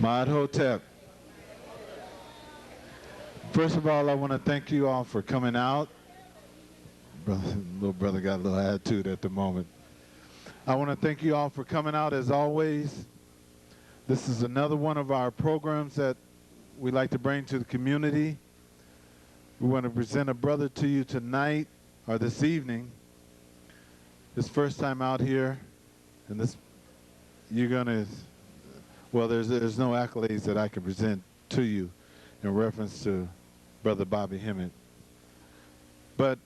Mod Hotep. First of all, I want to thank you all for coming out. Little brother got a little attitude at the moment. I want to thank you all for coming out as always. This is another one of our programs that we like to bring to the community. We want to present a brother to you tonight or this evening. His first time out here, and this you're gonna. Well, there's no accolades that I can present to you in reference to Brother Bobby Hemmitt. But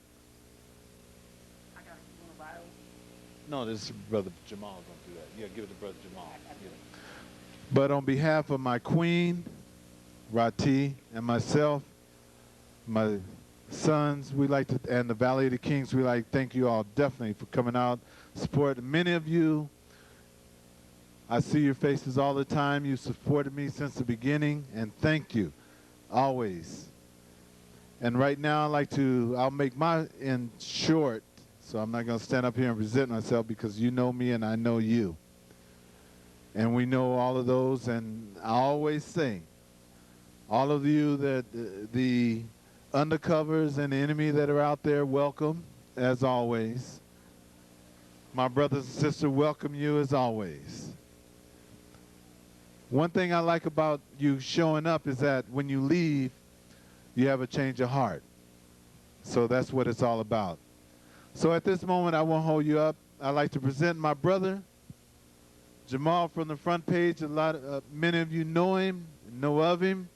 no, this is Brother Jamal gonna do that. Yeah, give it to Brother Jamal. Yeah. But on behalf of my queen, Rati, and myself, my sons, we like to, and the Valley of the Kings, we like to thank you all definitely for coming out, support. Many of you, I see your faces all the time. You supported me since the beginning, and thank you, always. And right now, I'll make my end short, so I'm not going to stand up here and present myself because you know me and I know you. And we know all of those, and I always say, all of you that the undercovers and the enemy that are out there, welcome, as always. My brothers and sisters, welcome you as always. One thing I like about you showing up is that when you leave, you have a change of heart. So that's what it's all about. So at this moment, I won't hold you up. I'd like to present my brother, Jamal, from the front page. Many of you know him, know of him.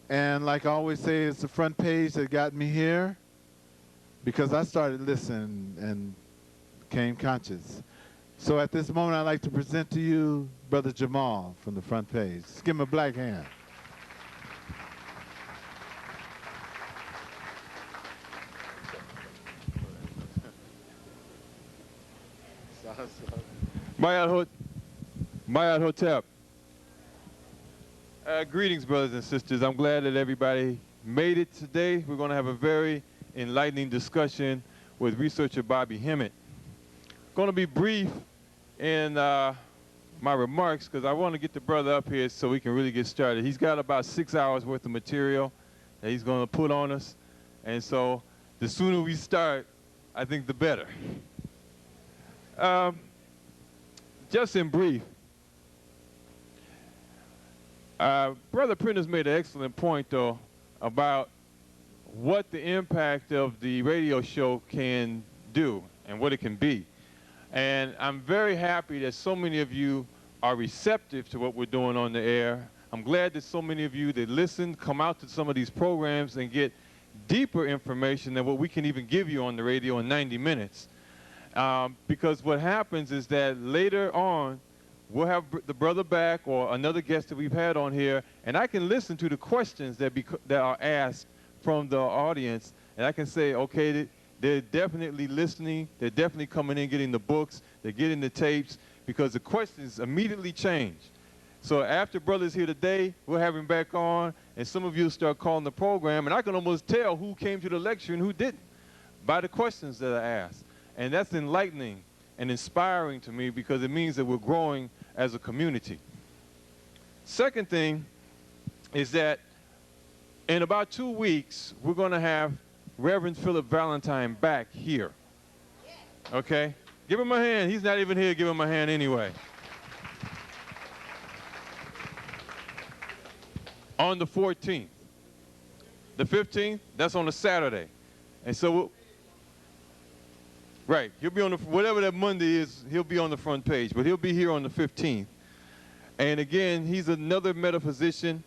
And like I always say, it's the front page that got me here because I started listening and became conscious. So at this moment, I'd like to present to you Brother Jamal from the front page. Just give him a black hand. Mayat Hotep. Greetings, brothers and sisters. I'm glad that everybody made it today. We're going to have a very enlightening discussion with researcher Bobby Hemmitt. Going to be brief in my remarks because I want to get the brother up here so we can really get started. He's got about 6 hours worth of material that he's going to put on us. And so the sooner we start, I think the better. Just in brief, Brother Prentice made an excellent point, though, about what the impact of the radio show can do and what it can be. And I'm very happy that so many of you are receptive to what we're doing on the air. I'm glad that so many of you that listen, come out to some of these programs and get deeper information than what we can even give you on the radio in 90 minutes. Because what happens is that later on, we'll have the brother back or another guest that we've had on here, and I can listen to the questions that are asked from the audience, and I can say, okay, they're definitely listening, they're definitely coming in, getting the books, they're getting the tapes, because the questions immediately change. So after brother's here today, we'll have him back on, and some of you start calling the program, and I can almost tell who came to the lecture and who didn't by the questions that are asked. And that's enlightening and inspiring to me because it means that we're growing as a community. Second thing is that in about 2 weeks, we're going to have Reverend Philip Valentine back here. Okay? Give him a hand. He's not even here. Give him a hand anyway. On the 14th. The 15th, that's on a Saturday. And so right, he'll be on the, whatever that Monday is, he'll be on the front page, but he'll be here on the 15th. And again, he's another metaphysician,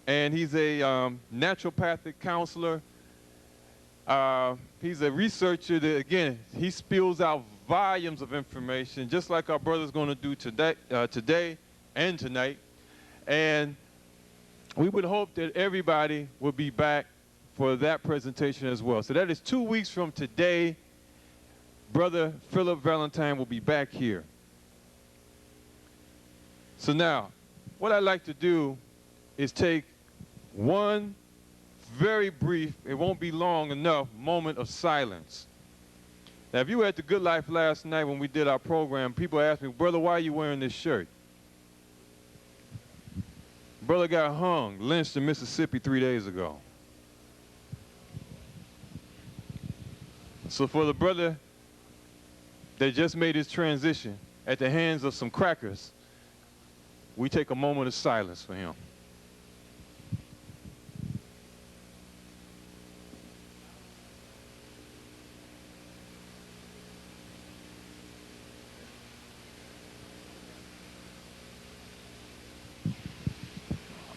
and he's a naturopathic counselor. He's a researcher that, again, he spills out volumes of information, just like our brother's going to do today and tonight. And we would hope that everybody will be back for that presentation as well. So that is 2 weeks from today. Brother Philip Valentine will be back here. So now, what I'd like to do is take one very brief, it won't be long enough, moment of silence. Now, if you were at the Good Life last night when we did our program, people asked me, brother, why are you wearing this shirt? Brother got hung, lynched in Mississippi 3 days ago. So for the brother that just made his transition at the hands of some crackers, we take a moment of silence for him.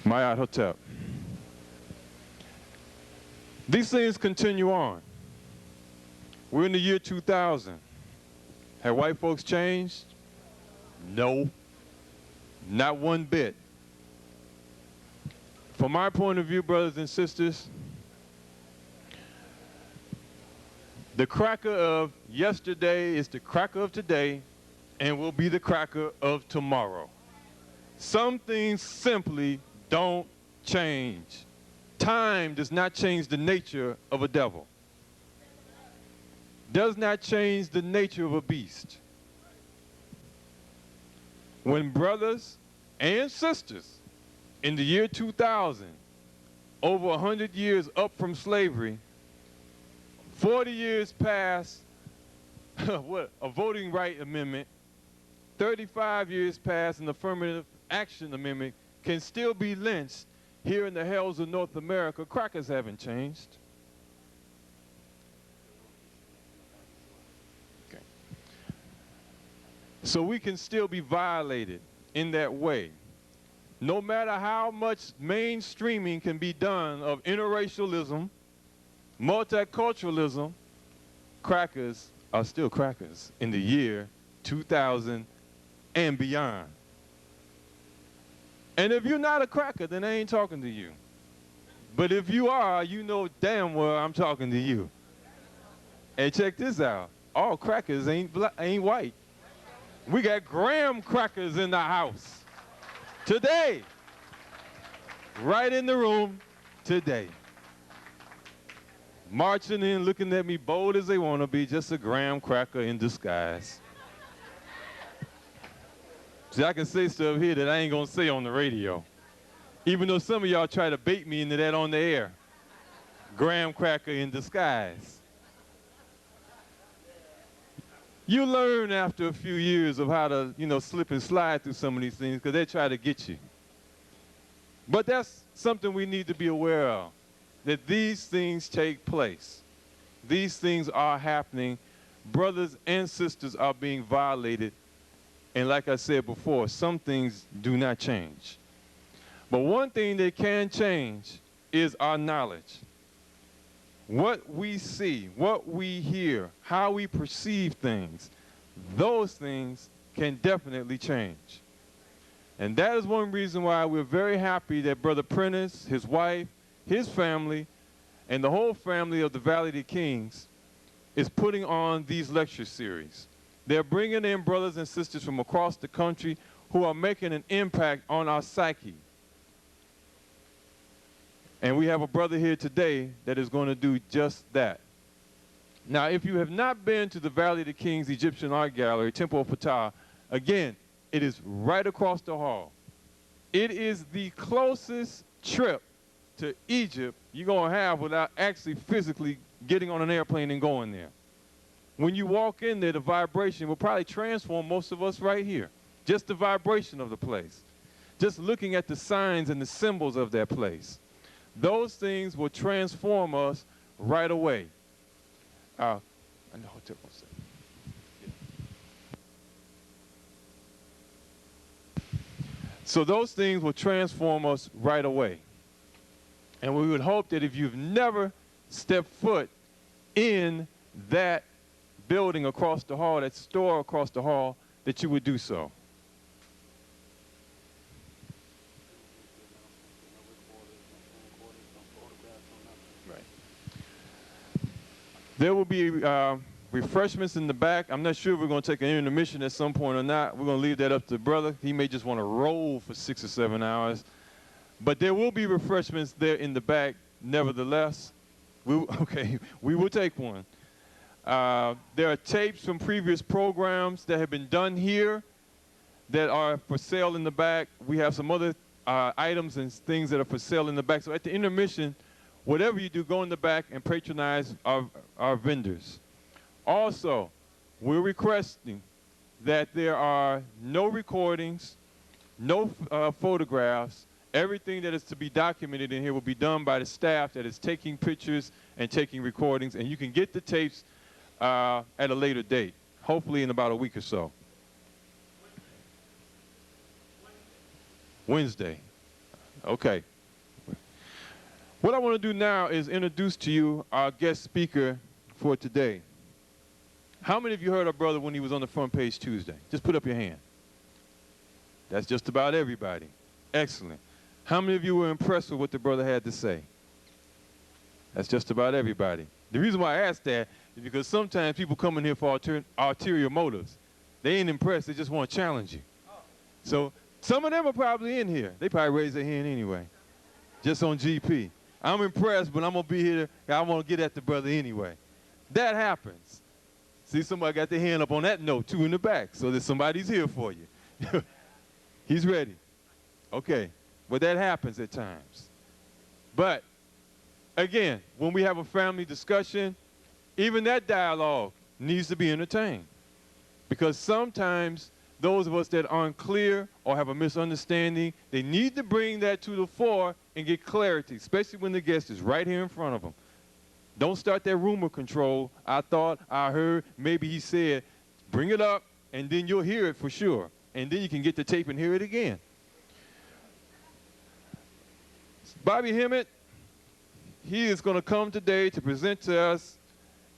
Mayat Hotep. These things continue on. We're in the year 2000. Have white folks changed? No, not one bit. From my point of view, brothers and sisters, the cracker of yesterday is the cracker of today and will be the cracker of tomorrow. Some things simply don't change. Time does not change the nature of a devil. Does not change the nature of a beast. When brothers and sisters in the year 2000, over 100 years up from slavery, 40 years past what, a voting right amendment, 35 years past an affirmative action amendment, can still be lynched here in the hells of North America, crackers haven't changed. Okay. So we can still be violated in that way. No matter how much mainstreaming can be done of interracialism, multiculturalism, crackers are still crackers in the year 2000 and beyond. And if you're not a cracker, then I ain't talking to you. But if you are, you know damn well I'm talking to you. And check this out. All crackers ain't white. We got graham crackers in the house. Today. Right in the room today. Marching in, looking at me bold as they want to be, just a graham cracker in disguise. See, I can say stuff here that I ain't gonna say on the radio. Even though some of y'all try to bait me into that on the air. Graham cracker in disguise. You learn after a few years of how to, slip and slide through some of these things because they try to get you. But that's something we need to be aware of, that these things take place. These things are happening. Brothers and sisters are being violated. And like I said before, some things do not change. But one thing that can change is our knowledge. What we see, what we hear, how we perceive things, those things can definitely change. And that is one reason why we're very happy that Brother Prentice, his wife, his family, and the whole family of the Valley of the Kings is putting on these lecture series. They're bringing in brothers and sisters from across the country who are making an impact on our psyche. And we have a brother here today that is going to do just that. Now, if you have not been to the Valley of the Kings Egyptian Art Gallery, Temple of Ptah, again, it is right across the hall. It is the closest trip to Egypt you're going to have without actually physically getting on an airplane and going there. When you walk in there, the vibration will probably transform most of us right here. Just the vibration of the place. Just looking at the signs and the symbols of that place. Those things will transform us right away. I know what to say. So those things will transform us right away. And we would hope that if you've never stepped foot in that building across the hall, that store across the hall, that you would do so. Right. There will be refreshments in the back. I'm not sure if we're going to take an intermission at some point or not. We're going to leave that up to the brother. He may just want to roll for 6 or 7 hours. But there will be refreshments there in the back, nevertheless. We will take one. There are tapes from previous programs that have been done here that are for sale in the back. We have some other items and things that are for sale in the back. So at the intermission, whatever you do, go in the back and patronize our vendors. Also, we're requesting that there are no recordings, no photographs. Everything that is to be documented in here will be done by the staff that is taking pictures and taking recordings, and you can get the tapes at a later date, hopefully in about a week or so. Wednesday. Okay. What I want to do now is introduce to you our guest speaker for today. How many of you heard our brother when he was on the front page Tuesday? Just put up your hand. That's just about everybody. Excellent. How many of you were impressed with what the brother had to say? That's just about everybody. The reason why I asked that is because sometimes people come in here for ulterior motives. They ain't impressed, they just want to challenge you. So some of them are probably in here. They probably raise their hand anyway, just on GP. I'm impressed, but I'm going to be here. I want to get at the brother anyway. That happens. See, somebody got their hand up on that note, too, in the back, so that somebody's here for you. He's ready. Okay. But that happens at times. But, again, when we have a family discussion, even that dialogue needs to be entertained. Because sometimes those of us that aren't clear or have a misunderstanding, they need to bring that to the fore and get clarity, especially when the guest is right here in front of them. Don't start that rumor control. I thought, I heard, maybe he said. Bring it up, and then you'll hear it for sure. And then you can get the tape and hear it again. Bobby Hemmitt, he is going to come today to present to us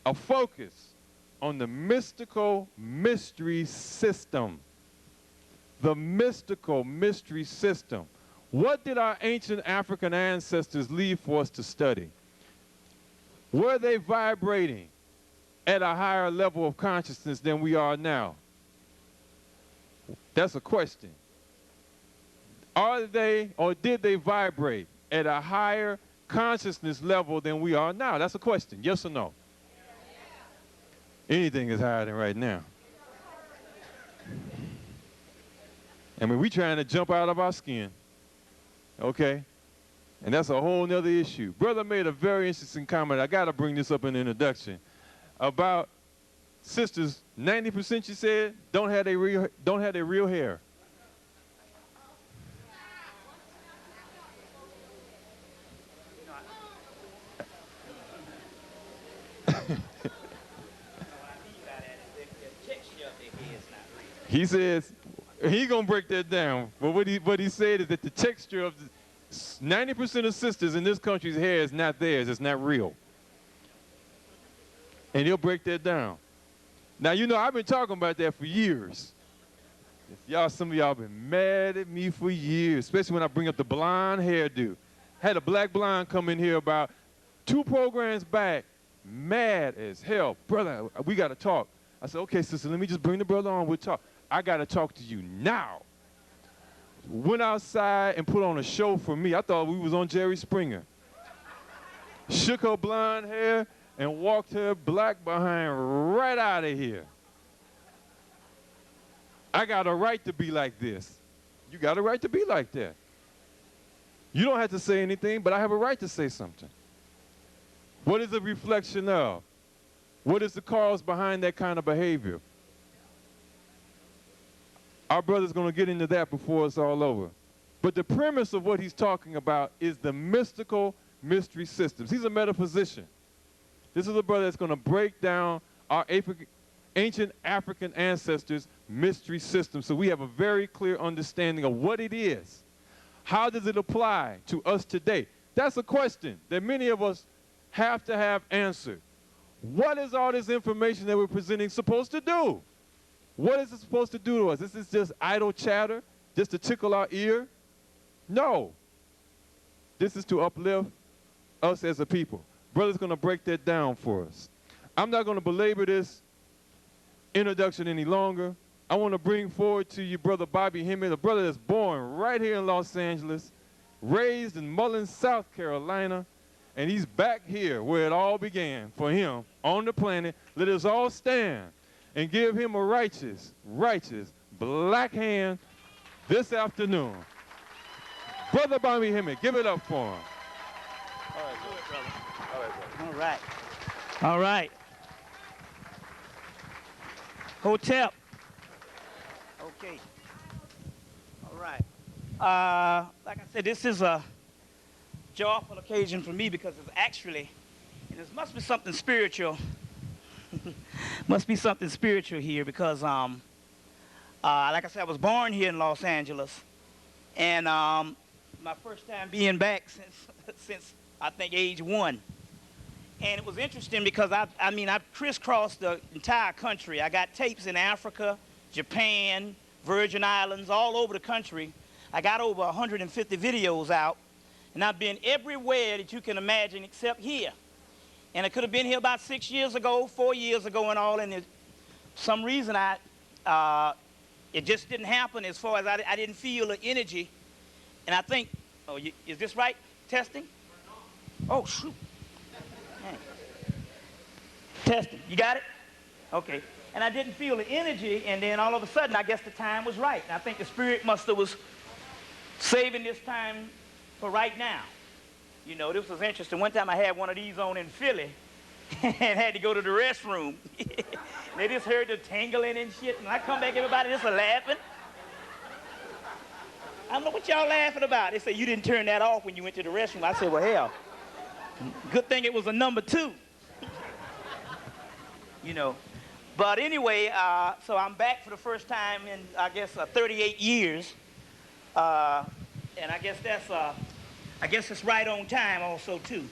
a focus on the mystical mystery system. The mystical mystery system. What did our ancient African ancestors leave for us to study? Were they vibrating at a higher level of consciousness than we are now? That's a question. Are they, or did they vibrate at a higher consciousness level than we are now? That's a question. Yes or no? Anything is higher than right now. I mean, we trying to jump out of our skin. Okay? And that's a whole nother issue. Brother made a very interesting comment. I got to bring this up in the introduction. About sisters, 90% you said don't have their real hair. He says he gonna break that down. But what he said is that the texture of 90% of sisters in this country's hair is not theirs. It's not real. And he'll break that down. Now, you know, I've been talking about that for years. Some of y'all been mad at me for years, especially when I bring up the blonde hairdo. Had a black blonde come in here about 2 programs back, mad as hell. Brother, we got to talk. I said, okay, sister, let me just bring the brother on. We'll talk. I got to talk to you now. Went outside and put on a show for me. I thought we was on Jerry Springer. Shook her blonde hair and walked her black behind right out of here. I got a right to be like this. You got a right to be like that. You don't have to say anything, but I have a right to say something. What is a reflection of? What is the cause behind that kind of behavior? Our brother's going to get into that before it's all over. But the premise of what he's talking about is the mystical mystery systems. He's a metaphysician. This is a brother that's going to break down our ancient African ancestors' mystery system so we have a very clear understanding of what it is. How does it apply to us today? That's a question that many of us have to have answered. What is all this information that we're presenting supposed to do? What is it supposed to do to us? This is just idle chatter, just to tickle our ear? No. This is to uplift us as a people. Brother's going to break that down for us. I'm not going to belabor this introduction any longer. I want to bring forward to you Brother Bobby Hemmitt, a brother that's born right here in Los Angeles, raised in Mullins, South Carolina, and he's back here where it all began for him on the planet. Let us all stand and give him a righteous black hand this afternoon. Brother Bobby Hemmitt. Give it up for him. All right, brother. All right, brother. All right. All right. Hotep. Okay. All right. Like I said, this is a joyful occasion for me because it's actually, and it must be something spiritual. Must be something spiritual here because, like I said, I was born here in Los Angeles, and my first time being back since I think age 1. And it was interesting because I've crisscrossed the entire country. I got tapes in Africa, Japan, Virgin Islands, all over the country. I got over 150 videos out, and I've been everywhere that you can imagine except here. And I could have been here about 6 years ago, 4 years ago and all, and for some reason it just didn't happen as far as I didn't feel the energy. And I think, is this right? Testing? Oh, shoot. Man. Testing. You got it? Okay. And I didn't feel the energy, and then all of a sudden, I guess the time was right. And I think the Spirit must have was saving this time for right now. You know, this was interesting. One time I had one of these on in Philly and had to go to the restroom. They just heard the tingling and shit, and I come back, everybody just laughing. I don't know what y'all laughing about. They said, you didn't turn that off when you went to the restroom. I said, well, hell, good thing it was a number 2. You know. But anyway, so I'm back for the first time in, I guess, 38 years. And I guess it's right on time also, too.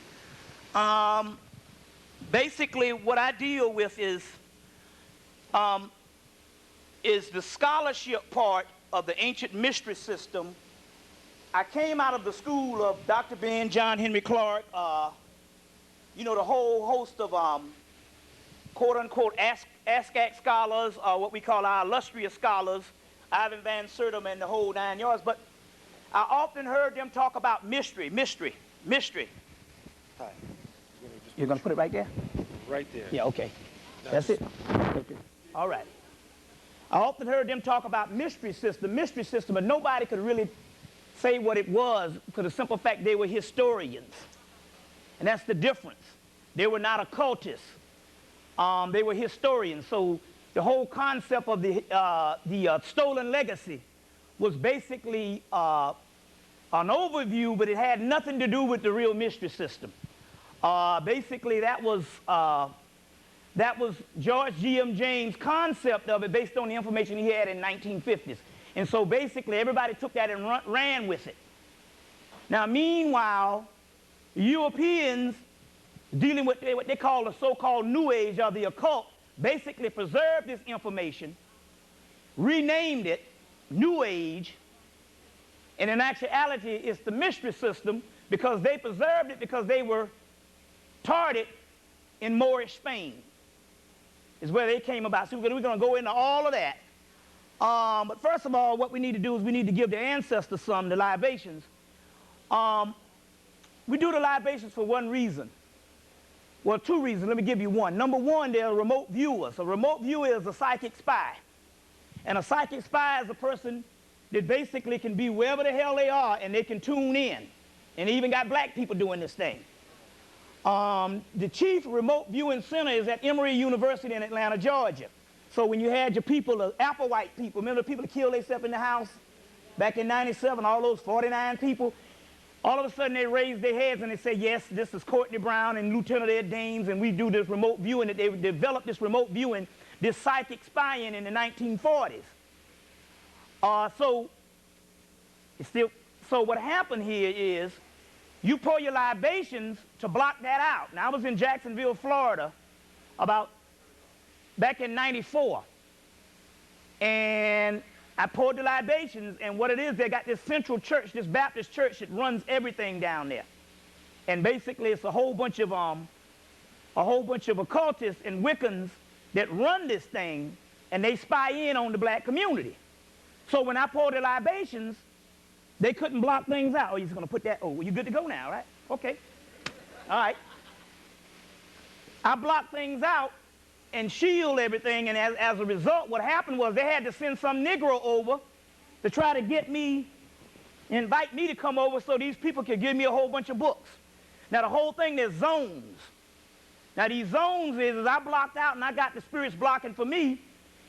Basically, what I deal with is the scholarship part of the ancient mystery system. I came out of the school of Dr. Ben, John Henry Clark, you know, the whole host of quote-unquote ASCAC scholars, what we call our illustrious scholars, Ivan Van Sertima and the whole 9 yards. But I often heard them talk about mystery. All right. You're going to put it right there? Right there. Yeah, okay. That's it? Okay. All right. I often heard them talk about mystery system, but nobody could really say what it was for the simple fact they were historians. And that's the difference. They were not occultists. They were historians. So the whole concept of the stolen legacy was basically an overview, but it had nothing to do with the real mystery system. Basically, that was George G.M. James' concept of it based on the information he had in 1950s. And so basically, everybody took that and ran with it. Now, meanwhile, Europeans dealing with what they call the so-called New Age or the occult basically preserved this information, renamed it New Age, and in actuality, it's the mystery system because they preserved it because they were taught it in Moorish Spain, is where they came about. So we're going to go into all of that. But first of all, what we need to do is we need to give the ancestors some, the libations. We do the libations for one reason. Well, 2 reasons. Let me give you one. Number one, they're remote viewers. A remote viewer is a psychic spy. And a psychic spy is a person that basically can be wherever the hell they are and they can tune in. And they even got black people doing this thing. The chief remote viewing center is at Emory University in Atlanta, Georgia. So when you had your people, the Applewhite people, remember the people that killed themselves in the house back in 97, all those 49 people? All of a sudden they raised their heads and they say, yes, this is Courtney Brown and Lieutenant Ed Dames, and we do this remote viewing, that they developed this remote viewing, this psychic spying in the 1940s. So what happened here is you pour your libations to block that out. Now, I was in Jacksonville, Florida, back in '94, and I poured the libations, and what it is, they got this central church, this Baptist church that runs everything down there. And basically, it's a whole bunch of occultists and Wiccans that run this thing, and they spy in on the black community. So when I poured the libations, they couldn't block things out. Oh, you're just going to put that, oh, well, you're good to go now, right? Okay. All right. I blocked things out and shield everything, and as a result, what happened was they had to send some Negro over to try to get me invite me to come over so these people can give me a whole bunch of books. Now, the whole thing, there's zones. Now, these zones is I blocked out and I got the spirits blocking for me,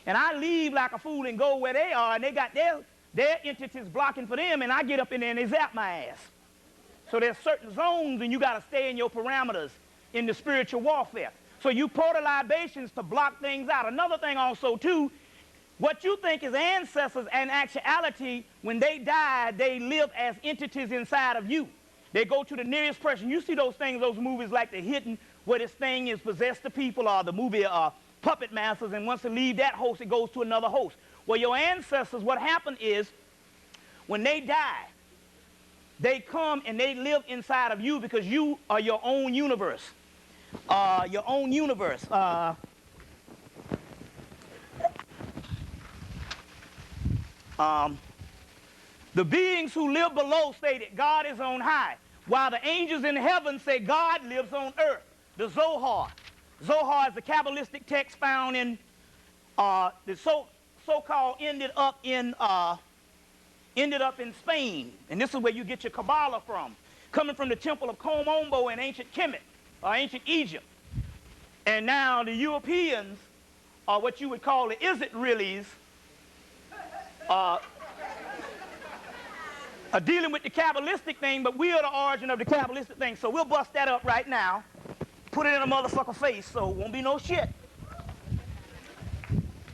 and I leave like a fool and go where they are, and they got their entities blocking for them, and I get up in there and they zap my ass. So there's certain zones, and you got to stay in your parameters in the spiritual warfare. So you pour the libations to block things out. Another thing also, too, what you think is ancestors, in actuality, when they die, they live as entities inside of you. They go to the nearest person. You see those things, those movies like The Hidden, where this thing is possessed the people, or the movie Puppet Masters, and once they leave that host, it goes to another host. Well, your ancestors, what happened is, when they die, they come and they live inside of you because you are your own universe. Your own universe. The beings who live below say that God is on high, while the angels in heaven say God lives on earth. The Zohar. Zohar is the Kabbalistic text found in the so-called ended up in Spain, and this is where you get your Kabbalah from, coming from the temple of Komombo in ancient Kemet, or ancient Egypt. And now the Europeans, or what you would call the is-it-reallys, are dealing with the Kabbalistic thing, but we are the origin of the Kabbalistic thing. So we'll bust that up right now, put it in a motherfucker face, so it won't be no shit.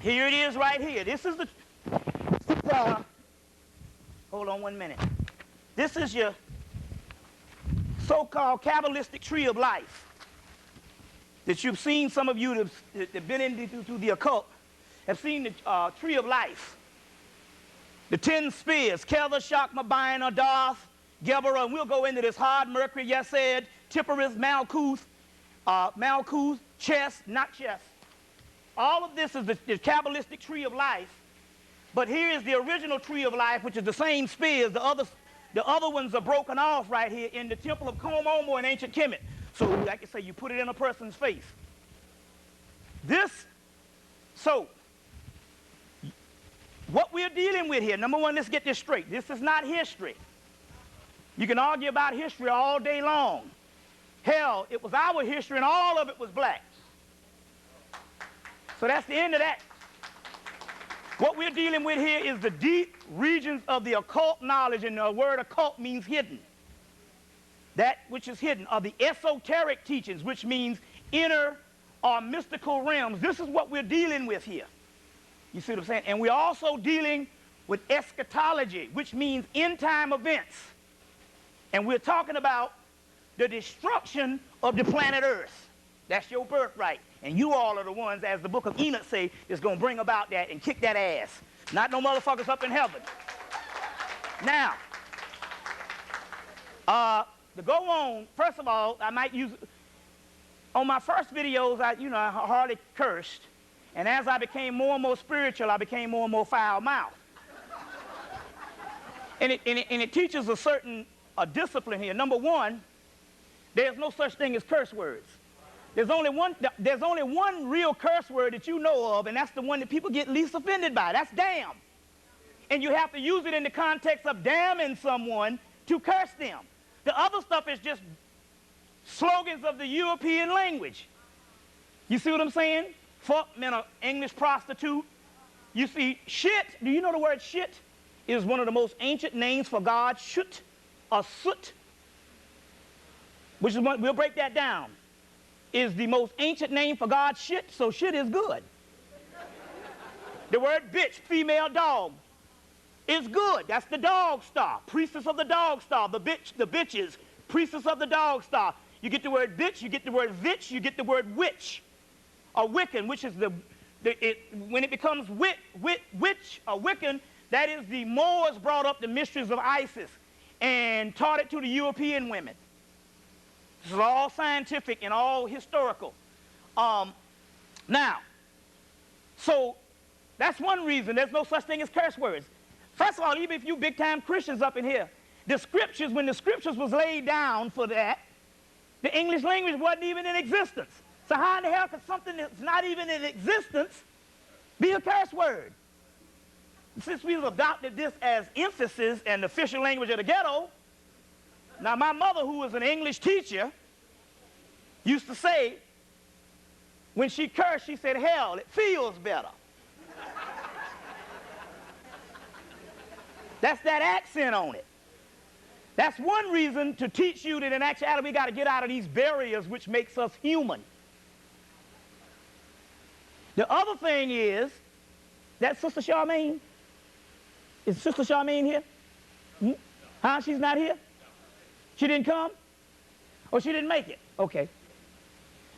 Here it is right here. This is the, hold on 1 minute. This is your so-called Kabbalistic tree of life that you've seen. Some of you that have been into the occult have seen the tree of life. The 10 spheres, Kether, Shakma, Bain, Darth, Geberah, and we'll go into this hard Mercury, Yesed, Tipperith, Malkuth, chess, not chess. All of this is the Kabbalistic tree of life, but here is the original tree of life, which is the same spheres. The other ones are broken off right here in the temple of Komomo in ancient Kemet. So, like I say, you put it in a person's face. What we're dealing with here, number one, let's get this straight. This is not history. You can argue about history all day long. Hell, it was our history and all of it was black. So that's the end of that. What we're dealing with here is the deep regions of the occult knowledge, and the word occult means hidden. That which is hidden are the esoteric teachings, which means inner or mystical realms. This is what we're dealing with here. You see what I'm saying? And we're also dealing with eschatology, which means end-time events. And we're talking about the destruction of the planet Earth. That's your birthright. And you all are the ones, as the book of Enoch say, is going to bring about that and kick that ass. Not no motherfuckers up in heaven. Now, to go on, first of all, I might use, on my first videos, I hardly cursed. And as I became more and more spiritual, I became more and more foul-mouthed. And it teaches a certain discipline here. Number one, there's no such thing as curse words. There's only one real curse word that you know of, and that's the one that people get least offended by. That's damn. And you have to use it in the context of damning someone to curse them. The other stuff is just slogans of the European language. You see what I'm saying? Fuck, man, an English prostitute. You see, shit, do you know the word shit is one of the most ancient names for God? Shut or soot, which is one, we'll break that down, is the most ancient name for God, shit, so shit is good. The word bitch, female dog, is good. That's the dog star, priestess of the dog star, the bitches, priestess of the dog star. You get the word bitch, you get the word vitch, you get the word witch. Or Wiccan, which is when it becomes witch or Wiccan, that is the Moors brought up the mysteries of Isis and taught it to the European women. This is all scientific and all historical. Now, so that's one reason there's no such thing as curse words. First of all, even if you big-time Christians up in here, the scriptures, when the scriptures was laid down for that, the English language wasn't even in existence. So how in the hell could something that's not even in existence be a curse word? since we've adopted this as emphasis and the official language of the ghetto, now my mother, who was an English teacher, used to say, when she cursed, she said, hell, it feels better. That's that accent on it. That's one reason to teach you that in actuality we got to get out of these barriers which makes us human. The other thing is, that Sister Charmaine, is Sister Charmaine here? Hmm? Huh? She's not here? She didn't come? Or she didn't make it? Okay.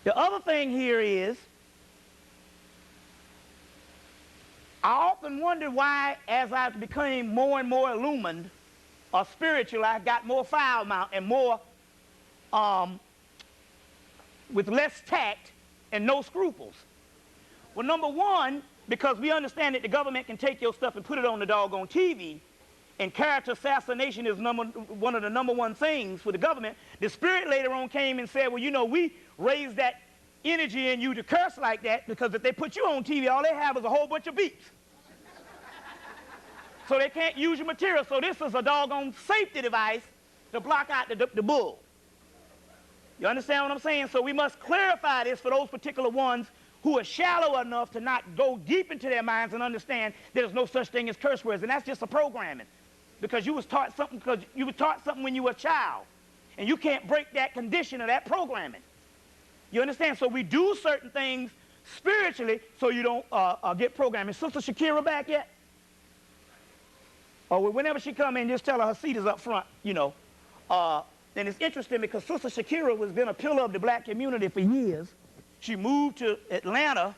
The other thing here is, I often wondered why, as I became more and more illumined or spiritual, I got more foul mouth and more, with less tact and no scruples. Well, number one, because we understand that the government can take your stuff and put it on the doggone TV, and character assassination is one of the number one things for the government. The Spirit later on came and said, well, you know, we raised that energy in you to curse like that because if they put you on TV, all they have is a whole bunch of beeps. So they can't use your material. So this is a doggone safety device to block out the bull. You understand what I'm saying? So we must clarify this for those particular ones who are shallow enough to not go deep into their minds and understand there's no such thing as curse words. And that's just a programming. Because you was taught something when you were a child. And you can't break that condition of that programming. You understand? So we do certain things spiritually so you don't get programmed. Is Sister Shakira back yet? Or whenever she come in, just tell her seat is up front, you know. And it's interesting because Sister Shakira has been a pillar of the black community for years. She moved to Atlanta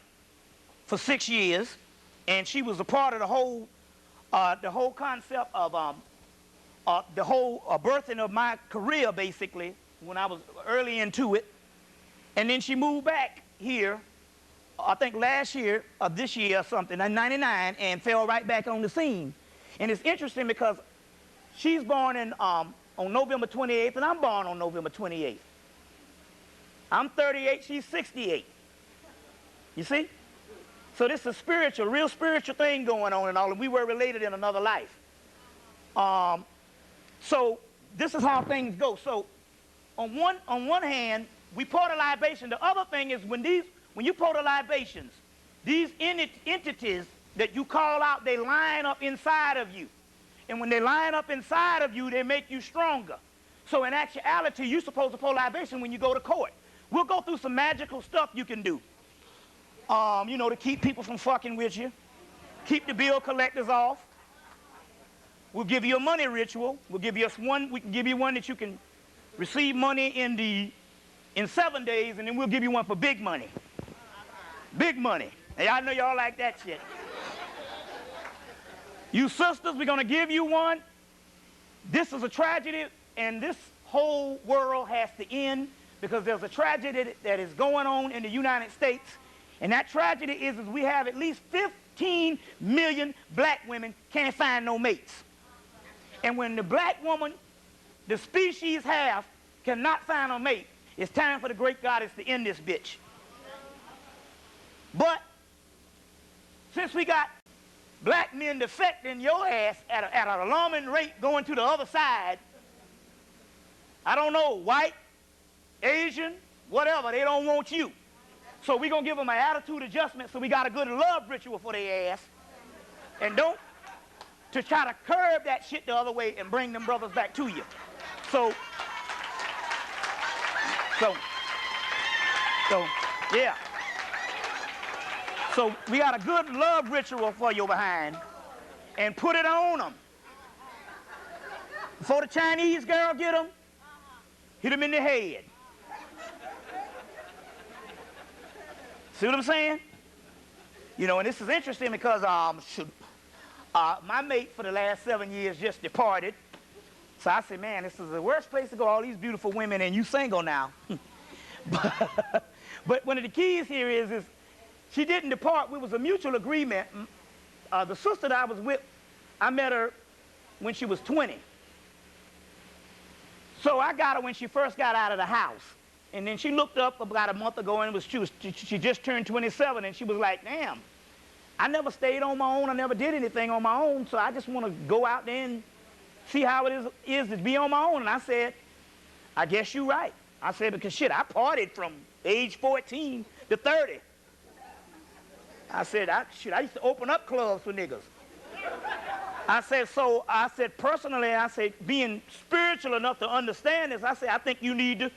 for 6 years, and she was a part of the whole concept of the whole birthing of my career, basically, when I was early into it. And then she moved back here, I think last year or this year or something, in '99, and fell right back on the scene. And it's interesting because she's born on November 28th, and I'm born on November 28th. I'm 38, she's 68. You see? So this is a spiritual, real spiritual thing going on and all, and we were related in another life. So this is how things go. So on one hand, we pour the libation. The other thing is when you pour the libations, these entities that you call out, they line up inside of you. And when they line up inside of you, they make you stronger. So in actuality, you're supposed to pour libation when you go to court. We'll go through some magical stuff you can do, you know, to keep people from fucking with you, keep the bill collectors off. We'll give you a money ritual. We'll give you we can give you one that you can receive money in 7 days, and then we'll give you one for big money. Big money. Hey, I know y'all like that shit. You sisters, we're going to give you one. This is a tragedy, and this whole world has to end because there's a tragedy that is going on in the United States, and that tragedy is we have at least 15 million black women can't find no mates. And when the black woman, the species half, cannot find a mate, it's time for the great goddess to end this bitch. But since we got black men defecting your ass at an alarming rate going to the other side, I don't know, white, Asian, whatever, they don't want you. So we're going to give them an attitude adjustment so we got a good love ritual for their ass. And don't, to try to curb that shit the other way and bring them brothers back to you. So, yeah. So we got a good love ritual for your behind and put it on them. Before the Chinese girl get them, hit them in the head. See what I'm saying? You know, and this is interesting because my mate for the last 7 years just departed. So I said, man, this is the worst place to go, all these beautiful women, and you single now. But one of the keys here is she didn't depart. It was a mutual agreement. The sister that I was with, I met her when she was 20. So I got her when she first got out of the house. And then she looked up about a month ago and she just turned 27, and she was like, damn, I never stayed on my own. I never did anything on my own. So I just want to go out there and see how it is to be on my own. And I said, I guess you're right. I said, because shit, I partied from age 14 to 30. I said, I used to open up clubs for niggas. I said, personally, I said, being spiritual enough to understand this, I said, I think you need to,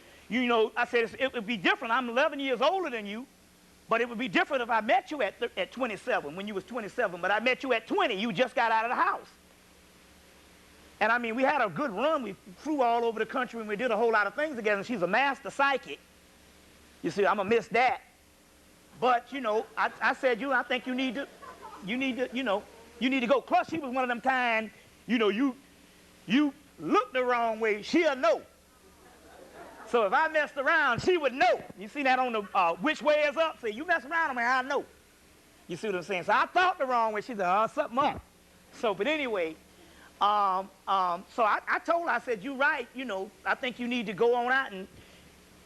I said, it would be different. I'm 11 years older than you, but it would be different if I met you at 27, when you was 27, but I met you at 20. You just got out of the house. And I mean, we had a good run. We flew all over the country and we did a whole lot of things together. And she's a master psychic. You see, I'm going to miss that. But, I said, I think you need to go. Plus, she was one of them kind, you look the wrong way, she'll know. So if I messed around, she would know. You see that on the which way is up? Say, you mess around, I know. You see what I'm saying? So I thought the wrong way. She said, oh, something up. So, but anyway, so I told her, I said, you're right, I think you need to go on out. And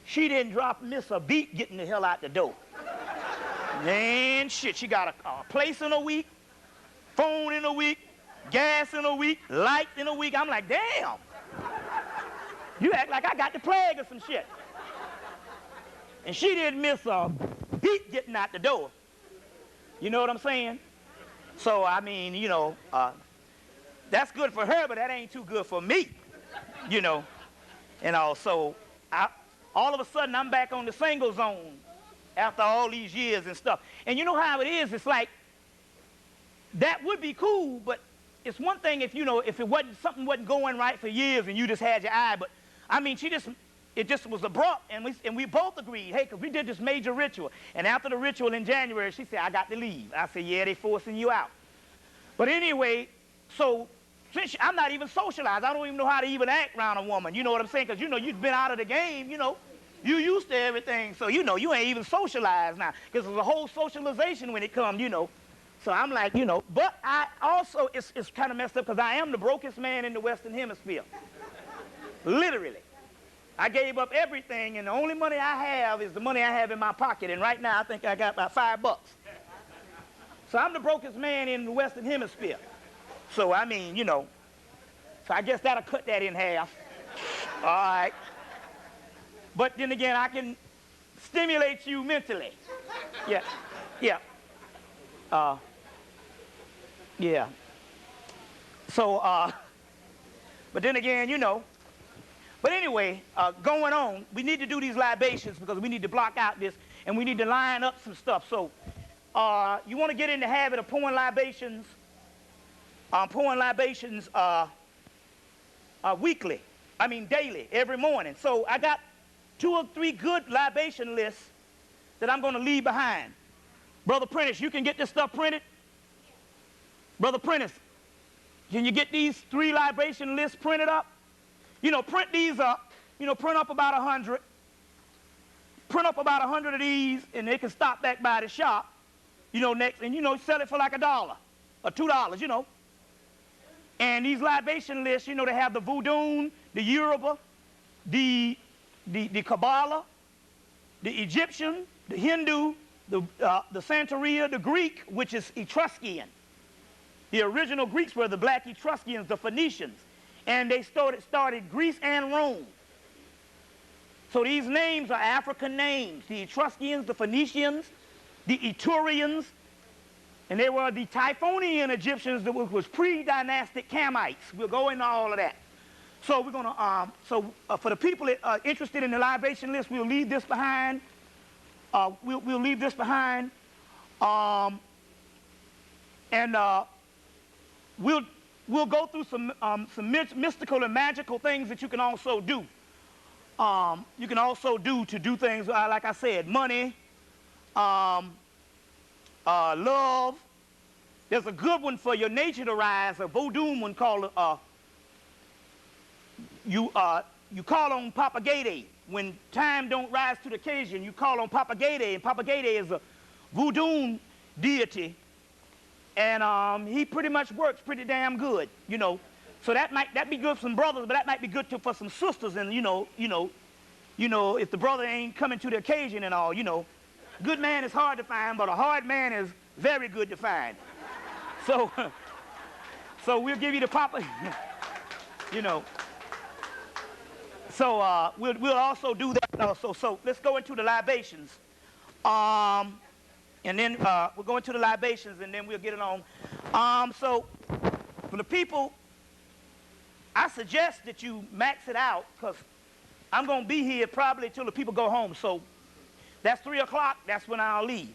she didn't miss a beat getting the hell out the door. Man, shit, she got a place in a week, phone in a week, gas in a week, lights in a week. I'm like, damn. You act like I got the plague or some shit. And she didn't miss a beat getting out the door. You know what I'm saying? So, I mean, that's good for her, but that ain't too good for me, And also, all of a sudden, I'm back on the single zone after all these years and stuff. And you know how it is? It's like, that would be cool, but it's one thing if, if something wasn't going right for years and you just had your eye, but, I mean, it just was abrupt, and we both agreed, hey, because we did this major ritual. And after the ritual in January, she said, I got to leave. I said, yeah, they forcing you out. But anyway, so, since I'm not even socialized, I don't even know how to even act around a woman, you know what I'm saying? Because, you've been out of the game, you used to everything, so, you ain't even socialized now. Because there's a whole socialization when it comes, So I'm like, but I also, it's kind of messed up because I am the brokest man in the Western Hemisphere. Literally. I gave up everything, and the only money I have is the money I have in my pocket. And right now, I think I got about $5. So I'm the brokest man in the Western Hemisphere. So, I mean, so I guess that'll cut that in half. All right. But then again, I can stimulate you mentally. Yeah. Yeah. Yeah. So, but then again, But anyway, going on, we need to do these libations because we need to block out this, and we need to line up some stuff. So, you want to get in the habit of pouring libations weekly. I mean daily, every morning. So I got 2 or 3 good libation lists that I'm going to leave behind. Brother Prentice, you can get this stuff printed? Brother Prentice, can you get these 3 libation lists printed up? Print these up. Print up about 100. Print up about 100 of these, and they can stop back by the shop, next, and, sell it for like $1 or $2, And these libation lists, they have the voodoo, the Yoruba, the Kabbalah, the Egyptian, the Hindu, the Santeria, the Greek, which is Etruscan. The original Greeks were the black Etruscans, the Phoenicians. And they started Greece and Rome. So these names are African names. The Etruscans, the Phoenicians, the Eturians, and they were the Typhonian Egyptians that was pre-dynastic Kamites. We'll go into all of that. So we're going to, for the people that are interested in the libation list, we'll leave this behind. We'll leave this behind. We'll go through some mystical and magical things that you can also do. You can also do things, like I said, money, love. There's a good one for your nature to rise, a voodoo one called, you call on Papa Gede. When time don't rise to the occasion, you call on Papa Gede, and Papa Gede is a voodoo deity. And he pretty much works pretty damn good, So that be good for some brothers, but that might be good for some sisters. And if the brother ain't coming to the occasion and all, good man is hard to find, but a hard man is very good to find. So, so we'll give you the proper, you know. So we'll also do that also. So let's go into the libations. And then we'll go into the libations and then we'll get it on. So for the people, I suggest that you max it out because I'm going to be here probably till the people go home. So that's 3 o'clock. That's when I'll leave.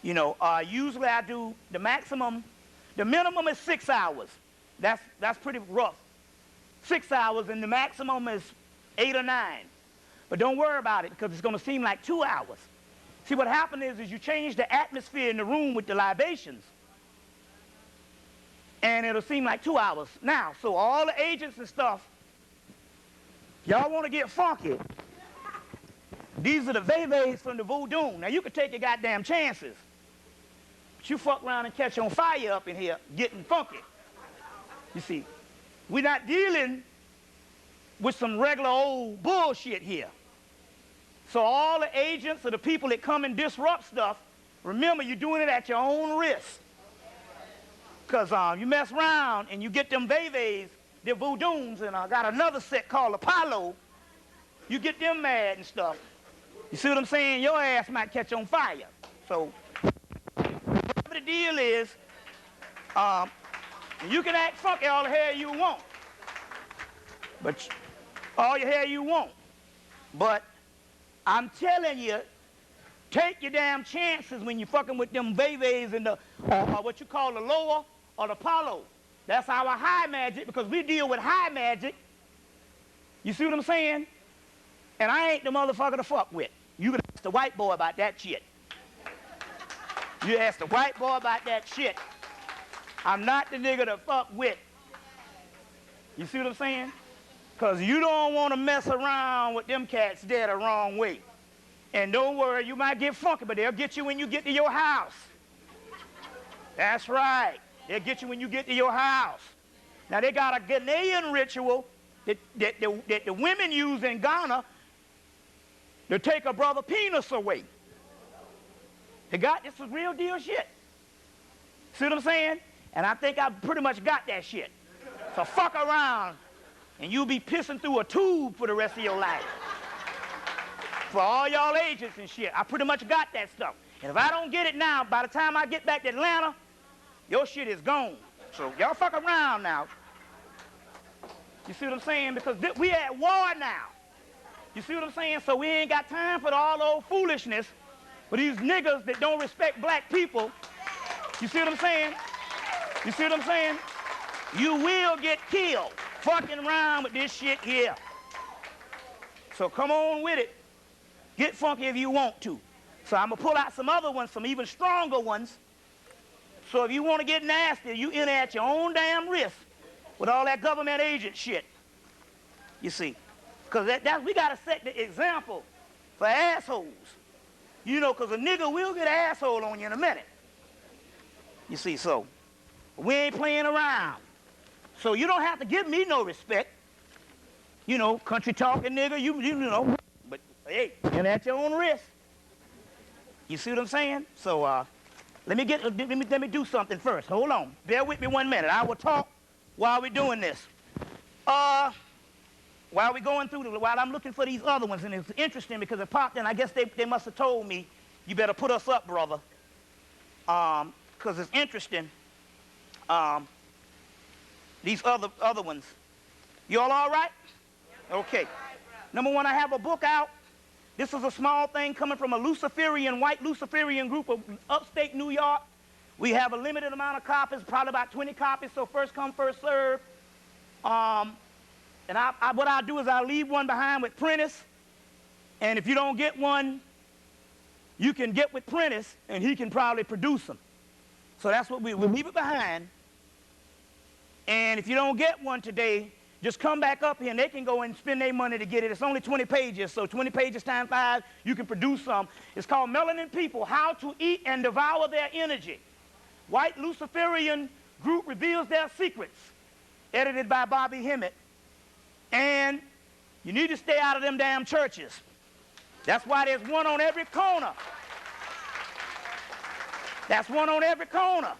You know, usually I do the maximum. The minimum is 6 hours. That's pretty rough. 6 hours, and the maximum is 8 or 9. But don't worry about it because it's going to seem like 2 hours. See, what happened is you change the atmosphere in the room with the libations, and it'll seem like 2 hours. Now, so all the agents and stuff, y'all want to get funky. These are the vevés from the voodoo. Now, you can take your goddamn chances. But you fuck around and catch on fire up in here getting funky. You see, we're not dealing with some regular old bullshit here. So all the agents or the people that come and disrupt stuff, remember, you're doing it at your own risk. Because you mess around and you get them vevés, they're voodoos, and I got another set called Apollo. You get them mad and stuff. You see what I'm saying? Your ass might catch on fire. So whatever the deal is, you can act funky all the hell you want. But all your hair you want. But I'm telling you, take your damn chances when you're fucking with them vevés and the what you call the lower or the Apollo. That's our high magic because we deal with high magic. You see what I'm saying? And I ain't the motherfucker to fuck with. You can ask the white boy about that shit. You ask the white boy about that shit. I'm not the nigga to fuck with. You see what I'm saying? Because you don't want to mess around with them cats there the wrong way. And don't worry, you might get funky, but they'll get you when you get to your house. That's right. They'll get you when you get to your house. Now, they got a Ghanaian ritual that the women use in Ghana to take a brother penis away. This is real deal shit. See what I'm saying? And I think I pretty much got that shit. So fuck around, and you'll be pissing through a tube for the rest of your life. For all y'all agents and shit, I pretty much got that stuff. And if I don't get it now, by the time I get back to Atlanta, your shit is gone. So y'all fuck around now. You see what I'm saying? Because we at war now. You see what I'm saying? So we ain't got time for all old foolishness for these niggas that don't respect black people. You see what I'm saying? You see what I'm saying? You will get killed fucking around with this shit here. So come on with it. Get funky if you want to. So I'm going to pull out some other ones, some even stronger ones. So if you want to get nasty, you in at your own damn risk with all that government agent shit. You see? Because we got to set the example for assholes. You know, because a nigga will get an asshole on you in a minute. You see, so we ain't playing around. So you don't have to give me no respect. You know, country talking nigga, you know. But hey, you're at your own risk. You see what I'm saying? So let me do something first. Hold on. Bear with me 1 minute. I will talk while we're doing this. While I'm looking for these other ones, and it's interesting because it popped in. I guess they must have told me, you better put us up, brother. Because it's interesting. These other ones. You all right? Okay. Number one, I have a book out. This is a small thing coming from a white Luciferian group of upstate New York. We have a limited amount of copies, probably about 20 copies, so first come, first serve. And what I'll do is I'll leave one behind with Prentice, and if you don't get one, you can get with Prentice, and he can probably produce them. So that's what we'll leave it behind. And if you don't get one today, just come back up here, and they can go and spend their money to get it. It's only 20 pages, so 20 pages times 5, you can produce some. It's called Melanin People, How to Eat and Devour Their Energy. White Luciferian Group Reveals Their Secrets, edited by Bobby Hemmitt. And you need to stay out of them damn churches. That's why there's one on every corner. That's one on every corner.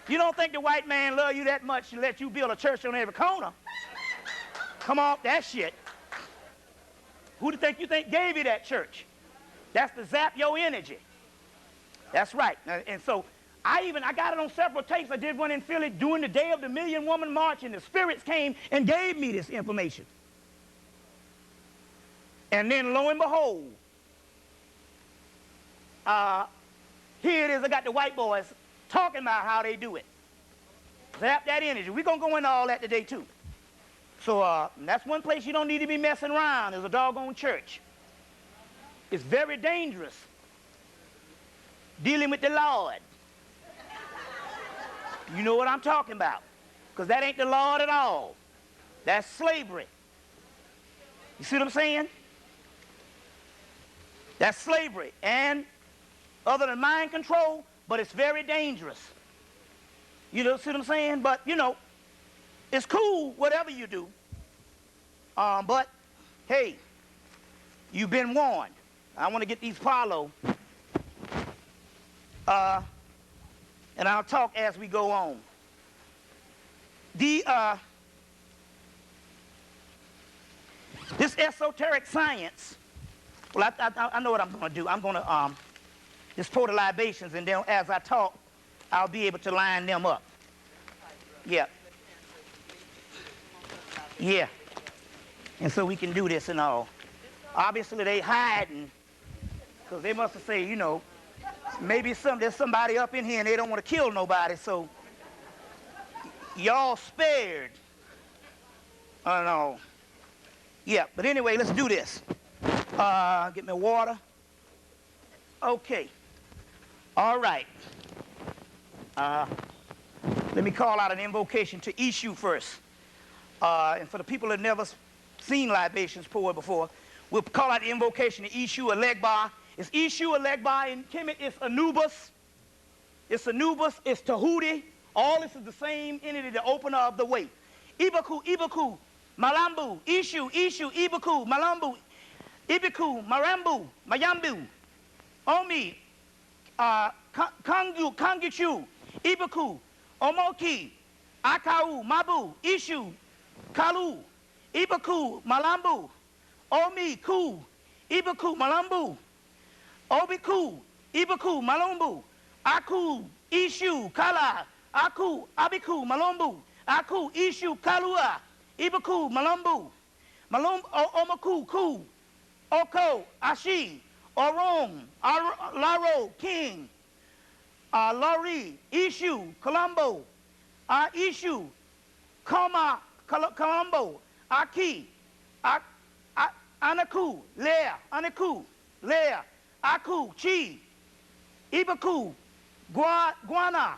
You don't think the white man love you that much to let you build a church on every corner? Come off that shit. Who do you think gave you that church? That's to zap your energy. That's right. And so I got it on several tapes. I did one in Philly during the day of the Million Woman March, and the spirits came and gave me this information. And then lo and behold, here it is. I got the white boys talking about how they do it. Zap that energy. We're going to go into all that today, too. So that's one place you don't need to be messing around is a doggone church. It's very dangerous dealing with the Lord. You know what I'm talking about. Because that ain't the Lord at all. That's slavery. You see what I'm saying? That's slavery. And other than mind control, but it's very dangerous. You know, see what I'm saying? But, you know, it's cool, whatever you do. But, hey, you've been warned. I want to get these Paulo. And I'll talk as we go on. This esoteric science, well, I know what I'm going to do. I'm going to just pour the libations, and then as I talk, I'll be able to line them up. Yeah. Yeah. And so we can do this and all. Obviously, they hiding, because they must have said, you know, maybe there's somebody up in here and they don't want to kill nobody, so y'all spared. I don't know. Yeah, but anyway, let's do this. Get me water. Okay. All right. Let me call out an invocation to Ishu first. And for the people that never seen libations poured before, we'll call out the invocation to Ishu Elegba. It's Ishu Elegba in Kemet. It's Anubis. It's Anubis. It's Tahuti. All this is the same entity, the opener of the way. Ibaku, Ibaku, Malambu, Ishu, Ishu, Ibaku, Malambu, Ibiku, Marambu, Mayambu, Omi, Kangu, Kangichu, Ibaku, Omoki, Akau, Mabu, Ishu, Kalu, Ibaku, Malambu, Omi, Ku, Ibaku, Malambu, Obiku, Ibaku, Malumbu, Aku, Ishu, Kala, Aku, Abiku, Malumbu, Aku, Ishu, Kalua, Ibaku, Malumbu, Malum, Omaku, Ku, Oko, Ashi, Orom, Laro, King, Lari, Ishu, Colombo, Ishu, Koma, Colombo, Aki, Anaku, Lea, Anaku, Lea, Aku, Chi, Ibaku, Guana,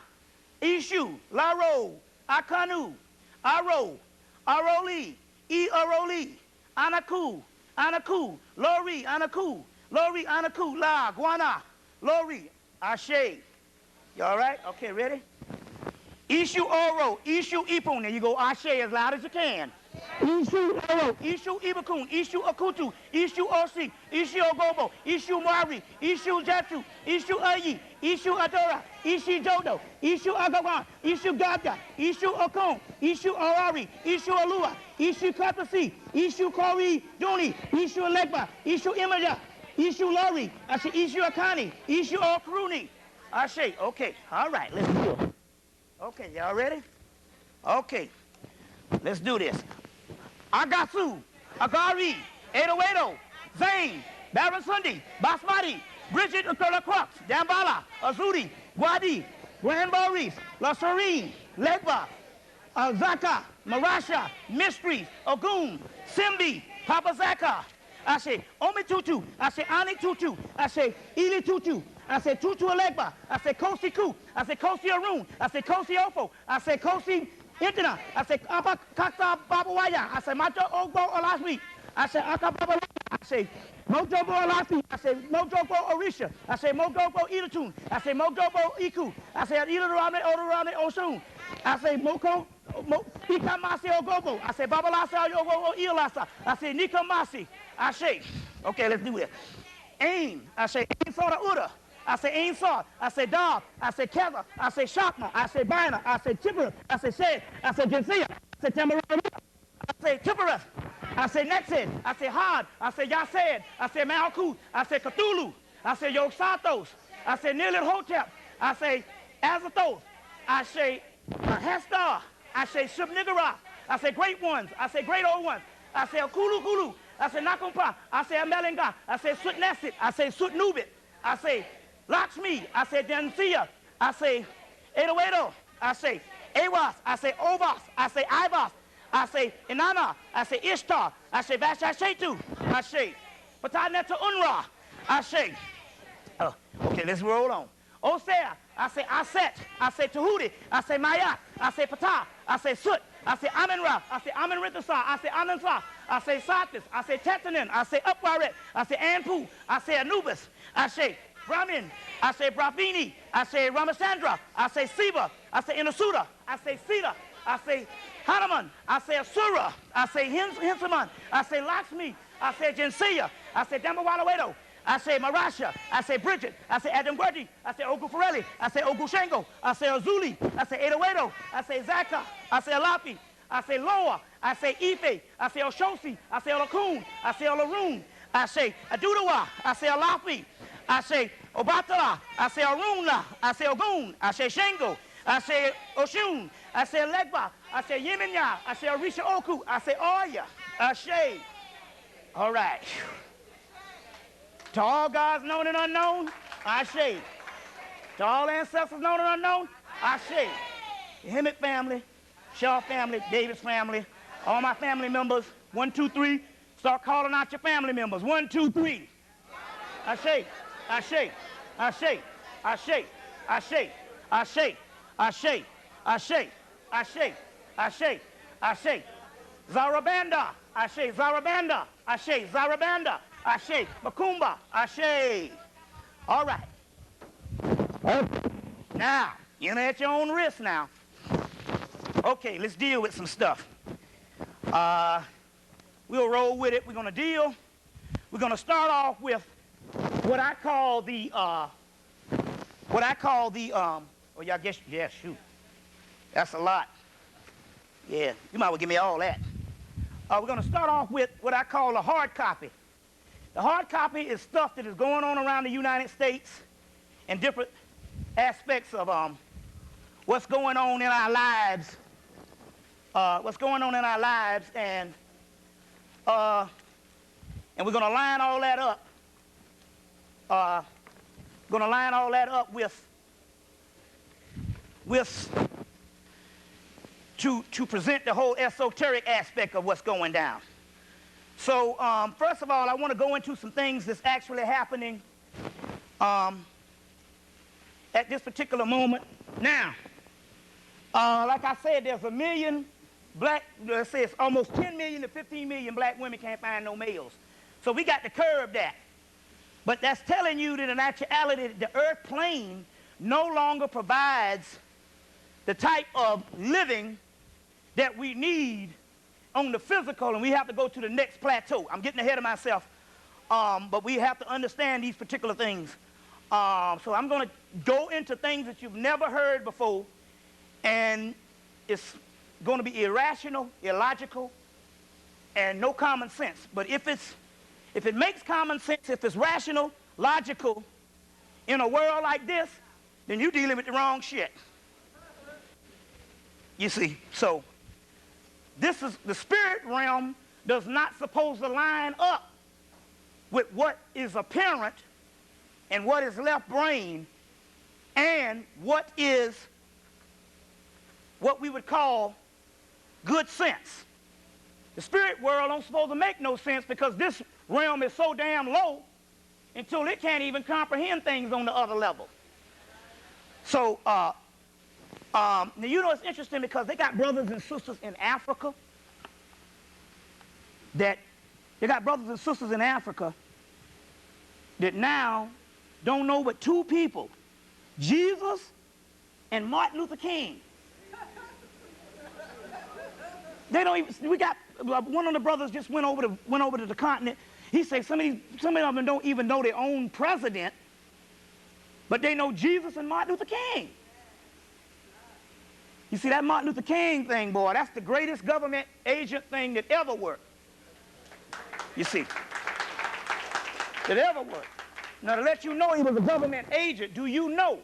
Ishu, Laro, Akanu, Aro, Aroli, Aroli, Anaku, Anaku, Lori, Anaku, Lori, Anaku, La, Guana, Lori, Ashe. You all right? Okay, ready? Ishu Oro, Ishu Ipun. There you go, Ashe as loud as you can. Ishu Oro, Ishu Ibakun, Ishu Akutu, Ishu Osi, Ishu Ogobo, Ishu Mari, Ishu Jetsu, Ishu Ayi, Ishu Adora, Ishu Jodo, Ishu Agawan, Ishu Gabda, Ishu Okon, Ishu Orari, Ishu Alua, Ishu Kapasi, Ishu Kori Duni, Ishu Legba, Ishu Imaja, Ishu Lori, Ashe Ishu Akani, Ishu Okruni. Ashe, okay, all right, let's do it. Okay, y'all ready? Okay, let's do this. Agasu, Agari, Edo, Zane, Baron Sundi, Basmati, Bridget Crux, Dambala, Azuri, Guadi, Grand Boris, La Serene, Legba, Zaka, Marasha, Mysteries, Ogun, Simbi, Papa Zaka. I say Omi Tutu, I say Ani Tutu, I say Ili Tutu, I say Tutu Alegba, I say Kosi Ku, I say Kosi Arun, I say Kosi Ofo, I say Kosi Intina, I say Apa Kakta Babawaya, I say Macho Ogbo Olasmi, I say Akababa, I say Mojobo Olasmi, I say Mojobo Orisha, I say Mojobo Ilatun, I say Mojobo Iku, I say Ilarame Odorame Osun, I say Moko Ikamasi Ogobo, I say Babalasa Yogo Ilasa, I say Nikamasi, I say, okay, let's do it. Aim, I say Aim Soda Uda, I say Ainsar, I say Dar, I say Keza, I say Shopner, I say Bina, I say Tipper, I say Shed, I say Jinsia, I say Tamarama, I say Tippereth, I say Nexed, I say Had, I say Yased, I say Malkut, I say Cthulhu, I say Yog-Sathos, I say Nilit Hotep, I say Azathoth, I say Hestar, I say Shub-Niggurath, I say Great Ones, I say Great Old Ones, I say Akulu Kulu, I say Nakumpa, I say Amelinga, I say Sut-Nesit, I say Sut-Nubit, I say Lakshmi, I say Densia, I say Edoedo, I say Awas, I say Ovas, I say Ivas, I say Inanna, I say Ishtar, I say Vashashetu, I say Pataneta Unra, I say, okay, let's roll on. Osea, I say Aset, I say Tahuti, I say Mayat, I say Patah, I say Sut, I say Amen-Ra, I say Amen-Rithasar, I say Anansa, I say Satis, I say Tetanin, I say Upwaret, I say Anpu, I say Anubis, I say Brahmin, I say Brahmini, I say Ramasandra, I say Siva, I say Inasuda, I say Sita, I say Hanuman, I say Asura, I say Hinsaman, I say Lakshmi, I say Jinsia, I say Dambawalawedo, I say Marasha, I say Bridget, I say Adam Gwerdi, I say Ogu Farelli, I say Ogu Shango, I say Azuli, I say Edoedo, I say Zaka, I say Alapi, I say Loa, I say Ife, I say Oshosi, I say Olakun, I say Olaroon, I say Adudawa, I say Alapi, I say Obatala, I say Aruna, I say Ogun, I say Shango, I say Oshun, I say Legba, I say Yeminya, I say Orisha Oku, I say Oya, I say. All right. To all gods known and unknown, I say. To all ancestors known and unknown, I say. The Hemmitt family, Shaw family, Davis family, all my family members, 1, 2, 3, start calling out your family members. 1, 2, 3. I say, I say, I say, I say, I say, I say, I say, I say, I say, I say, I say, Zarabanda, I say, Zarabanda, I say, Zarabanda, I say, Makumba, I say. All right. Now, you're at your own risk now. Okay, let's deal with some stuff. We'll roll with it. We're going to deal. We're going to start off with what I call the, oh, yeah, I guess, yeah, shoot. That's a lot. Yeah, you might well give me all that. We're going to start off with what I call a hard copy. The hard copy is stuff that is going on around the United States and different aspects of what's going on in our lives. And we're going to line all that up. Going to line all that up with to present the whole esoteric aspect of what's going down. So first of all, I want to go into some things that's actually happening at this particular moment. Now, like I said, there's 1 million black, let's say it's almost 10 million to 15 million black women can't find no males. So we got to curb that. But that's telling you that in actuality, the earth plane no longer provides the type of living that we need on the physical, and we have to go to the next plateau. I'm getting ahead of myself, but we have to understand these particular things. So I'm going to go into things that you've never heard before, and it's going to be irrational, illogical, and no common sense. But if it makes common sense, if it's rational, logical, in a world like this, then you're dealing with the wrong shit. You see, so this is the spirit realm does not supposed to line up with what is apparent and what is left brain and what is what we would call good sense. The spirit world don't supposed to make no sense because this realm is so damn low until it can't even comprehend things on the other level. So now, you know, it's interesting because they got brothers and sisters in Africa that now don't know but two people, Jesus and Martin Luther King. They don't even, we got, one of the brothers just went over to the continent. He said some of them don't even know their own president. But they know Jesus and Martin Luther King. You see, that Martin Luther King thing, boy, that's the greatest government agent thing that ever worked. You see, that ever worked. Now, to let you know he was a government agent, do you know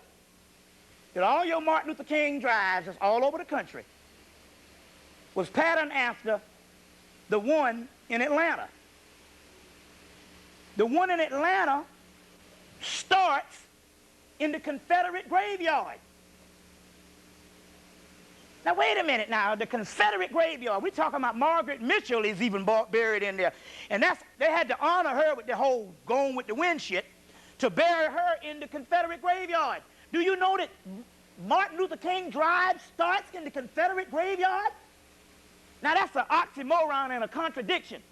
that all your Martin Luther King drives that's all over the country was patterned after the one in Atlanta? The one in Atlanta starts in the Confederate graveyard. Now, wait a minute now. The Confederate graveyard, we're talking about Margaret Mitchell is even buried in there. And they had to honor her with the whole going with the wind shit to bury her in the Confederate graveyard. Do you know that Martin Luther King Drive starts in the Confederate graveyard? Now, that's an oxymoron and a contradiction.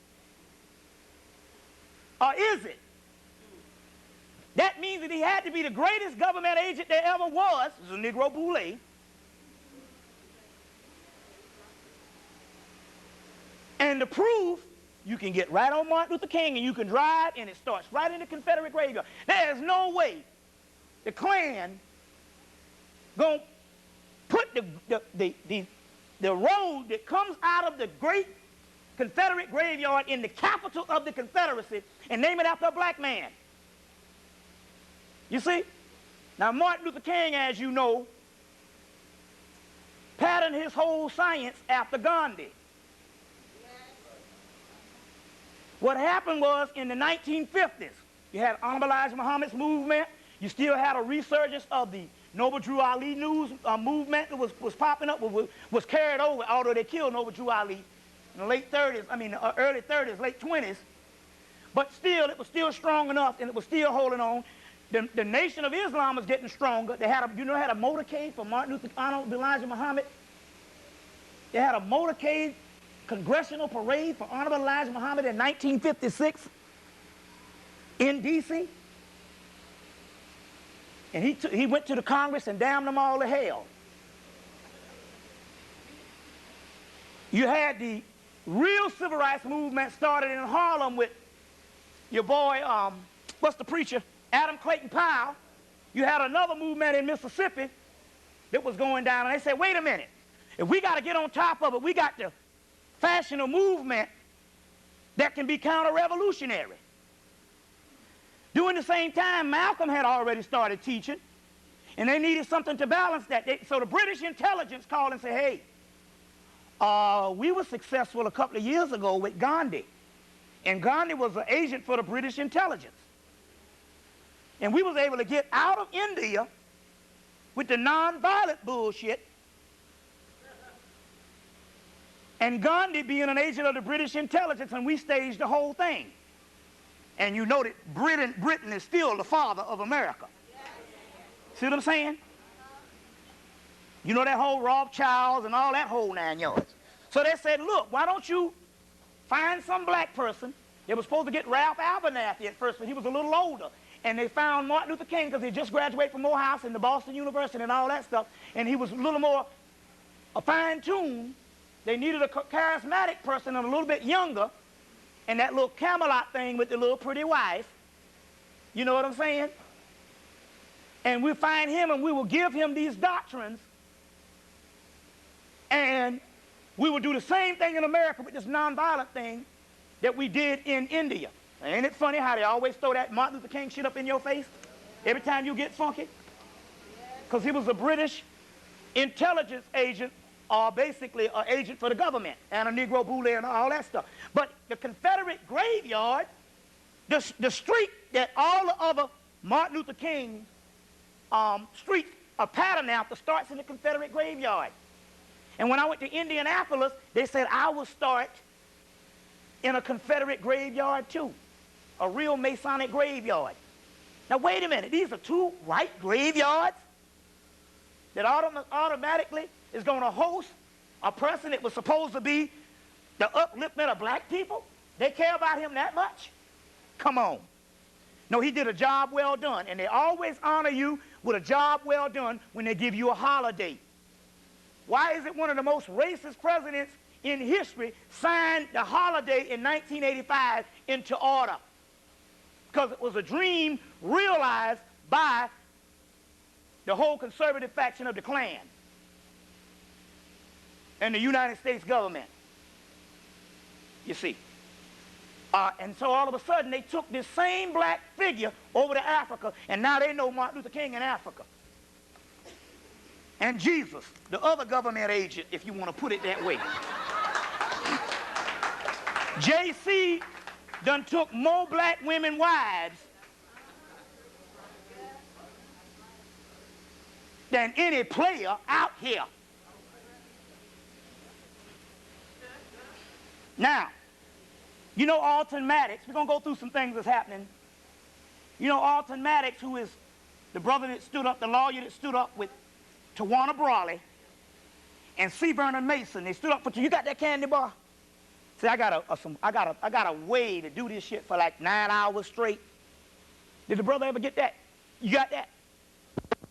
Or is it? That means that he had to be the greatest government agent there ever was. This is a Negro Boule. And to prove, you can get right on Martin Luther King and you can drive and it starts right in the Confederate graveyard. There's no way the Klan gonna put the road that comes out of the great Confederate graveyard in the capital of the Confederacy and name it after a black man. You see? Now, Martin Luther King, as you know, patterned his whole science after Gandhi. What happened was in the 1950s, you had Honorable Elijah Muhammad's movement. You still had a resurgence of the Noble Drew Ali movement that was popping up, was carried over, although they killed Noble Drew Ali in the late 30s, early 30s, late 20s. But still, it was still strong enough, and it was still holding on. The Nation of Islam was getting stronger. They had a motorcade for Honorable Elijah Muhammad. They had a motorcade congressional parade for Honorable Elijah Muhammad in 1956 in D.C. And he went to the Congress and damned them all to hell. You had the real civil rights movement started in Harlem with your boy, what's the preacher? Adam Clayton Powell. You had another movement in Mississippi that was going down, and they said, wait a minute, if we got to get on top of it, we got to fashion a movement that can be counter-revolutionary. During the same time, Malcolm had already started teaching, and they needed something to balance that. So the British intelligence called and said, hey, we were successful a couple of years ago with Gandhi, and Gandhi was an agent for the British intelligence. And we was able to get out of India with the nonviolent bullshit, and Gandhi being an agent of the British intelligence, and we staged the whole thing. And you know that Britain is still the father of America. See what I'm saying? You know that whole Rothschilds and all that whole 9 yards. So they said, look, why don't you find some black person? They were supposed to get Ralph Abernathy at first, but he was a little older. And they found Martin Luther King because he just graduated from Morehouse and the Boston University and all that stuff. And he was a little more fine-tuned. They needed a charismatic person and a little bit younger, and that little Camelot thing with the little pretty wife. You know what I'm saying? And we'll find him and we will give him these doctrines, and we will do the same thing in America with this nonviolent thing that we did in India. Ain't it funny how they always throw that Martin Luther King shit up in your face every time you get funky? Because he was a British intelligence agent, or basically an agent for the government, and a Negro Boule and all that stuff. But the Confederate graveyard, the street that all the other Martin Luther King streets are patterned after starts in the Confederate graveyard. And when I went to Indianapolis, they said I would start in a Confederate graveyard too, a real Masonic graveyard. Now wait a minute, these are two white graveyards that automatically is going to host a person that was supposed to be the upliftment of black people? They care about him that much? Come on. No, he did a job well done, and they always honor you with a job well done when they give you a holiday. Why is it one of the most racist presidents in history signed the holiday in 1985 into order? Because it was a dream realized by the whole conservative faction of the Klan and the United States government. You see. And so all of a sudden they took this same black figure over to Africa, and now they know Martin Luther King in Africa. And Jesus, the other government agent, if you want to put it that way. JC done took more black women wives than any player out here. Now, you know Alton Maddox. We're going to go through some things that's happening. You know Alton Maddox, who is the brother that stood up, the lawyer that stood up with Tawana Brawley and C. Vernon Mason. They stood up for you. Got that candy bar? See, I got a way to do this shit for like 9 hours straight. Did the brother ever get that? You got that?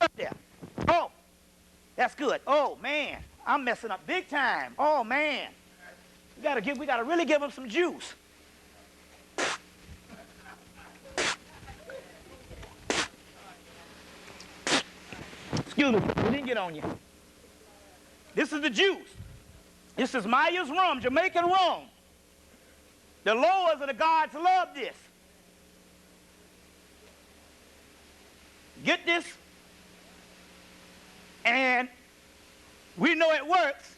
Up there. Oh, that's good. Oh man, I'm messing up big time. Oh man, we gotta really give him some juice. Excuse me, we didn't get on you. This is the juice. This is Maya's rum, Jamaican rum. The lowers of the gods love this. Get this, and we know it works.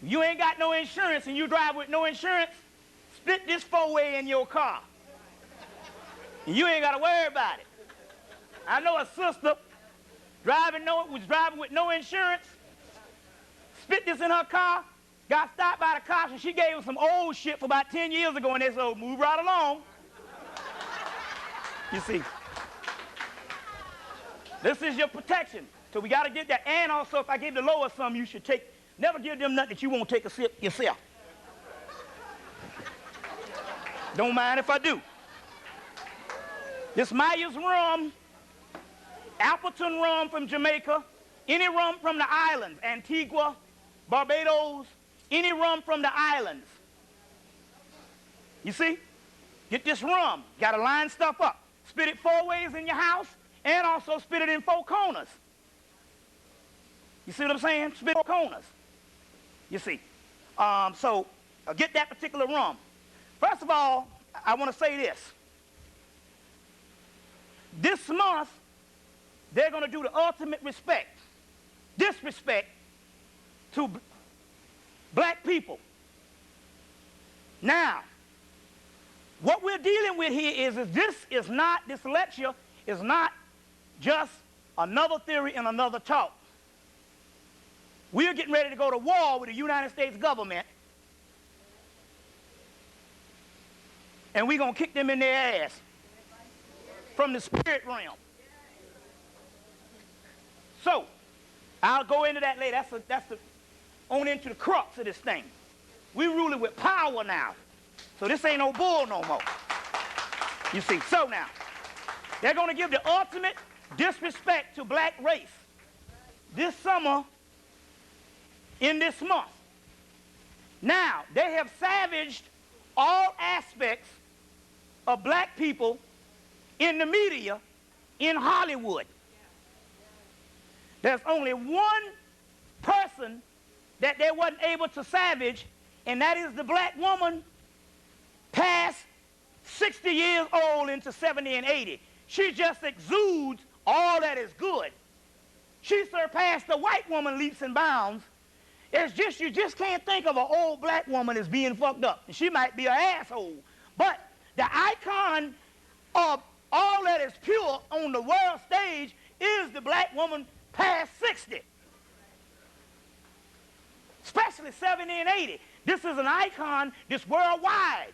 You ain't got no insurance and you drive with no insurance, split this four-way in your car. And you ain't got to worry about it. I know a sister was driving with no insurance, split this in her car, got stopped by the cops, and she gave them some old shit for about 10 years ago, and they said, oh, move right along. You see. This is your protection. So we got to get that. And also, if I give the lower some, you should take, never give them nothing that you won't take a sip yourself. Don't mind if I do. This Maya's rum, Appleton rum from Jamaica, any rum from the islands, Antigua, Barbados, any rum from the islands. You see? Get this rum. Got to line stuff up. Spit it four ways in your house, and also spit it in four corners. You see what I'm saying? Spit four corners. You see. So get that particular rum. First of all, I want to say this. This month, they're going to do the ultimate disrespect to black people. Now, what we're dealing with here is this lecture is not just another theory and another talk. We're getting ready to go to war with the United States government, and we're going to kick them in their ass from the spirit realm. So, I'll go into that later. That's on into the crux of this thing. We rule it with power now. So this ain't no bull no more. You see, so now, they're going to give the ultimate disrespect to black race this summer in this month. Now, they have savaged all aspects of black people in the media in Hollywood. There's only one person that they wasn't able to savage, and that is the black woman past 60 years old into 70 and 80. She just exudes all that is good. She surpassed the white woman leaps and bounds. It's just, you just can't think of an old black woman as being fucked up. She might be an asshole, but the icon of all that is pure on the world stage is the black woman past 60. Especially 70 and 80. This is an icon, this worldwide.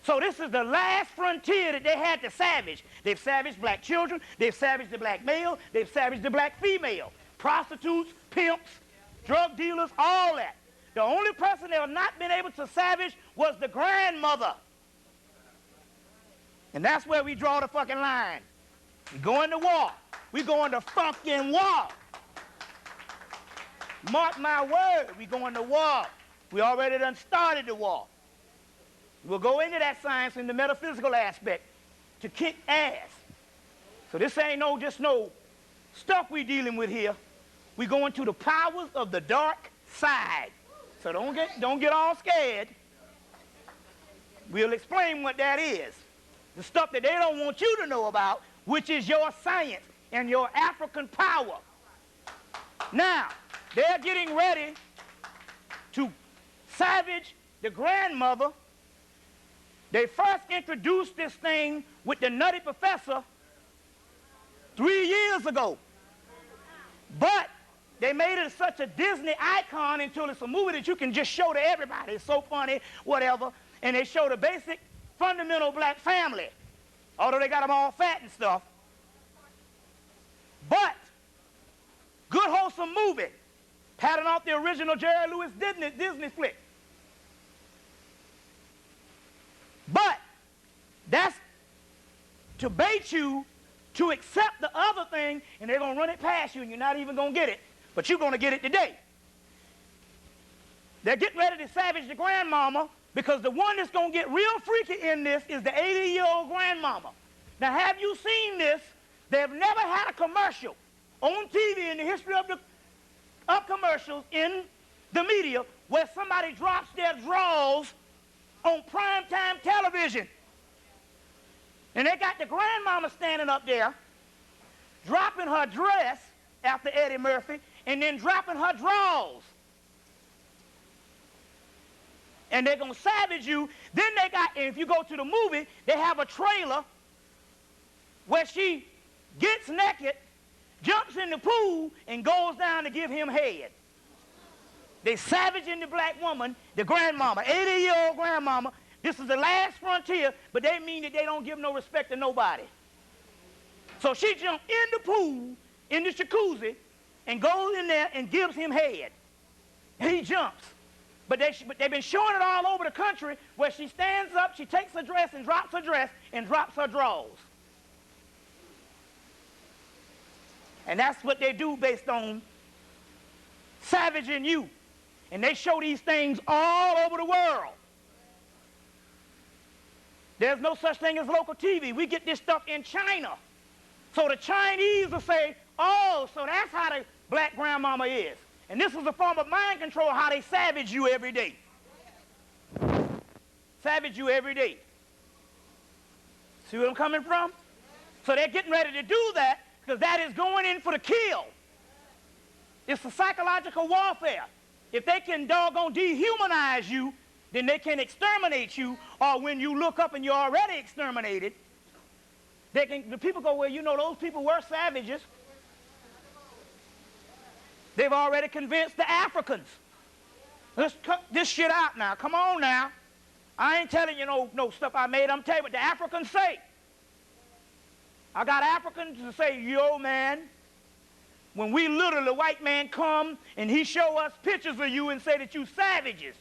So this is the last frontier that they had to savage. They've savaged black children, they've savaged the black male, they've savaged the black female. Prostitutes, pimps, drug dealers, all that. The only person they have not been able to savage was the grandmother. And that's where we draw the fucking line. We going to war. We going to fucking war. Mark my word, we going to war. We already done started the war. We'll go into that science in the metaphysical aspect to kick ass. So this ain't just no stuff we dealing with here. We going to the powers of the dark side. So don't get all scared. We'll explain what that is. The stuff that they don't want you to know about, which is your science and your African power. Now, they're getting ready to savage the grandmother. They first introduced this thing with the Nutty Professor 3 years ago. But they made it such a Disney icon until it's a movie that you can just show to everybody. It's so funny, whatever. And they show the basic, fundamental black family, although they got them all fat and stuff. But, good wholesome movie, patterned off the original Jerry Lewis Disney flick. But, that's to bait you to accept the other thing, and they're going to run it past you, and you're not even going to get it. But you're going to get it today. They're getting ready to savage the grandmama, because the one that's going to get real freaky in this is the 80-year-old grandmama. Now, have you seen this? They've never had a commercial on TV in the history of commercials in the media where somebody drops their drawers on primetime television. And they got the grandmama standing up there, dropping her dress after Eddie Murphy, and then dropping her drawers. And they're going to savage you. Then they got, and if you go to the movie, they have a trailer where she gets naked, jumps in the pool, and goes down to give him head. They savaging the black woman, the grandmama, 80-year-old grandmama. This is the last frontier, but they mean that they don't give no respect to nobody. So she jumped in the pool, in the jacuzzi, and goes in there and gives him head. He jumps. But they've been showing it all over the country where she stands up, she takes her dress and drops her dress and drops her drawers. And that's what they do based on savaging you. And they show these things all over the world. There's no such thing as local TV. We get this stuff in China. So the Chinese will say, oh, so that's how the black grandmama is. And this is a form of mind control, how they savage you every day. Savage you every day. See where I'm coming from? So they're getting ready to do that because that is going in for the kill. It's a psychological warfare. If they can doggone dehumanize you, then they can exterminate you, or when you look up and you're already exterminated, the people go, well, you know, those people were savages. They've already convinced the Africans. Let's cut this shit out now. Come on now. I ain't telling you no stuff I made. I'm telling you what the Africans say. I got Africans to say, yo, man, when we literally, the white man come and he show us pictures of you and say that you savages.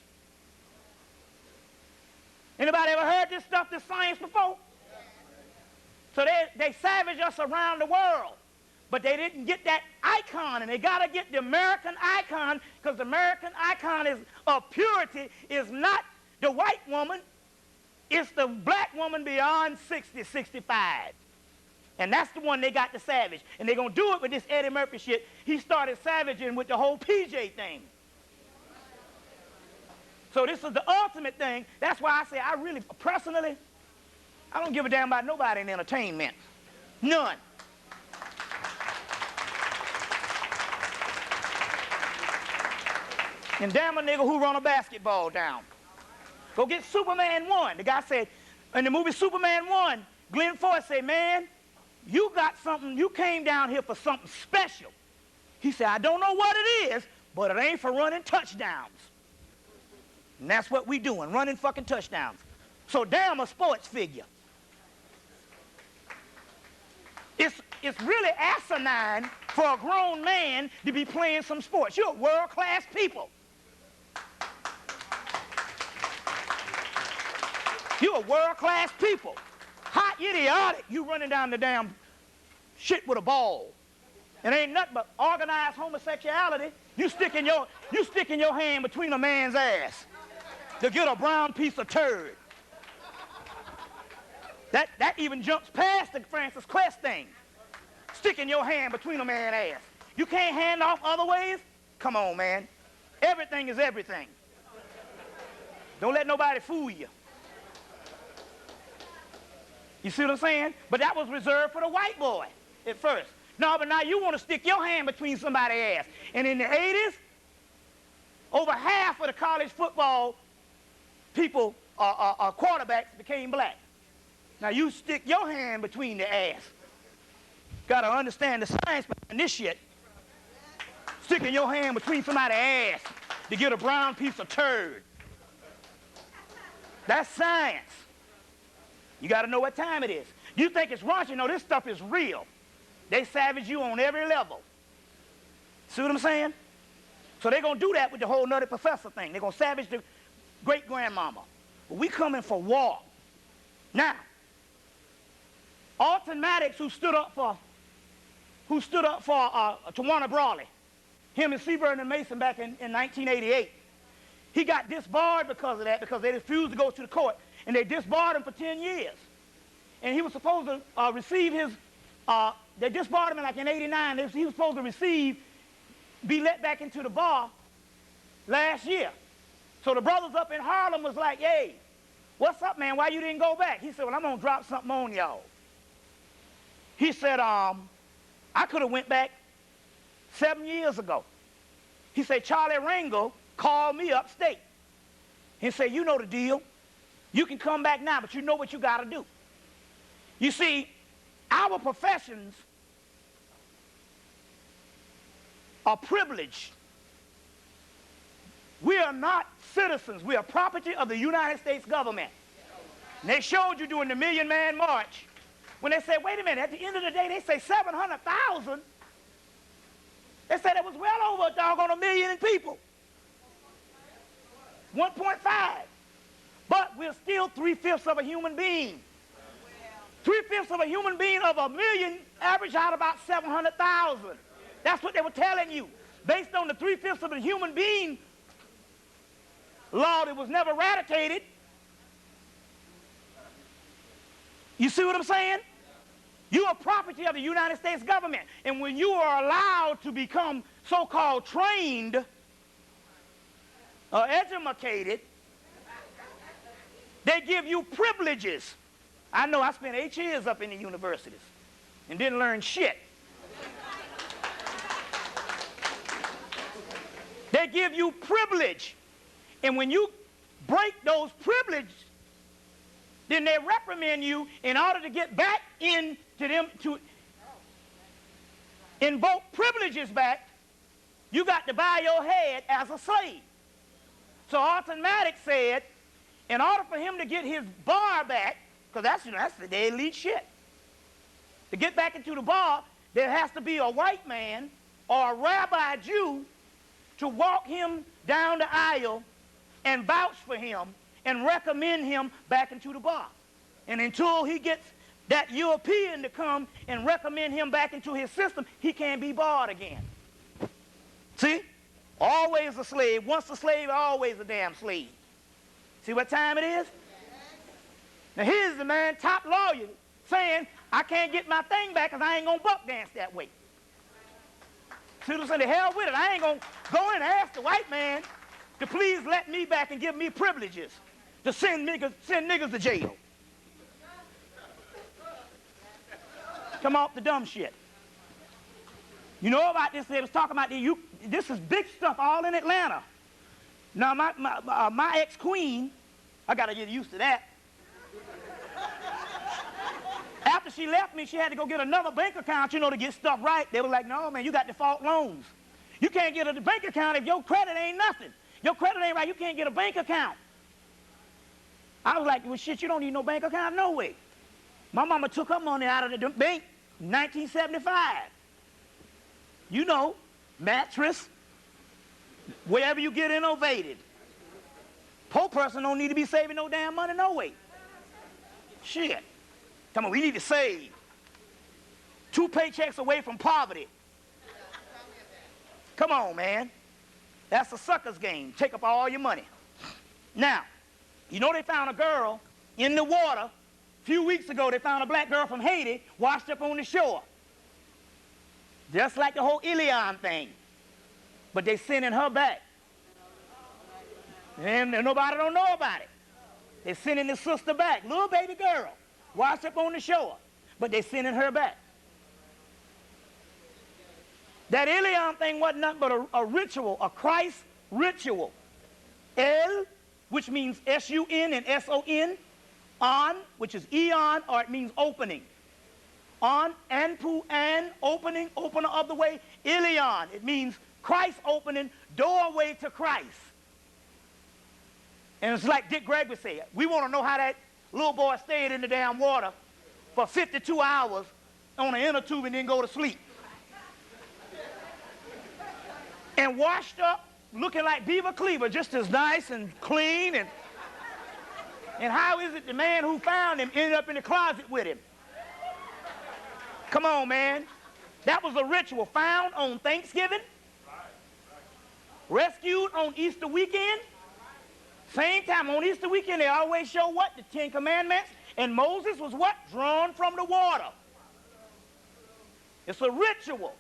Anybody ever heard this stuff, this science before? So they savage us around the world. But they didn't get that icon, and they got to get the American icon, because the American icon of purity is not the white woman, it's the black woman beyond 60, 65. And that's the one they got to savage. And they're going to do it with this Eddie Murphy shit. He started savaging with the whole PJ thing. So this is the ultimate thing. That's why I say I really, personally, I don't give a damn about nobody in entertainment. None. And damn a nigga who run a basketball down. Go get Superman 1. The guy said, in the movie Superman 1, Glenn Ford said, man, you got something, you came down here for something special. He said, I don't know what it is, but it ain't for running touchdowns. And that's what we doing, running fucking touchdowns. So damn a sports figure. It's really asinine for a grown man to be playing some sports. You're world-class people. You're world-class people. Hot idiotic, you running down the damn shit with a ball. It ain't nothing but organized homosexuality. You sticking your hand between a man's ass to get a brown piece of turd. That even jumps past the Francis Quest thing. sticking your hand between a man's ass. You can't hand off other ways? Come on, man. Everything is everything. Don't let nobody fool you. You see what I'm saying? But that was reserved for the white boy at first. No, but now you want to stick your hand between somebody's ass. And in the 80s, over half of the college football people, quarterbacks, became black. Now you stick your hand between the ass. Got to understand the science behind this shit. Sticking your hand between somebody's ass to get a brown piece of turd. That's science. You got to know what time it is. You think it's raunchy? No, this stuff is real. They savage you on every level. See what I'm saying? So they're going to do that with the whole nutty professor thing. They're going to savage the great-grandmama. But we coming for war. Now, Alton Maddox, who stood up for Tawana Brawley, him and Seaburn and Mason back in 1988, he got disbarred because of that, because they refused to go to the court, and they disbarred him for 10 years. And he was supposed to receive his, they disbarred him like in 89, he was supposed to be let back into the bar last year. So the brothers up in Harlem was like, hey, what's up, man? Why you didn't go back? He said, well, I'm going to drop something on y'all. He said, I could have went back 7 years ago. He said, Charlie Rangel called me upstate. He said, you know the deal. You can come back now, but you know what you got to do. You see, our professions are privileged. We are not citizens. We are property of the United States government. And they showed you during the Million Man March when they said, wait a minute, at the end of the day, they say 700,000. They said it was well over a doggone 1 million people. 1.5. But we're still 3/5 of a human being. 3/5 of a human being of 1 million average out about 700,000. That's what they were telling you. Based on the 3/5 of a human being law that was never eradicated. You see what I'm saying? You are property of the United States government. And when you are allowed to become so-called trained or educated, they give you privileges. I know I spent 8 years up in the universities and didn't learn shit. They give you privilege. And when you break those privileges, then they reprimand you in order to get back into them, to invoke privileges back. You got to buy your head as a slave. So Alton Maddox said, in order for him to get his bar back, because that's the elite shit. To get back into the bar, there has to be a white man or a rabbi Jew to walk him down the aisle and vouch for him and recommend him back into the bar. And until he gets that European to come and recommend him back into his system, he can't be barred again. See? Always a slave. Once a slave, always a damn slave. See what time it is? Now here's the man, top lawyer, saying, I can't get my thing back because I ain't going to buck dance that way. See what I'm saying? The hell with it. I ain't going to go in and ask the white man to please let me back and give me privileges to send niggas to jail. Come off the dumb shit. You know about this? They was talking about this is big stuff all in Atlanta. Now my ex-queen, I got to get used to that. After she left me, she had to go get another bank account, to get stuff right. They were like, no, man, you got default loans. You can't get a bank account if your credit ain't nothing. Your credit ain't right, you can't get a bank account. I was like, well, shit, you don't need no bank account, no way. My mama took her money out of the bank in 1975. You know, mattress, wherever you get innovated. Poor person don't need to be saving no damn money, no way. Shit. Come on, we need to save. 2 paychecks away from poverty. Come on, man. That's a sucker's game. Take up all your money. Now, you know they found a girl in the water. A few weeks ago, they found a black girl from Haiti washed up on the shore. Just like the whole Eliam thing. But they sending her back. And nobody don't know about it. They sending the sister back. Little baby girl. Washed up on the shore. But they sending her back. That Eliam thing wasn't nothing but a ritual, a Christ ritual. El, which means S-U-N and S-O-N. On, which is eon, or it means opening. On, anpu, an, opening, opener of the way. Elion, it means Christ opening, doorway to Christ. And it's like Dick Gregory said, we want to know how that little boy stayed in the damn water for 52 hours on an inner tube and then go to sleep. And washed up, looking like Beaver Cleaver, just as nice and clean. And how is it the man who found him ended up in the closet with him? Come on, man. That was a ritual found on Thanksgiving, rescued on Easter weekend. Same time on Easter weekend, they always show what? The Ten Commandments. And Moses was what? Drawn from the water. It's a ritual.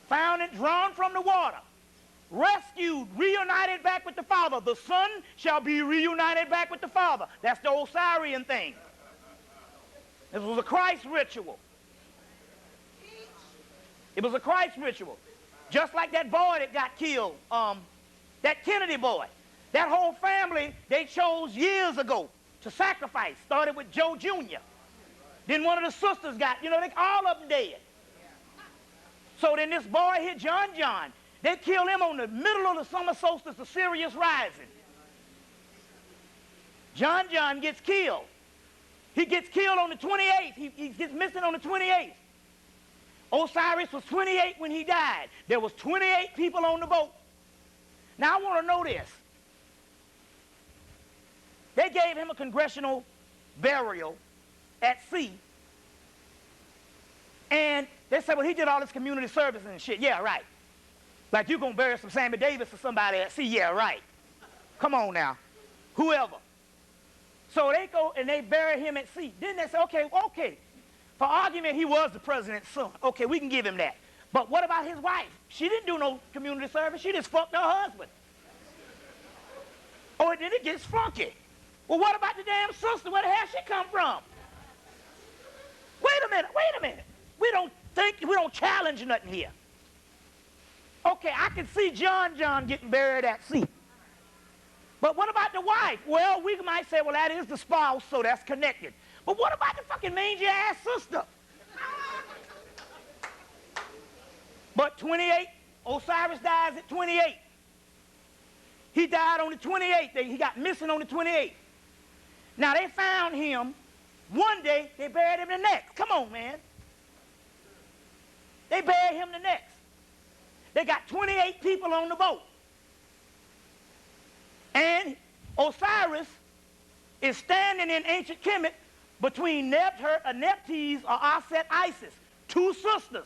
Found and drawn from the water. Rescued, reunited back with the Father. The Son shall be reunited back with the Father. That's the Osirian thing. This was a Christ ritual. It was a Christ ritual. Just like that boy that got killed, that Kennedy boy. That whole family, they chose years ago to sacrifice. Started with Joe Jr. Then one of the sisters got, they all of them dead. So then this boy here, John, they killed him on the middle of the summer solstice, the Sirius rising. John gets killed. He gets killed on the 28th. He gets missing on the 28th. Osiris was 28 when he died. There was 28 people on the boat. Now I want to know this. They gave him a congressional burial at sea. And they said, well, he did all this community service and shit. Yeah, right. Like you gonna bury some Sammy Davis or somebody at sea. Yeah, right. Come on now. Whoever. So they go and they bury him at sea. Then they say, okay. For argument, he was the president's son. Okay, we can give him that. But what about his wife? She didn't do no community service. She just fucked her husband. Oh, and then it gets funky. Well, what about the damn sister? Where the hell she come from? Wait a minute. We don't challenge nothing here. Okay, I can see John getting buried at sea. But what about the wife? Well, we might say, well, that is the spouse, so that's connected. But what about the fucking mangy-ass sister? But 28, Osiris dies at 28. He died on the 28th. He got missing on the 28th. Now, they found him. One day, they buried him the next. Come on, man. They buried him the next. They got 28 people on the boat. And Osiris is standing in ancient Kemet between Nephthys or Aset Isis, two sisters.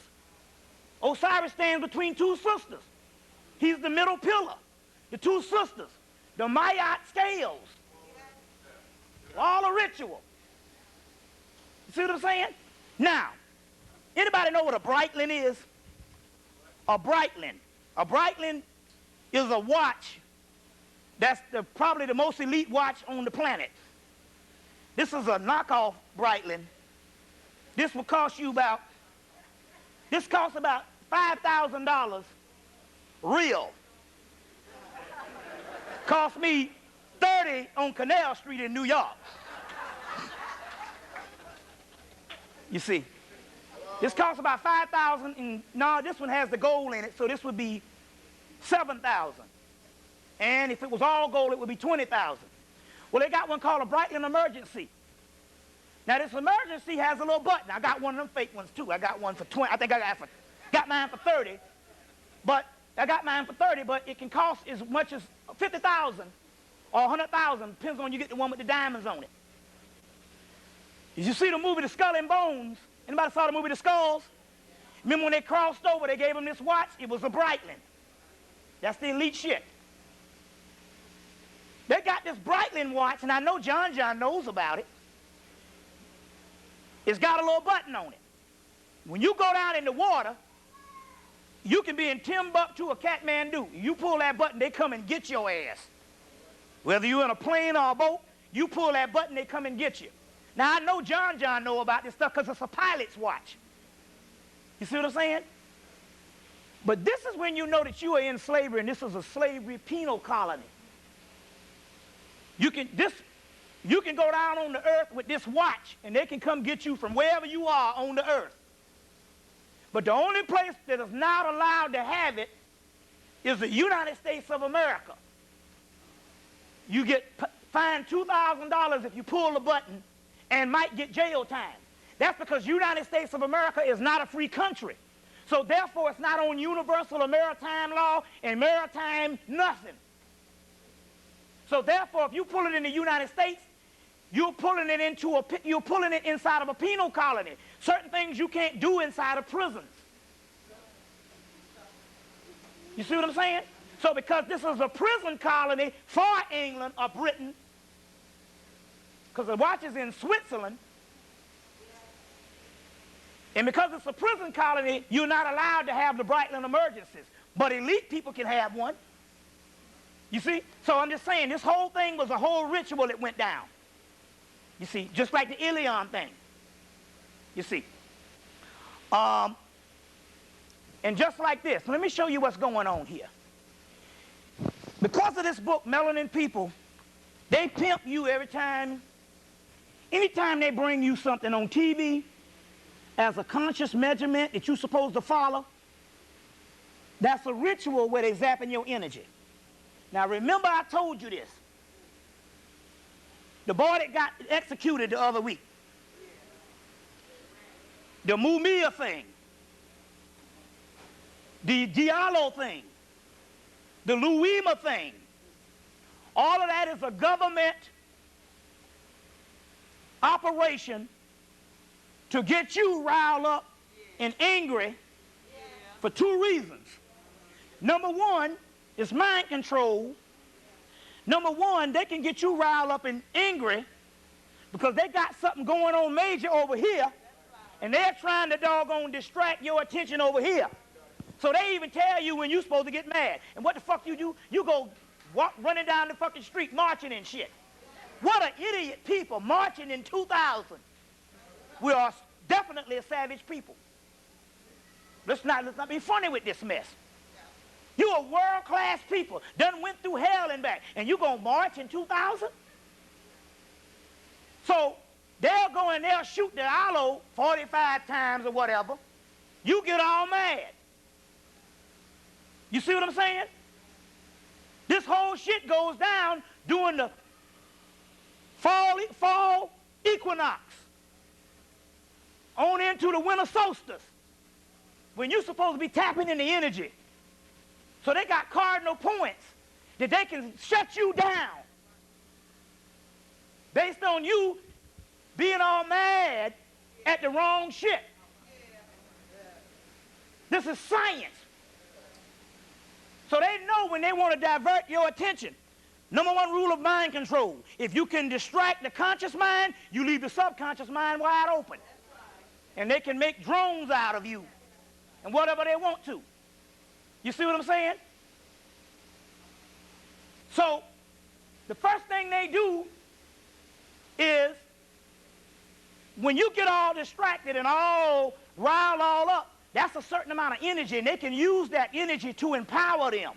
Osiris stands between two sisters. He's the middle pillar. The two sisters, the Mayat scales. All a ritual. You see what I'm saying? Now, anybody know what a Breitling is? A Breitling. A Breitling is a watch that's probably the most elite watch on the planet. This is a knockoff Breitling. This will cost you about $5,000 real. Cost me 30 on Canal Street in New York. You see, this costs about 5,000, and no, this one has the gold in it, so this would be 7,000. And if it was all gold, it would be 20,000. Well, they got one called a Breitling Emergency. Now, this emergency has a little button. I got one of them fake ones, too. I got one for 20. I think I got mine for 30. But it can cost as much as 50,000 or 100,000. Depends on you get the one with the diamonds on it. Did you see the movie The Skull and Bones? Anybody saw the movie The Skulls? Remember when they crossed over, they gave him this watch? It was a Breitling. That's the elite shit. They got this Breitling watch, and I know John knows about it. It's got a little button on it. When you go down in the water, You can be in Timbuktu or Kathmandu. You pull that button, they come and get your ass. Whether you're in a plane or a boat, you pull that button, they come and get you. Now, I know John know about this stuff because it's a pilot's watch. You see what I'm saying? But this is when you know that you are in slavery, and this is a slavery penal colony. You can go down on the earth with this watch, and they can come get you from wherever you are on the earth. But the only place that is not allowed to have it is the United States of America. You get fined $2,000 if you pull the button and might get jail time. That's because United States of America is not a free country. So therefore, it's not on universal or maritime law and maritime nothing. So therefore, if you pull it in the United States, you're pulling it inside of a penal colony. Certain things you can't do inside of prisons. You see what I'm saying? So because this is a prison colony for England or Britain, because the watch is in Switzerland, and because it's a prison colony, you're not allowed to have the Brightland emergencies. But elite people can have one. You see? So I'm just saying, this whole thing was a whole ritual that went down. You see, just like the Ilion thing. You see. And just like this, let me show you what's going on here. Because of this book, Melanin People, they pimp you every time. Anytime they bring you something on TV as a conscious measurement that you're supposed to follow, that's a ritual where they're zapping your energy. Now remember I told you this. The boy that got executed the other week. The Mumia thing. The Diallo thing. The Luima thing. All of that is a government operation to get you riled up and angry for two reasons. Number one is mind control. Number one, they can get you riled up and angry because they got something going on major over here, and they're trying to doggone distract your attention over here. So they even tell you when you're supposed to get mad. And what the fuck you do? You go running down the fucking street marching and shit. What an idiot people marching in 2000. We are definitely a savage people. Let's not be funny with this mess. You are world-class people, done went through hell and back, and you gonna march in 2000? So they'll go and they'll shoot the aloe 45 times or whatever. You get all mad. You see what I'm saying? This whole shit goes down during the fall equinox on into the winter solstice when you're supposed to be tapping in the energy. So they got cardinal points that they can shut you down based on you being all mad at the wrong shit. This is science. So they know when they want to divert your attention. Number one rule of mind control. If you can distract the conscious mind, you leave the subconscious mind wide open. And they can make drones out of you and whatever they want to. You see what I'm saying? So the first thing they do is when you get all distracted and all riled all up, that's a certain amount of energy, and they can use that energy to empower them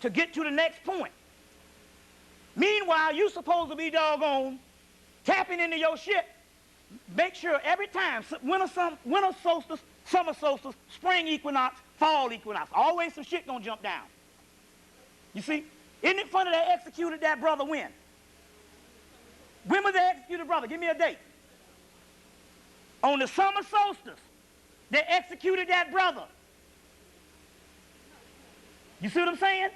to get to the next point. Meanwhile, you're supposed to be doggone tapping into your shit. Make sure every time, winter solstice, summer solstice, spring equinox, fall equinox, always some shit gonna jump down. You see? Isn't it funny they executed that brother when? When was they executed brother? Give me a date. On the summer solstice, they executed that brother. You see what I'm saying?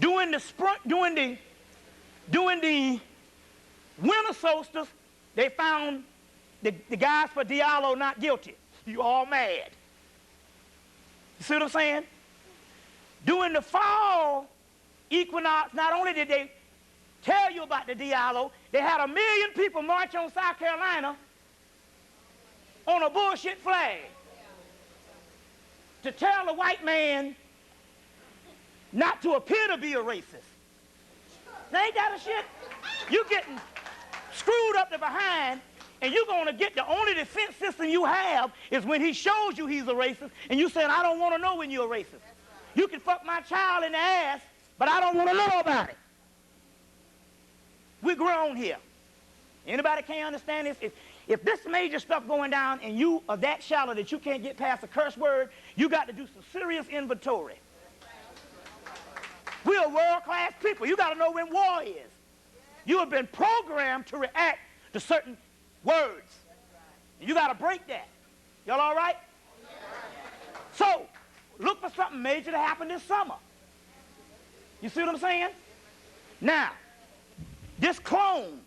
During the winter solstice, they found the guys for Diallo not guilty. You all mad. You see what I'm saying? During the fall equinox, not only did they tell you about the Diallo, they had 1 million people march on South Carolina on a bullshit flag to tell a white man not to appear to be a racist. Ain't that a shit? You getting screwed up the behind, and you're going to get the only defense system you have is when he shows you he's a racist, and you saying, I don't want to know when you're a racist. You can fuck my child in the ass, but I don't want to know about it. We're grown here. Anybody can't understand this? If this major stuff going down and you are that shallow that you can't get past a curse word, you got to do some serious inventory. We are world-class people. You got to know when war is. You have been programmed to react to certain words. And you got to break that. Y'all all right? So, look for something major to happen this summer. You see what I'm saying? Now, this clone,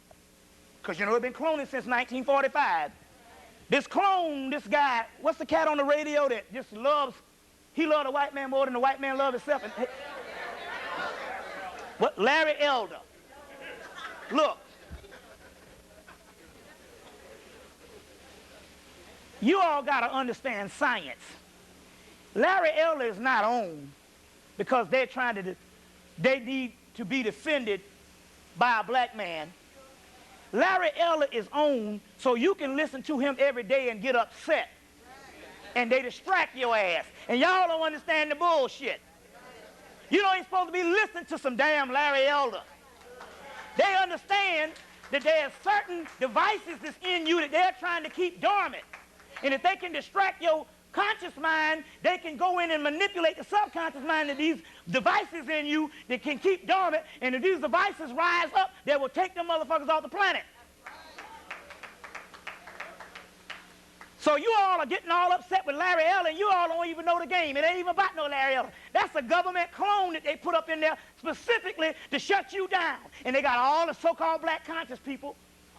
because you know it's been cloning since 1945. This clone, this guy, what's the cat on the radio that just loves, he loved the white man more than the white man loved himself? What? Larry Elder. Look. You all got to understand science. Larry Elder is not on because they're trying to, they need to be defended by a black man. Larry Elder is on so you can listen to him every day and get upset. And they distract your ass. And y'all don't understand the bullshit. You ain't supposed to be listening to some damn Larry Elder. They understand that there's certain devices that's in you that they're trying to keep dormant. And if they can distract your conscious mind, they can go in and manipulate the subconscious mind of these devices in you that can keep dormant. And if these devices rise up, they will take them motherfuckers off the planet. So you all are getting all upset with Larry Elder, and you all don't even know the game. It ain't even about no Larry Elder. That's a government clone that they put up in there specifically to shut you down. And they got all the so-called black conscious people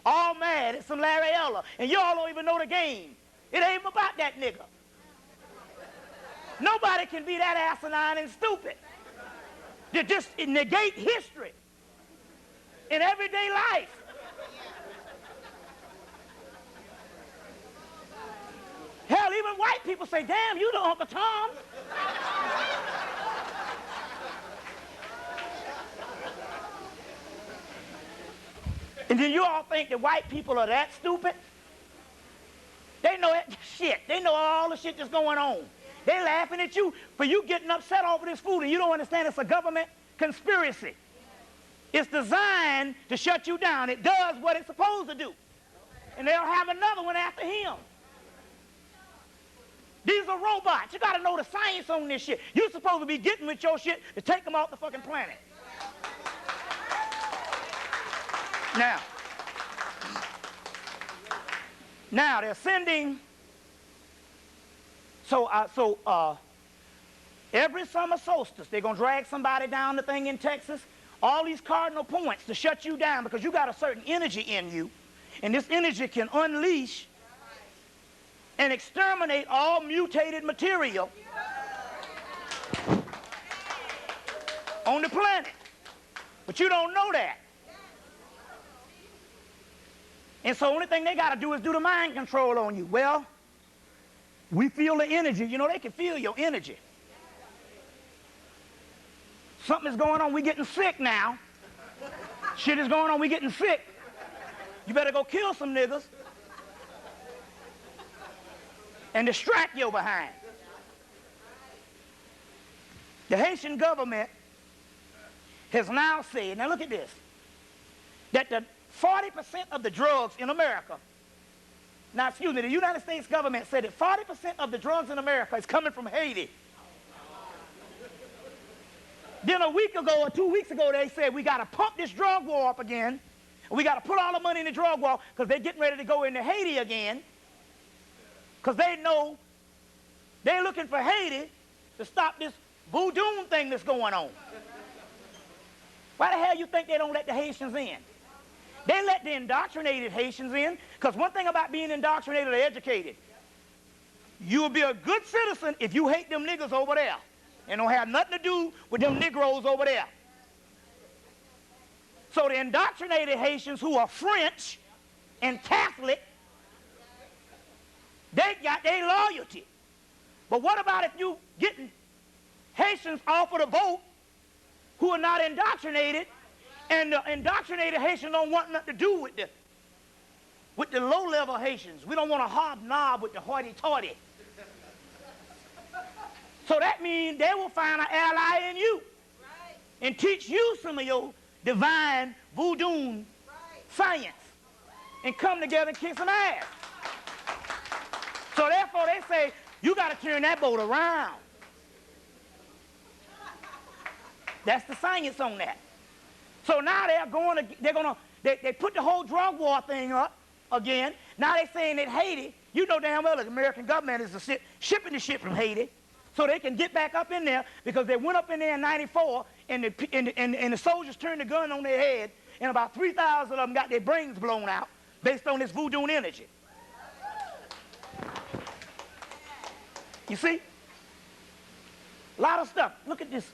all mad at some Larry Elder. And you all don't even know the game. It ain't even about that nigga. Nobody can be that asinine and stupid to just negate history in everyday life. Hell, even white people say, damn, you the Uncle Tom. And then you all think that white people are that stupid? They know that shit. They know all the shit that's going on. They laughing at you for you getting upset over this food, and you don't understand it's a government conspiracy. It's designed to shut you down. It does what it's supposed to do. And they'll have another one after him. These are robots. You got to know the science on this shit. You're supposed to be getting with your shit to take them off the fucking planet. Now they're sending. Every summer solstice, they're gonna drag somebody down the thing in Texas. All these cardinal points to shut you down because you got a certain energy in you, and this energy can unleash and exterminate all mutated material on the planet. But you don't know that. And so the only thing they got to do is do the mind control on you. Well, we feel the energy. You know, they can feel your energy. Something is going on. We getting sick now. Shit is going on. We getting sick. You better go kill some niggas and distract your behind. The Haitian government has now said, now look at this, that the 40% of the drugs in America, now excuse me, the United States government said that 40% of the drugs in America is coming from Haiti. Then a week ago or 2 weeks ago, they said we got to pump this drug war up again, and we got to put all the money in the drug war because they're getting ready to go into Haiti again, because they know they're looking for Haiti to stop this voodoo thing that's going on. Why the hell you think they don't let the Haitians in? They let the indoctrinated Haitians in, because one thing about being indoctrinated or educated, you'll be a good citizen if you hate them niggas over there and don't have nothing to do with them Negroes over there. So the indoctrinated Haitians who are French and Catholic They got their loyalty. But what about if you getting Haitians off of the boat who are not indoctrinated, and the indoctrinated Haitians don't want nothing to do with the low-level Haitians? We don't want to hobnob with the hoity-toity. So that means they will find an ally in you and teach you some of your divine voodoo science and come together and kick some ass. So therefore they say, you got to turn that boat around. That's the science on that. So now they put the whole drug war thing up again. Now they're saying that Haiti, you know damn well the American government is shipping the shit from Haiti so they can get back up in there, because they went up in there in 94 and the soldiers turned the gun on their head, and about 3,000 of them got their brains blown out based on this voodoo energy. You see? A lot of stuff. Look at this.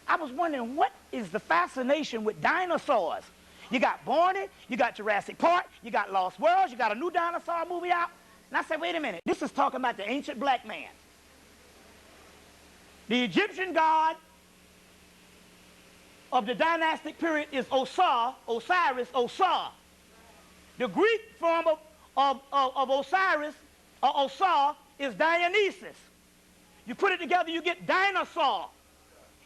I was wondering, what is the fascination with dinosaurs? You got Barney, you got Jurassic Park, you got Lost Worlds, you got a new dinosaur movie out. And I said, wait a minute, this is talking about the ancient black man. The Egyptian god of the dynastic period is Osiris, Osar. The Greek form of Osiris, or Osar, is Dionysus. You put it together, you get dinosaur.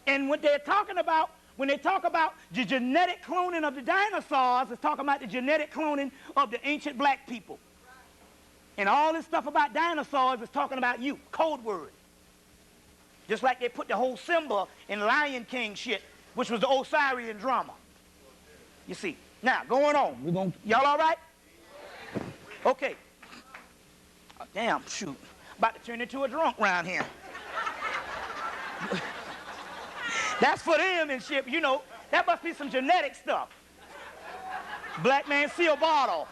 And when they talk about the genetic cloning of the dinosaurs, it's talking about the genetic cloning of the ancient black people. And all this stuff about dinosaurs is talking about you, code word. Just like they put the whole Simba in Lion King shit, which was the Osirian drama. You see. Now, going on. Y'all all right? Okay. Oh, damn, shoot. About to turn into a drunk round here. That's for them and shit, you know. That must be some genetic stuff. Black man seal bottle.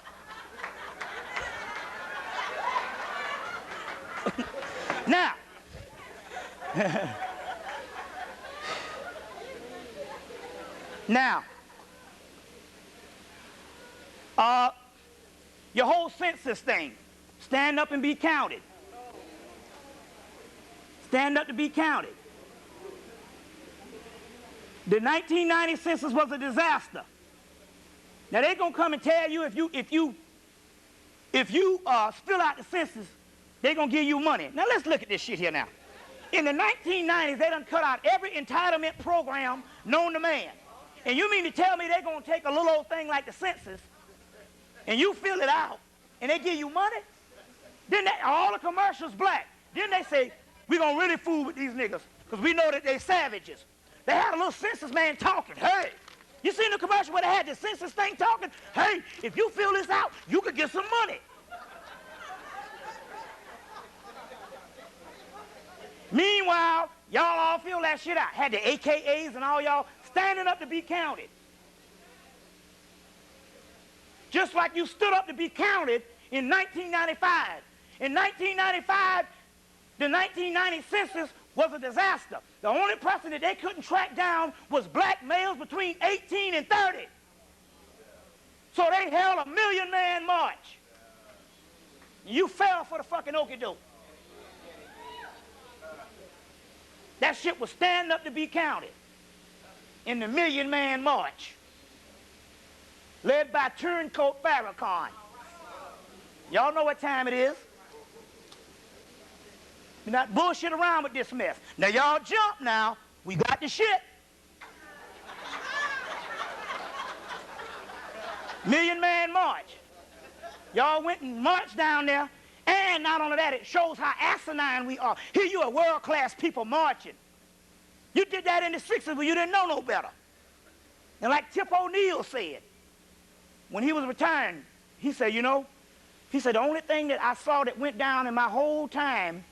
Now, your whole census thing, stand up and be counted. Stand up to be counted. The 1990 census was a disaster. Now they're gonna come and tell you if you fill out the census, they're gonna give you money. Now let's look at this shit here now. In the 1990s, they done cut out every entitlement program known to man. And you mean to tell me they're gonna take a little old thing like the census and you fill it out and they give you money? Then all the commercials black. Then they say, we're gonna really fool with these niggas because we know that they savages. They had a little census man talking. Hey, you seen the commercial where they had the census thing talking? Hey, if you fill this out, you could get some money. Meanwhile, y'all all fill that shit out. Had the AKAs and all y'all standing up to be counted. Just like you stood up to be counted in 1995. In 1995, the 1990 census was a disaster. The only person that they couldn't track down was black males between 18 and 30. So they held a 1 million man march. You fell for the fucking okie doke. That shit was stand up to be counted in the 1 million man march, led by Turncoat Farrakhan. Y'all know what time it is. You're not bullshit around with this mess. Now y'all jump now. We got the shit. 1 million man march. Y'all went and marched down there. And not only that, it shows how asinine we are. Here you are world-class people marching. You did that in the 60s, but you didn't know no better. And like Tip O'Neill said, when he was retiring, he said, you know, he said, the only thing that I saw that went down in my whole time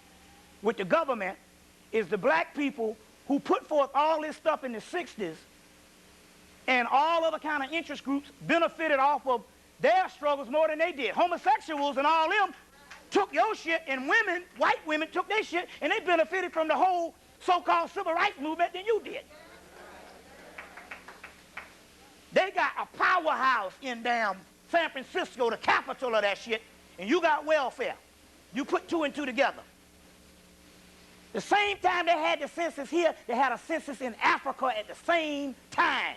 with the government is the black people who put forth all this stuff in the 60s, and all other kind of interest groups benefited off of their struggles more than they did. Homosexuals and all them took your shit, and women, white women, took their shit, and they benefited from the whole so-called civil rights movement than you did. They got a powerhouse in damn San Francisco, the capital of that shit, and you got welfare. You put two and two together. The same time they had the census here, they had a census in Africa at the same time.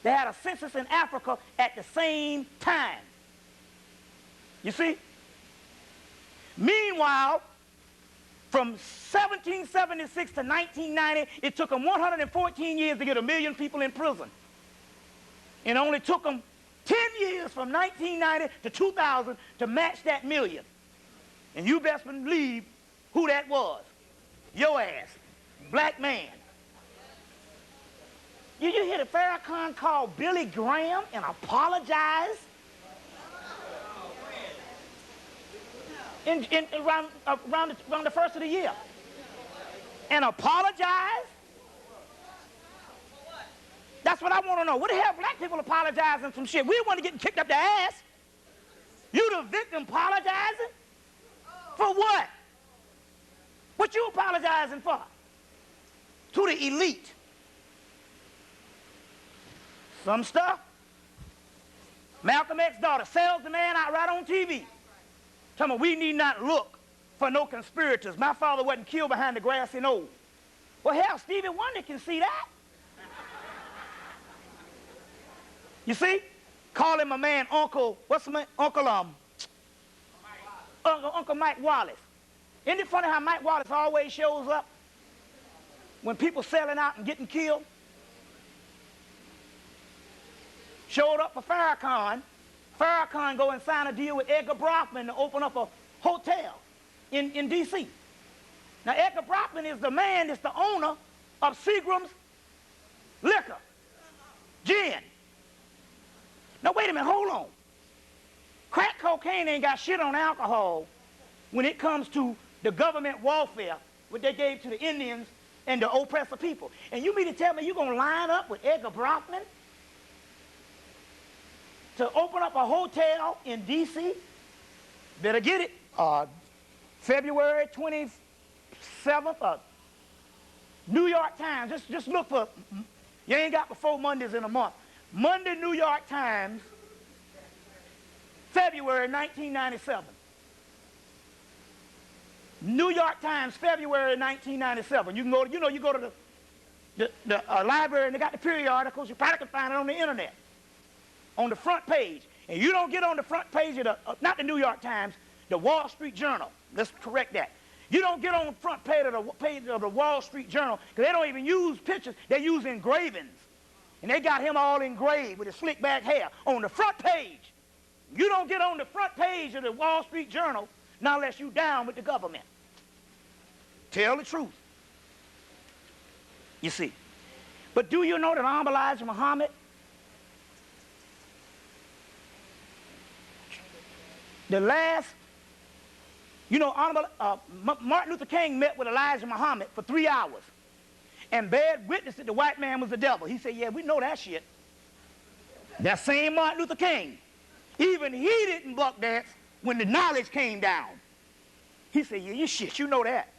They had a census in Africa at the same time. You see? Meanwhile, from 1776 to 1990, it took them 114 years to get 1 million people in prison. And it only took them 10 years from 1990 to 2000 to match that million. And you best believe who that was. Your ass. Black man. You hear the Farrakhan call Billy Graham and apologize? Around the first of the year. And apologize? That's what I want to know. What the hell black people apologizing from shit? We want to get kicked up the ass. You the victim apologizing? For what? What you apologizing for? To the elite. Some stuff. Malcolm X's daughter sells the man out right on TV. Tell me, we need not look for no conspirators. My father wasn't killed behind the grassy knoll. Well, hell, Stevie Wonder can see that. You see? Call him a man, Uncle, what's the name? Uncle Mike Wallace. Isn't it funny how Mike Wallace always shows up when people selling out and getting killed? Showed up for Farrakhan. Farrakhan go and sign a deal with Edgar Brockman to open up a hotel in D.C. Now, Edgar Brockman is the man that's the owner of Seagram's Liquor, Gin. Now, wait a minute, hold on. Crack cocaine ain't got shit on alcohol when it comes to the government welfare, what they gave to the Indians and the oppressor people. And you mean to tell me you're going to line up with Edgar Brockman to open up a hotel in D.C.? Better get it. February 27th, New York Times. Just look for, you ain't got but 4 Mondays in a month. Monday, New York Times, February 1997. New York Times, February 1997. You can go to, you go to the library and they got the periodicals. You probably can find it on the internet, on the front page. And you don't get on the front page of the, not the New York Times, the Wall Street Journal. Let's correct that. You don't get on the front page of the Wall Street Journal because they don't even use pictures. They use engravings. And they got him all engraved with his slick back hair on the front page. You don't get on the front page of the Wall Street Journal not unless you down with the government. Tell the truth. You see. But do you know that Honorable Elijah Muhammad Martin Luther King met with Elijah Muhammad for 3 hours and bared witness that the white man was the devil. He said, yeah, we know that shit. That same Martin Luther King, even he didn't buck dance when the knowledge came down. He said, yeah, you know that.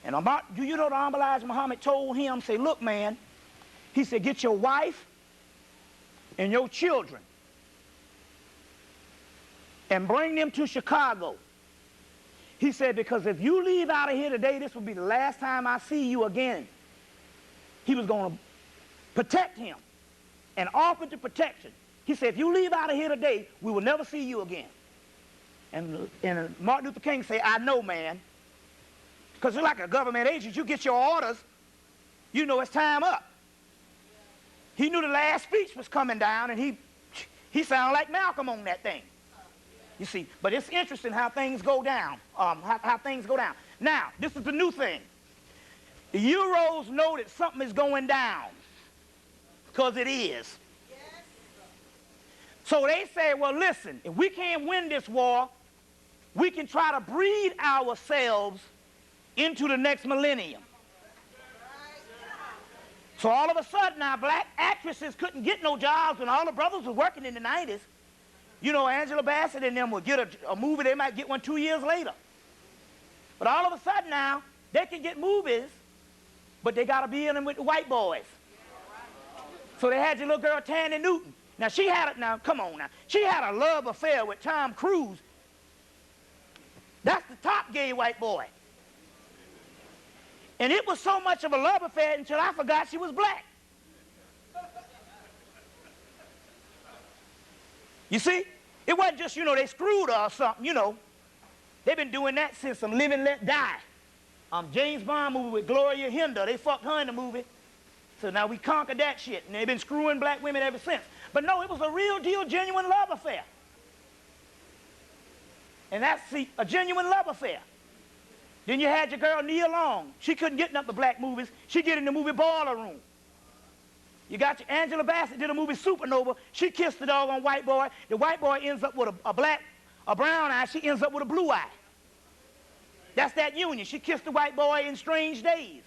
And do you know that Honorable Elijah Muhammad told him, say, look, man, he said, get your wife and your children and bring them to Chicago. He said, because if you leave out of here today, this will be the last time I see you again. He was going to protect him and offered the protection. He said, if you leave out of here today, we will never see you again. And Martin Luther King said, I know, man. Because you're like a government agent. You get your orders, you know it's time up. He knew the last speech was coming down, and he sounded like Malcolm on that thing. You see, but it's interesting how things go down, how things go down. Now, this is the new thing. The Euros know that something is going down, because it is. Yes. So they say, well, listen, if we can't win this war, we can try to breed ourselves into the next millennium. So all of a sudden now, black actresses couldn't get no jobs when all the brothers were working in the 90s. You know, Angela Bassett and them would get a movie, they might get one 2 years later. But all of a sudden now, they can get movies, but they got to be in them with the white boys. So they had your little girl, Tandy Newton, Now, she had it, now, come on now. She had a love affair with Tom Cruise. That's the top gay white boy. And it was so much of a love affair until I forgot she was black. You see? It wasn't just, they screwed her or something, They've been doing that since some Live and Let Die. James Bond movie with Gloria Hinder. They fucked her in the movie. So now we conquered that shit. And they've been screwing black women ever since. But no, it was a real deal, genuine love affair. And that's, see, a genuine love affair. Then you had your girl Nia Long. She couldn't get enough of black movies. She get in the movie Boiler Room. You got your Angela Bassett did a movie Supernova. She kissed the doggone white boy. The white boy ends up with a brown eye. She ends up with a blue eye. That's that union. She kissed the white boy in Strange Days.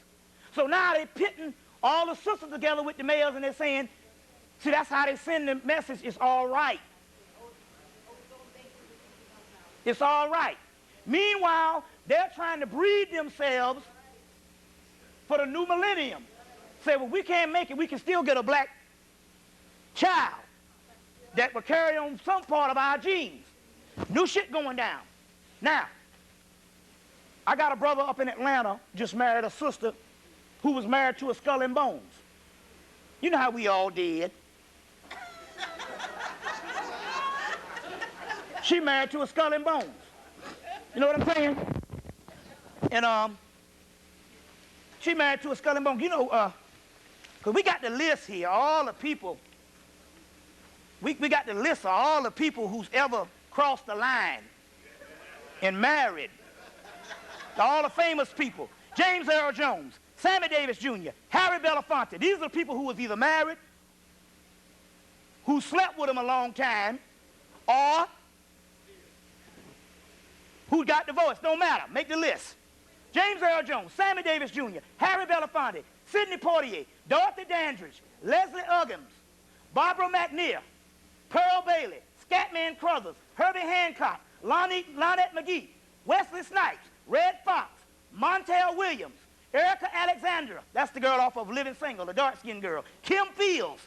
So now they're pitting all the sisters together with the males, and they're saying, see, that's how they send the message, it's all right. It's all right. Meanwhile, they're trying to breed themselves for the new millennium. Say, well, we can't make it. We can still get a black child that will carry on some part of our genes. New shit going down. Now, I got a brother up in Atlanta, just married a sister who was married to a Skull and Bones. You know how we all did. She married to a Skull and Bones. You know what I'm saying? And she married to a Skull and Bones. Because we got the list here, all the people. We got the list of all the people who's ever crossed the line and married. All the famous people. James Earl Jones, Sammy Davis Jr., Harry Belafonte. These are the people who was either married, who slept with him a long time, or who got divorced. Don't matter. Make the list. James Earl Jones, Sammy Davis Jr., Harry Belafonte, Sidney Poitier, Dorothy Dandridge, Leslie Uggams, Barbara McNear, Pearl Bailey, Scatman Crothers, Herbie Hancock, Lynette McGee, Wesley Snipes, Red Fox, Montel Williams, Erica Alexandra, that's the girl off of Living Single, the dark-skinned girl, Kim Fields,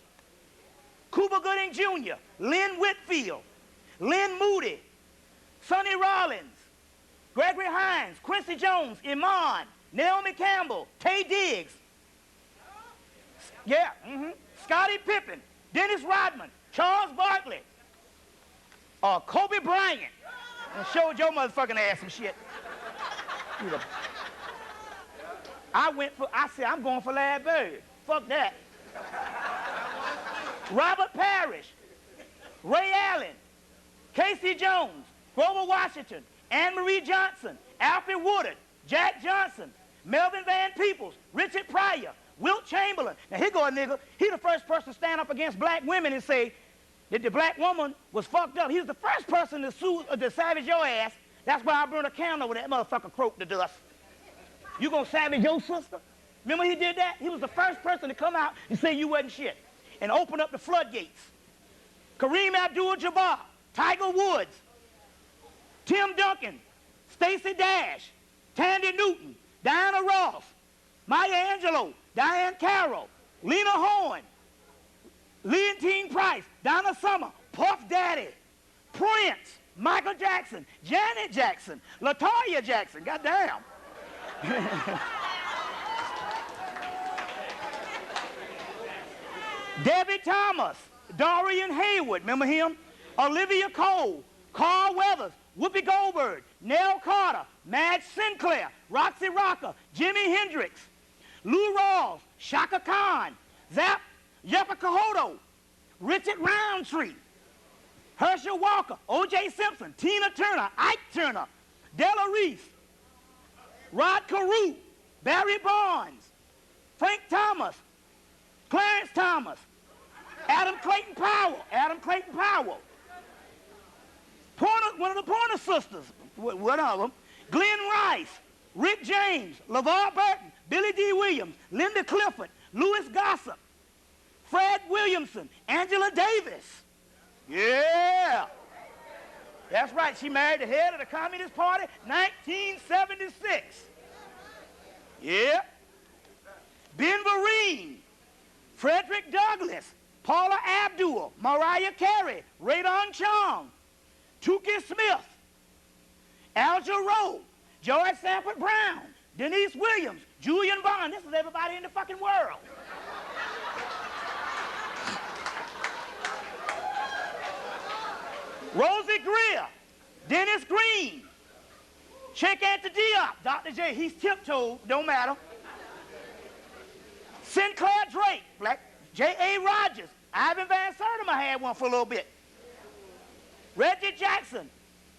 Cuba Gooding Jr., Lynn Whitfield, Lynn Moody, Sonny Rollins, Gregory Hines, Quincy Jones, Iman, Naomi Campbell, Tay Diggs, Scottie Pippen, Dennis Rodman, Charles Barkley, Kobe Bryant. And showed your motherfucking ass some shit. I said, I'm going for Larry Bird. Fuck that. Robert Parrish, Ray Allen, Casey Jones, Grover Washington, Anne-Marie Johnson, Alfred Woodard, Jack Johnson, Melvin Van Peebles, Richard Pryor, Wilt Chamberlain. Now here go a nigga. He the first person to stand up against black women and say that the black woman was fucked up. He was the first person to sue to savage your ass. That's why I burned a candle when that motherfucker croaked to dust. You gonna savage your sister? Remember he did that? He was the first person to come out and say you wasn't shit and open up the floodgates. Kareem Abdul-Jabbar, Tiger Woods, Tim Duncan, Stacey Dash, Tandy Newton, Diana Ross, Maya Angelou, Diane Carroll, Lena Horne, Leontine Price, Donna Summer, Puff Daddy, Prince, Michael Jackson, Janet Jackson, LaToya Jackson, goddamn. Debbie Thomas, Dorian Hayward, remember him? Olivia Cole, Carl Weathers, Whoopi Goldberg, Nell Carter, Madge Sinclair, Roxy Rocker, Jimi Hendrix, Lou Rawls, Shaka Khan, Yeppa Kohodo, Richard Roundtree, Herschel Walker, O.J. Simpson, Tina Turner, Ike Turner, Della Reese, Rod Carew, Barry Bonds, Frank Thomas, Clarence Thomas, Adam Clayton Powell, one of the Pointer Sisters, one of them, Glenn Rice, Rick James, LeVar Burton, Billy D. Williams, Linda Clifford, Louis Gossett, Fred Williamson, Angela Davis. Yeah. That's right. She married the head of the Communist Party, 1976. Yeah. Ben Vereen, Frederick Douglass, Paula Abdul, Mariah Carey, Radon Chong, Tukey Smith, Alger Rowe, George Sanford Brown, Denise Williams, Julian Bond. This is everybody in the fucking world. Rosie Greer, Dennis Green, Cheikh Anta Diop, Dr. J, he's tiptoed, don't matter. Sinclair Drake, Black J.A. Rogers, Ivan Van Sertima had one for a little bit. Reggie Jackson,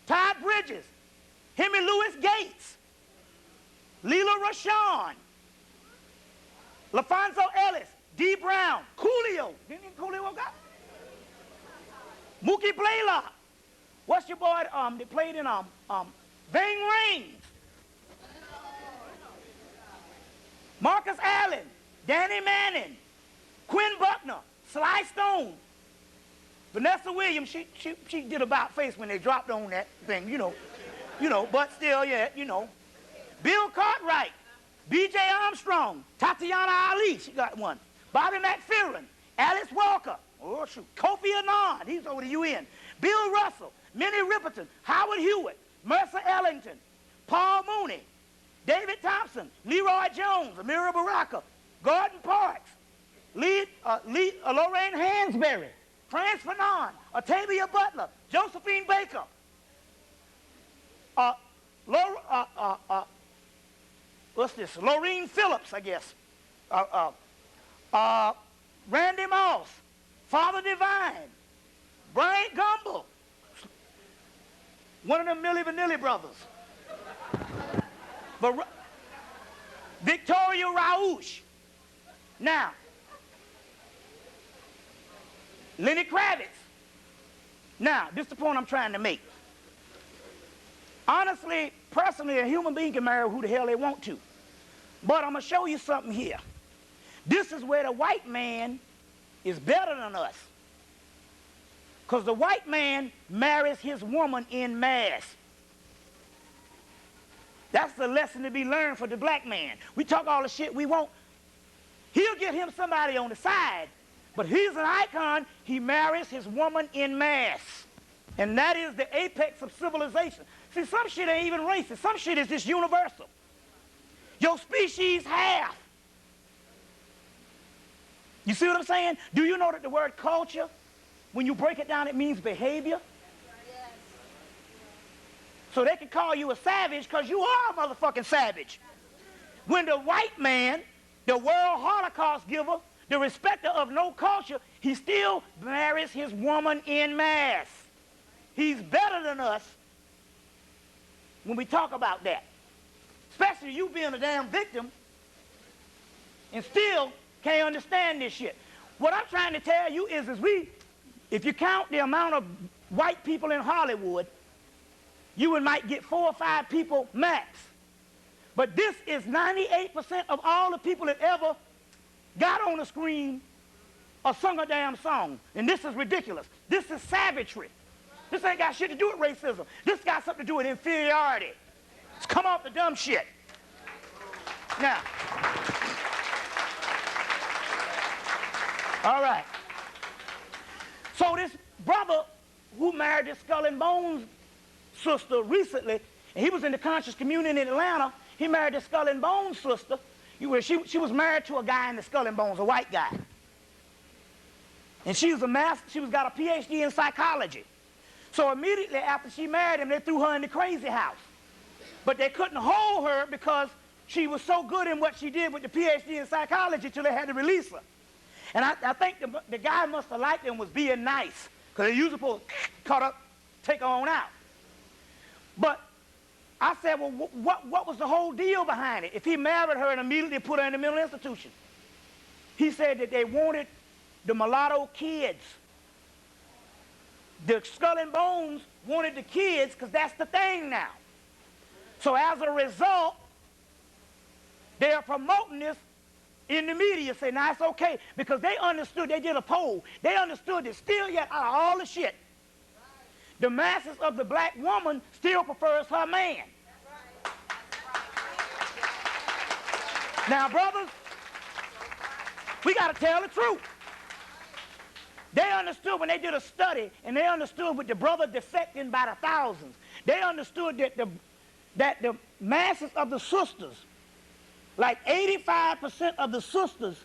Todd Bridges, Hemmy Louis Gates, Leela Rashawn, LaFonso Ellis, Dee Brown, Coolio. Didn't Coolio got? Mookie Blaylock. What's your boy that played in Ving Rhames? Marcus Allen, Danny Manning, Quinn Buckner, Sly Stone, Vanessa Williams. She did about face when they dropped on that thing, you know, but still, yeah, you know. Bill Cartwright, B.J. Armstrong, Tatiana Ali, she got one. Bobby McFerrin, Alice Walker, oh shoot, Kofi Annan, he's over the UN. Bill Russell, Minnie Riperton, Howard Hewitt, Mercer Ellington, Paul Mooney, David Thompson, Leroy Jones, Amira Baraka, Gordon Parks, Lorraine Hansberry, France Fanon, Octavia Butler, Josephine Baker, Lorene Phillips, I guess, Randy Moss, Father Divine, Brian Gumble, one of them Milli Vanilli brothers, Victoria Rausch. Now, Lenny Kravitz. Now, this is the point I'm trying to make. Honestly, personally, a human being can marry who the hell they want to. But I'm going to show you something here. This is where the white man is better than us. Because the white man marries his woman en masse. That's the lesson to be learned for the black man. We talk all the shit we want. He'll get him somebody on the side, but he's an icon. He marries his woman en masse. And that is the apex of civilization. See, some shit ain't even racist. Some shit is just universal. Your species half. You see what I'm saying? Do you know that the word culture, when you break it down, it means behavior? Yes. So they can call you a savage because you are a motherfucking savage. When the white man, the world Holocaust giver, the respecter of no culture, he still marries his woman en masse. He's better than us when we talk about that. Especially you being a damn victim and still can't understand this shit. What I'm trying to tell you is if you count the amount of white people in Hollywood, you might get 4 or 5 people max. But this is 98% of all the people that ever got on the screen or sung a damn song. And this is ridiculous. This is savagery. This ain't got shit to do with racism. This got something to do with inferiority. Let's come off the dumb shit. Now, all right. So this brother who married this Skull and Bones sister recently, and he was in the conscious community in Atlanta, he married this Skull and Bones sister. She was married to a guy in the Skull and Bones, a white guy. And she was got a PhD in psychology. So immediately after she married him, they threw her in the crazy house. But they couldn't hold her because she was so good in what she did with the PhD in psychology till they had to release her. And I think the guy must have liked her and was being nice, because they usually supposed to cut up, take her on out. But I said, well, what was the whole deal behind it? If he married her and immediately put her in the mental institution. He said that they wanted the mulatto kids. The Skull and Bones wanted the kids because that's the thing now. So as a result, they are promoting this in the media, saying, now it's okay, because they understood, they did a poll, they understood that still yet out of all the shit, the masses of the black woman still prefers her man. Now, brothers, we got to tell the truth. They understood when they did a study, and they understood with the brother defecting by the thousands. They understood that the masses of the sisters, like 85% of the sisters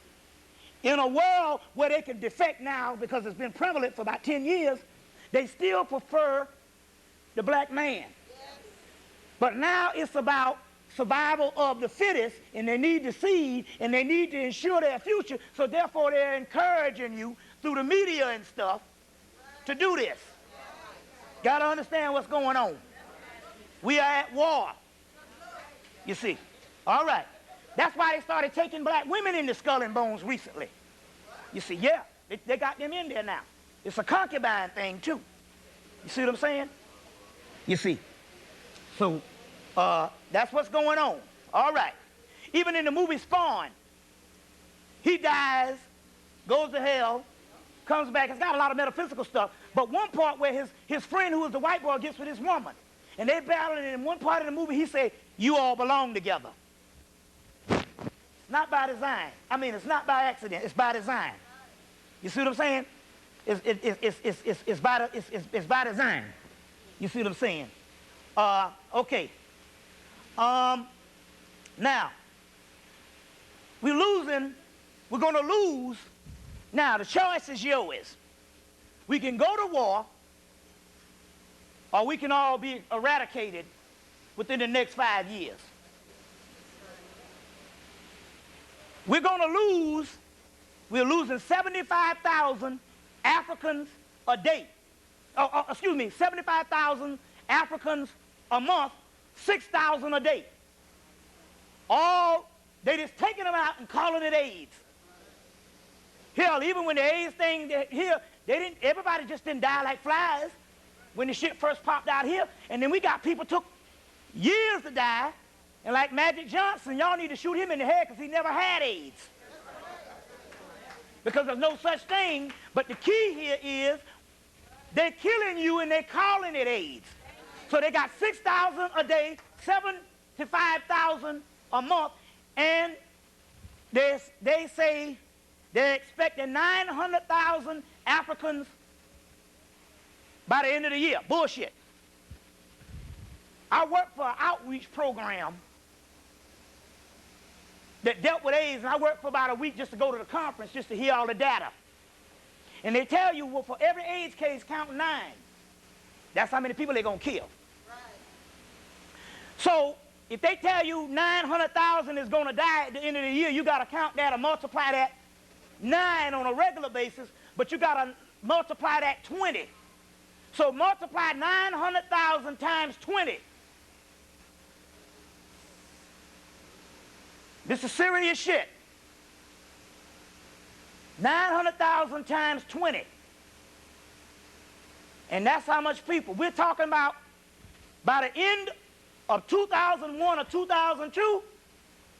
in a world where they can defect now because it's been prevalent for about 10 years, they still prefer the black man. But now it's about survival of the fittest, and they need the seed, and they need to ensure their future, so therefore they're encouraging you through the media and stuff to do this. Got to understand what's going on. We are at war, you see. All right. That's why they started taking black women into Skull and Bones recently. You see, yeah, they got them in there now. It's a concubine thing, too. You see what I'm saying? You see. So, that's what's going on. All right. Even in the movie Spawn, he dies, goes to hell, comes back. It's got a lot of metaphysical stuff. But one part where his friend, who is the white boy, gets with his woman. And they battling, and in one part of the movie, he said, you all belong together. Not by design. I mean, it's not by accident. It's by design. You see what I'm saying? It's by design. You see what I'm saying? Okay. Now, we're going to lose. Now, the choice is yours. We can go to war, or we can all be eradicated within the next 5 years. We're going to lose, we're losing 75,000 Africans a day. 75,000 Africans a month, 6,000 a day. They just taking them out and calling it AIDS. Hell, even when the AIDS thing here, everybody just didn't die like flies when the shit first popped out here. And then we got people took years to die. And like Magic Johnson, y'all need to shoot him in the head because he never had AIDS. Because there's no such thing. But the key here is they're killing you and they're calling it AIDS. So they got 6,000 a day, 75,000 a month, and they say they're expecting 900,000 Africans by the end of the year. Bullshit. I worked for an outreach program that dealt with AIDS, and I worked for about a week just to go to the conference, just to hear all the data. And they tell you, well, for every AIDS case, count 9. That's how many people they're going to kill. Right. So if they tell you 900,000 is going to die at the end of the year, you got to count that and multiply that 9 on a regular basis, but you got to multiply that 20. So multiply 900,000 times 20. This is serious shit. 900,000 times 20. And that's how much people. We're talking about by the end of 2001 or 2002,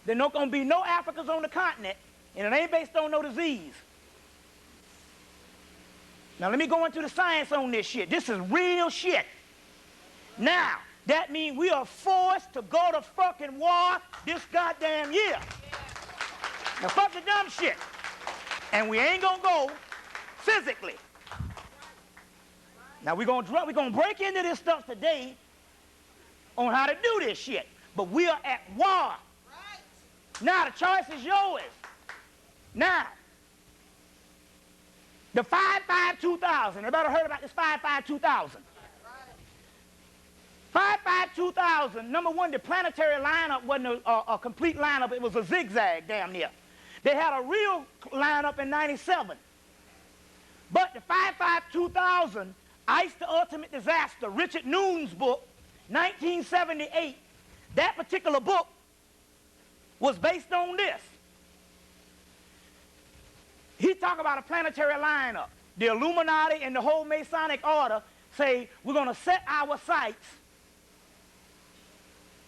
there's not going to be no Africans on the continent, and it ain't based on no disease. Now let me go into the science on this shit. This is real shit. Now, that means we are forced to go to fucking war this goddamn year. Now fuck the dumb shit. And we ain't gonna go physically. Now we're gonna break into this stuff today on how to do this shit. But we are at war. Right. Now the choice is yours. Now, the 5-5-2000. Everybody heard about this 5-5-2000? 5-5-2000, number one, the planetary lineup wasn't a complete lineup. It was a zigzag, damn near. They had a real lineup in 97. But the 5-5-2000, Ice the Ultimate Disaster, Richard Noon's book, 1978, that particular book was based on this. He talked about a planetary lineup. The Illuminati and the whole Masonic order say we're going to set our sights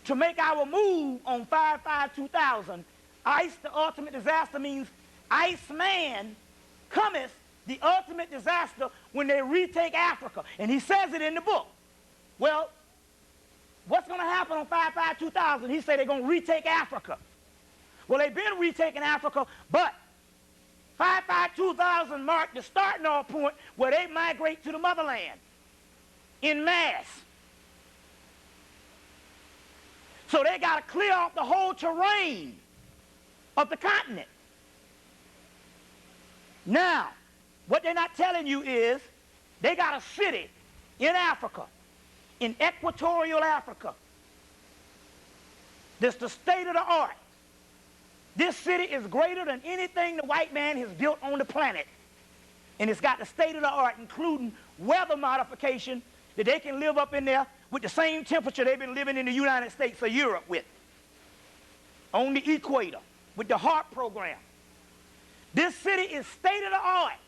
to make our move on 5-5-2000. Ice, the ultimate disaster, means Iceman cometh, the ultimate disaster, when they retake Africa. And he says it in the book. Well, what's going to happen on 5-5-2000? He said they're going to retake Africa. Well, they've been retaking Africa, but 5/5/2000 marked the starting off point where they migrate to the motherland in mass. So they got to clear off the whole terrain of the continent. Now, what they're not telling you is they got a city in Africa, in equatorial Africa, that's the state of the art. This city is greater than anything the white man has built on the planet. And it's got the state of the art, including weather modification, that they can live up in there with the same temperature they've been living in the United States or Europe with, on the equator, with the HARP program. This city is state of the art.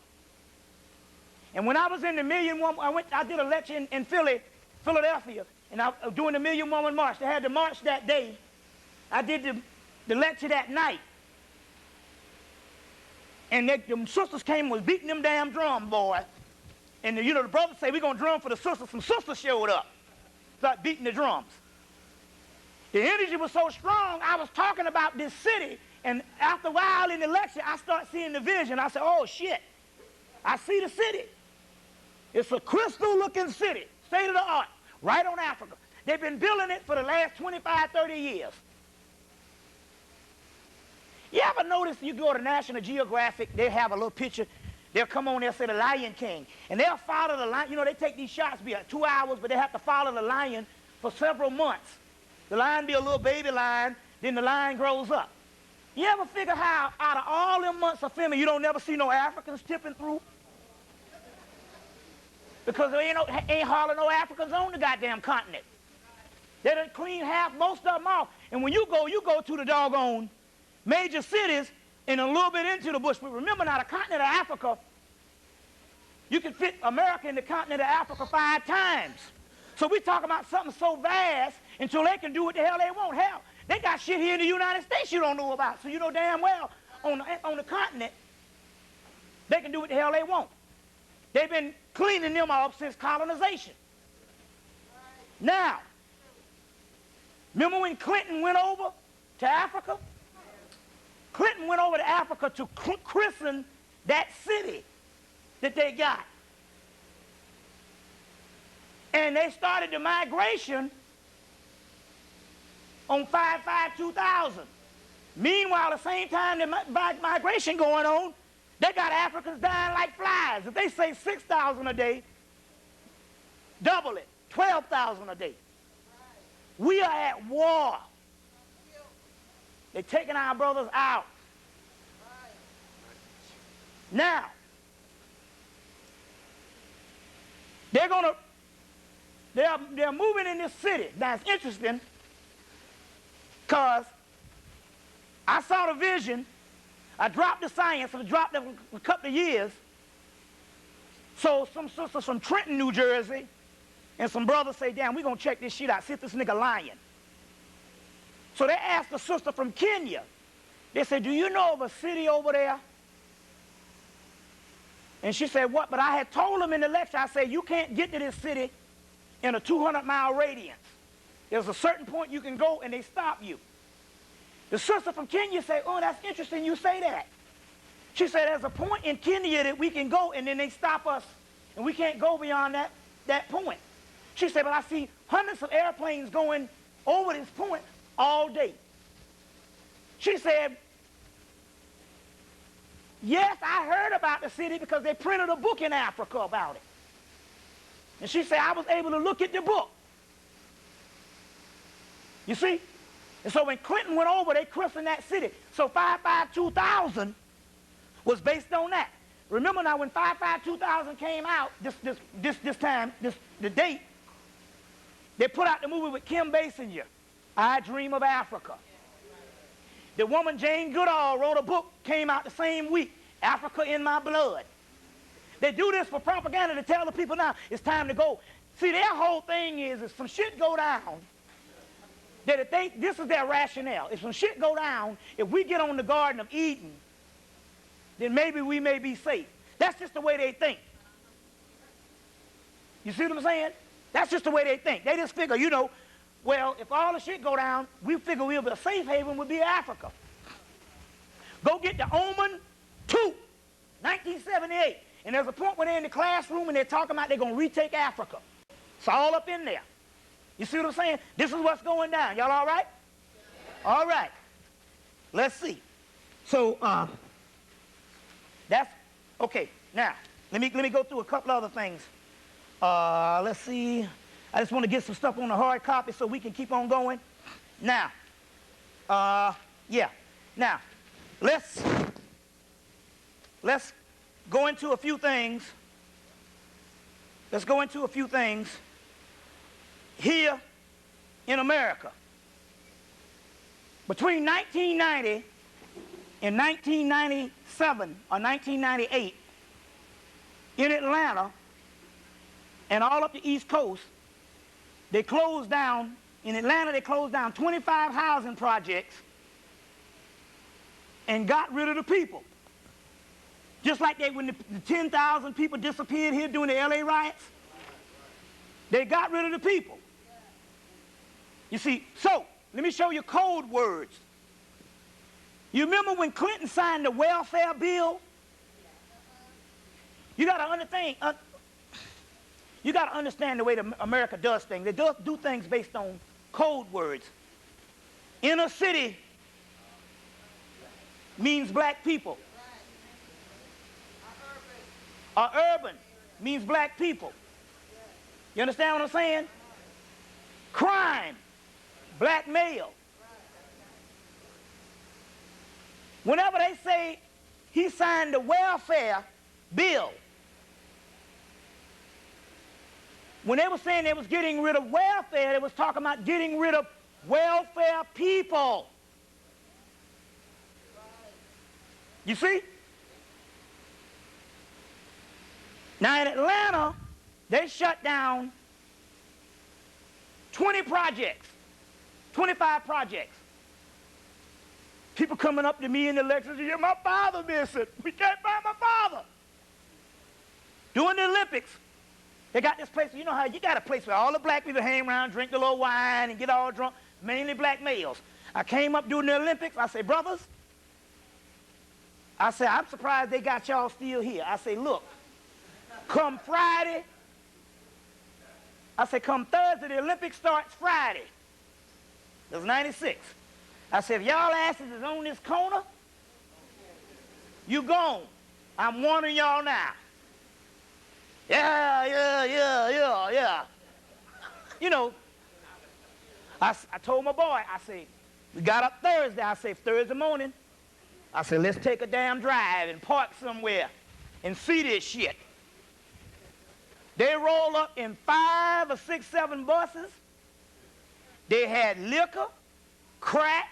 And when I was in the I did a lecture in Philadelphia, and I was doing the Million Woman March. They had the march that day. I did the lecture that night. And them sisters came and was beating them damn drum, boy. And the brothers say, we're going to drum for the sisters. Some sisters showed up, started beating the drums. The energy was so strong, I was talking about this city, and after a while in the lecture, I started seeing the vision. I said, oh, shit, I see the city. It's a crystal-looking city, state of the art, right on Africa. They've been building it for the last 25, 30 years. You ever notice you go to National Geographic, they have a little picture, they'll come on there and say the Lion King, and they'll follow the lion. You know, they take these shots, be 2 hours, but they have to follow the lion for several months. The lion be a little baby lion, then the lion grows up. You ever figure how out of all them months of filming, you don't never see no Africans tipping through? Because there ain't hardly no Africans on the goddamn continent. They done clean most of them off. And when you go to the doggone major cities and a little bit into the bush. But remember now, the continent of Africa, you can fit America in the continent of Africa 5 times. So we talk about something so vast until they can do what the hell they want. Hell, they got shit here in the United States you don't know about. So you know damn well on the continent, they can do what the hell they want. They've been cleaning them up since colonization. Now, remember when Clinton went over to Africa? Clinton went over to Africa to christen that city that they got. And they started the migration on 5/5/2000. Meanwhile, at the same time the migration going on, they got Africans dying like flies. If they say 6,000 a day, double it, 12,000 a day. We are at war. They're taking our brothers out. Now, they're moving in this city. Now, it's interesting because I saw the vision. I dropped the science, and I dropped it for a couple of years. So some sisters from Trenton, New Jersey, and some brothers say, damn, we're going to check this shit out, see if this nigga lying. So they asked a sister from Kenya. They said, do you know of a city over there? And she said, what? But I had told them in the lecture, I said, you can't get to this city in a 200-mile radius. There's a certain point you can go, and they stop you. The sister from Kenya said, oh, that's interesting you say that. She said, there's a point in Kenya that we can go, and then they stop us, and we can't go beyond that point. She said, but I see hundreds of airplanes going over this point all day. She said, yes, I heard about the city because they printed a book in Africa about it. And she said, I was able to look at the book. You see? And so when Clinton went over, they christened that city. So 5/5/2000 was based on that. Remember now, when 5/5/2000 came out, the date, they put out the movie with Kim Basinger, I Dream of Africa. The woman Jane Goodall wrote a book, came out the same week, Africa in My Blood. They do this for propaganda to tell the people now it's time to go. See, their whole thing is if some shit go down, that if this is their rationale. If some shit go down, if we get on the Garden of Eden, then maybe we may be safe. That's just the way they think. You see what I'm saying? That's just the way they think. They just figure, well, if all the shit go down, we figure we'll be a safe haven would be Africa. Go get the Omen 2 1978. And there's a point where they're in the classroom and they're talking about they're going to retake Africa. It's all up in there. You see what I'm saying? This is what's going down. Y'all all right? All right. Let's see. So, that's, okay. Now, let me go through a couple other things. Let's see. I just want to get some stuff on the hard copy so we can keep on going. Now, yeah. Now, let's go into a few things. Let's go into a few things here in America. Between 1990 and 1997 or 1998, in Atlanta and all up the East Coast, they closed down, in Atlanta they closed down 25 housing projects and got rid of the people. Just like when the 10,000 people disappeared here during the LA riots, they got rid of the people. You see, so let me show you code words. You remember when Clinton signed the welfare bill? You got to understand the way that America does things. They do things based on code words. Inner city means black people. Urban means black people. You understand what I'm saying? Crime, black male. Whenever they say he signed the welfare bill, when they were saying they was getting rid of welfare, they was talking about getting rid of welfare people. You see? Now in Atlanta, they shut down 20 projects, 25 projects. People coming up to me in the lectures, yeah, my father missing. We can't find my father. During the Olympics, they got this place, you know how you got a place where all the black people hang around, drink a little wine, and get all drunk, mainly black males. I came up during the Olympics, I say, brothers, I say, I'm surprised they got y'all still here. I say, look, come Friday, I say, come Thursday, the Olympics starts Friday. It was 96. I said, if y'all asses is on this corner, you gone. I'm warning y'all now. Yeah. You know, I told my boy, I said, we got up Thursday. I said, Thursday morning, I said, let's take a damn drive and park somewhere and see this shit. They roll up in 5 or 6, 7 buses. They had liquor, crack,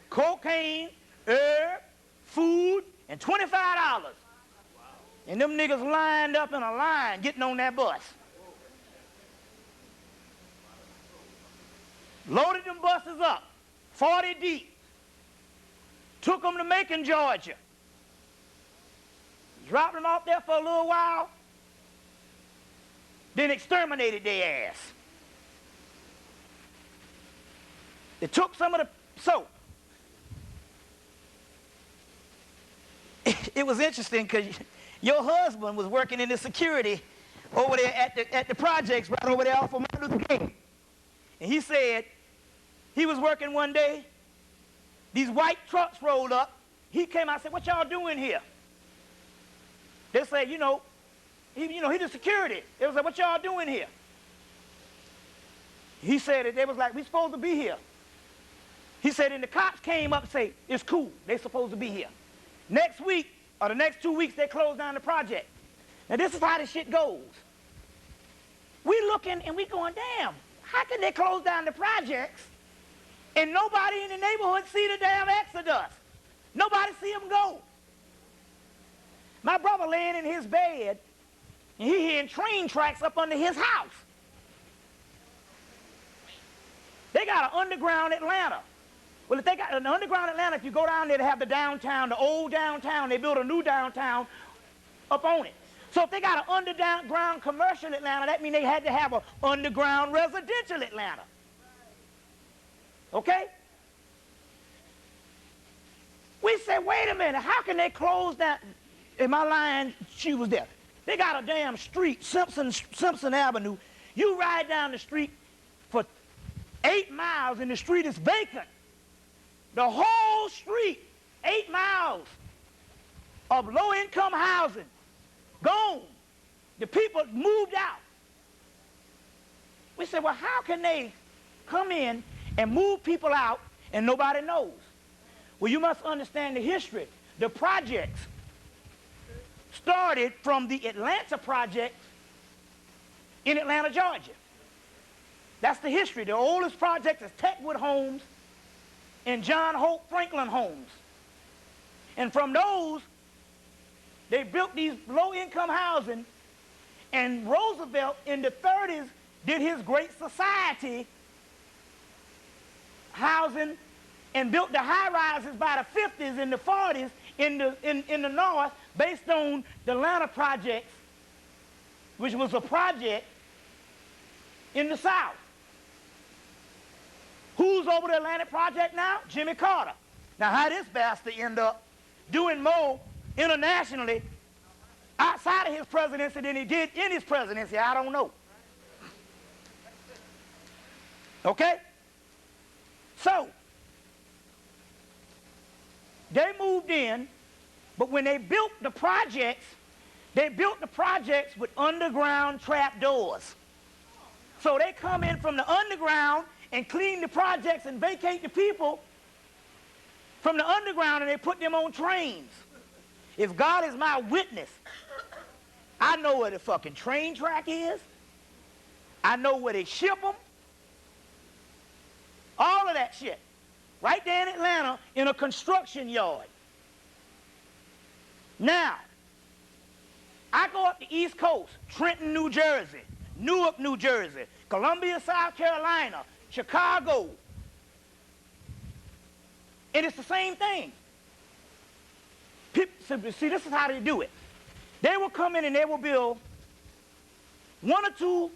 cocaine, herb, food, and $25. And them niggas lined up in a line getting on that bus. Loaded them buses up, 40 deep. Took them to Macon, Georgia. Dropped them off there for a little while. Then exterminated their ass. They took some of the soap. It was interesting because your husband was working in the security over there at the projects right over there off of Martin Luther King. And he said he was working one day. These white trucks rolled up. He came out and said, what y'all doing here? They said, he's the security. They was like, what y'all doing here? He said that they was like, we supposed to be here. He said, and the cops came up and say, it's cool. They supposed to be here. Next week, or the next 2 weeks, they closed down the project. Now, this is how this shit goes. We looking and we going, damn, how can they close down the projects and nobody in the neighborhood see the damn exodus? Nobody see them go. My brother laying in his bed, and he hearing train tracks up under his house. They got an underground Atlanta. Well, if they got an underground Atlanta, if you go down there to have the downtown, the old downtown, they built a new downtown up on it. So if they got an underground commercial Atlanta, that means they had to have an underground residential Atlanta. Okay? We said, wait a minute, how can they close down? Am I lying? She was there. They got a damn street, Simpson Avenue. You ride down the street for 8 miles and the street is vacant. The whole street, 8 miles of low-income housing, gone. The people moved out. We said, well, how can they come in and move people out and nobody knows? Well, you must understand the history. The projects started from the Atlanta project in Atlanta, Georgia. That's the history. The oldest project is Techwood Homes and John Hope Franklin Homes. And from those, they built these low-income housing, and Roosevelt in the 30s did his Great Society housing and built the high-rises by the 50s and the 40s in the North based on the Atlanta projects, which was a project in the South. Who's over the Atlanta project now? Jimmy Carter. Now, how this bastard end up doing more internationally outside of his presidency than he did in his presidency, I don't know. Okay? So, they moved in, but when they built the projects with underground trap doors. So they come in from the underground and clean the projects and vacate the people from the underground, and they put them on trains. If God is my witness, I know where the fucking train track is. I know where they ship them. All of that shit. Right there in Atlanta in a construction yard. Now, I go up the East Coast, Trenton, New Jersey, Newark, New Jersey, Columbia, South Carolina, Chicago. And it's the same thing. See, this is how they do it. They will come in and they will build 1 or 2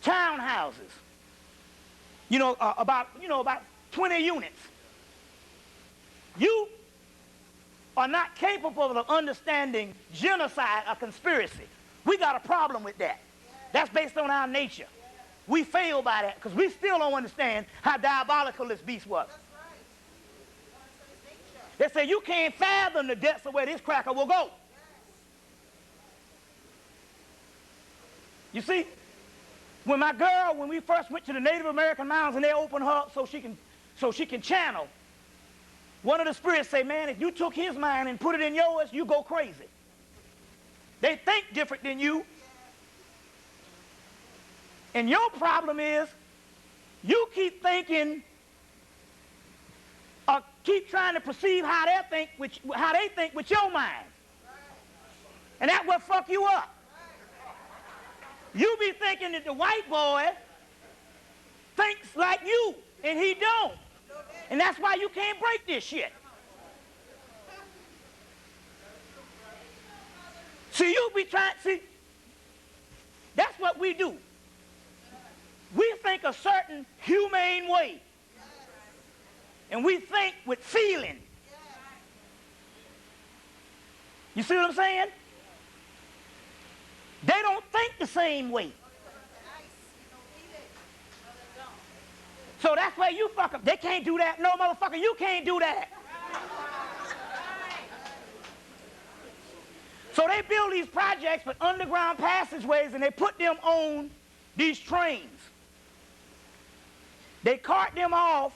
townhouses. About 20 units. You are not capable of understanding genocide or conspiracy. We got a problem with that. That's based on our nature. We fail by that because we still don't understand how diabolical this beast was. They say you can't fathom the depths of where this cracker will go. You see, when we first went to the Native American mounds and they opened her up so she can channel, one of the spirits say, man, if you took his mind and put it in yours, you go crazy. They think different than you. And your problem is you keep thinking or keep trying to perceive how they think with your mind. And that will fuck you up. You be thinking that the white boy thinks like you, and he don't. And that's why you can't break this shit. See, that's what we do. We think a certain humane way. And we think with feeling. You see what I'm saying? They don't think the same way. So that's why you fuck up. They can't do that. No, motherfucker, you can't do that. So they build these projects with underground passageways and they put them on these trains. They cart them off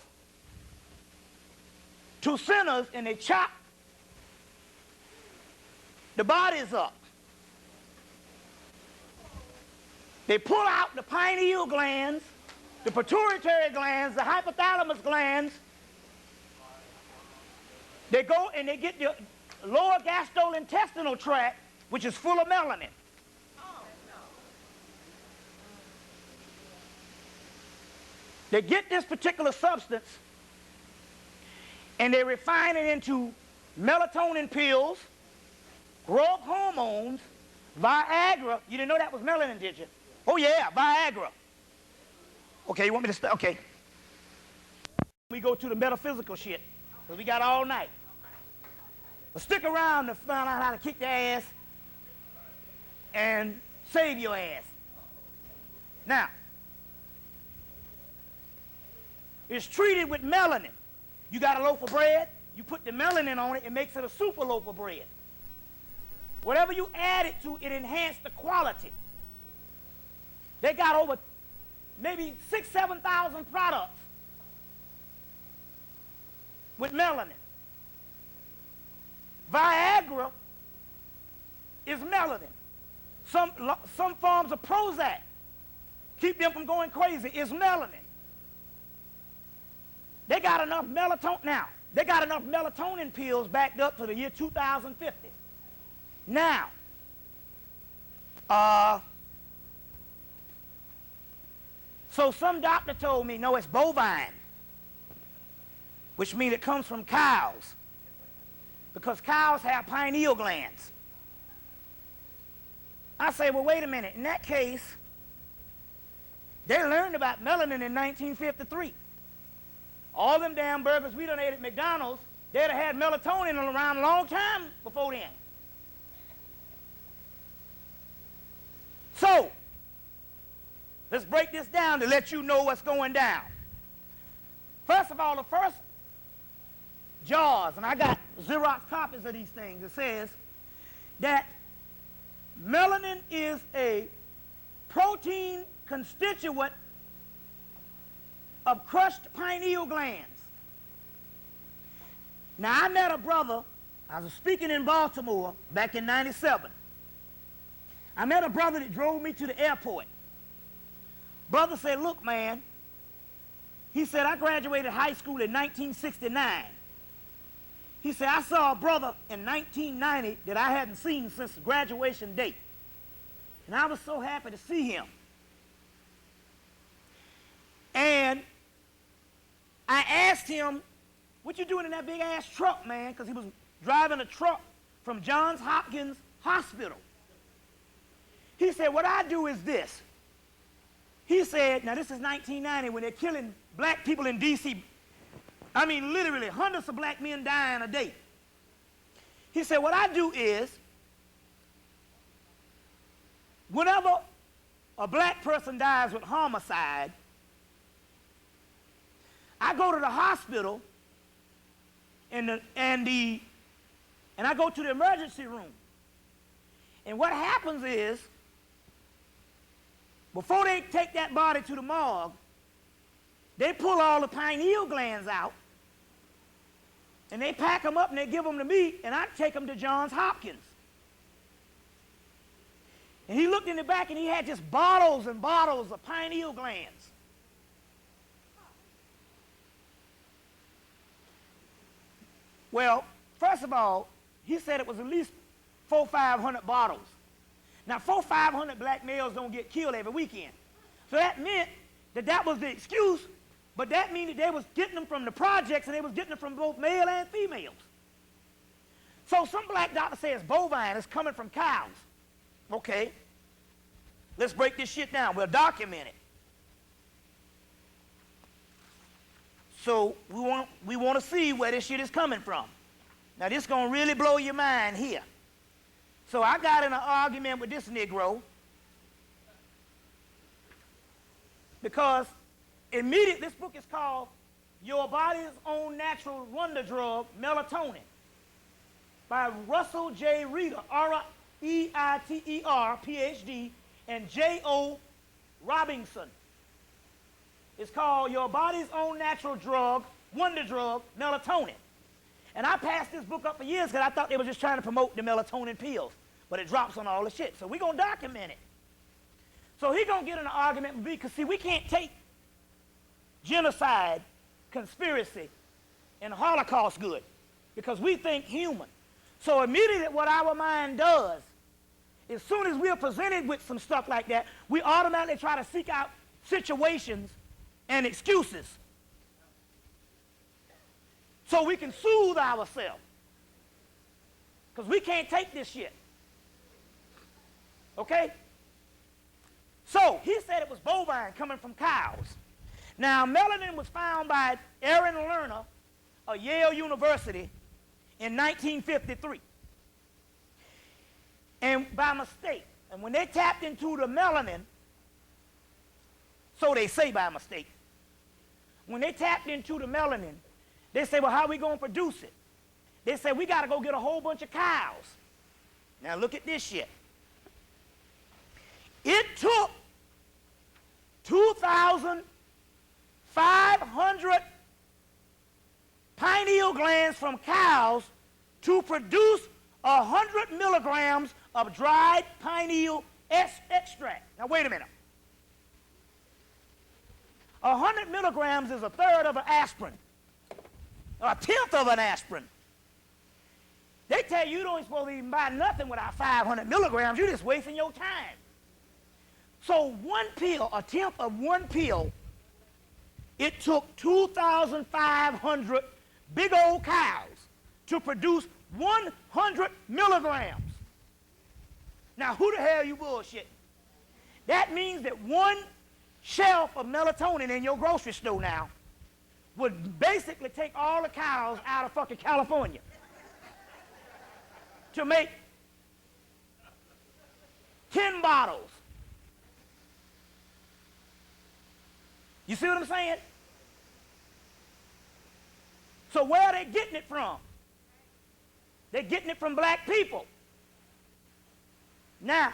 to centers and they chop the bodies up. They pull out the pineal glands, the pituitary glands, the hypothalamus glands. They go and they get the lower gastrointestinal tract, which is full of melanin. They get this particular substance and they refine it into melatonin pills, growth hormones, Viagra. You didn't know that was melanin, did you? Oh yeah, Viagra. Okay, you want me to start? Okay. We go to the metaphysical shit, because we got all night. But stick around to find out how to kick their ass and save your ass. Now, it's treated with melanin. You got a loaf of bread, you put the melanin on it, it makes it a super loaf of bread. Whatever you add it to, it enhanced the quality. They got over maybe 6,000, 7,000 products with melanin. Viagra is melanin. Some forms of Prozac keep them from going crazy is melanin. They got enough melatonin now. They got enough melatonin pills backed up to the year 2050. Now, so some doctor told me, no, it's bovine, which means it comes from cows, because cows have pineal glands. I say, well, wait a minute. In that case, they learned about melanin in 1953. All them damn burgers we done ate at McDonald's, they'd have had melatonin around a long time before then. So, let's break this down to let you know what's going down. First of all, the first jars, and I got Xerox copies of these things, it says that melanin is a protein constituent of crushed pineal glands. Now, I met a brother, I was speaking in Baltimore back in '97. I met a brother that drove me to the airport. Brother said, look, man, he said, I graduated high school in 1969. He said, I saw a brother in 1990 that I hadn't seen since the graduation date. And I was so happy to see him. And I asked him, what you doing in that big ass truck, man? Because he was driving a truck from Johns Hopkins Hospital. He said, what I do is this. He said, now this is 1990 when they're killing black people in D.C. I mean, literally, hundreds of black men dying a day. He said, what I do is, whenever a black person dies with homicide, I go to the hospital and I go to the emergency room. And what happens is, before they take that body to the morgue, they pull all the pineal glands out, and they pack them up and they give them to me, and I take them to Johns Hopkins. And he looked in the back and he had just bottles and bottles of pineal glands. Well, first of all, he said it was at least 400 or 500 bottles. Now, 400 or 500 black males don't get killed every weekend. So that meant that that was the excuse, but that meant that they was getting them from the projects and they was getting them from both male and females. So some black doctor says bovine is coming from cows. Okay, let's break this shit down. We'll document it. So we want to see where this shit is coming from. Now, this is going to really blow your mind here. So I got in an argument with this Negro because immediately, this book is called Your Body's Own Natural Wonder Drug, Melatonin, by Russell J. Reiter, R-E-I-T-E-R, Ph.D., and J.O. Robinson. It's called Your Body's Own Natural Drug, Wonder Drug, Melatonin. And I passed this book up for years because I thought they were just trying to promote the melatonin pills. But it drops on all the shit. So we're going to document it. So he's going to get in an argument with me because, see, we can't take genocide, conspiracy, and Holocaust good because we think human. So immediately what our mind does, as soon as we're presented with some stuff like that, we automatically try to seek out situations and excuses so we can soothe ourselves because we can't take this shit. Okay? So he said it was bovine coming from cows. Now, melanin was found by Aaron Lerner of Yale University in 1953. And by mistake, and when they tapped into the melanin, so they say by mistake, when they tapped into the melanin, they say, well, how are we going to produce it? They say, we got to go get a whole bunch of cows. Now look at this shit. It took 2,500 pineal glands from cows to produce 100 milligrams of dried pineal extract. Now wait a minute. 100 milligrams is a third of an aspirin, or a tenth of an aspirin. They tell you don't supposed to even buy nothing without 500 milligrams. You're just wasting your time. So one pill, a tenth of one pill, it took 2,500 big old cows to produce 100 milligrams. Now, who the hell you bullshitting? That means that one shelf of melatonin in your grocery store now would basically take all the cows out of fucking California to make 10 bottles. You see what I'm saying? So where are they getting it from? They're getting it from black people. Now,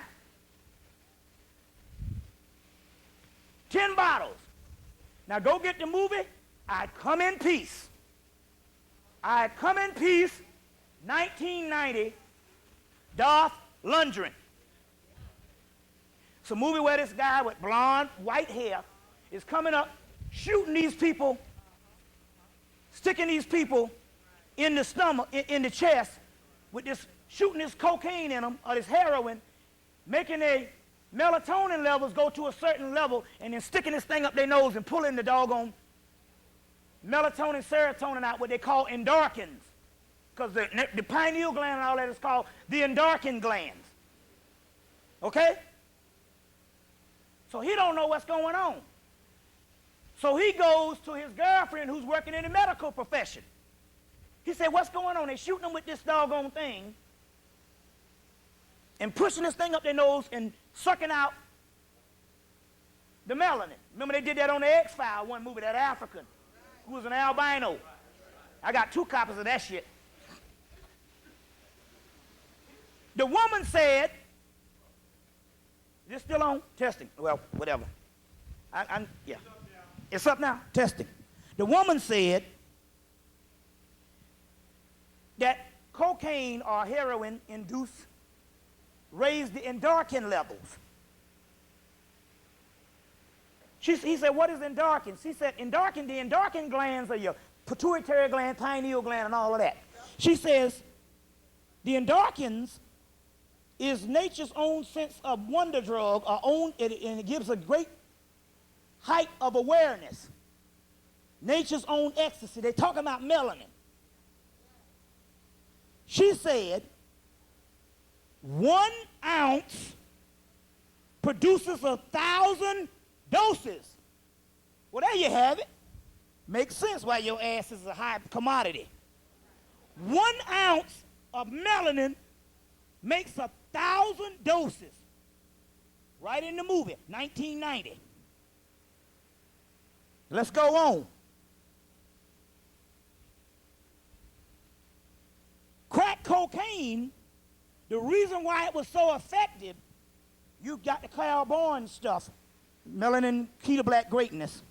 10 bottles. Now go get the movie, I Come in Peace. I Come in Peace, 1990, Dolph Lundgren. It's a movie where this guy with blonde, white hair is coming up, shooting these people, sticking these people in the stomach, in the chest, with this, shooting this cocaine in them, or this heroin, making their melatonin levels go to a certain level, and then sticking this thing up their nose and pulling the doggone melatonin, serotonin out, what they call endorphins. Because the pineal gland and all that is called the endorphin glands. Okay? So he don't know what's going on. So he goes to his girlfriend who's working in the medical profession. He said, what's going on? They're shooting them with this doggone thing and pushing this thing up their nose and sucking out the melanin. Remember they did that on the X-Files, one movie, that African who was an albino. I got 2 copies of that shit. The woman said, is it still on? Testing. Well, whatever. Yeah. It's up now. Testing. The woman said that cocaine or heroin raised the endorphin levels. He said, what is endorphins? She said, the endorphin glands are your pituitary gland, pineal gland, and all of that. She says, the endorphins is nature's own sense of wonder drug, and it gives a great height of awareness. Nature's own ecstasy. They talk about melanin. She said 1 ounce produces 1,000 doses. Well, there you have it. Makes sense why your ass is a high commodity. 1 ounce of melanin makes 1,000 doses. Right in the movie, 1990. Let's go on. Crack cocaine, the reason why it was so effective, you got the Claiborne stuff, melanin, key to black greatness.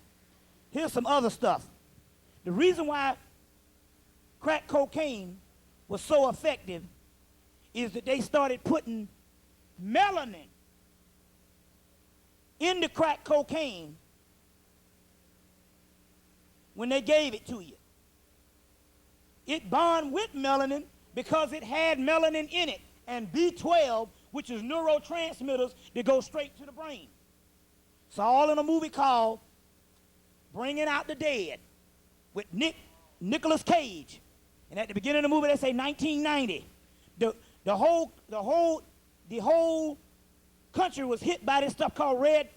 Here's some other stuff. The reason why crack cocaine was so effective is that they started putting melanin in the crack cocaine when they gave it to you. It bonded with melanin because it had melanin in it, and B12, which is neurotransmitters that go straight to the brain. It's all in a movie called Bringing Out the Dead with Nicolas Cage. And at the beginning of the movie, they say 1990. The whole country was hit by this stuff called Red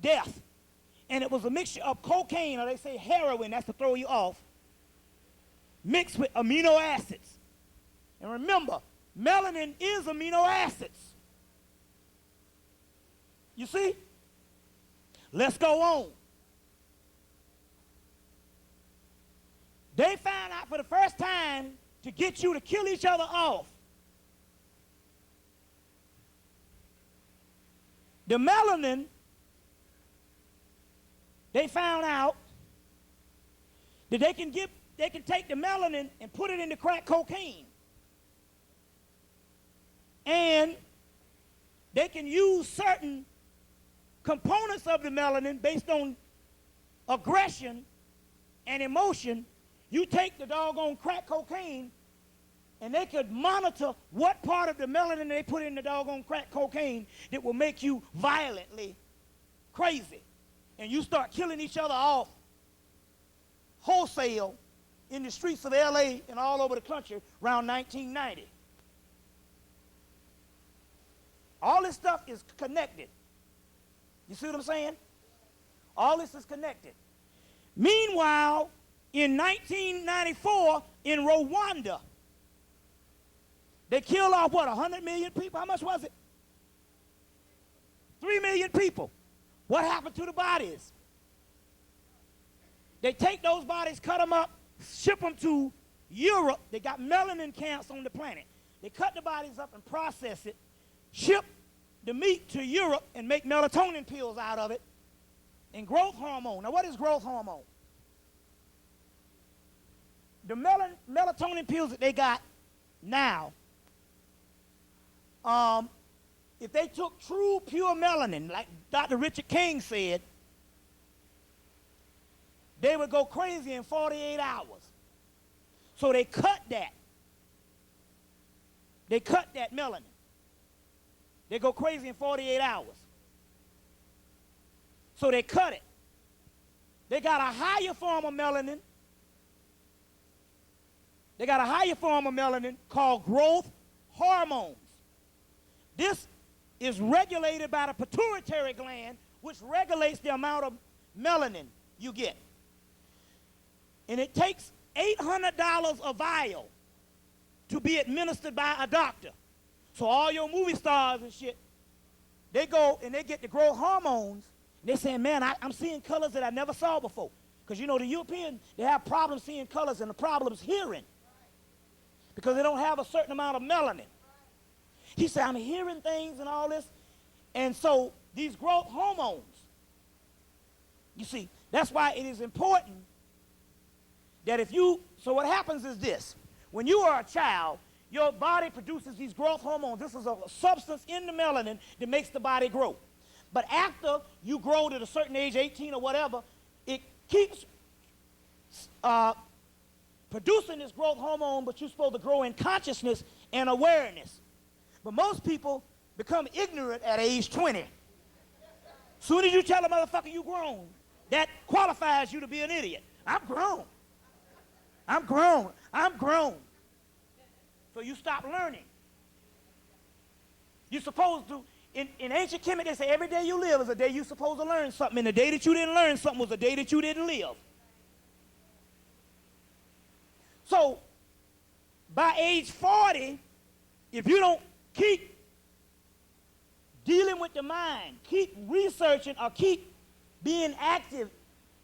Death. And it was a mixture of cocaine, or they say heroin, that's to throw you off, mixed with amino acids. And remember, melanin is amino acids. You see? Let's go on. They found out for the first time to get you to kill each other off. The melanin, they found out that they can take the melanin and put it into crack cocaine. And they can use certain components of the melanin based on aggression and emotion. You take the doggone crack cocaine, and they could monitor what part of the melanin they put in the doggone crack cocaine that will make you violently crazy. And you start killing each other off wholesale in the streets of LA and all over the country around 1990. All this stuff is connected. You see what I'm saying? All this is connected. Meanwhile, in 1994, in Rwanda, they killed off, what, 100 million people? How much was it? 3 million people. What happened to the bodies? They take those bodies, cut them up, ship them to Europe. They got melanin camps on the planet. They cut the bodies up and process it, ship the meat to Europe and make melatonin pills out of it, and growth hormone. Now, what is growth hormone? The melatonin pills that they got now, if they took true, pure melanin, like Dr. Richard King said, they would go crazy in 48 hours. So they cut that. They cut that melanin. They go crazy in 48 hours. So they cut it. They got a higher form of melanin. They got a higher form of melanin called growth hormones. This is regulated by the pituitary gland, which regulates the amount of melanin you get. And it takes $800 a vial to be administered by a doctor. So all your movie stars and shit, they go and they get the growth hormones. And they're saying, man, I'm seeing colors that I never saw before. Because, you know, the Europeans, they have problems seeing colors, and the problem is hearing. Because they don't have a certain amount of melanin. He said, I'm hearing things and all this. And so these growth hormones, you see, that's why it is important that so what happens is this. When you are a child, your body produces these growth hormones. This is a substance in the melanin that makes the body grow. But after you grow to a certain age, 18 or whatever, it keeps producing this growth hormone, but you're supposed to grow in consciousness and awareness. But most people become ignorant at age 20. Soon as you tell a motherfucker you grown, that qualifies you to be an idiot. I'm grown. I'm grown. I'm grown. So you stop learning. You're supposed to, in ancient Kemet, they say every day you live is a day you're supposed to learn something. And the day that you didn't learn something was the day that you didn't live. So by age 40, if you don't keep dealing with the mind, keep researching, or keep being active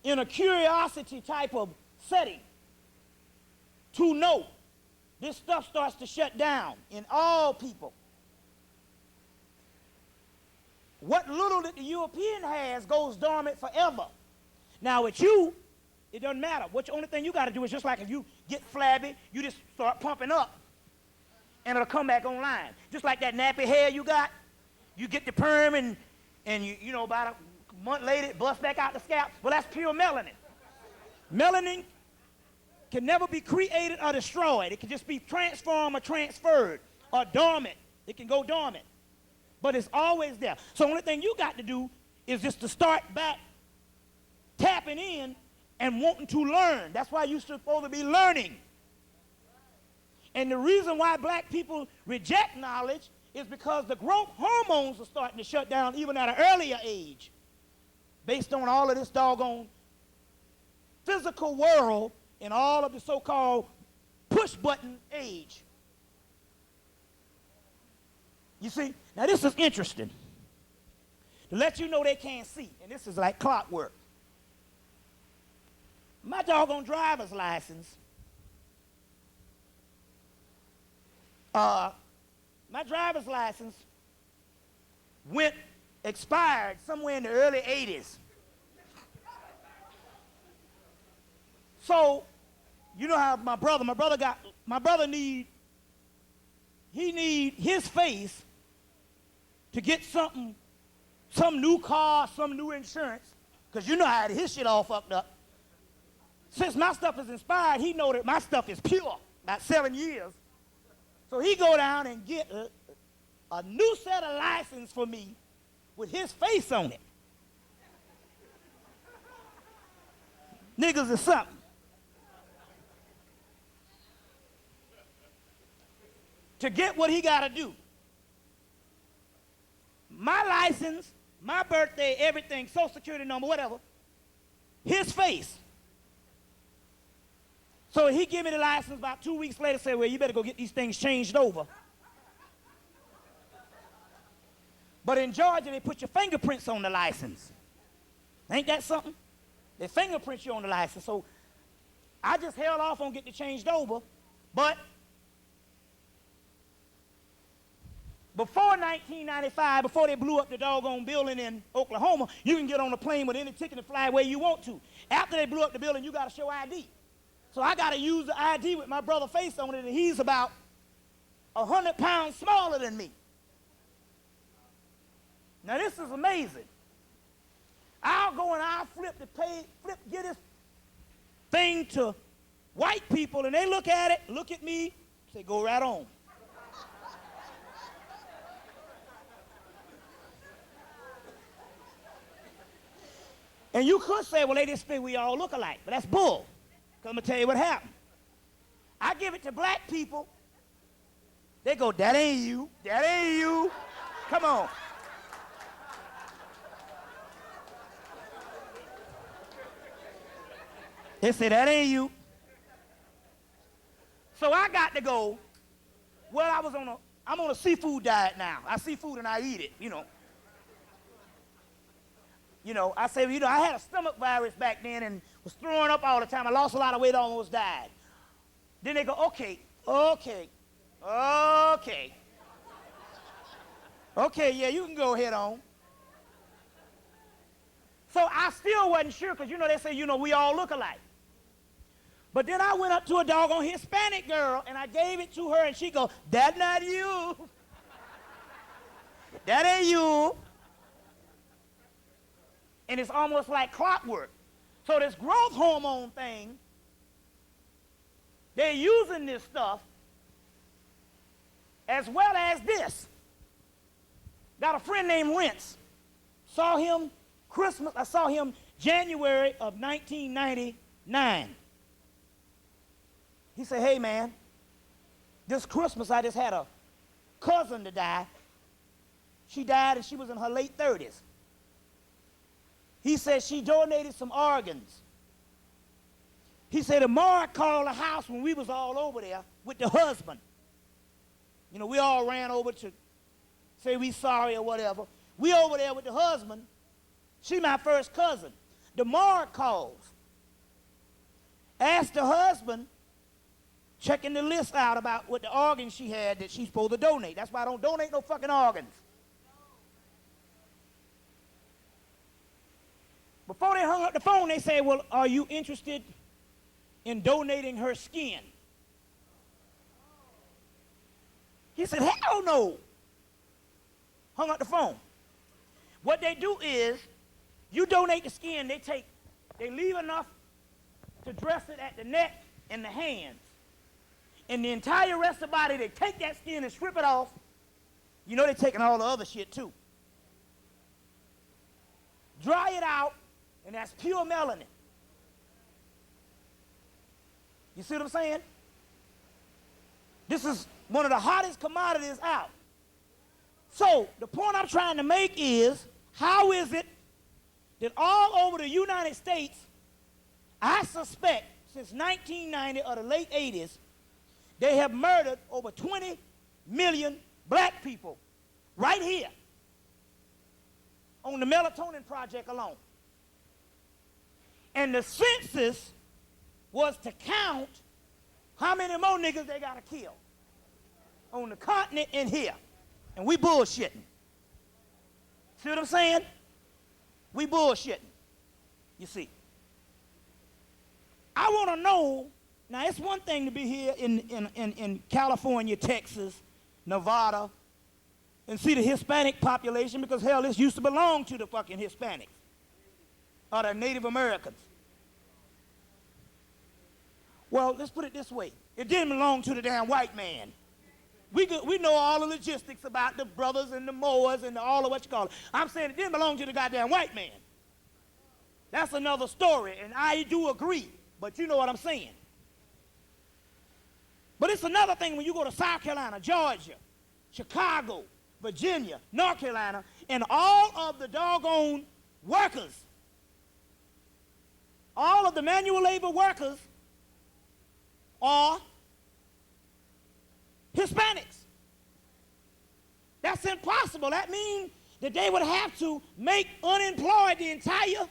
in a curiosity type of setting to know, this stuff starts to shut down in all people. What little that the European has goes dormant forever. Now with you, it doesn't matter. The only thing you got to do is just like if you get flabby, you just start pumping up, and it'll come back online. Just like that nappy hair you got, you get the perm, and you know, about a month later, it busts back out the scalp. Well, that's pure melanin. Melanin can never be created or destroyed. It can just be transformed or transferred or dormant. It can go dormant. But it's always there. So the only thing you got to do is just to start back tapping in and wanting to learn. That's why you're supposed to be learning. And the reason why black people reject knowledge is because the growth hormones are starting to shut down even at an earlier age based on all of this doggone physical world and all of the so-called push-button age. You see? Now this is interesting. To let you know they can't see, and this is like clockwork. My doggone driver's license, expired somewhere in the early 80s. So, you know how my brother need his face to get some new car, some new insurance, because you know how his shit all fucked up. Since my stuff is inspired, he know that my stuff is pure, about 7 years. So he go down and get a new set of license for me with his face on it. Niggas is something. To get what he got to do. My license, my birthday, everything, social security number, whatever, his face. So he give me the license about 2 weeks later, say, well, you better go get these things changed over. But in Georgia, they put your fingerprints on the license. Ain't that something? They fingerprint you on the license. So I just held off on getting it changed over. But before 1995, before they blew up the doggone building in Oklahoma, you can get on a plane with any ticket and fly where you want to. After they blew up the building, you got to show ID. So I got to use the ID with my brother's face on it, and he's about 100 pounds smaller than me. Now this is amazing. I'll go and I'll get this thing to white people, and they look at it, look at me, say, go right on. And you could say, well, they just think we all look alike, but that's bull. Because I'm going to tell you what happened. I give it to black people. They go, that ain't you. That ain't you. Come on. They say, that ain't you. So I got to go. Well, I'm on a seafood diet now. I see food and I eat it, you know. I say, I had a stomach virus back then and was throwing up all the time. I lost a lot of weight, almost died. Then they go, okay, yeah, you can go ahead on. So I still wasn't sure, because, they say, we all look alike. But then I went up to a doggone Hispanic girl, and I gave it to her, and she go, that's not you. That ain't you. And it's almost like clockwork. So this growth hormone thing, they're using this stuff as well as this. Got a friend named Rentz. Saw him January of 1999. He said, hey man, this Christmas I just had a cousin to die. She died and she was in her late 30s. He said she donated some organs. He said the Mark called the house when we was all over there with the husband. We all ran over to say we sorry or whatever. We over there with the husband. She my first cousin. The Mark calls. Asked the husband, checking the list out about what the organs she had that she's supposed to donate. That's why I don't donate no fucking organs. Before they hung up the phone, they said, well, are you interested in donating her skin? He said, hell no. Hung up the phone. What they do is, you donate the skin, they leave enough to dress it at the neck and the hands. And the entire rest of the body, they take that skin and strip it off. They're taking all the other shit too. Dry it out. And that's pure melanin. You see what I'm saying? This is one of the hottest commodities out. So the point I'm trying to make is, how is it that all over the United States, I suspect since 1990 or the late 80s, they have murdered over 20 million black people right here on the melatonin project alone. And the census was to count how many more niggas they got to kill on the continent and here. And we bullshitting. See what I'm saying? We bullshitting. You see. I want to know, now it's one thing to be here in California, Texas, Nevada, and see the Hispanic population, because hell, this used to belong to the fucking Hispanics or the Native Americans. Well, let's put it this way. It didn't belong to the damn white man. We know all the logistics about the brothers and the Moors and all of what you call it. I'm saying it didn't belong to the goddamn white man. That's another story, and I do agree, but you know what I'm saying. But it's another thing when you go to South Carolina, Georgia, Chicago, Virginia, North Carolina, and all of the doggone workers, all of the manual labor workers are Hispanics. That's impossible. That means that they would have to make unemployed the entire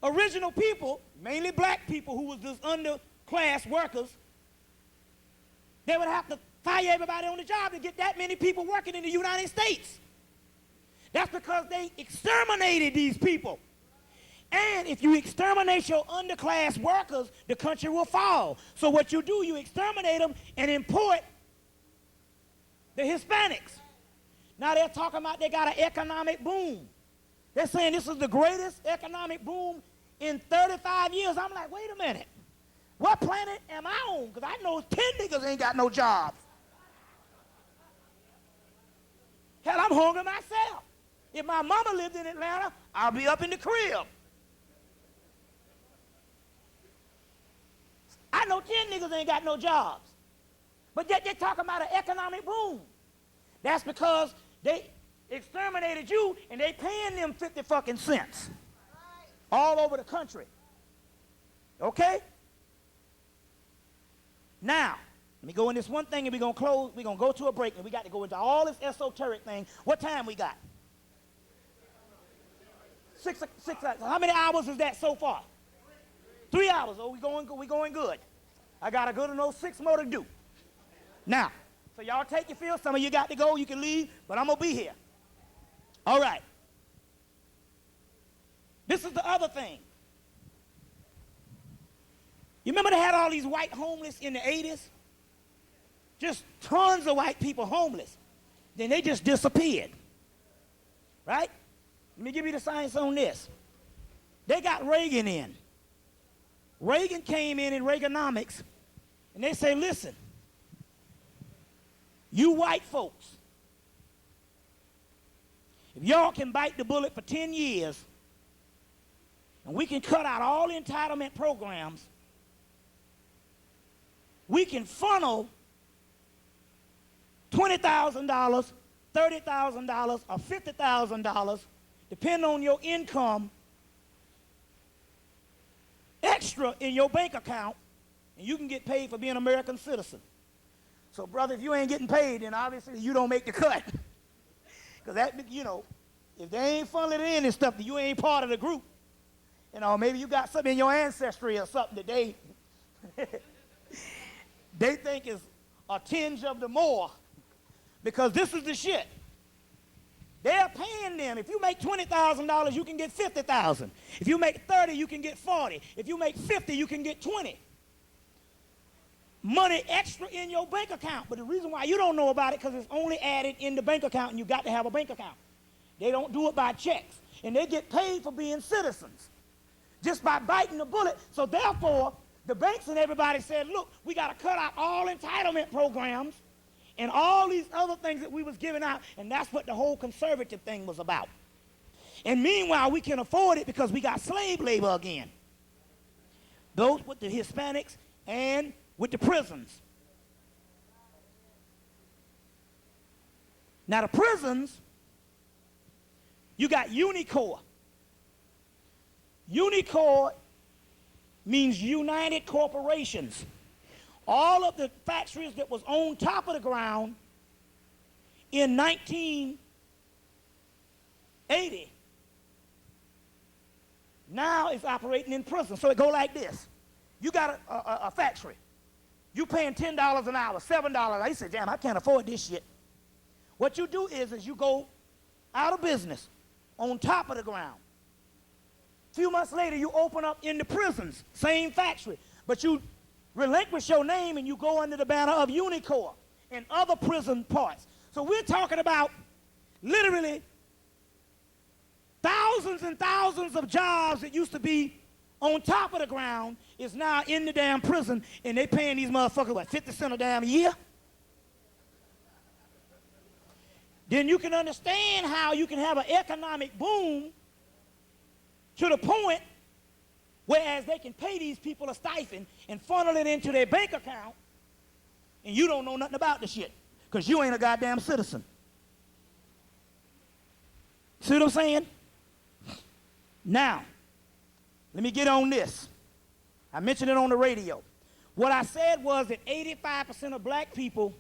original people, mainly black people who was just underclass workers. They would have to fire everybody on the job to get that many people working in the United States. That's because they exterminated these people. And if you exterminate your underclass workers, the country will fall. So what you do, you exterminate them and import the Hispanics. Now they're talking about they got an economic boom. They're saying this is the greatest economic boom in 35 years. I'm like, wait a minute. What planet am I on? Because I know 10 niggas ain't got no jobs. Hell, I'm hungry myself. If my mama lived in Atlanta, I'll be up in the crib. I know 10 niggas ain't got no jobs. But yet they're talking about an economic boom. That's because they exterminated you and they paying them 50 fucking cents all over the country. Okay? Now, let me go in this one thing and we're going to close. We're going to go to a break and we got to go into all this esoteric thing. What time we got? 6 hours. How many hours is that so far? 3 hours. Oh, we going good. I got a good enough 6 more to do. Now, so y'all take your fill. Some of you got to go. You can leave, but I'm going to be here. All right. This is the other thing. You remember they had all these white homeless in the 80s? Just tons of white people homeless. Then they just disappeared. Right? Let me give you the science on this. They got Reagan in. Reagan came in Reaganomics, and they say, listen, you white folks, if y'all can bite the bullet for 10 years, and we can cut out all the entitlement programs, we can funnel $20,000, $30,000, or $50,000, depending on your income, extra in your bank account, and you can get paid for being an American citizen. So, brother, if you ain't getting paid, then obviously you don't make the cut. Because that, you know, if they ain't funneling in and stuff, then you ain't part of the group. You know, maybe you got something in your ancestry or something that they they think is a tinge of the more. Because this is the shit. They're paying them. If you make $20,000, you can get $50,000. If you make 30, you can get 40. If you make 50, you can get 20. Money extra in your bank account. But the reason why you don't know about it, because it's only added in the bank account, and you got to have a bank account. They don't do it by checks. And they get paid for being citizens, just by biting the bullet. So therefore, the banks and everybody said, look, we got to cut out all entitlement programs and all these other things that we was giving out, and that's what the whole conservative thing was about. And meanwhile, we can afford it because we got slave labor again. Those with the Hispanics and with the prisons. Now the prisons, you got Unicorp. Unicorp means United Corporations. All of the factories that was on top of the ground in 1980, now it's operating in prison. So it go like this. You got a factory. You paying $10 an hour, $7. I said, damn, I can't afford this shit. What you do is you go out of business on top of the ground. A few months later, you open up in the prisons, same factory, but you relinquish your name and you go under the banner of Unicor and other prison parts. So we're talking about literally thousands and thousands of jobs that used to be on top of the ground is now in the damn prison, and they paying these motherfuckers, what, 50 cents a damn year? Then you can understand how you can have an economic boom to the point whereas they can pay these people a stipend and funnel it into their bank account, and you don't know nothing about the shit because you ain't a goddamn citizen. See what I'm saying? Now, let me get on this. I mentioned it on the radio. What I said was that 85% of black people,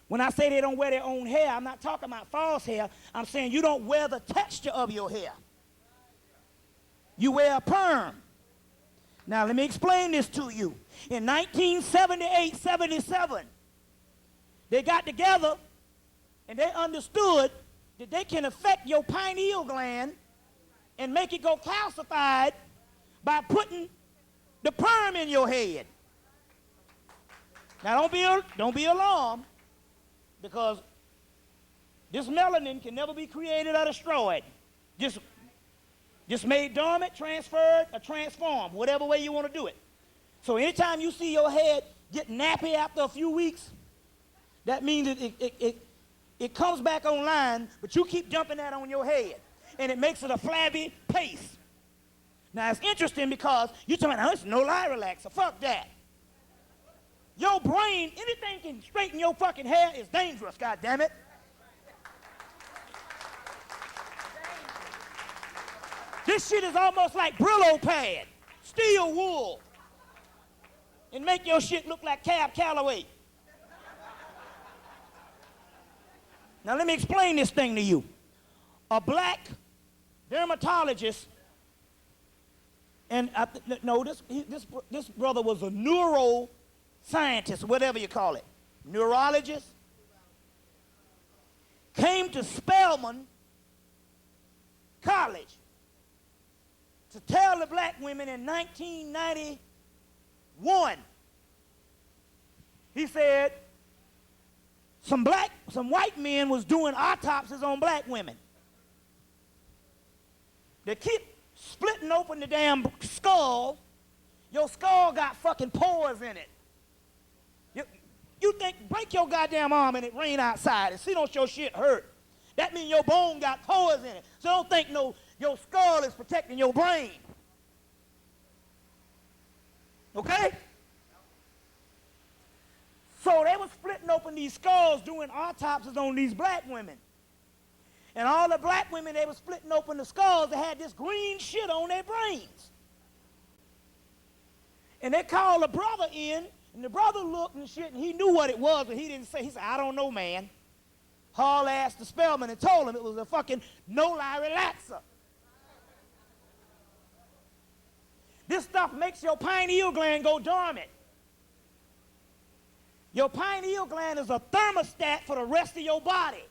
when I say they don't wear their own hair, I'm not talking about false hair. I'm saying you don't wear the texture of your hair. You wear a perm. Now, let me explain this to you. In 1978, 77, they got together and they understood that they can affect your pineal gland and make it go calcified by putting the perm in your head. Now, don't be alarmed, because this melanin can never be created or destroyed. Just made dormant, transferred, or transformed, whatever way you want to do it. So anytime you see your head get nappy after a few weeks, that means it comes back online, but you keep dumping that on your head, and it makes it a flabby paste. Now, it's interesting because you're talking about, it's no lie relaxer. Fuck that. Your brain, anything can straighten your fucking hair is dangerous, goddammit. This shit is almost like Brillo pad, steel wool, and make your shit look like Cab Calloway. Now let me explain this thing to you. A black dermatologist, and this brother was a neuroscientist, whatever you call it, neurologist, came to Spelman College to tell the black women in 1991. He said some white men was doing autopsies on black women. They keep splitting open the damn skull. Your skull got fucking pores in it. You think, break your goddamn arm and it rain outside and see don't your shit hurt. That means your bone got pores in it. So don't think your skull is protecting your brain. Okay? So they were splitting open these skulls doing autopsies on these black women. And all the black women, they were splitting open the skulls that had this green shit on their brains. And they called the brother in, and the brother looked and shit, and he knew what it was, but he didn't say. He said, I don't know, man. Hall asked the Spelman and told him it was a fucking no-lie relaxer. This stuff makes your pineal gland go dormant. Your pineal gland is a thermostat for the rest of your body.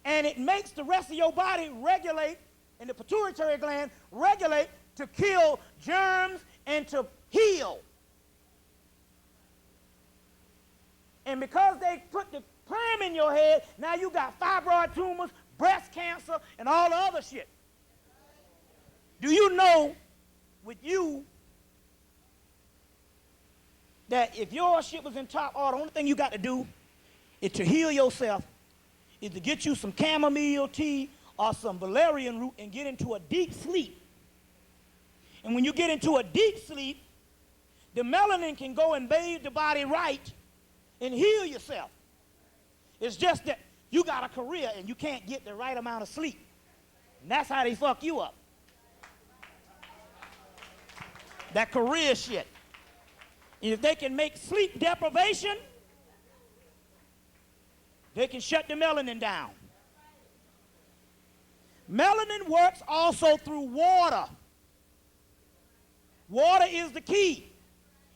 And it makes the rest of your body regulate, and the pituitary gland regulate to kill germs and to heal. And because they put the perm in your head, now you got fibroid tumors, breast cancer, and all the other shit. Do you know with you that if your shit was in top order, the only thing you got to do is to heal yourself is to get you some chamomile tea or some valerian root and get into a deep sleep. And when you get into a deep sleep, the melanin can go and bathe the body right and heal yourself. It's just that you got a career and you can't get the right amount of sleep. And that's how they fuck you up. That career shit. And if they can make sleep deprivation They can shut the melanin down. Melanin works also through water. Water is the key.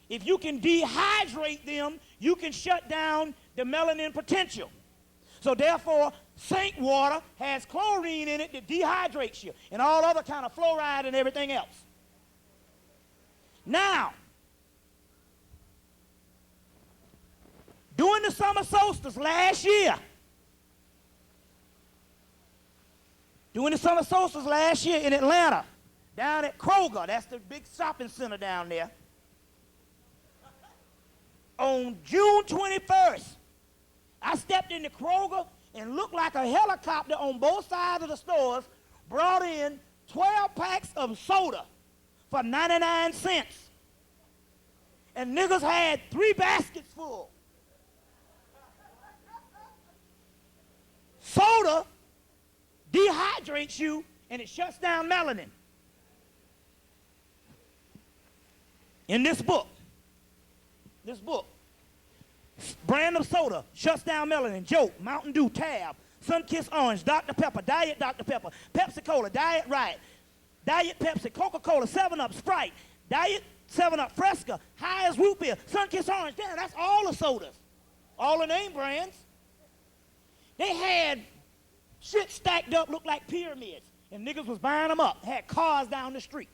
If you can dehydrate them, you can shut down the melanin potential. So therefore, sink water has chlorine in it that dehydrates you and all other kind of fluoride and everything else. Now, during the summer solstice last year, in Atlanta, down at Kroger, that's the big shopping center down there, on June 21st, I stepped into Kroger and looked like a helicopter on both sides of the stores, brought in 12 packs of soda for 99 cents. And niggas had 3 baskets full. Soda dehydrates you and it shuts down melanin. In this book, brand of soda shuts down melanin. Joke, Mountain Dew, Tab, Sunkist Orange, Dr. Pepper, Diet Dr. Pepper, Pepsi Cola, Diet Riot, Diet Pepsi, Coca-Cola, 7-Up, Sprite, Diet 7-Up, Fresca, High as Root Beer, Sunkist Orange. Damn, that's all the sodas. All the name brands. They had shit stacked up, looked like pyramids, and niggas was buying them up, had cars down the street.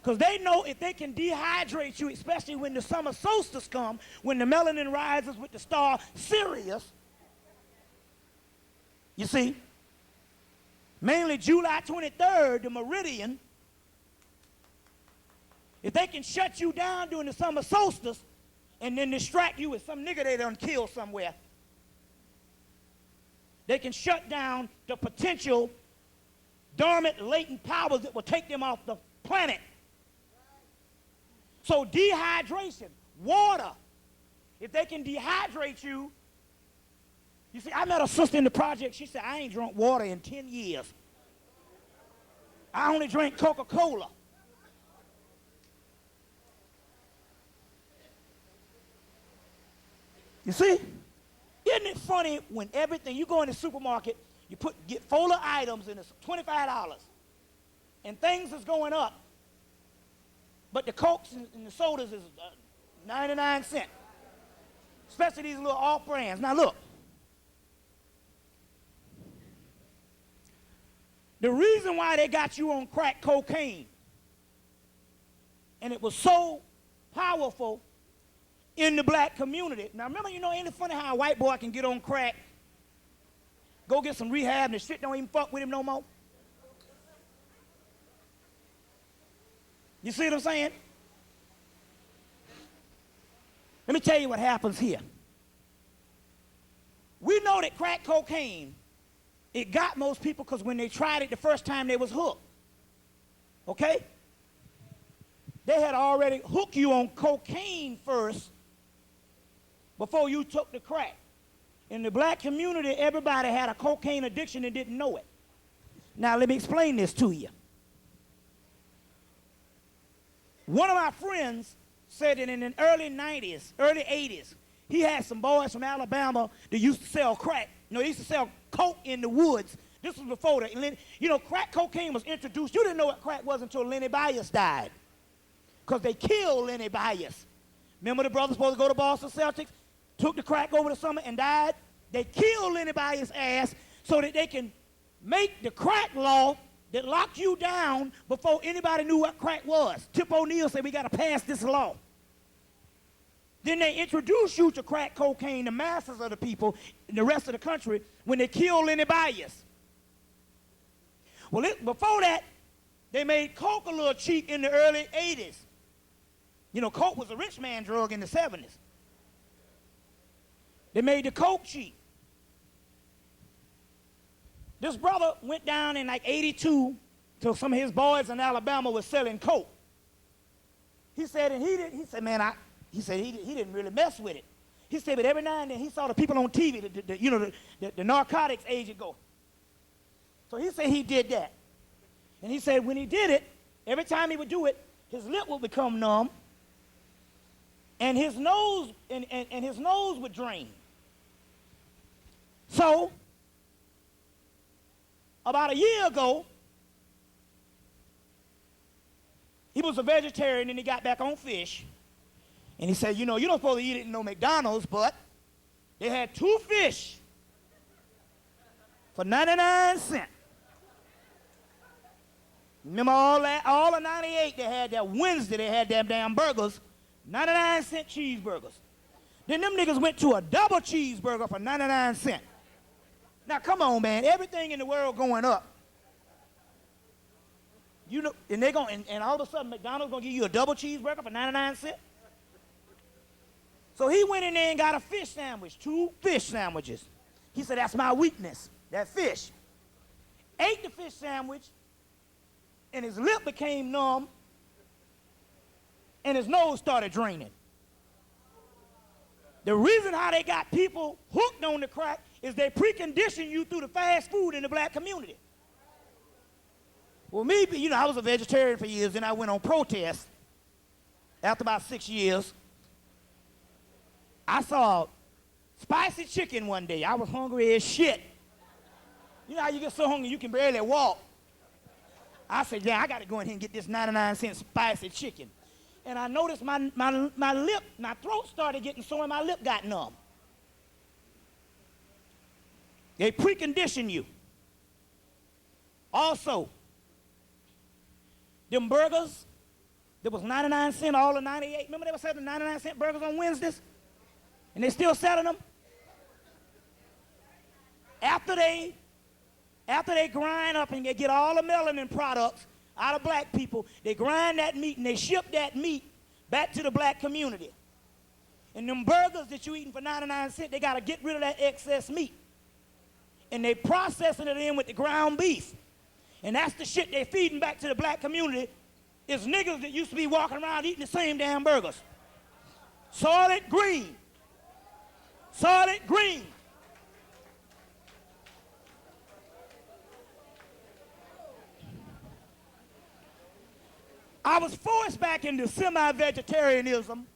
Because they know if they can dehydrate you, especially when the summer solstice come, when the melanin rises with the star Sirius, you see, mainly July 23rd, the meridian, if they can shut you down during the summer solstice and then distract you with some nigga they done killed somewhere, they can shut down the potential dormant, latent powers that will take them off the planet. So dehydration, water, if they can dehydrate you, you see, I met a sister in the project, she said, I ain't drunk water in 10 years. I only drink Coca-Cola. You see? Isn't it funny when everything, you go in the supermarket, you get 4 items and it's $25, and things is going up, but the Cokes and the sodas is 99 cents, especially these little off brands. Now look, the reason why they got you on crack cocaine, and it was so powerful in the black community. Now remember, ain't it funny how a white boy can get on crack, go get some rehab, and the shit don't even fuck with him no more? You see what I'm saying? Let me tell you what happens here. We know that crack cocaine, it got most people because when they tried it the first time, they was hooked. Okay? They had already hooked you on cocaine first before you took the crack. In the black community, everybody had a cocaine addiction and didn't know it. Now, let me explain this to you. One of my friends said that in the early 90s, early 80s, he had some boys from Alabama that used to sell crack. They used to sell coke in the woods. This was before crack cocaine was introduced. You didn't know what crack was until Lenny Bias died, because they killed Lenny Bias. Remember the brother supposed to go to Boston Celtics, took the crack over the summer and died? They killed Lenny Bias' ass so that they can make the crack law that locked you down before anybody knew what crack was. Tip O'Neill said, we got to pass this law. Then they introduced you to crack cocaine, the masses of the people in the rest of the country, when they killed Lenny Bias. Well, before that, they made coke a little cheap in the early 80s. Coke was a rich man drug in the 70s. They made the coke cheap. This brother went down in like 82 to some of his boys in Alabama was selling coke. He said, he didn't really mess with it. He said, but every now and then he saw the people on TV, the narcotics agent go. So he said he did that. And he said when he did it, every time he would do it, his lip would become numb, and his nose would drain. So, about a year ago, he was a vegetarian and he got back on fish. And he said, you know, you're not supposed to eat it in no McDonald's, but they had 2 fish for 99 cents. Remember all of 98, they had that Wednesday, they had them damn burgers, 99-cent cheeseburgers. Then them niggas went to a double cheeseburger for 99 cents. Now, come on, man. Everything in the world going up. You know, and they and all of a sudden McDonald's gonna give you a double cheeseburger for 99 cents. So he went in there and got a fish sandwich, 2 fish sandwiches. He said, that's my weakness, that fish. Ate the fish sandwich, and his lip became numb, and his nose started draining. The reason how they got people hooked on the crack is they precondition you through the fast food in the black community. Well, me, you know, I was a vegetarian for years, and I went on protest. After about 6 years, I saw spicy chicken one day. I was hungry as shit. You know how you get so hungry you can barely walk. I said, yeah, I got to go in here and get this 99-cent spicy chicken. And I noticed my lip, my throat started getting sore and my lip got numb. They precondition you. Also, them burgers, there was 99 cents, all the 98. Remember they were selling 99-cent burgers on Wednesdays? And they still selling them? After they grind up and they get all the melanin products out of black people, they grind that meat and they ship that meat back to the black community. And them burgers that you eating for 99 cents, they got to get rid of that excess meat. And they processing it in with the ground beef. And that's the shit they feeding back to the black community is niggas that used to be walking around eating the same damn burgers. Solid green. Solid green. I was forced back into semi-vegetarianism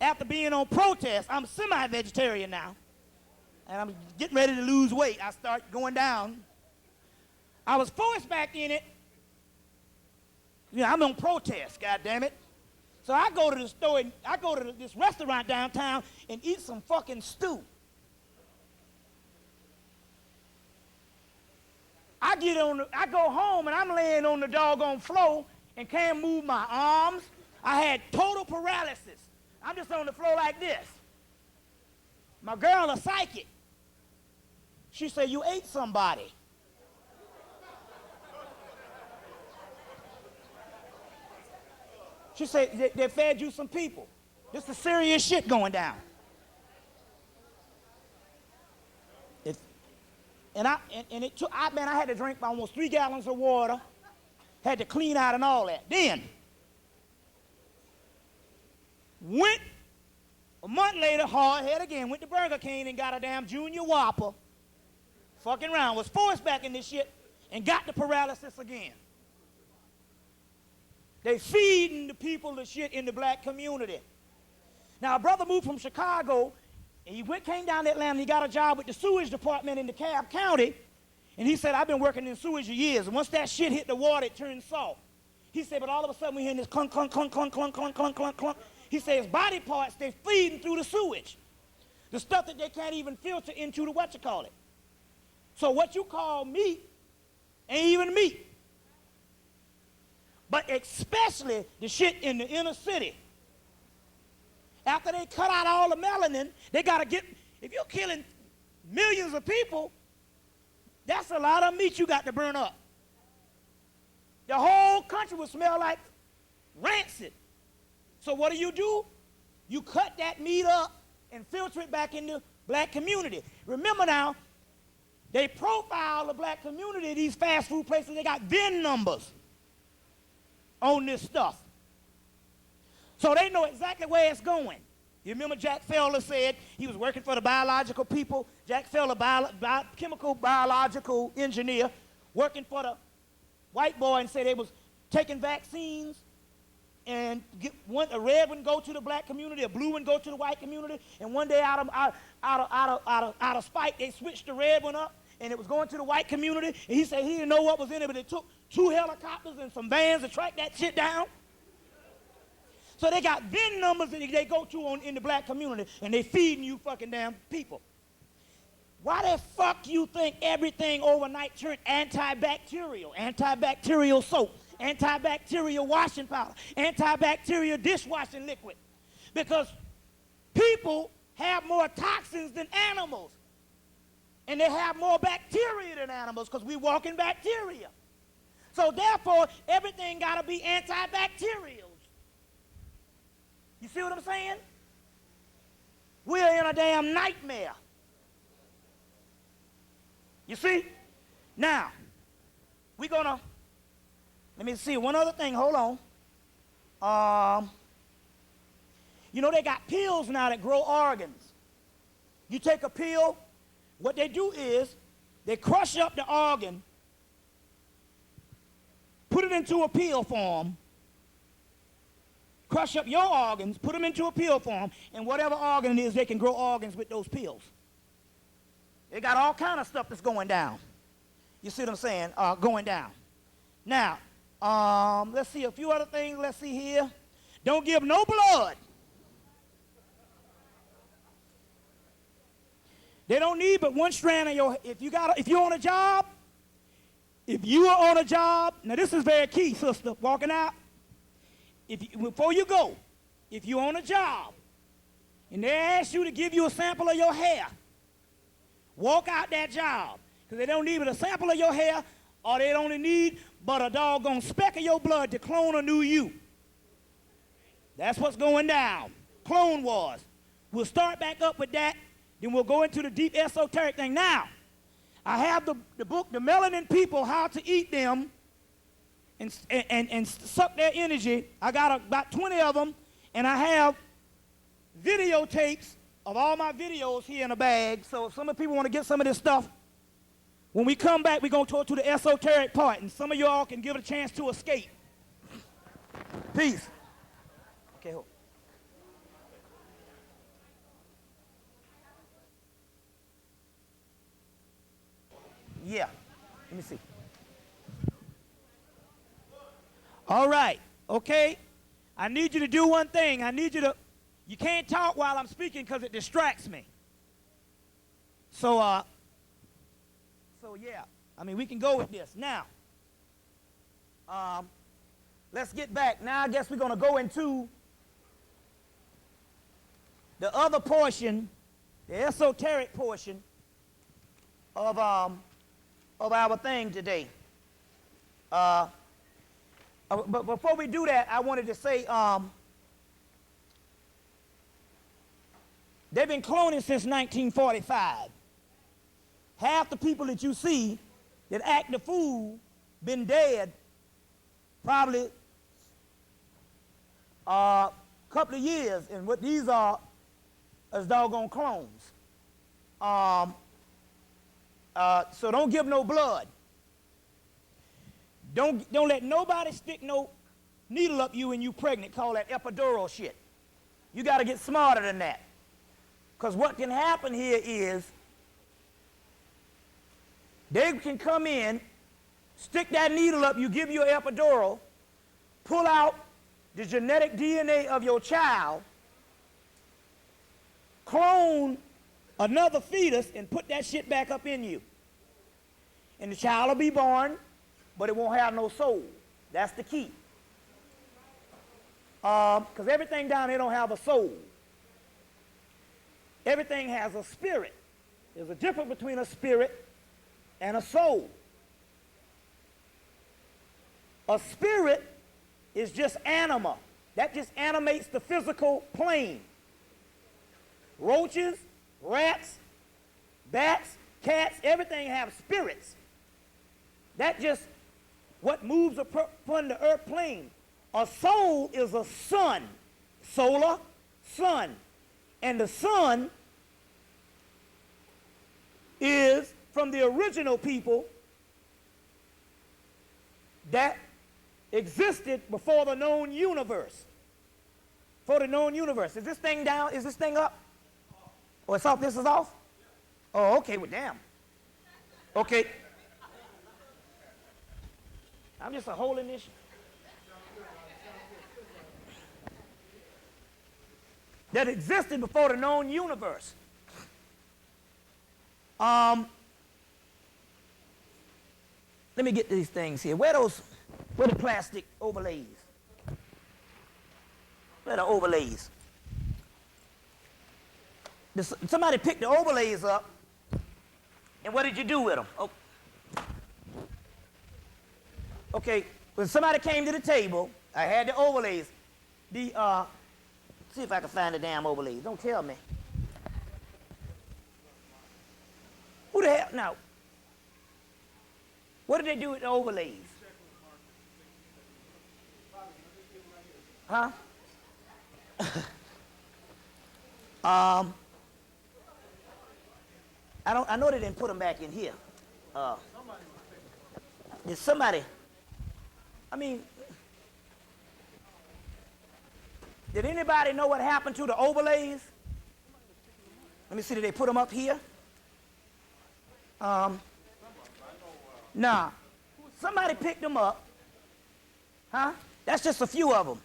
after being on protest. I'm semi-vegetarian now, and I'm getting ready to lose weight. I start going down. I was forced back in it. You know, I'm on protest, goddammit. So I go to the store, and I go to this restaurant downtown and eat some fucking stew. I go home and I'm laying on the doggone floor and can't move my arms. I had total paralysis. I'm just on the floor like this. My girl, a psychic, she said, you ate somebody. She said, they fed you some people. This is serious shit going down. I had to drink almost 3 gallons of water, had to clean out and all that. Then, went a month later, hard head again, went to Burger King and got a damn Junior Whopper. Fucking around, was forced back in this shit and got the paralysis again. They feeding the people the shit in the black community. Now, a brother moved from Chicago, and he came down to Atlanta, and he got a job with the sewage department in DeKalb County, and he said, I've been working in sewage for years, and once that shit hit the water, it turned salt. He said, but all of a sudden, we're hearing this clunk, clunk, clunk, clunk, clunk, clunk, clunk, clunk, clunk. He said, his body parts, they're feeding through the sewage. The stuff that they can't even filter into the whatchamacallit. So what you call meat ain't even meat. But especially the shit in the inner city. After they cut out all the melanin, they got to get, if you're killing millions of people, that's a lot of meat you got to burn up. The whole country will smell like rancid. So what do? You cut that meat up and filter it back in the black community. Remember now, they profile the black community, these fast food places, they got VIN numbers on this stuff. So they know exactly where it's going. You remember Jack Feller said he was working for the biological people. Jack Feller, chemical biological engineer, working for the white boy, and said they was taking vaccines and a red one go to the black community, a blue one go to the white community, and one day out of spite, they switched the red one up, and it was going to the white community, and he said he didn't know what was in it, but it took 2 helicopters and some vans to track that shit down. So they got VIN numbers that they go to in the black community, and they feeding you fucking damn people. Why the fuck you think everything overnight turned antibacterial? Antibacterial soap, antibacterial washing powder, antibacterial dishwashing liquid. Because people have more toxins than animals. And they have more bacteria than animals because we walk in bacteria. So therefore, everything got to be antibacterial. You see what I'm saying? We're in a damn nightmare. You see? Now, we're going to, let me see, one other thing, hold on. You know, they got pills now that grow organs. You take a pill, what they do is they crush up the organ, put it into a pill form, crush up your organs, put them into a pill form, and whatever organ it is, they can grow organs with those pills. They got all kind of stuff that's going down. You see what I'm saying? Going down. Now, let's see a few other things. Let's see here. Don't give no blood. They don't need but one strand of your, if you're on a job, now this is very key, sister, walking out. Before you go, if you're on a job and they ask you to give you a sample of your hair, walk out that job, because they don't need but a sample of your hair, or they don't need but a doggone speck of your blood to clone a new you. That's what's going down. Clone Wars. We'll start back up with that, then we'll go into the deep esoteric thing. Now, I have the book, The Melanin People, How to Eat Them and Suck Their Energy. I got about 20 of them, and I have videotapes of all my videos here in a bag. So if some of the people want to get some of this stuff, when we come back, we're going to talk to the esoteric part, and some of y'all can give it a chance to escape. Peace. Okay, hold. Yeah, let me see. All right, okay. I need you to do one thing. You can't talk while I'm speaking because it distracts me. So yeah, I mean, we can go with this. Now, let's get back. Now I guess we're going to go into the other portion, the esoteric portion of our thing today. But before we do that, I wanted to say they've been cloning since 1945. Half the people that you see that act the fool been dead probably a couple of years, and what these are is doggone clones. So don't give no blood. Don't let nobody stick no needle up you and you pregnant. Call that epidural shit. You got to get smarter than that. Because what can happen here is they can come in, stick that needle up, you give you an epidural, pull out the genetic DNA of your child, clone another fetus, and put that shit back up in you. And the child will be born, but it won't have no soul. That's the key. Because everything down here don't have a soul. Everything has a spirit. There's a difference between a spirit and a soul. A spirit is just anima. That just animates the physical plane. Roaches, rats, bats, cats, everything have spirits. That just what moves upon the earth plane. A soul is a sun, solar, sun. And the sun is from the original people that existed before the known universe. For the known universe. Is this thing down? Is this thing up? Or it's off? This is off? Oh, okay. Well, damn. Okay. I'm just a holding this. That existed before the known universe. Let me get these things here. Where the plastic overlays? Where the overlays? Somebody picked the overlays up, and what did you do with them? Oh. Okay, when somebody came to the table, I had the overlays. See if I can find the damn overlays. Don't tell me. Who the hell? Now, what did they do with the overlays? Huh? I know they didn't put them back in here. Did somebody? I mean, did anybody know what happened to the overlays? Let me see. Did they put them up here? Nah. Somebody picked them up. Huh? That's just a few of them.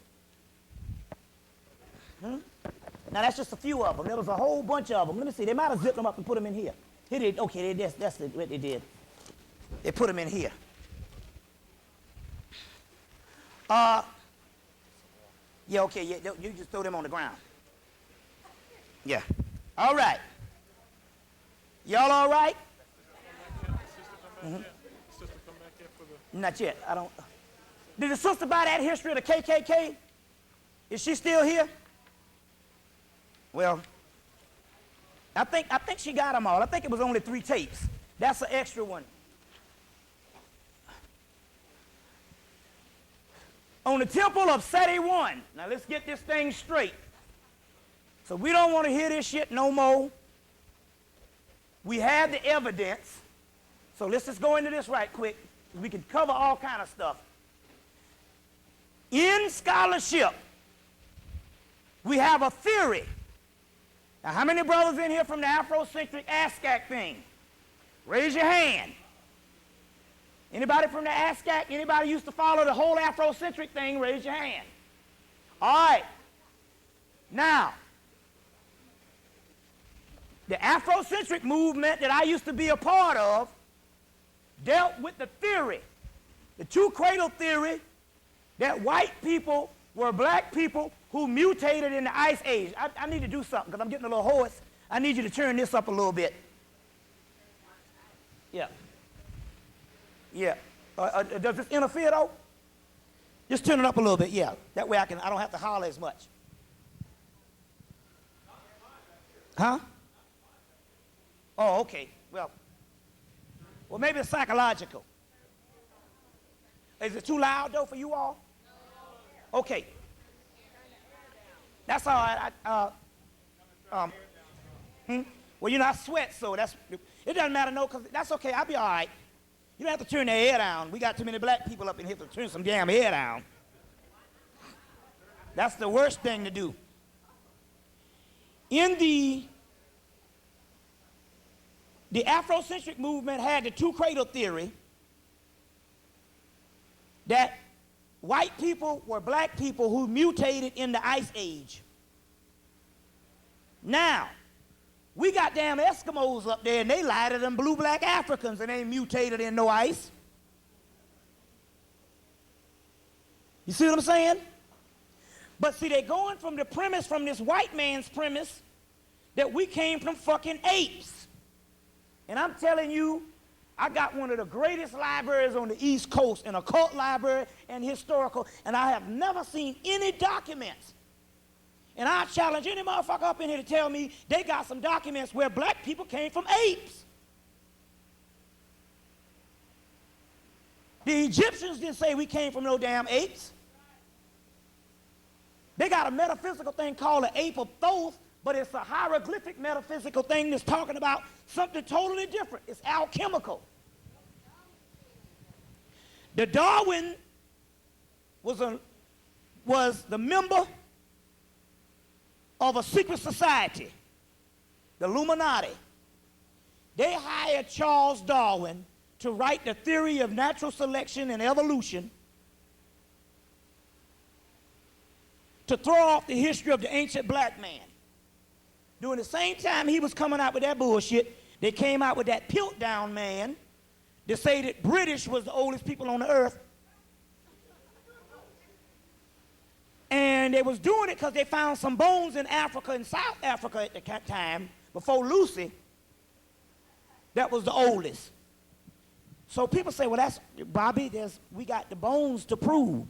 Now that's just a few of them. There was a whole bunch of them. Let me see. They might have zipped them up and put them in here. Here they, okay, that's what they did. They put them in here. Yeah, okay, yeah, you just throw them on the ground. Yeah. All right. Y'all all right? Not yet. I don't. Did the sister buy that history of the KKK? Is she still here? Well, I think she got them all. I think it was only 3 tapes. That's an extra one. On the temple of Seti I. Now let's get this thing straight. So we don't want to hear this shit no more. We have the evidence. So let's just go into this right quick. We can cover all kind of stuff. In scholarship, we have a theory. Now, how many brothers in here from the Afrocentric ASCAC thing? Raise your hand. Anybody from the ASCAC? Anybody used to follow the whole Afrocentric thing? Raise your hand. All right. Now, the Afrocentric movement that I used to be a part of dealt with the theory, the two-cradle theory, that white people were black people who mutated in the Ice Age. I need to do something because I'm getting a little hoarse. I need you to turn this up a little bit. Yeah. Yeah. Does this interfere though? Just turn it up a little bit, yeah. That way I don't have to holler as much. Huh? Oh, okay. Well, maybe it's psychological. Is it too loud though for you all? Okay. That's all right. Well, you know, I sweat, so it doesn't matter, no, because that's okay. I'll be all right. You don't have to turn their hair down. We got too many black people up in here to turn some damn hair down. That's the worst thing to do. In the Afrocentric movement had the two-cradle theory that white people were black people who mutated in the Ice Age. Now, we got damn Eskimos up there, and they lied to them blue-black Africans, and they ain't mutated in no ice. You see what I'm saying? But see, they're going from the premise, from this white man's premise, that we came from fucking apes. And I'm telling you, I got one of the greatest libraries on the East Coast, an occult library and historical, and I have never seen any documents. And I challenge any motherfucker up in here to tell me they got some documents where black people came from apes. The Egyptians didn't say we came from no damn apes. They got a metaphysical thing called an ape of Thoth, but it's a hieroglyphic metaphysical thing that's talking about something totally different. It's alchemical. The Darwin was the member of a secret society, the Illuminati. They hired Charles Darwin to write the theory of natural selection and evolution, to throw off the history of the ancient black man. During the same time he was coming out with that bullshit, they came out with that Piltdown man to say that British was the oldest people on the earth. And they was doing it because they found some bones in Africa, in South Africa at the time, before Lucy, that was the oldest. So people say, well, that's, Bobby, we got the bones to prove.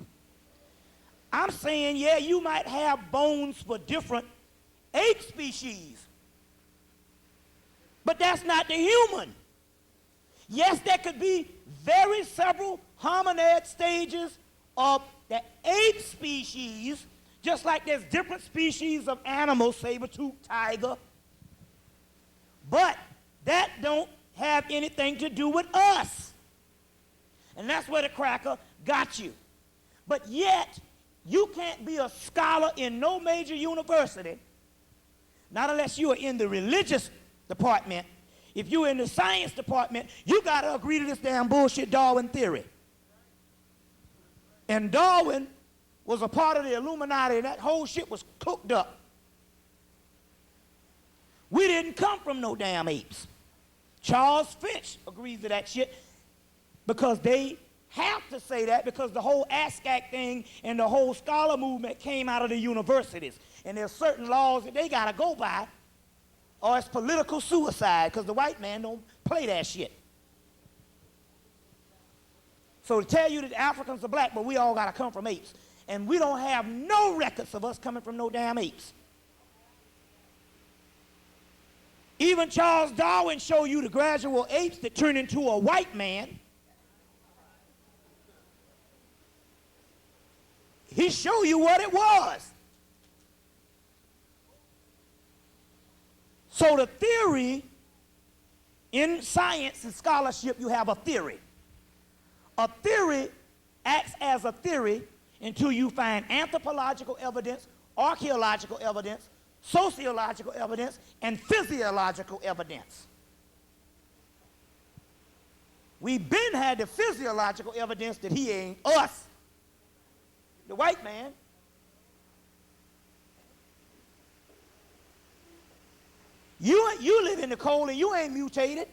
I'm saying, yeah, you might have bones for different ape species, but that's not the human. Yes, there could be very several hominid stages of the ape species, just like there's different species of animals, saber-toothed tiger, but that don't have anything to do with us. And that's where the cracker got you. But yet, you can't be a scholar in no major university, not unless you are in the religious department. If you're in the science department, you got to agree to this damn bullshit Darwin theory. And Darwin was a part of the Illuminati, and that whole shit was cooked up. We didn't come from no damn apes. Charles Finch agrees to that shit because they have to say that because the whole ASCAC thing and the whole scholar movement came out of the universities. And there's certain laws that they got to go by or it's political suicide because the white man don't play that shit. So to tell you that Africans are black, but we all got to come from apes. And we don't have no records of us coming from no damn apes. Even Charles Darwin showed you the gradual apes that turn into a white man. He showed you what it was. So the theory, in science and scholarship, you have a theory. A theory acts as a theory until you find anthropological evidence, archaeological evidence, sociological evidence, and physiological evidence. We've been had the physiological evidence that he ain't us, the white man. You live in the cold and you ain't mutated.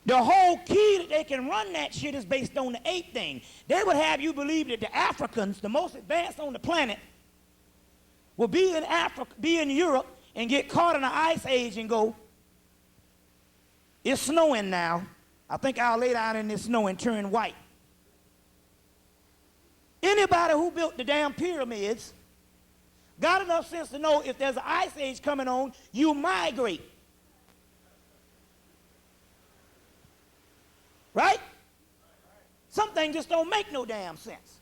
The whole key that they can run that shit is based on the ape thing. They would have you believe that the Africans, the most advanced on the planet, will be in Africa, be in Europe, and get caught in an ice age and go, it's snowing now. I think I'll lay down in this snow and turn white. Anybody who built the damn pyramids got enough sense to know if there's an ice age coming on, you migrate. Right? Some things just don't make no damn sense.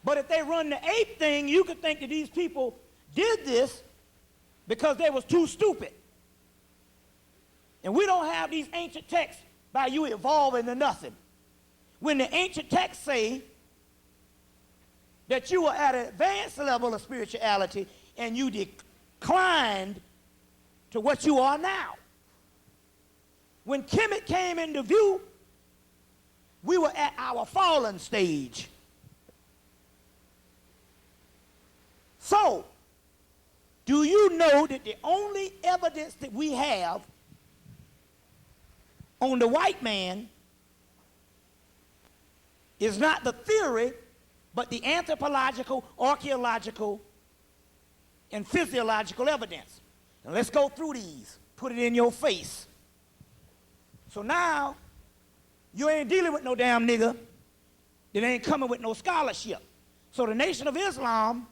But if they run the ape thing, you could think that these people did this because they was too stupid. And we don't have these ancient texts by you evolving to nothing. When the ancient texts say that you were at an advanced level of spirituality and you declined to what you are now. When Hemmitt came into view, we were at our fallen stage. So, do you know that the only evidence that we have on the white man is not the theory, but the anthropological, archaeological, and physiological evidence? Now let's go through these. Put it in your face. So now, you ain't dealing with no damn nigga that ain't coming with no scholarship. So the Nation of Islam,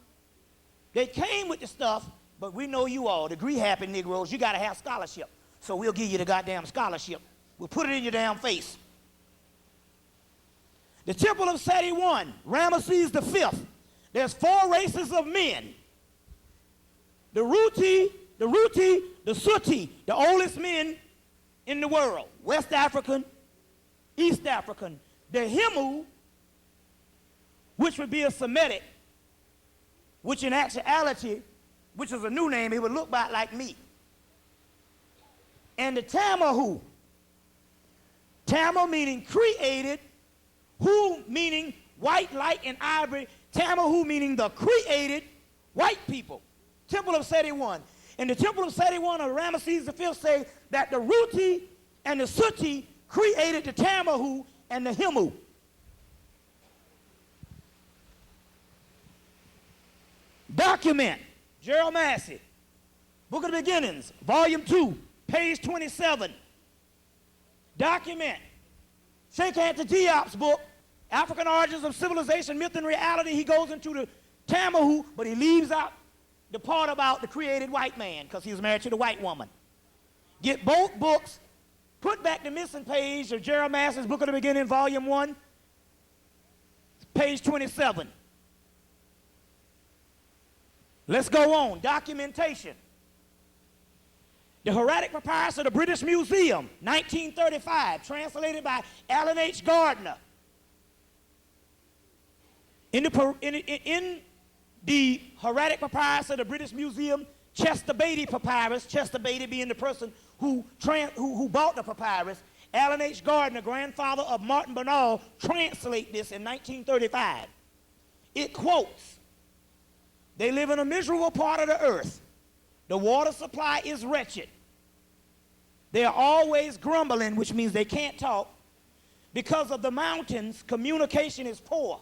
they came with the stuff, but we know you all, degree-happy Negroes, you got to have scholarship. So we'll give you the goddamn scholarship. We'll put it in your damn face. The Temple of Seti I, Ramesses V. There's 4 races of men. The Ruti, The Ruti, the Suti, the oldest men in the world, West African, East African. The Hemmu, which would be a Semitic, which in actuality, which is a new name, it would look about like me. And the Tamahu, Tama meaning created, Hu meaning white, light, and ivory, Tamahu meaning the created white people. Temple of Seti I. In the Temple of Seti I of Ramesses V say that the Ruti and the Suti created the Tamahu and the Hemmu. Document, Gerald Massey, Book of the Beginnings, Volume 2, page 27. Document, Sheikh Anta Diop's book, African Origins of Civilization, Myth and Reality. He goes into the Tamahu, but he leaves out the part about the created white man because he was married to the white woman. Get both books, put back the missing page of Gerald Massey's Book of the Beginning, Volume 1, page 27. Let's go on. Documentation. The Hieratic Papyrus of the British Museum, 1935, translated by Alan H. Gardner. In the Hieratic Papyrus of the British Museum, Chester Beatty Papyrus, Chester Beatty being the person who bought the papyrus, Alan H. Gardner, grandfather of Martin Bernal, translate this in 1935. It quotes, "They live in a miserable part of the earth. The water supply is wretched. They are always grumbling," which means they can't talk. "Because of the mountains, communication is poor.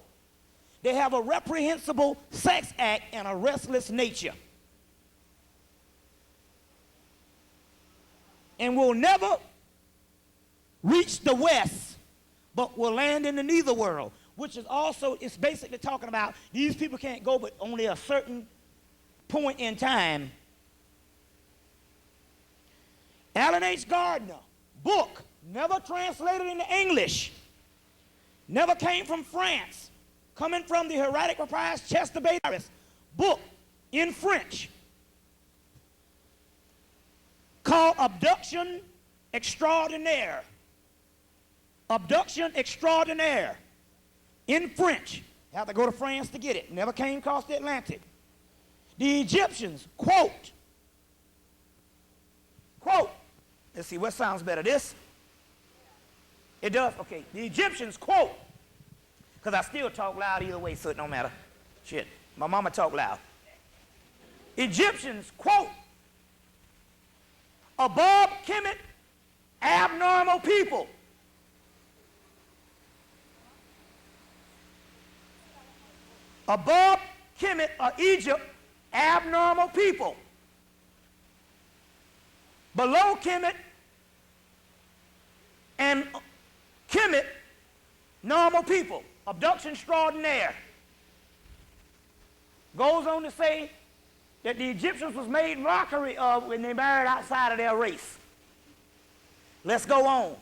They have a reprehensible sex act and a restless nature. And will never reach the west, but will land in the nether world," which is also, it's basically talking about these people can't go but only a certain point in time. Alan H. Gardner, book, never translated into English, never came from France, coming from the Hieratic Papyrus, Chester Beatty Papyrus, book in French, called Abduction Extraordinaire. Abduction Extraordinaire, in French. You have to go to France to get it. Never came across the Atlantic. The Egyptians, quote, let's see, what sounds better, this? It does, okay. The Egyptians, quote, because I still talk loud either way, so it don't matter. Shit, my mama talk loud. Egyptians, quote, "Above Kemet, abnormal people." Above Kemet or Egypt, abnormal people. Below Kemet and Kemet, normal people. Abduction extraordinaire. Goes on to say that the Egyptians was made mockery of when they married outside of their race. Let's go on.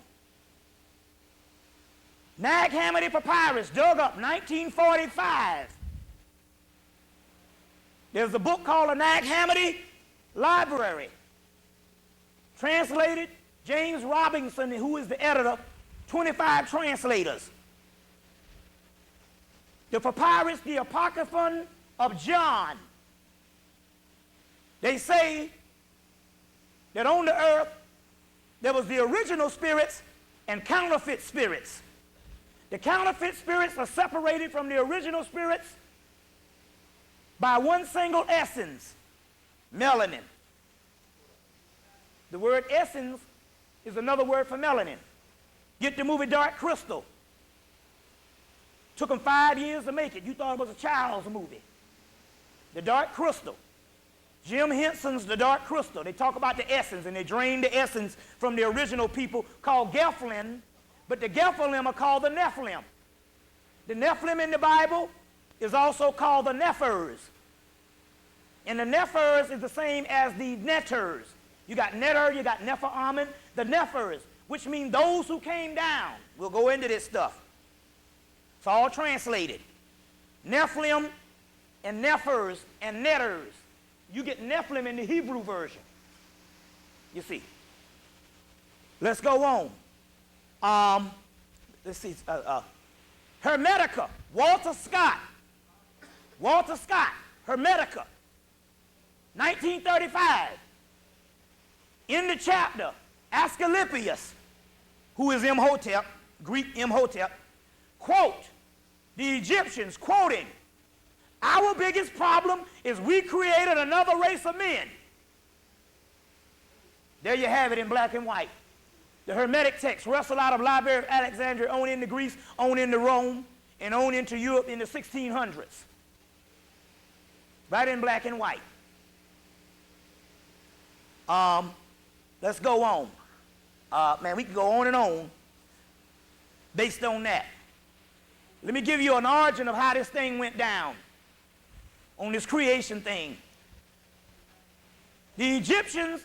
Nag Hammadi Papyrus, dug up 1945. There's a book called the Nag Hammadi Library. Translated, James Robinson, who is the editor, 25 translators. The papyrus, the Apocryphon of John. They say that on the earth there was the original spirits and counterfeit spirits. The counterfeit spirits are separated from the original spirits by one single essence, melanin. The word essence is another word for melanin. Get the movie Dark Crystal. Took them 5 years to make it. You thought it was a child's movie. The Dark Crystal. Jim Henson's The Dark Crystal. They talk about the essence, and they drain the essence from the original people called Nephilim, but the Nephilim are called the Nephilim. The Nephilim in the Bible is also called the Nephers. And the Nephers is the same as the Neters. You got Neter, you got Nephilim, the Nephers, which mean those who came down. We'll go into this stuff. It's all translated. Nephilim and Nephers and Neters. You get Nephilim in the Hebrew version. You see. Let's go on. Let's see. Hermetica, Walter Scott. Walter Scott, Hermetica, 1935. In the chapter, Asclepius, who is Imhotep, Greek Imhotep, quote, the Egyptians, quoting, our biggest problem is we created another race of men. There you have it in black and white. The Hermetic text, wrestled out of Library of Alexandria, on into Greece, on into Rome, and on into Europe in the 1600s. Right in black and white. Let's go on. Man, we can go on and on based on that. Let me give you an origin of how this thing went down on this creation thing. The Egyptians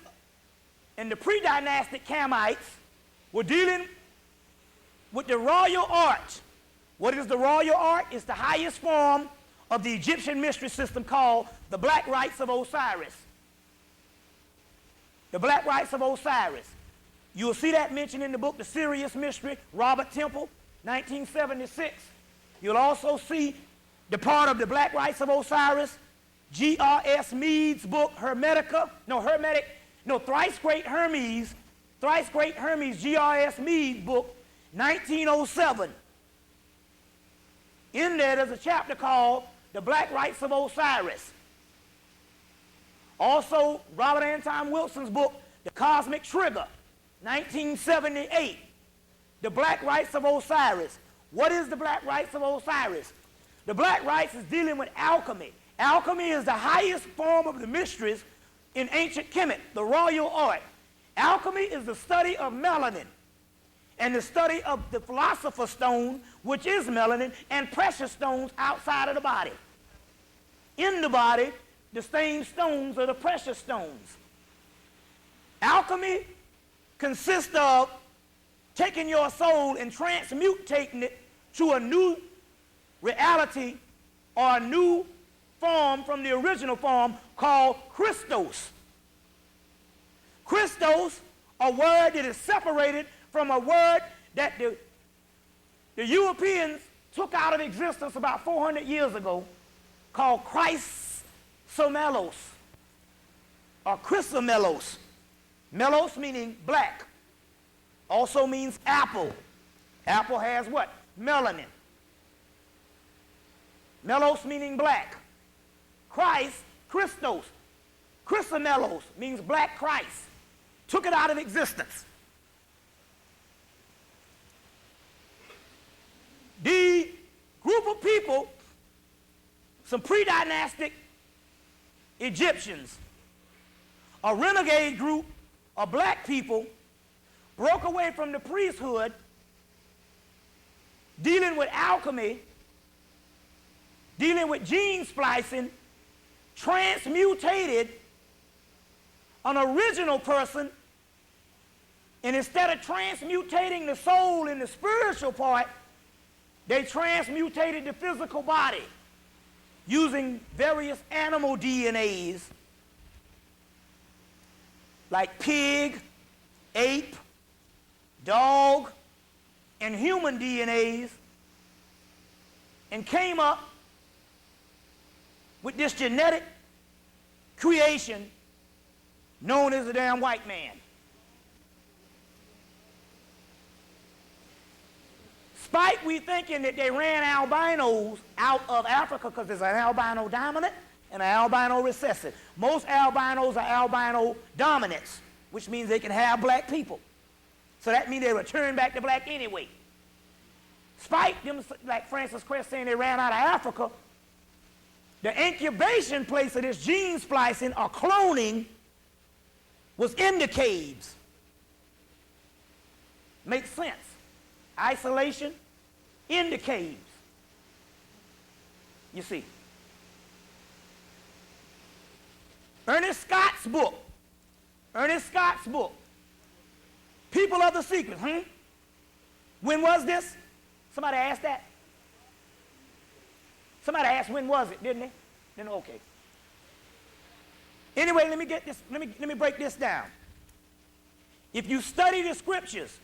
and the pre-dynastic Kamites were dealing with the royal art. What is the royal art? It's the highest form of the Egyptian mystery system called the Black Rites of Osiris. The Black Rites of Osiris. You'll see that mentioned in the book, The Sirius Mystery, Robert Temple, 1976. You'll also see the part of the Black Rites of Osiris, G.R.S. Mead's book, Thrice Great Hermes, G.R.S. Mead's book, 1907. In there's a chapter called The Black Rites of Osiris. Also, Robert Anton Wilson's book, The Cosmic Trigger, 1978. The Black Rites of Osiris. What is the Black Rites of Osiris? The Black Rites is dealing with alchemy. Alchemy is the highest form of the mysteries in ancient Kemet, the royal art. Alchemy is the study of melanin and the study of the philosopher's stone, which is melanin, and precious stones outside of the body. In the body, the same stones are the precious stones. Alchemy consists of taking your soul and transmutating it to a new reality or a new form from the original form called Christos. Christos, a word that is separated from a word that the Europeans took out of existence about 400 years ago called Chrysomelos or Chrysomelos. Melos meaning black. Also means apple. Apple has what? Melanin. Melos meaning black. Christos. Chrysomelos means black Christ. Took it out of existence. The group of people, some pre-dynastic Egyptians, a renegade group of black people, broke away from the priesthood, dealing with alchemy, dealing with gene splicing, transmutated an original person, and instead of transmutating the soul in the spiritual part, they transmutated the physical body using various animal DNAs like pig, ape, dog, and human DNAs, and came up with this genetic creation known as the damn white man. Despite we thinking that they ran albinos out of Africa because there's an albino dominant and an albino recessive. Most albinos are albino dominants, which means they can have black people. So that means they return back to black anyway. Despite them, like Francis Crest saying they ran out of Africa, the incubation place of this gene splicing or cloning was in the caves. Makes sense. Isolation in the caves. You see. Ernest Scott's book, People of the Secret. When was this? Somebody asked that? Somebody asked when was it, didn't they? Then okay. Anyway, let me break this down. If you study the scriptures,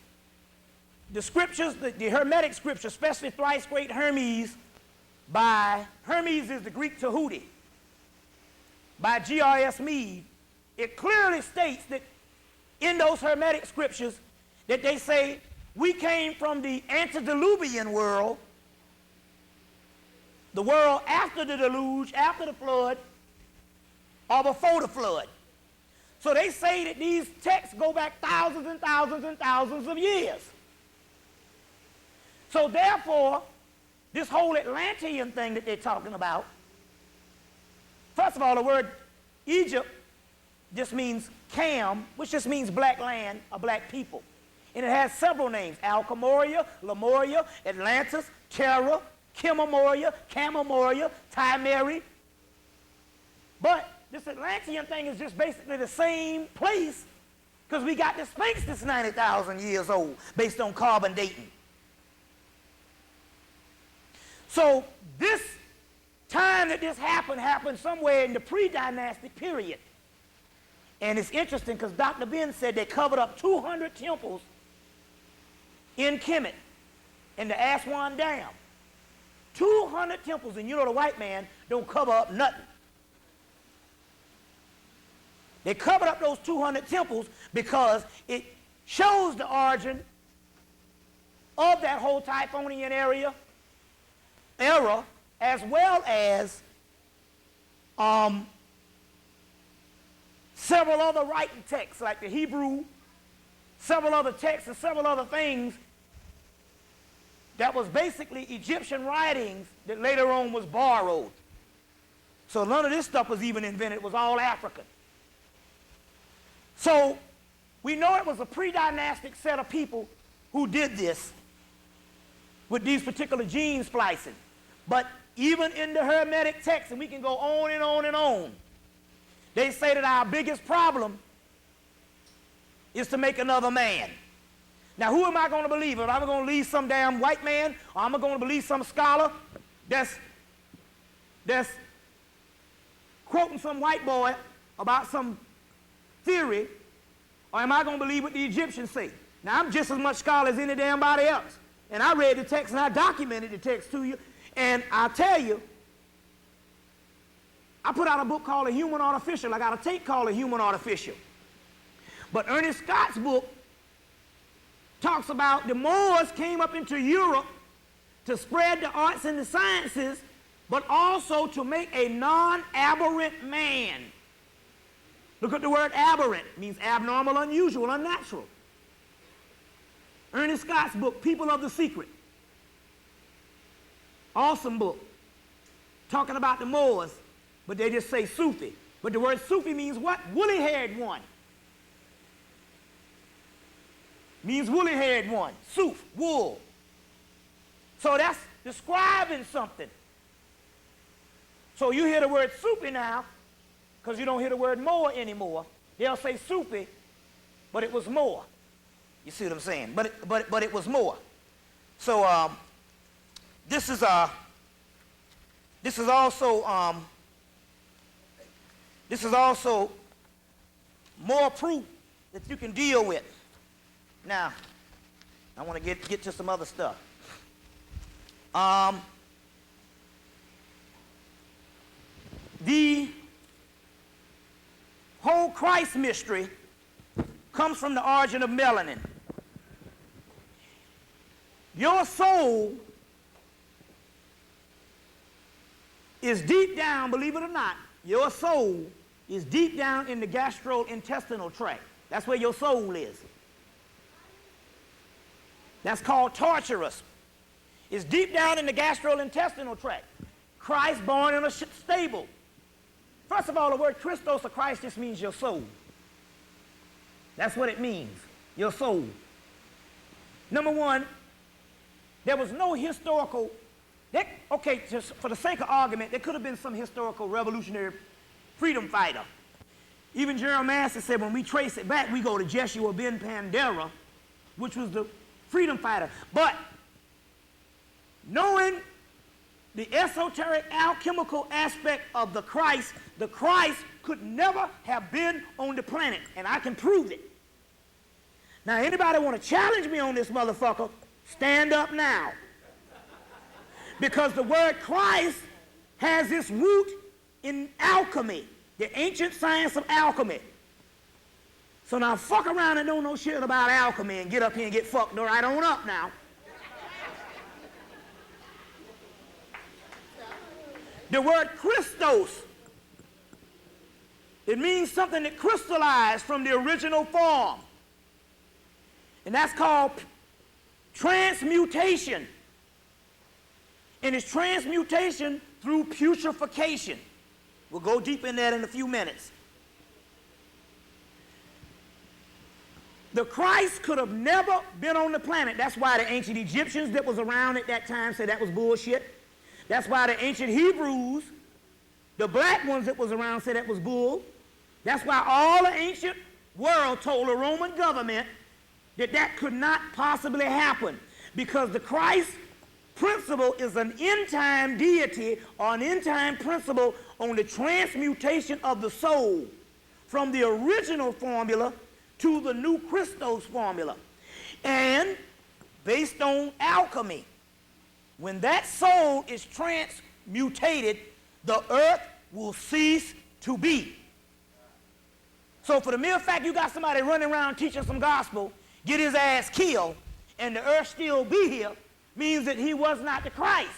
the Hermetic scriptures, especially thrice great Hermes, Hermes is the Greek Tahuti, by G.R.S. Mead, it clearly states that in those Hermetic scriptures that they say we came from the antediluvian world, the world after the deluge, after the flood, or before the flood. So they say that these texts go back thousands and thousands and thousands of years. So therefore, this whole Atlantean thing that they're talking about, first of all, the word Egypt just means Cam, which just means black land or black people. And it has several names: Alcamoria, Lemuria, Atlantis, Terra, Chemomoria, Camomoria, Timeri. But this Atlantean thing is just basically the same place, because we got the Sphinx that's 90,000 years old based on carbon dating. So this time that this happened somewhere in the pre-dynastic period. And it's interesting because Dr. Ben said they covered up 200 temples in Hemmitt in the Aswan Dam. 200 temples, and you know the white man don't cover up nothing. They covered up those 200 temples because it shows the origin of that whole Typhonian era, as well as several other writing texts like the Hebrew, several other texts and several other things that was basically Egyptian writings that later on was borrowed. So none of this stuff was even invented. It was all African. So we know it was a pre-dynastic set of people who did this with these particular gene splicing. But even in the Hermetic text, and we can go on and on and on, they say that our biggest problem is to make another man. Now, who am I going to believe? Am I going to believe some damn white man, or am I going to believe some scholar that's quoting some white boy about some theory, or am I going to believe what the Egyptians say? Now, I'm just as much scholar as any damn body else, and I read the text and I documented the text to you, and I'll tell you, I put out a book called A Human Artificial. I got a tape called A Human Artificial. But Ernest Scott's book talks about the Moors came up into Europe to spread the arts and the sciences, but also to make a non-aberrant man. Look at the word aberrant. It means abnormal, unusual, unnatural. Ernest Scott's book, People of the Secret. Awesome book. Talking about the Moors, but they just say Sufi. But the word Sufi means what? Woolly-haired one. Means woolly-haired one. Suf, wool. So that's describing something. So you hear the word Sufi now, because you don't hear the word Moor anymore. They'll say Sufi, but it was Moor. You see what I'm saying? But it was Moor. So this is also more proof that you can deal with. Now, I want to get to some other stuff. The whole Christ mystery comes from the origin of melanin. Your soul is deep down, believe it or not, your soul is deep down in the gastrointestinal tract. That's where your soul is. That's called torturous. It's deep down in the gastrointestinal tract. Christ born in a stable. First of all, the word Christos or Christ just means your soul. That's what it means, your soul. Number one, there was no historical, okay, just for the sake of argument, there could have been some historical revolutionary freedom fighter. Even Gerald Massey said when we trace it back, we go to Jeshua ben Pandera, which was the freedom fighter. But knowing the esoteric alchemical aspect of the Christ could never have been on the planet, and I can prove it. Now, anybody want to challenge me on this motherfucker, stand up now. Because the word Christ has its root in alchemy, the ancient science of alchemy. So now fuck around and don't know shit about alchemy and get up here and get fucked right on up now. The word Christos, it means something that crystallized from the original form. And that's called transmutation. And it's transmutation through putrefaction. We'll go deep in that in a few minutes. The Christ could have never been on the planet. That's why the ancient Egyptians that was around at that time said that was bullshit. That's why the ancient Hebrews, the black ones that was around, said that was bull. That's why all the ancient world told the Roman government that that could not possibly happen, because the Christ principle is an end-time deity or an end-time principle on the transmutation of the soul from the original formula to the new Christos formula. And based on alchemy, when that soul is transmutated, the earth will cease to be. So for the mere fact you got somebody running around teaching some gospel, get his ass killed, and the earth still be here, means that he was not the Christ.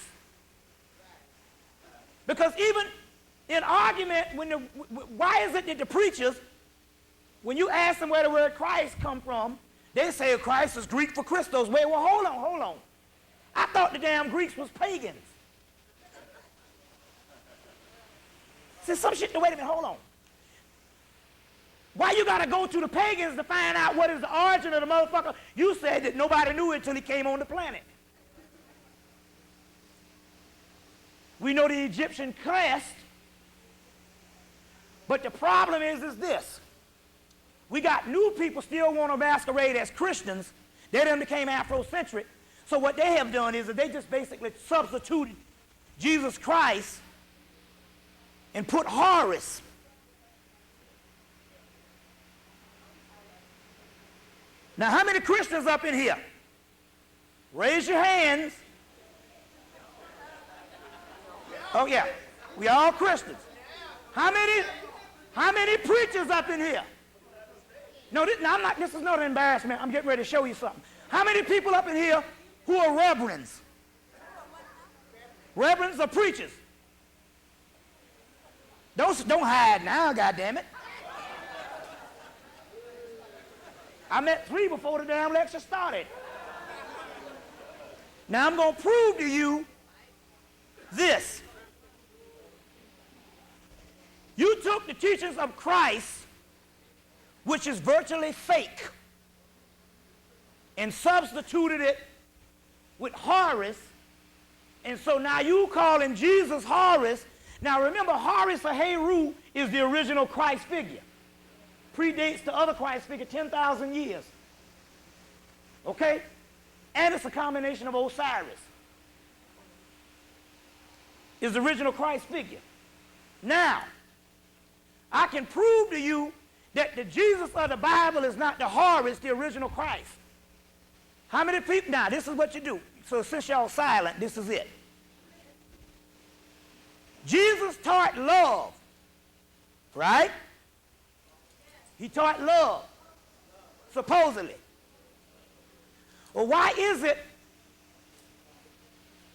Because even in argument, why is it that the preachers, when you ask them where the word Christ come from, they say Christ is Greek for Christos. Wait, well, hold on. I thought the damn Greeks was pagans. See, some shit, wait a minute, hold on. Why you gotta go to the pagans to find out what is the origin of the motherfucker? You said that nobody knew it until he came on the planet. We know the Egyptian crest, but the problem is this. We got new people still want to masquerade as Christians. They done became Afrocentric. So what they have done is that they just basically substituted Jesus Christ and put Horus. Now, how many Christians up in here? Raise your hands. Oh, yeah. We all Christians. How many preachers up in here? No, this is not an embarrassment. I'm getting ready to show you something. How many people up in here who are reverends? Reverends are preachers. Don't hide now, goddammit. I met 3 before the damn lecture started. Now I'm going to prove to you this. You took the teachings of Christ, which is virtually fake, and substituted it with Horus, and so now you calling Jesus Horus. Now remember, Horus or Heru is the original Christ figure. Predates the other Christ figure 10,000 years. Okay? And it's a combination of Osiris. Is the original Christ figure. Now, I can prove to you that the Jesus of the Bible is not the Horus, the original Christ. How many people? Now, this is what you do. So since y'all silent, this is it. Jesus taught love, right? He taught love, supposedly. Well, why is it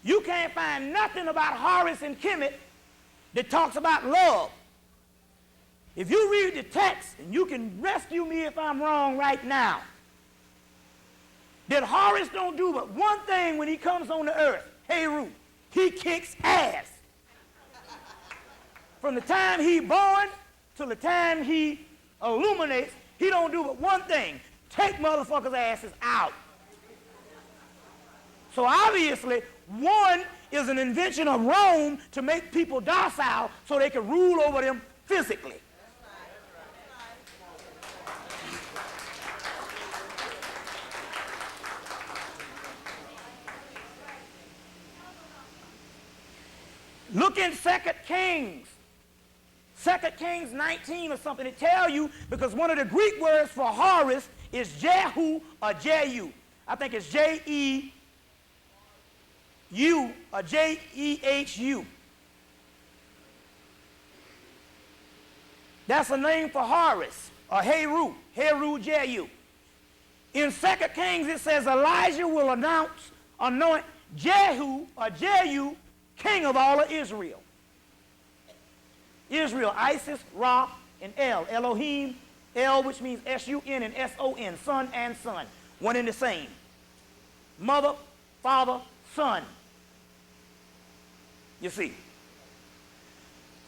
you can't find nothing about Horus and Hemmitt that talks about love? If you read the text, and you can rescue me if I'm wrong right now, that Horus don't do but one thing when he comes on the earth, Heru, he kicks ass. From the time he born till the time he illuminates, he don't do but one thing, take motherfuckers' asses out. So obviously, one is an invention of Rome to make people docile so they can rule over them physically. Look in 2 Kings. 2 Kings 19 or something. It tells you, because one of the Greek words for Horus is Jehu or Jehu. I think it's Jehu or Jehu. That's a name for Horus or Heru, Jehu. In 2 Kings it says Elijah will anoint Jehu or Jehu king of all of Israel. Israel, Isis, Ra, and El. Elohim, El, which means S-U-N and S-O-N, son and son. One and the same. Mother, father, son. You see.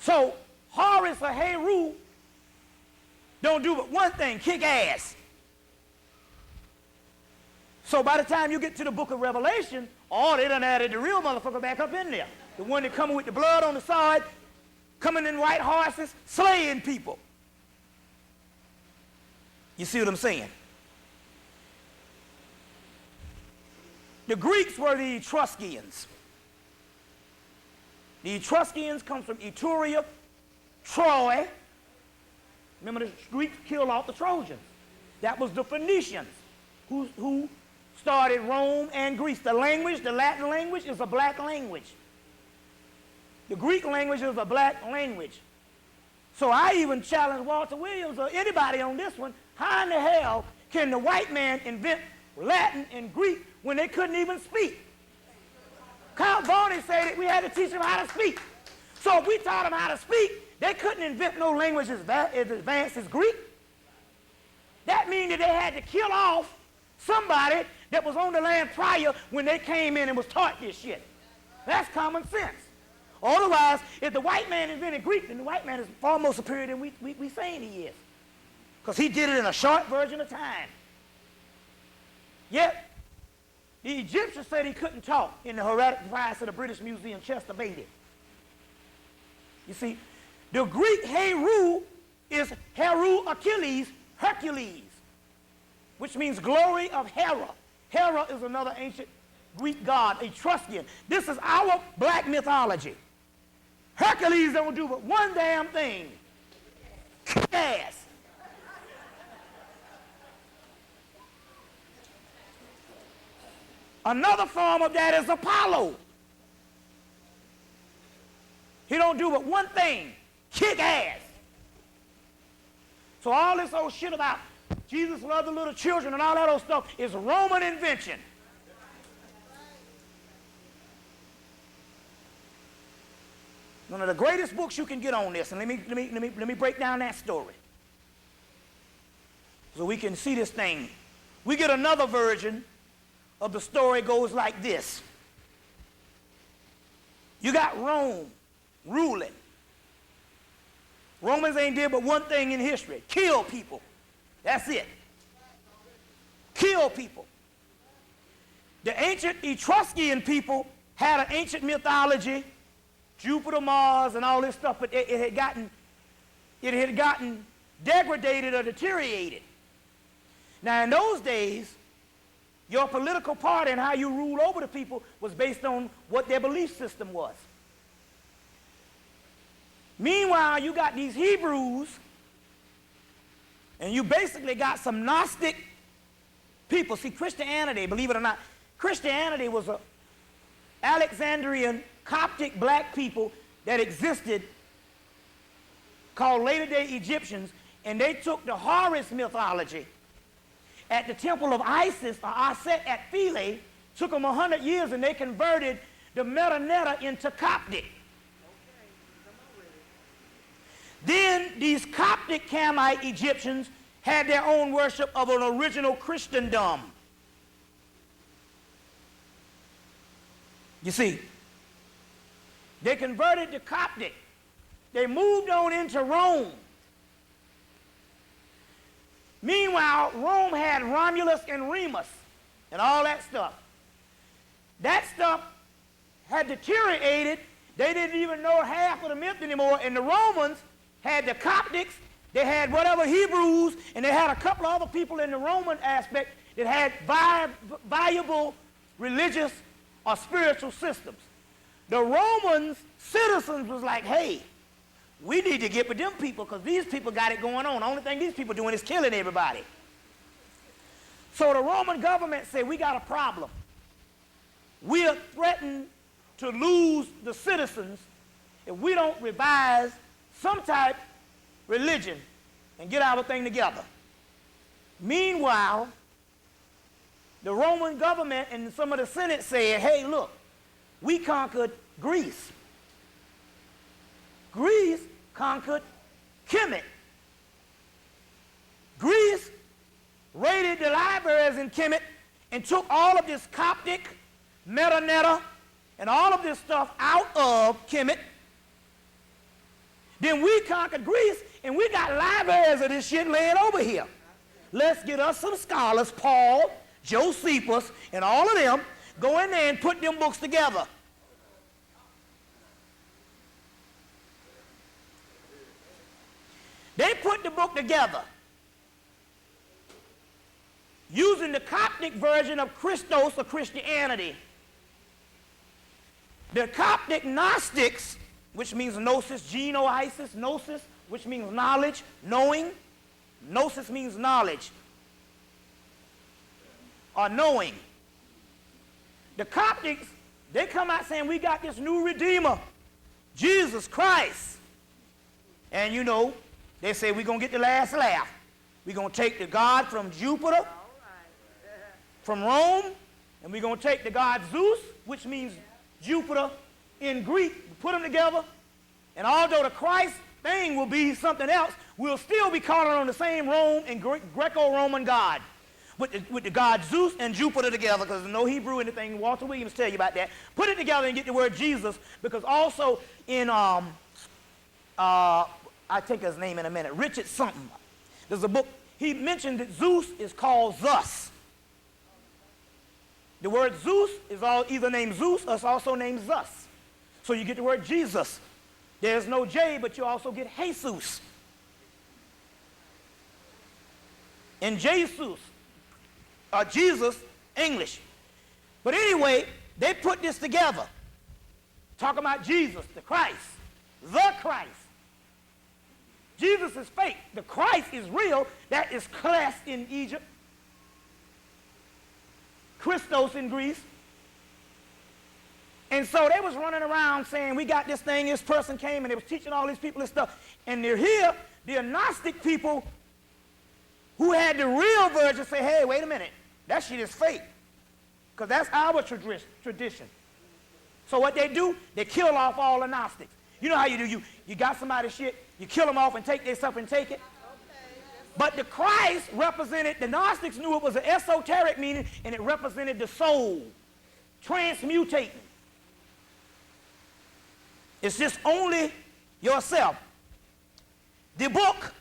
So, Horus or Heru don't do but one thing, kick ass. So by the time you get to the book of Revelation, they done added the real motherfucker back up in there. The one that coming with the blood on the side, coming in white horses, slaying people. You see what I'm saying? The Greeks were the Etruscans. The Etruscans come from Etruria, Troy. Remember, the Greeks killed off the Trojans. That was the Phoenicians who started Rome and Greece. The language, the Latin language, is a black language. The Greek language is a black language. So I even challenge Walter Williams or anybody on this one, how in the hell can the white man invent Latin and Greek when they couldn't even speak? Count Varney said that we had to teach them how to speak. So if we taught them how to speak, they couldn't invent no language as advanced as Greek. That means that they had to kill off somebody that was on the land prior when they came in and was taught this shit. That's common sense. Otherwise, if the white man invented Greek, then the white man is far more superior than we saying he is. Because he did it in a short version of time. Yet, the Egyptians said he couldn't talk in the Hermetic device of the British Museum, Chester Beatty. You see, the Greek Heru is Heru Achilles, Hercules, which means glory of Hera. Hera is another ancient Greek god, Etruscan. This is our black mythology. Hercules don't do but one damn thing. Kick ass. Another form of that is Apollo. He don't do but one thing. Kick ass. So all this old shit about Jesus loved the little children and all that old stuff is Roman invention. One of the greatest books you can get on this, and let me break down that story so we can see this thing. We get another version of the story goes like this. You got Rome ruling. Romans ain't did but one thing in history: kill people. That's it. Kill people. The ancient Etruscan people had an ancient mythology, Jupiter, Mars, and all this stuff, but it had gotten degraded or deteriorated. Now, in those days, your political party and how you rule over the people was based on what their belief system was. Meanwhile, you got these Hebrews, and you basically got some Gnostic people. See, Christianity, believe it or not, Christianity was a Alexandrian Coptic black people that existed called later-day Egyptians, and they took the Horus mythology at the temple of Isis, or Aset at Philae. Took them 100 years, and they converted the Metanetta into Coptic. Then these Coptic Camite Egyptians had their own worship of an original Christendom. You see, they converted to Coptic. They moved on into Rome. Meanwhile, Rome had Romulus and Remus and all that stuff. That stuff had deteriorated. They didn't even know half of the myth anymore. And the Romans had the Coptics, they had whatever Hebrews, and they had a couple of other people in the Roman aspect that had viable religious or spiritual systems. The Romans citizens was like, hey, we need to get with them people because these people got it going on. The only thing these people doing is killing everybody. So the Roman government said, we got a problem. We are threatened to lose the citizens if we don't revise some type of religion and get our thing together. Meanwhile, the Roman government and some of the Senate said, hey, look, we conquered Greece. Greece conquered Hemmitt. Greece raided the libraries in Hemmitt and took all of this Coptic, Metanetta, and all of this stuff out of Hemmitt. Then we conquered Greece, and we got libraries of this shit laying over here. Let's get us some scholars, Paul, Josephus, and all of them, go in there and put them books together. They put the book together using the Coptic version of Christos or Christianity. The Coptic Gnostics, which means gnosis, genoisis, gnosis, which means knowledge, knowing. Gnosis means knowledge or knowing. The Coptics, they come out saying, we got this new Redeemer, Jesus Christ. And you know, they say we're going to get the last laugh. We're going to take the God from Jupiter, from Rome, and we're going to take the god Zeus, which means Jupiter in Greek, put them together, and although the Christ thing will be something else, we'll still be calling on the same Rome and Greco-Roman God, with the god Zeus and Jupiter together, because there's no Hebrew in the thing. Walter Williams tell you about that. Put it together and get the word Jesus, because also in, I take his name in a minute, Richard something. There's a book, he mentioned that Zeus is called Zus. The word Zeus is either named Zeus or it's also named Zus. So you get the word Jesus. There's no J, but you also get Jesus. And Jesus, Jesus, English. But anyway, they put this together. Talking about Jesus, the Christ. The Christ. Jesus is fake. The Christ is real. That is classed in Egypt. Christos in Greece. And so they was running around saying, we got this thing, this person came, and they was teaching all these people this stuff. And they're here, the Gnostic people who had the real version say, hey, wait a minute, that shit is fake. Because that's our tradition. So what they do, they kill off all the Gnostics. You know how you do, you got somebody's shit, you kill them off and take their stuff and take it. But the Christ represented, the Gnostics knew it was an esoteric meaning, and it represented the soul, transmutating. It's just only yourself. The book,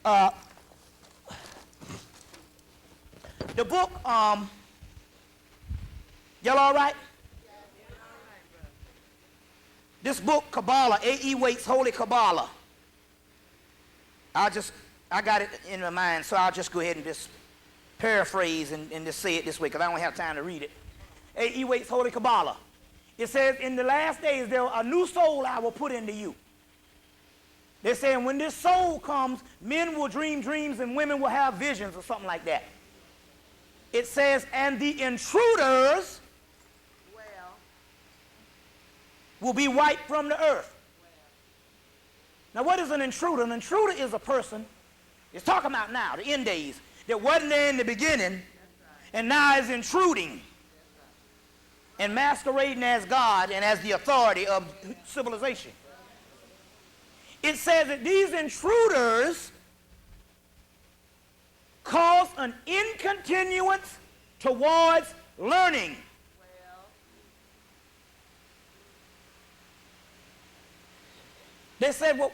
y'all all right? This book, Kabbalah, A.E. Waite's Holy Kabbalah. I got it in my mind, so I'll just go ahead and just paraphrase and just say it this way, because I don't have time to read it. A.E. Waite's Holy Kabbalah. It says, in the last days, a new soul I will put into you. They're saying when this soul comes, men will dream dreams and women will have visions or something like that. It says, and the intruders will be wiped from the earth. Now, what is an intruder? An intruder is a person, it's talking about now, the end days, that wasn't there in the beginning and now is intruding and masquerading as God and as the authority of civilization. It says that these intruders cause an incontinuance towards learning. They said, well,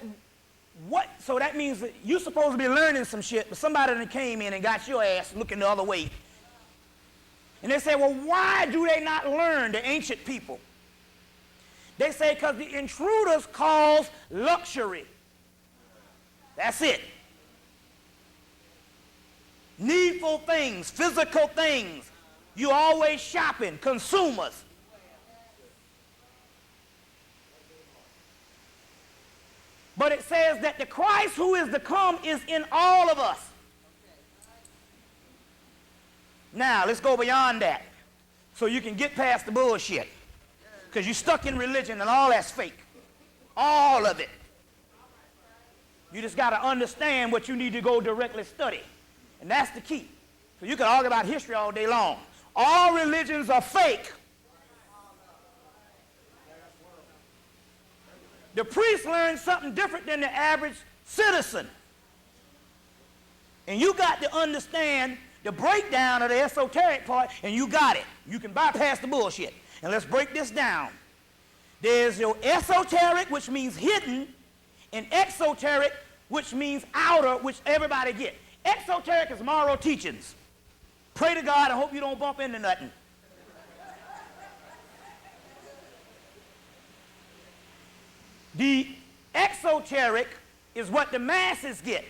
what? So that means that you're supposed to be learning some shit, but somebody that came in and got your ass looking the other way. And they say, well, why do they not learn, the ancient people? They say because the intruders cause luxury. That's it. Needful things, physical things. You're always shopping, consumers. But it says that the Christ who is to come is in all of us. Now, let's go beyond that so you can get past the bullshit. Because you're stuck in religion and all that's fake. All of it. You just got to understand what you need to go directly study. And that's the key. So you can argue about history all day long. All religions are fake. The priest learned something different than the average citizen. And you got to understand the breakdown of the esoteric part, and you got it. You can bypass the bullshit. And let's break this down. There's your esoteric, which means hidden, and exoteric, which means outer, which everybody gets. Exoteric is moral teachings. Pray to God and hope you don't bump into nothing. The exoteric is what the masses get.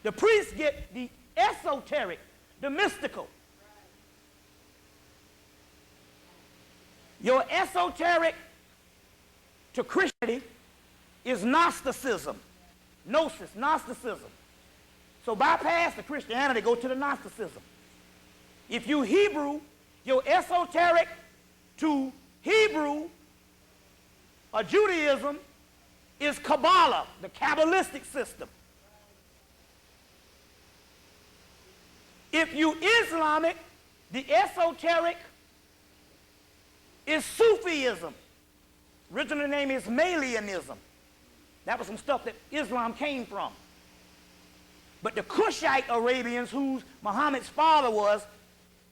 The priests get the esoteric, the mystical. Your esoteric to Christianity is Gnosticism. Gnosis, Gnosticism. So bypass the Christianity, go to the Gnosticism. If you Hebrew, your esoteric to Hebrew or Judaism is Kabbalah, the Kabbalistic system. If you Islamic, the esoteric is Sufism. Original name is Malianism. That was some stuff that Islam came from. But the Cushite Arabians, whose Muhammad's father was,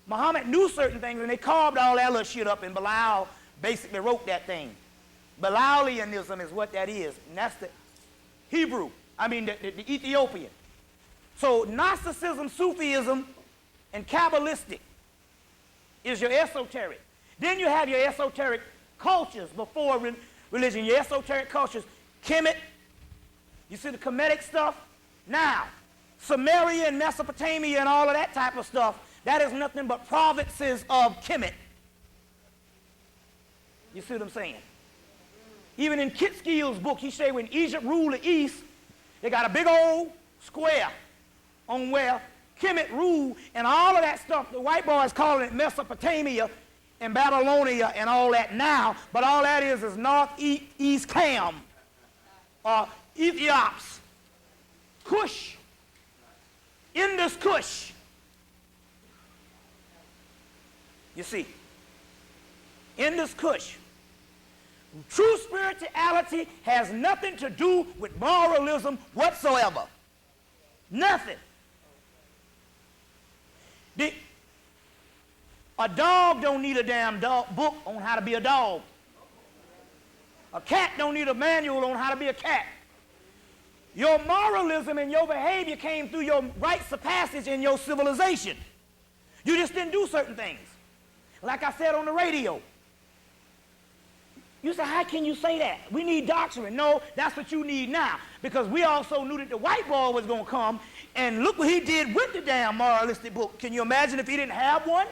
Muhammad knew certain things, and they carved all that little shit up, and Bilal basically wrote that thing. Bilalianism is what that is, and that's the Hebrew, the Ethiopian. So Gnosticism, Sufism, and Kabbalistic is your esoteric. Then you have your esoteric cultures before religion, your esoteric cultures, Kemet, you see the Kemetic stuff? Now, Samaria and Mesopotamia and all of that type of stuff, that is nothing but provinces of Kemet. You see what I'm saying? Even in Kitskill's book, he say when Egypt ruled the East, they got a big old square on where Kemet ruled, and all of that stuff, the white boys calling it Mesopotamia and Babylonia and all that now, but all that is northeast Cam, or Ethiops, Kush, Indus Kush. You see, Indus Kush. True spirituality has nothing to do with moralism whatsoever. Nothing. A dog don't need a damn book on how to be a dog. A cat don't need a manual on how to be a cat. Your moralism and your behavior came through your rites of passage in your civilization. You just didn't do certain things. Like I said on the radio. You say, how can you say that? We need doctrine. No, that's what you need now. Because we also knew that the white boy was going to come, and look what he did with the damn moralistic book. Can you imagine if he didn't have one?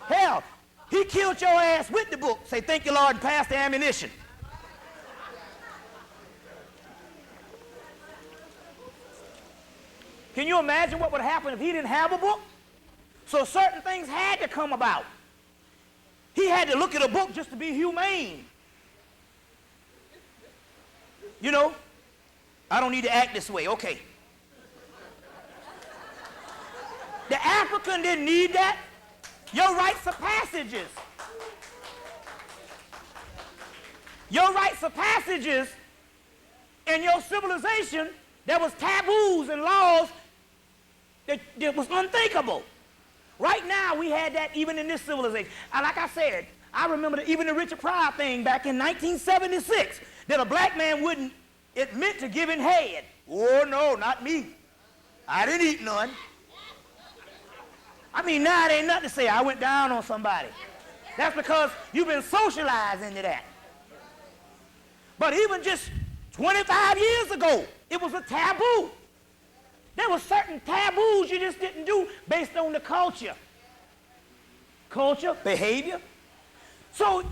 Hell, he killed your ass with the book. Say, thank you, Lord, and pass the ammunition. Can you imagine what would happen if he didn't have a book? So certain things had to come about. He had to look at a book just to be humane. You know, I don't need to act this way. Okay. The African didn't need that. Your rites of passages. Your rites of passages in your civilization, there was taboos and laws that was unthinkable. Right now, we had that even in this civilization. And like I said, I remember even the Richard Pryor thing back in 1976, that a black man wouldn't admit to giving head. Oh, no, not me. I didn't eat none. I mean, now it ain't nothing to say I went down on somebody. That's because you've been socialized into that. But even just 25 years ago, it was a taboo. There were certain taboos you just didn't do based on the culture. Culture, behavior. So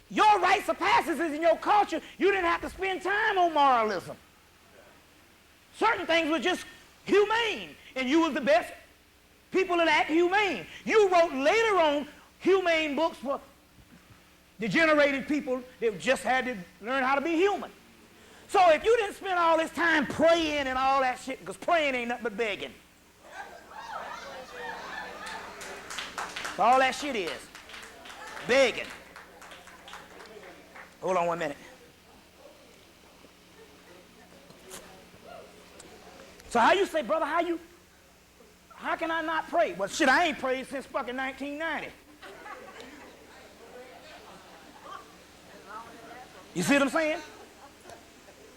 your rites of passage in your culture, you didn't have to spend time on moralism. Certain things were just humane, and you was the best people that act humane. You wrote later on humane books for degenerated people that just had to learn how to be human. So if you didn't spend all this time praying and all that shit, because praying ain't nothing but begging. That's all that shit is. Begging. Hold on 1 minute. So how you say, brother, how can I not pray? Well, shit, I ain't prayed since fucking 1990. You see what I'm saying?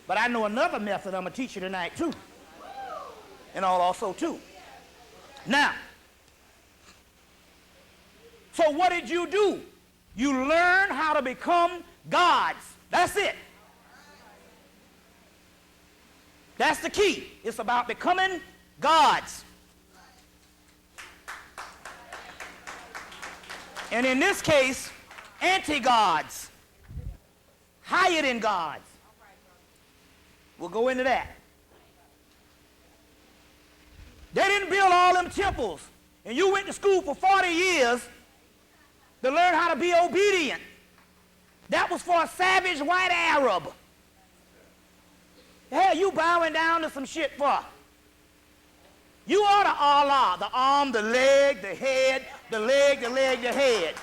But I know another method I'm going to teach you tonight, too. And all also, too. Now, so what did you do? You learn how to become gods. That's it. That's the key. It's about becoming gods. And in this case, anti-gods. Higher than gods. We'll go into that. They didn't build all them temples. And you went to school for 40 years to learn how to be obedient. That was for a savage white Arab. The hell you bowing down to some shit for? You are the Allah, the arm, the leg, the head, the leg, the leg, the head.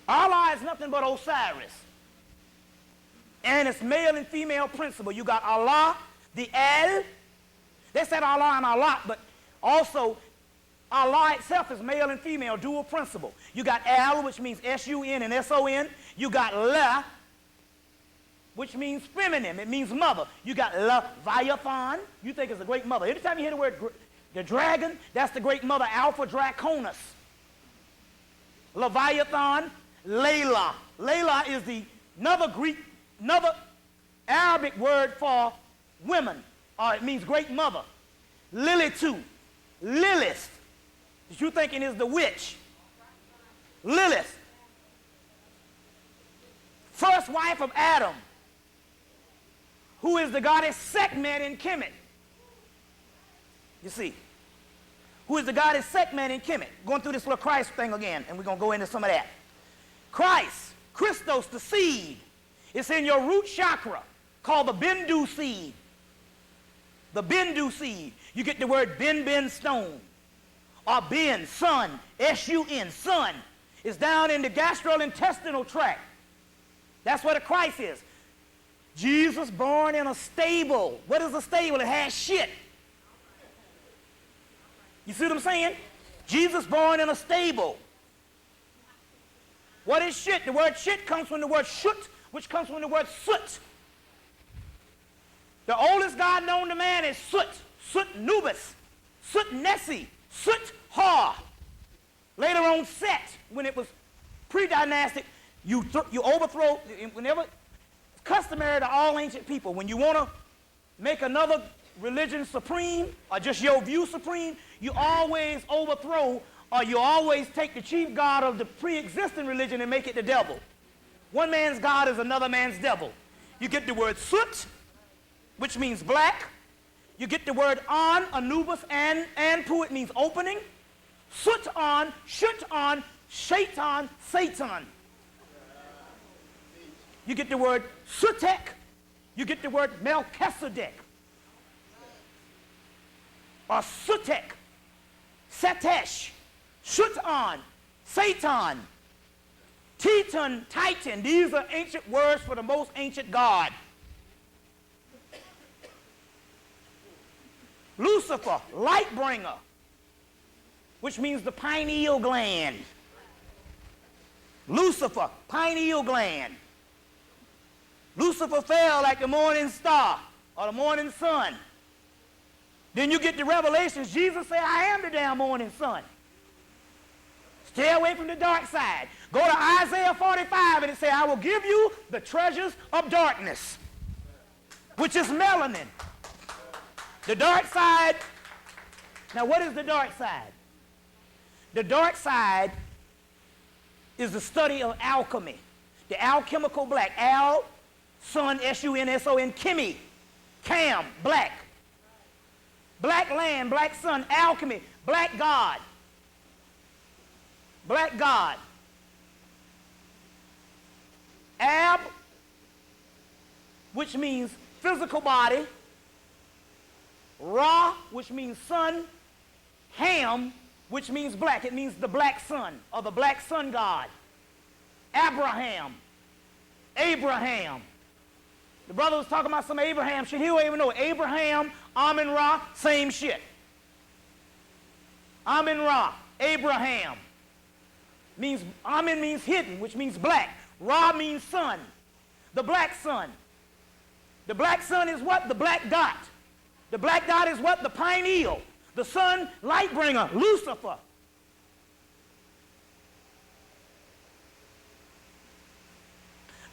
Allah is nothing but Osiris. And it's male and female principle. You got Allah, the El. They said Allah and Allah, but also Allah itself is male and female, dual principle. You got El, which means S-U-N and S-O-N. You got La, which means feminine. It means mother. You got Leviathan. You think it's a great mother. Anytime you hear the word the dragon, that's the great mother, Alpha Draconis. Leviathan. Layla. Layla is another Arabic word for women. It means great mother. Lilitu. Lilith. That you thinking is the witch. Lilith. First wife of Adam. Who is the goddess Sekhmet in Kemet. You see. Who is the goddess Sekhmet in Kemet. Going through this little Christ thing again, and we're going to go into some of that. Christ, Christos, the seed. It's in your root chakra called the Bindu seed. The Bindu seed. You get the word bin stone. Or bin, sun, S-U-N, sun. It's down in the gastrointestinal tract. That's where the Christ is. Jesus born in a stable. What is a stable? It has shit. You see what I'm saying? Jesus born in a stable. What is shit? The word shit comes from the word shut, which comes from the word soot. The oldest god known to man is Soot. Soot Nubis. Soot Nessie. Soot Ha. Later on Set, when it was pre-dynastic, you overthrow, whenever, it's customary to all ancient people, when you want to make another religion supreme, or just your view supreme, you always overthrow, or you always take the chief god of the pre-existing religion and make it the devil. One man's god is another man's devil. You get the word Soot, which means black. You get the word An, Anubis, and Anpu, it means opening. Soot on, Shut on, Shaitan, Satan. You get the word Sutek. You get the word Melchizedek. Or Sutek, Setesh, Shut-on, Satan, Teton, Titan. These are ancient words for the most ancient god. Lucifer, light bringer, which means the pineal gland. Lucifer, pineal gland. Lucifer fell like the morning star or the morning sun. Then you get the Revelations. Jesus said, I am the damn morning sun. Stay away from the dark side. Go to Isaiah 45 and it says, I will give you the treasures of darkness, which is melanin. The dark side. Now what is the dark side? The dark side is the study of alchemy. The alchemical black. Al, sun, S-U-N-S-O-N, chemi, cam, black. Black land, black sun, alchemy, black God. Black God. Ab, which means physical body. Ra, which means sun. Ham, which means black. It means the black sun, or the black sun god. Abraham. Abraham. The brother was talking about some Abraham shit. He don't even know it. Abraham, Amin-Ra, same shit. Amin-Ra, Abraham. Amin means hidden, which means black. Ra means sun. The black sun. The black sun is what? The black dot. The black dot is what? The pineal. The sun, light bringer, Lucifer.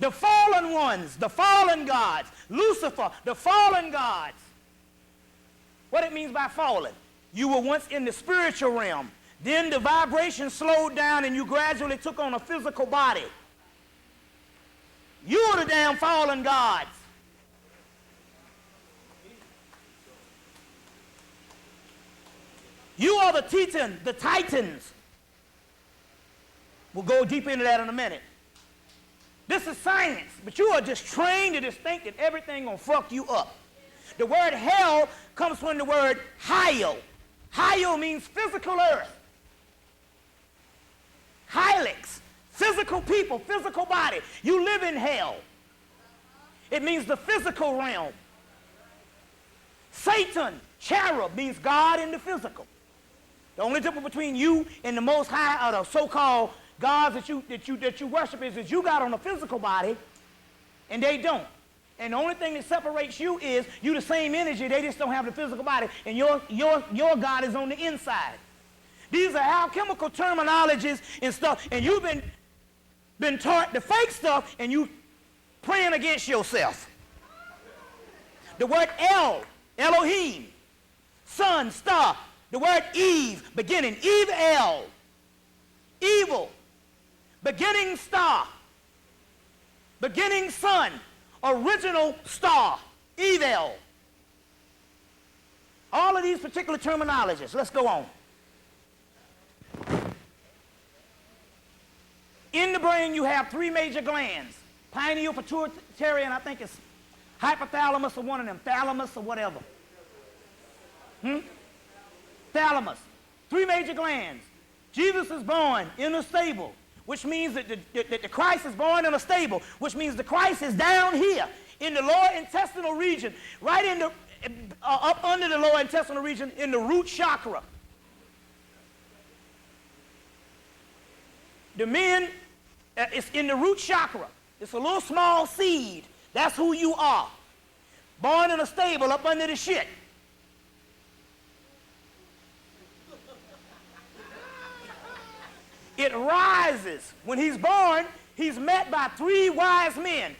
The fallen ones, the fallen gods. Lucifer, the fallen gods. What it means by fallen? You were once in the spiritual realm. Then the vibration slowed down and you gradually took on a physical body. You are the damn fallen gods. You are the titans. We'll go deep into that in a minute. This is science, but you are just trained to just think that everything gonna fuck you up. The word hell comes from the word hyo. Hyo means physical earth. Hylix, physical people, physical body. You live in hell. It means the physical realm. Satan, cherub, means God in the physical. The only difference between you and the Most High, or the so-called gods that you worship, is you got on a physical body, and they don't. And the only thing that separates you is you the same energy. They just don't have the physical body, and your God is on the inside. These are alchemical terminologies and stuff, and you've been taught the fake stuff, and you praying against yourself. The word El, Elohim, sun, star. The word Eve, beginning, Eve-El, evil, beginning star, beginning sun, original star, Eve-El. All of these particular terminologies. Let's go on. In the brain, you have three major glands. Pineal, pituitary, and I think it's hypothalamus or one of them, thalamus or whatever. Thalamus. Three major glands. Jesus is born in a stable, which means that the Christ is born in a stable, which means the Christ is down here in the lower intestinal region, right in the, up under the lower intestinal region in the root chakra. The men, it's in the root chakra. It's a little small seed. That's who you are. Born in a stable up under the shit. It rises. When he's born, he's met by three wise men.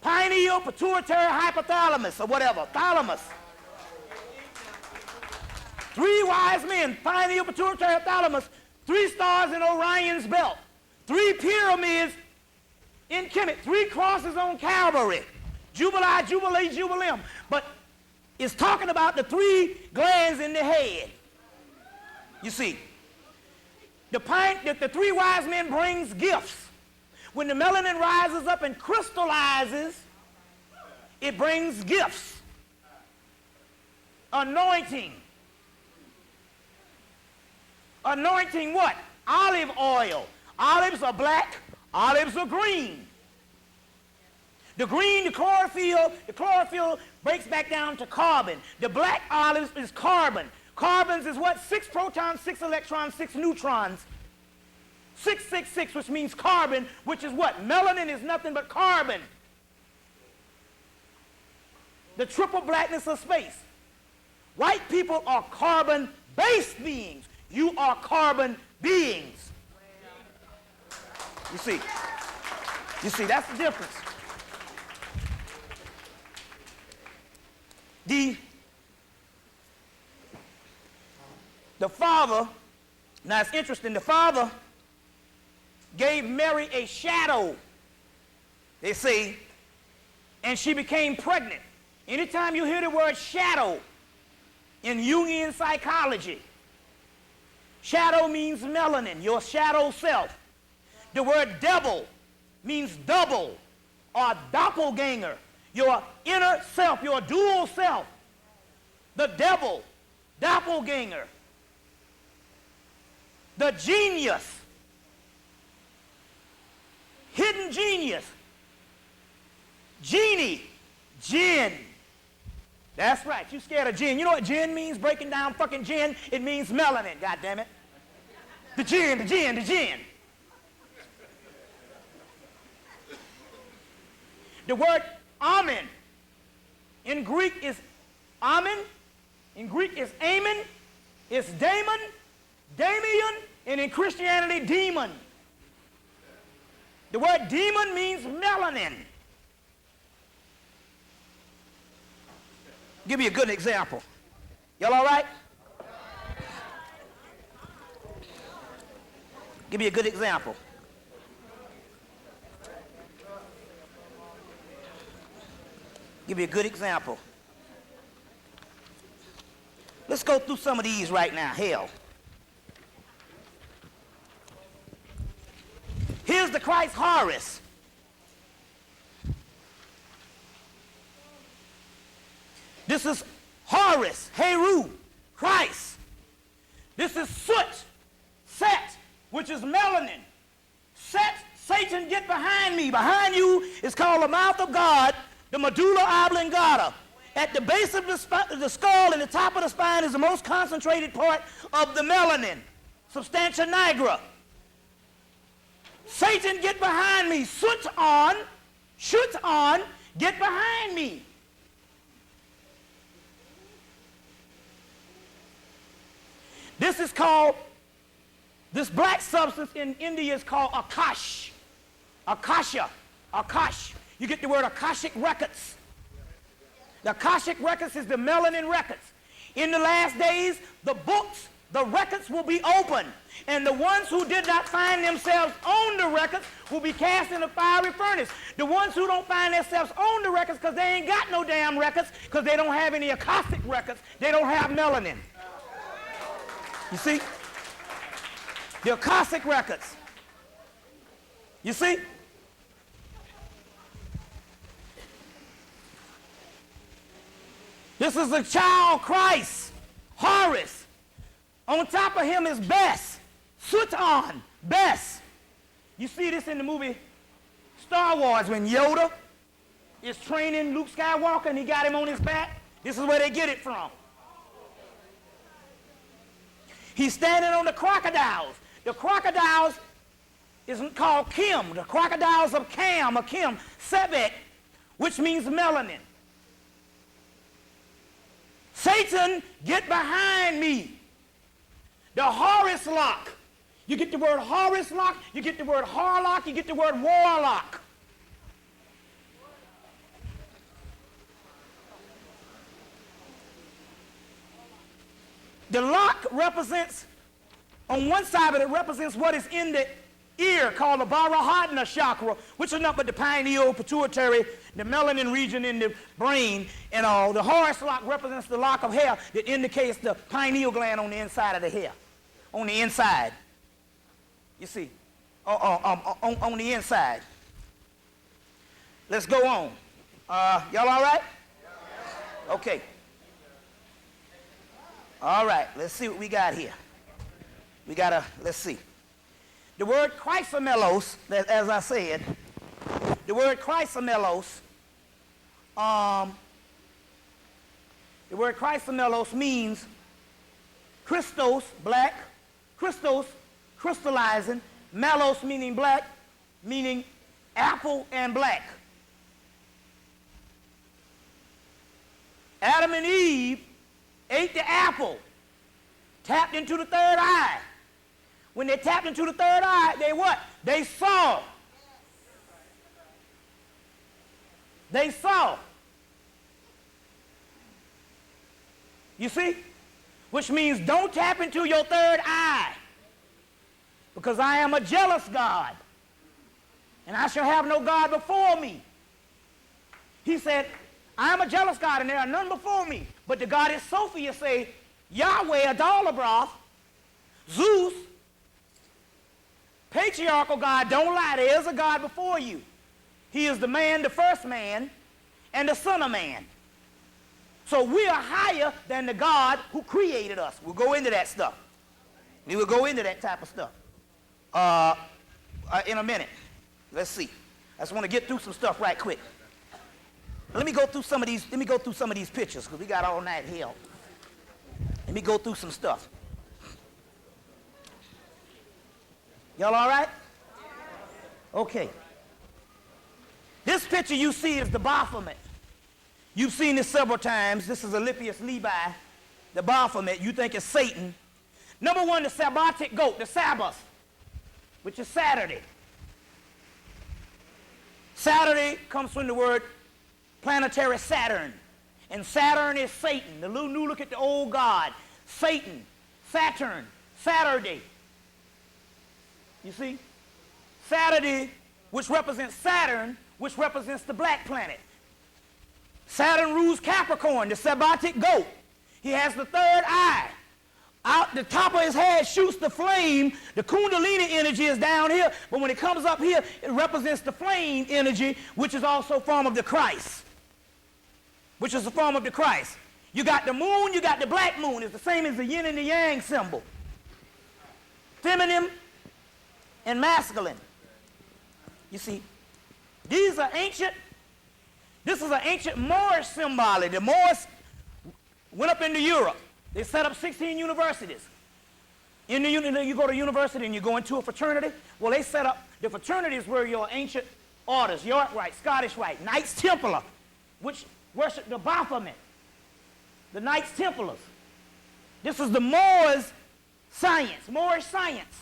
Pineal, pituitary, hypothalamus, or whatever. Thalamus. Three wise men. Pineal, pituitary, thalamus. Three stars in Orion's belt. Three pyramids in Hemmitt. Three crosses on Calvary. Jubilee, Jubilee, Jubileum. But it's talking about the three glands in the head. You see. The three wise men brings gifts. When the melanin rises up and crystallizes, it brings gifts. Anointing. Anointing what? Olive oil. Olives are black, olives are green. The green, the chlorophyll breaks back down to carbon. The black olives is carbon. Carbons is what? 6 protons, 6 electrons, 6 neutrons. 666, which means carbon, which is what? Melanin is nothing but carbon. The triple blackness of space. White people are carbon-based beings. You are carbon beings. You see, that's the difference. The Father Now it's interesting, the Father gave Mary a shadow, they say, and she became pregnant. Anytime you hear the word shadow in Jungian psychology, shadow means melanin, your shadow self. The word devil means double or doppelganger, your inner self, your dual self. The devil, doppelganger. The genius, hidden genius. Genie, jinn. That's right, you scared of gin. You know what gin means? Breaking down fucking gin, it means melanin, goddammit. The gin, the gin, the gin. The word amen in Greek is amen, in Greek is amen, it's daemon, Damien, and in Christianity, demon. The word demon means melanin. Give me a good example. Y'all all right? Give me a good example. Give you a good example. Let's go through some of these right now. Hell. Here's the Christ Horus. This is Horus, Heru, Christ. This is Soot, Set, which is melanin. Set, Satan, get behind me. Behind you is called the mouth of God, the medulla oblongata. At the base of the skull and the top of the spine is the most concentrated part of the melanin, substantia nigra. Satan, get behind me. Soot on, shoot on, get behind me. This is called, this black substance in India is called Akash. Akasha, Akash. You get the word Akashic records. The Akashic records is the melanin records. In the last days, the books, the records will be open. And the ones who did not find themselves on the records will be cast in a fiery furnace. The ones who don't find themselves on the records because they ain't got no damn records, because they don't have any Akashic records, they don't have melanin. You see? The Akashic records. You see? This is the child Christ, Horus. On top of him is Bess, Sutan, Bess. You see this in the movie Star Wars when Yoda is training Luke Skywalker and he got him on his back. This is where they get it from. He's standing on the crocodiles. The crocodiles is called Kim. The crocodiles of Cam, or Kim, Sebek, which means melanin. Satan, get behind me. The Horus lock. You get the word Horus lock, you get the word Harlock, you get the word warlock. The lock represents, on one side of it, represents what is in the ear called the Varahadana chakra, which is nothing but the pineal, pituitary, the melanin region in the brain, and all. The Horus lock represents the lock of hair that indicates the pineal gland on the inside of the hair. On the inside. You see, on the inside. Let's go on. Y'all all right? Okay. All right, let's see what we got here. We gotta, let's see. The word chrysomelos, as I said, the word chrysomelos, means Christos, black, Christos, crystallizing, melos meaning black, meaning apple and black. Adam and Eve ate the apple, tapped into the third eye. When they tapped into the third eye, they what? They saw. They saw. You see? Which means don't tap into your third eye. because I am a jealous God, and I shall have no God before me. He said, I am a jealous God, and there are none before me. But the goddess Sophia say, Yahweh, Adalabroth, Zeus, patriarchal God, don't lie, there is a God before you. He is the man, the first man, and the son of man. So we are higher than the God who created us. We'll go into that stuff. We will go into that type of stuff in a minute. Let's see. I just want to get through some stuff right quick. Let me go through some of these pictures, because we got all night here. Let me go through some stuff. Y'all all right? Okay. This picture you see is the Baphomet. You've seen this several times. This is Alypius Levi, the Baphomet. You think it's Satan. Number one, the Sabbatic goat, the Sabbath, which is Saturday. Saturday comes from the word planetary Saturn. And Saturn is Satan. The new look at the old god. Satan, Saturn, Saturday. You see? Saturday, which represents Saturn, which represents the black planet. Saturn rules Capricorn, the Sabbatic goat. He has the third eye. Out the top of his head shoots the flame. The Kundalini energy is down here, but when it comes up here, it represents the flame energy, which is also a form of the Christ. Which is a form of the Christ. You got the moon, you got the black moon. It's the same as the yin and the yang symbol. Feminine and masculine. You see, these are ancient. This is an ancient Moorish symbology. The Moors went up into Europe. They set up 16 universities. You go to university and you go into a fraternity. Well, they set up, the fraternities were your ancient orders, York Rite, Scottish Rite, Knights Templar, which worship the Baphomet, the Knights Templars. This is the Moors' science, Moorish science.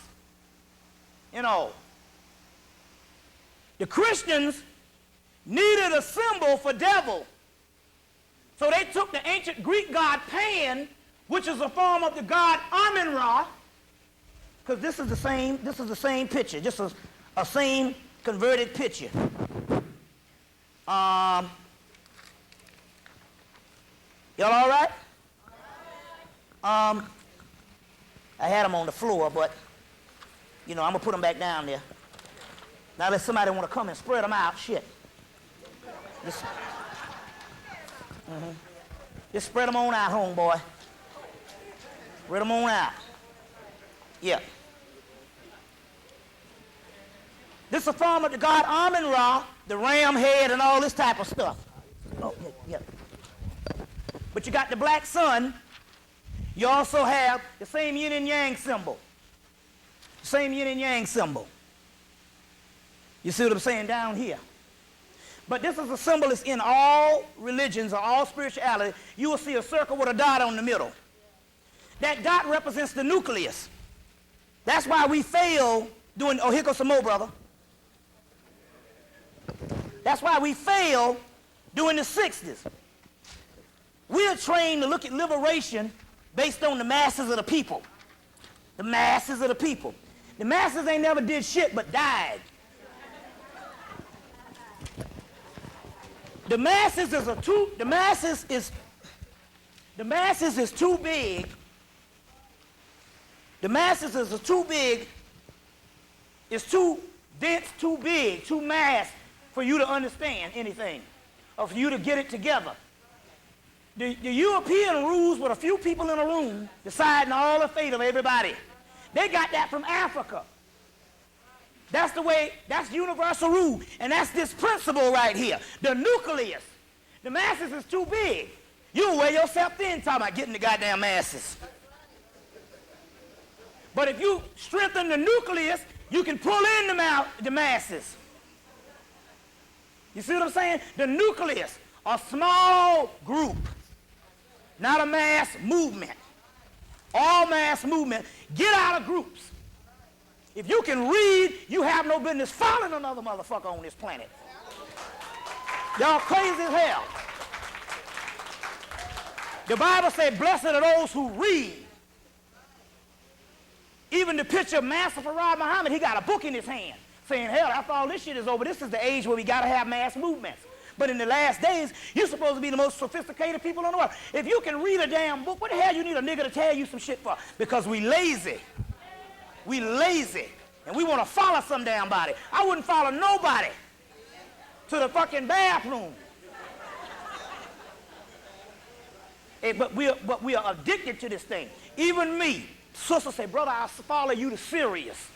You know, the Christians needed a symbol for devil. So they took the ancient Greek god Pan, which is a form of the god Amun-Ra, because this is the same picture, just a same converted picture. Y'all all right? I had them on the floor, but you know, I'm gonna put them back down there. Now let somebody want to come and spread them out. Shit. Just spread them on out, homeboy. Spread them on out. Yeah. This is a form of the god Amun-Ra, the ram head, and all this type of stuff. Oh, yeah. But you got the black sun. You also have the same yin and yang symbol. Same yin and yang symbol. You see what I'm saying down here? But this is a symbol that's in all religions or all spirituality. You will see a circle with a dot on the middle. That dot represents the nucleus. That's why we fail doing, oh, here goes some more, brother. That's why we fail during the 60s. We are trained to look at liberation based on the masses of the people. The masses of the people. The masses ain't never did shit but died. The masses is too big. The masses is too big. It's too dense, too big, too mass for you to understand anything, or for you to get it together. The European rules with a few people in a room deciding all the fate of everybody. They got that from Africa. That's the way, that's universal rule. And that's this principle right here. The nucleus. The masses is too big. You'll wear yourself thin talking about getting the goddamn masses. But if you strengthen the nucleus, you can pull in the masses. You see what I'm saying? The nucleus, a small group, not a mass movement. All mass movement, get out of groups. If you can read, you have no business following another motherfucker on this planet. Y'all crazy as hell. The Bible said, blessed are those who read. Even the picture of Master Farad Muhammad, he got a book in his hand saying, hell, after all this shit is over, this is the age where we got to have mass movements. But in the last days, you're supposed to be the most sophisticated people in the world. If you can read a damn book, what the hell you need a nigga to tell you some shit for? Because we lazy. We lazy. And we want to follow some damn body. I wouldn't follow nobody to the fucking bathroom. But we are addicted to this thing. Even me. Sister say, brother, I'll follow you to Sirius.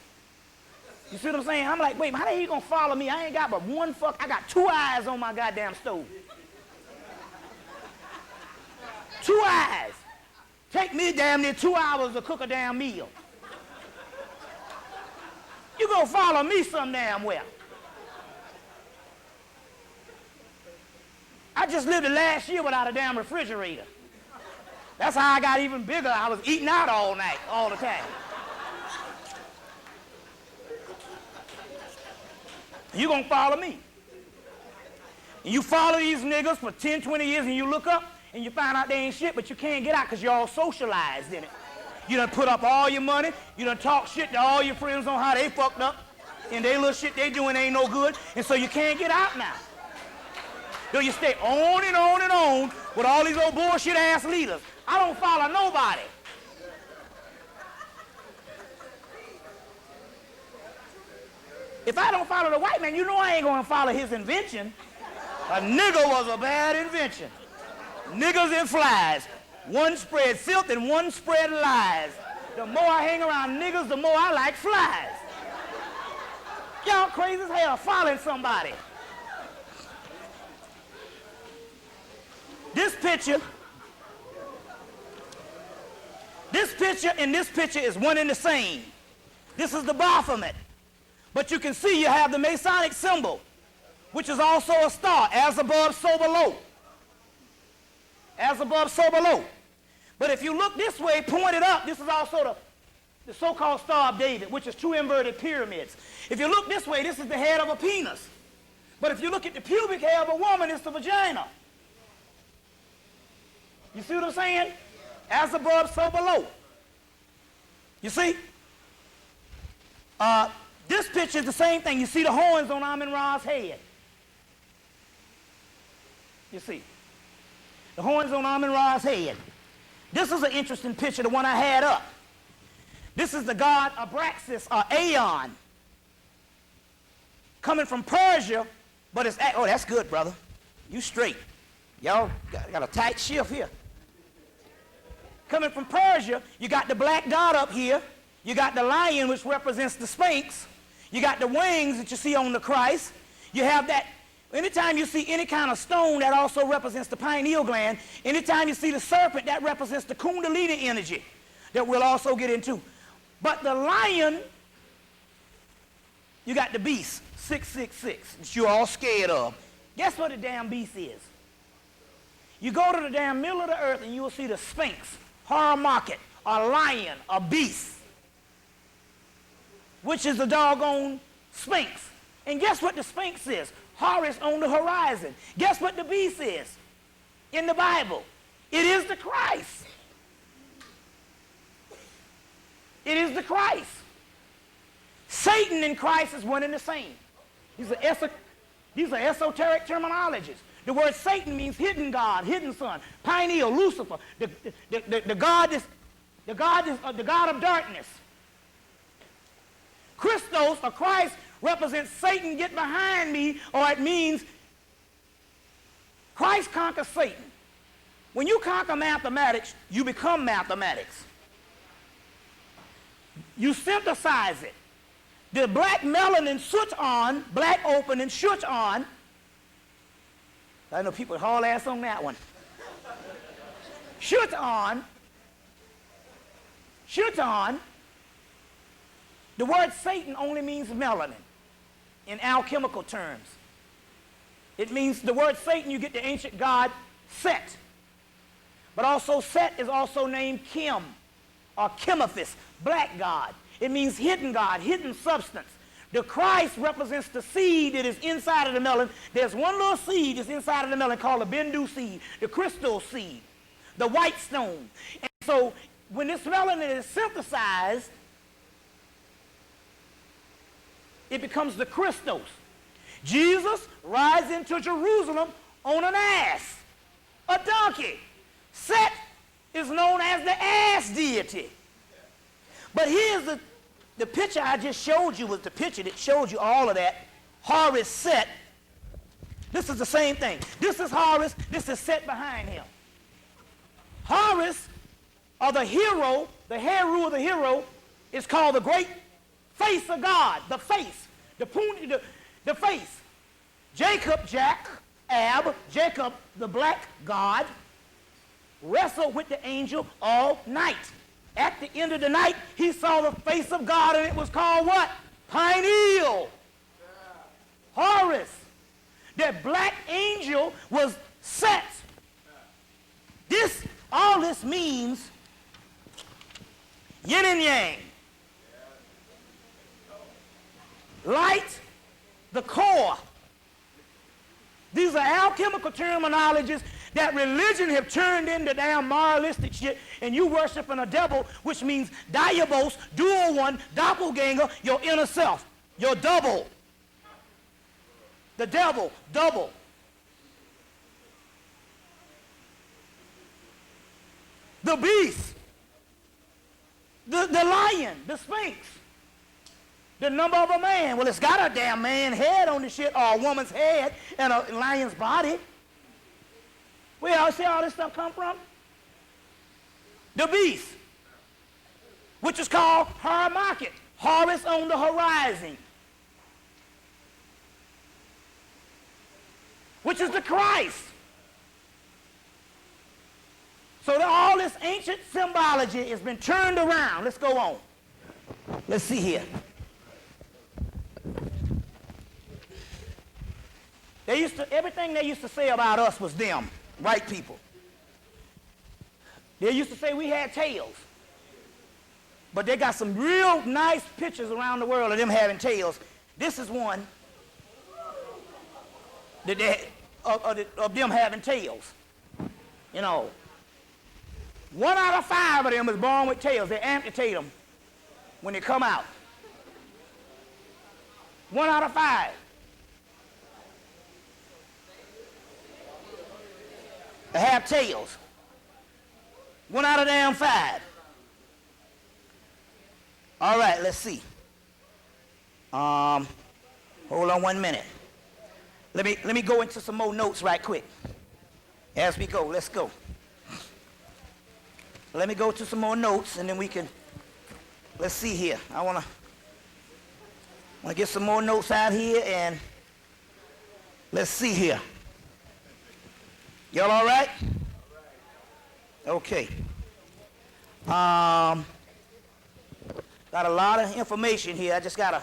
You see what I'm saying? I'm like, wait, how the hell you gonna follow me? I ain't got but one fuck. I got 2 eyes on my goddamn stove. 2 eyes. Take me damn near 2 hours to cook a damn meal. You gonna follow me some damn well. I just lived the last year without a damn refrigerator. That's how I got even bigger. I was eating out all night, all the time. You gonna follow me. And you follow these niggas for 10, 20 years and you look up and you find out they ain't shit, but you can't get out because you're all socialized in it. You done put up all your money, you done talk shit to all your friends on how they fucked up, and they little shit they doing ain't no good, and so you can't get out now. So you stay on and on and on with all these old bullshit ass leaders. I don't follow nobody. If I don't follow the white man, you know I ain't gonna follow his invention. A nigger was a bad invention. Niggers and flies. One spread filth and one spread lies. The more I hang around niggers, the more I like flies. Y'all crazy as hell following somebody. This picture and this picture is one and the same. This is the Baphomet. But you can see you have the Masonic symbol, which is also a star, as above, so below. As above, so below. But if you look this way, pointed up, this is also the so-called Star of David, which is 2 inverted pyramids. If you look this way, this is the head of a penis. But if you look at the pubic hair of a woman, it's the vagina. You see what I'm saying? As above, so below. You see? This picture is the same thing. You see the horns on Amun-Ra's head. You see? The horns on Amun-Ra's head. This is an interesting picture, the one I had up. This is the god Abraxas, or Aeon, coming from Persia, but it's, oh, that's good, brother. You straight. Y'all got a tight shift here. Coming from Persia, you got the black dot up here. You got the lion, which represents the Sphinx. You got the wings that you see on the Christ. You have that. Anytime you see any kind of stone, that also represents the pineal gland. Anytime you see the serpent, that represents the Kundalini energy that we'll also get into. But the lion, you got the beast, 666, that you're all scared of. Guess what the damn beast is? You go to the damn middle of the earth and you will see the Sphinx, horror market, a lion, a beast, which is the doggone Sphinx. And guess what the Sphinx is? Horus on the horizon. Guess what the beast is in the Bible? It is the Christ. It is the Christ. Satan and Christ is one and the same. These are esoteric terminologies. The word Satan means hidden God, hidden son, pineal, Lucifer, the god of darkness. Christos, or Christ, represents Satan, get behind me, or it means Christ conquers Satan. When you conquer mathematics, you become mathematics. You synthesize it. The black melanin switch on, black open and switch on. I know people haul ass on that one. Switch on. Switch on. The word Satan only means melanin in alchemical terms. It means the word Satan, you get the ancient god Set. But also Set is also named Kim or Chemophis, black god. It means hidden god, hidden substance. The Christ represents the seed that is inside of the melon. There's one little seed that's inside of the melon called the Bindu seed, the crystal seed, the white stone. And so when this melanin is synthesized, it becomes the Christos. Jesus rides into Jerusalem on an ass, a donkey. Set is known as the ass deity. But here's the picture I just showed you was the picture that showed you all of that. Horus Set. This is the same thing. This is Horus. This is Set behind him. Horus, or the hero, the Heru of the hero, is called the great face of God. The face. The face. Jacob, Jacob, the black god, wrestled with the angel all night. At the end of the night, he saw the face of God, and it was called what? Pineal. Horus. That black angel was Set. All this means yin and yang. Light, the core. These are alchemical terminologies that religion have turned into damn moralistic shit, and you worshiping a devil, which means diabos, dual one, doppelganger, your inner self, your double. The devil, double. The beast, the lion, the sphinx, the number of a man. Well, it's got a damn man head on the shit, or a woman's head and a lion's body. Where y'all see all this stuff come from? The beast, which is called Harmaket, Horus on the horizon, which is the Christ. So that all this ancient symbology has been turned around. Let's go on. Let's see here. Everything they used to say about us was them, white people. They used to say we had tails. But they got some real nice pictures around the world of them having tails. This is one that of them having tails. You know, 1 out of 5 of them is born with tails. They amputate them when they come out. 1 out of 5. They have tails. 1 out of damn 5. All right, let's see. Hold on 1 minute. Let me go into some more notes right quick. As we go, let's go. Let me go to some more notes, and then we can, let's see here. I wanna get some more notes out here, and let's see here. Y'all all right? Okay. Got a lot of information here. I just gotta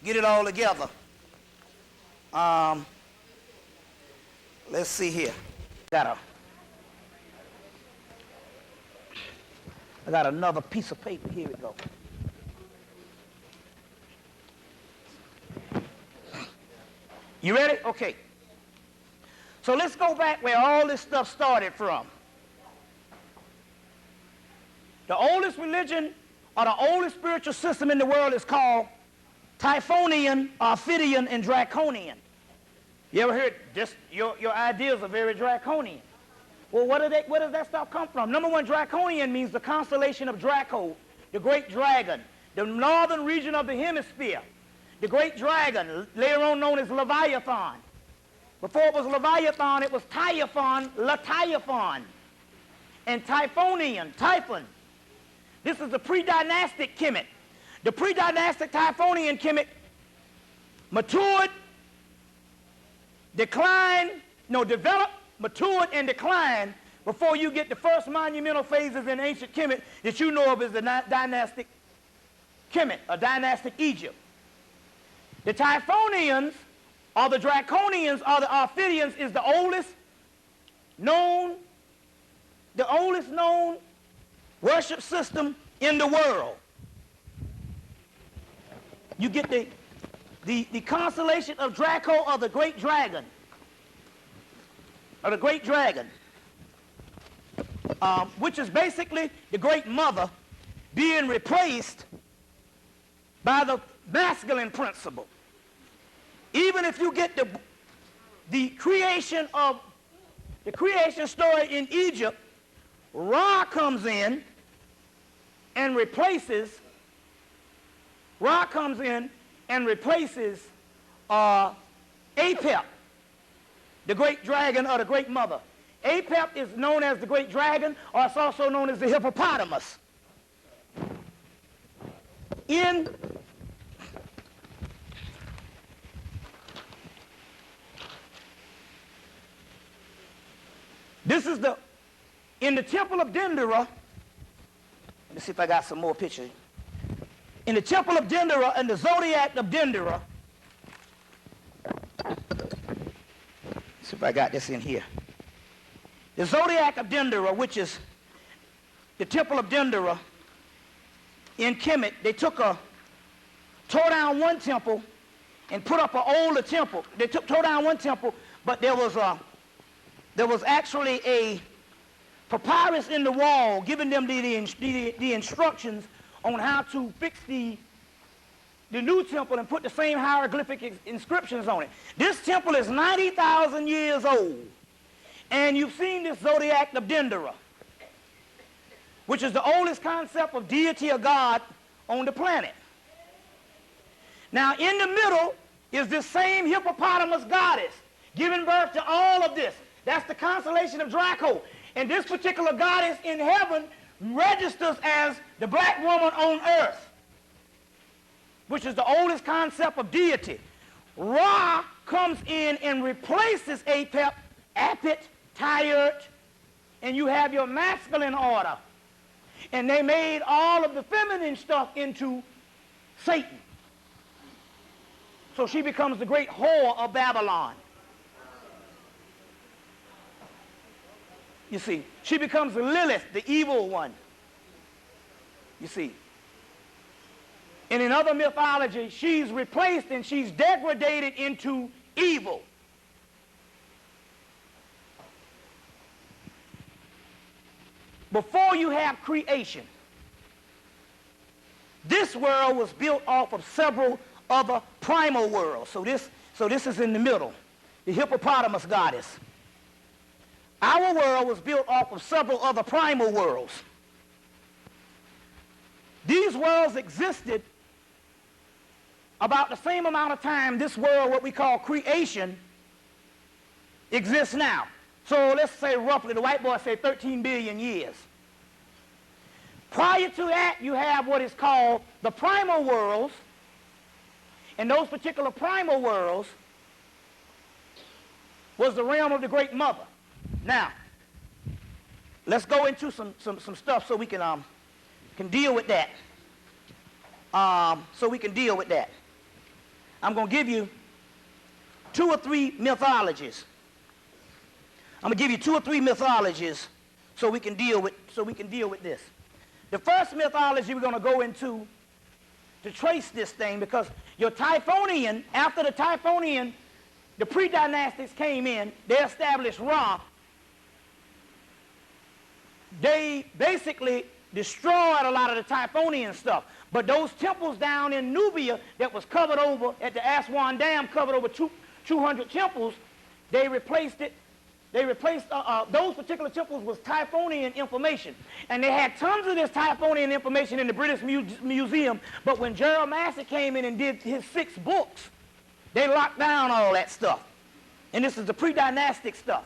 get it all together. Let's see here. I got another piece of paper. Here we go. You ready? Okay. So let's go back where all this stuff started from. The oldest religion or the oldest spiritual system in the world is called Typhonian, Ophidian, and Draconian. You ever heard this? Your ideas are very draconian. Well, where does that stuff come from? Number one, Draconian means the constellation of Draco, the great dragon, the northern region of the hemisphere. The great dragon, later on known as Leviathan. Before it was Leviathan, it was Typhon, Leviathan, and Typhonian, Typhon. This is the pre-dynastic Kemet. The pre-dynastic Typhonian Kemet matured, developed, matured, and declined before you get the first monumental phases in ancient Kemet that you know of as the dynastic Kemet, or dynastic Egypt. The Typhonians, or the Draconians, or the Ophidians is the oldest known worship system in the world. You get the constellation of Draco, or the great dragon, which is basically the great mother being replaced by the masculine principle. Even if you get the creation story in Egypt, Ra comes in and replaces Apep, the great dragon or the great mother. Apep is known as the great dragon, or it's also known as the hippopotamus. In the temple of Dendera, let me see if I got some more pictures. In the temple of Dendera and the zodiac of Dendera, see if I got this in here. The zodiac of Dendera, which is the temple of Dendera in Hemmitt, they tore down one temple and put up an older temple. They tore down one temple, but there was actually a papyrus in the wall giving them the instructions on how to fix the new temple and put the same hieroglyphic inscriptions on it. This temple is 90,000 years old. And you've seen this zodiac of Dendera, which is the oldest concept of deity or God on the planet. Now, in the middle is this same hippopotamus goddess giving birth to all of this. That's the constellation of Draco. And this particular goddess in heaven registers as the black woman on earth, which is the oldest concept of deity. Ra comes in and replaces Apep, Tyrt, and you have your masculine order. And they made all of the feminine stuff into Satan. So she becomes the great whore of Babylon. You see, she becomes Lilith, the evil one. You see. And in other mythology, she's replaced and she's degraded into evil. Before you have creation, this world was built off of several other primal worlds. So this is in the middle, the hippopotamus goddess. Our world was built off of several other primal worlds. These worlds existed about the same amount of time this world, what we call creation, exists now. So let's say roughly, the white boy said 13 billion years. Prior to that, you have what is called the primal worlds, and those particular primal worlds was the realm of the Great Mother. Now, let's go into some stuff so we can deal with that. I'm going to give you 2 or 3 mythologies. I'm going to give you 2 or 3 mythologies so we can deal with this. The first mythology we're going to go into to trace this thing, because your Typhonian, after the Typhonian, the pre-dynastics came in, they established Ra. They basically destroyed a lot of the Typhonian stuff. But those temples down in Nubia that was covered over at the Aswan Dam, covered over 200 temples, they replaced it. Those particular temples was Typhonian information. And they had tons of this Typhonian information in the British Museum, but when Gerald Massey came in and did his 6 books, they locked down all that stuff. And this is the pre-dynastic stuff.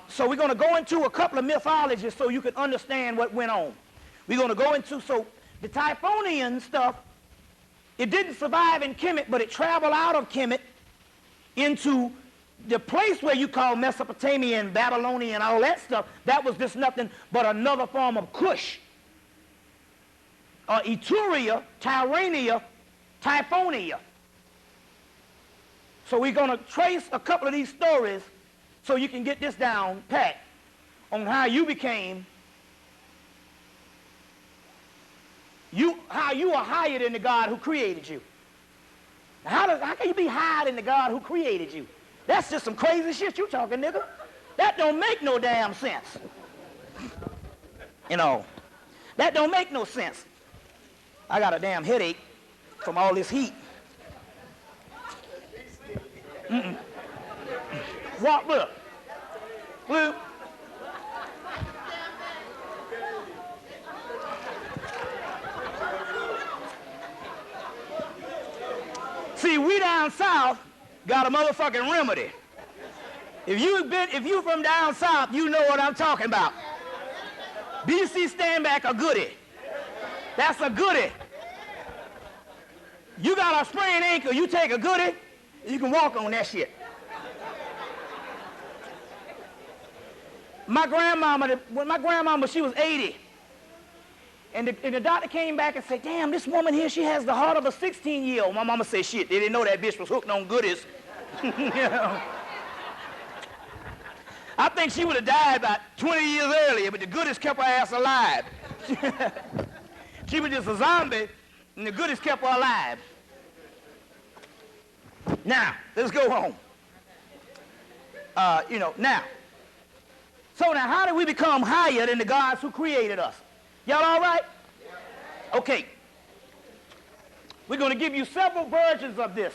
So we're going to go into a couple of mythologies so you can understand what went on. We're going to go into, so the Typhonian stuff, it didn't survive in Kemet, but it traveled out of Kemet into the place where you call Mesopotamia and Babylonia and all that stuff. That was just nothing but another form of Kush, or Etruria, Tyrrhenia, Typhonia. So we're going to trace a couple of these stories so you can get this down pat on how you became, how you are higher than the God who created you. How can you be higher than the God who created you? That's just some crazy shit you talking, nigga. That don't make no damn sense. You know, that don't make no sense. I got a damn headache. from all this heat. Walk, look. Blue. See, we down south got a motherfucking remedy. If you from down south, you know what I'm talking about. BC stand back a goodie. That's a goodie. You got a sprained ankle, you take a goodie, you can walk on that shit. My grandmama, she was 80. And the doctor came back and said, damn, this woman here, she has the heart of a 16-year-old. My mama said, shit, they didn't know that bitch was hooked on goodies. You know? I think she would have died about 20 years earlier, but the goodies kept her ass alive. She was just a zombie, and the goodies kept her alive. Now, let's go home. Now. So now, how did we become higher than the gods who created us? Y'all all right? Okay. We're going to give you several versions of this.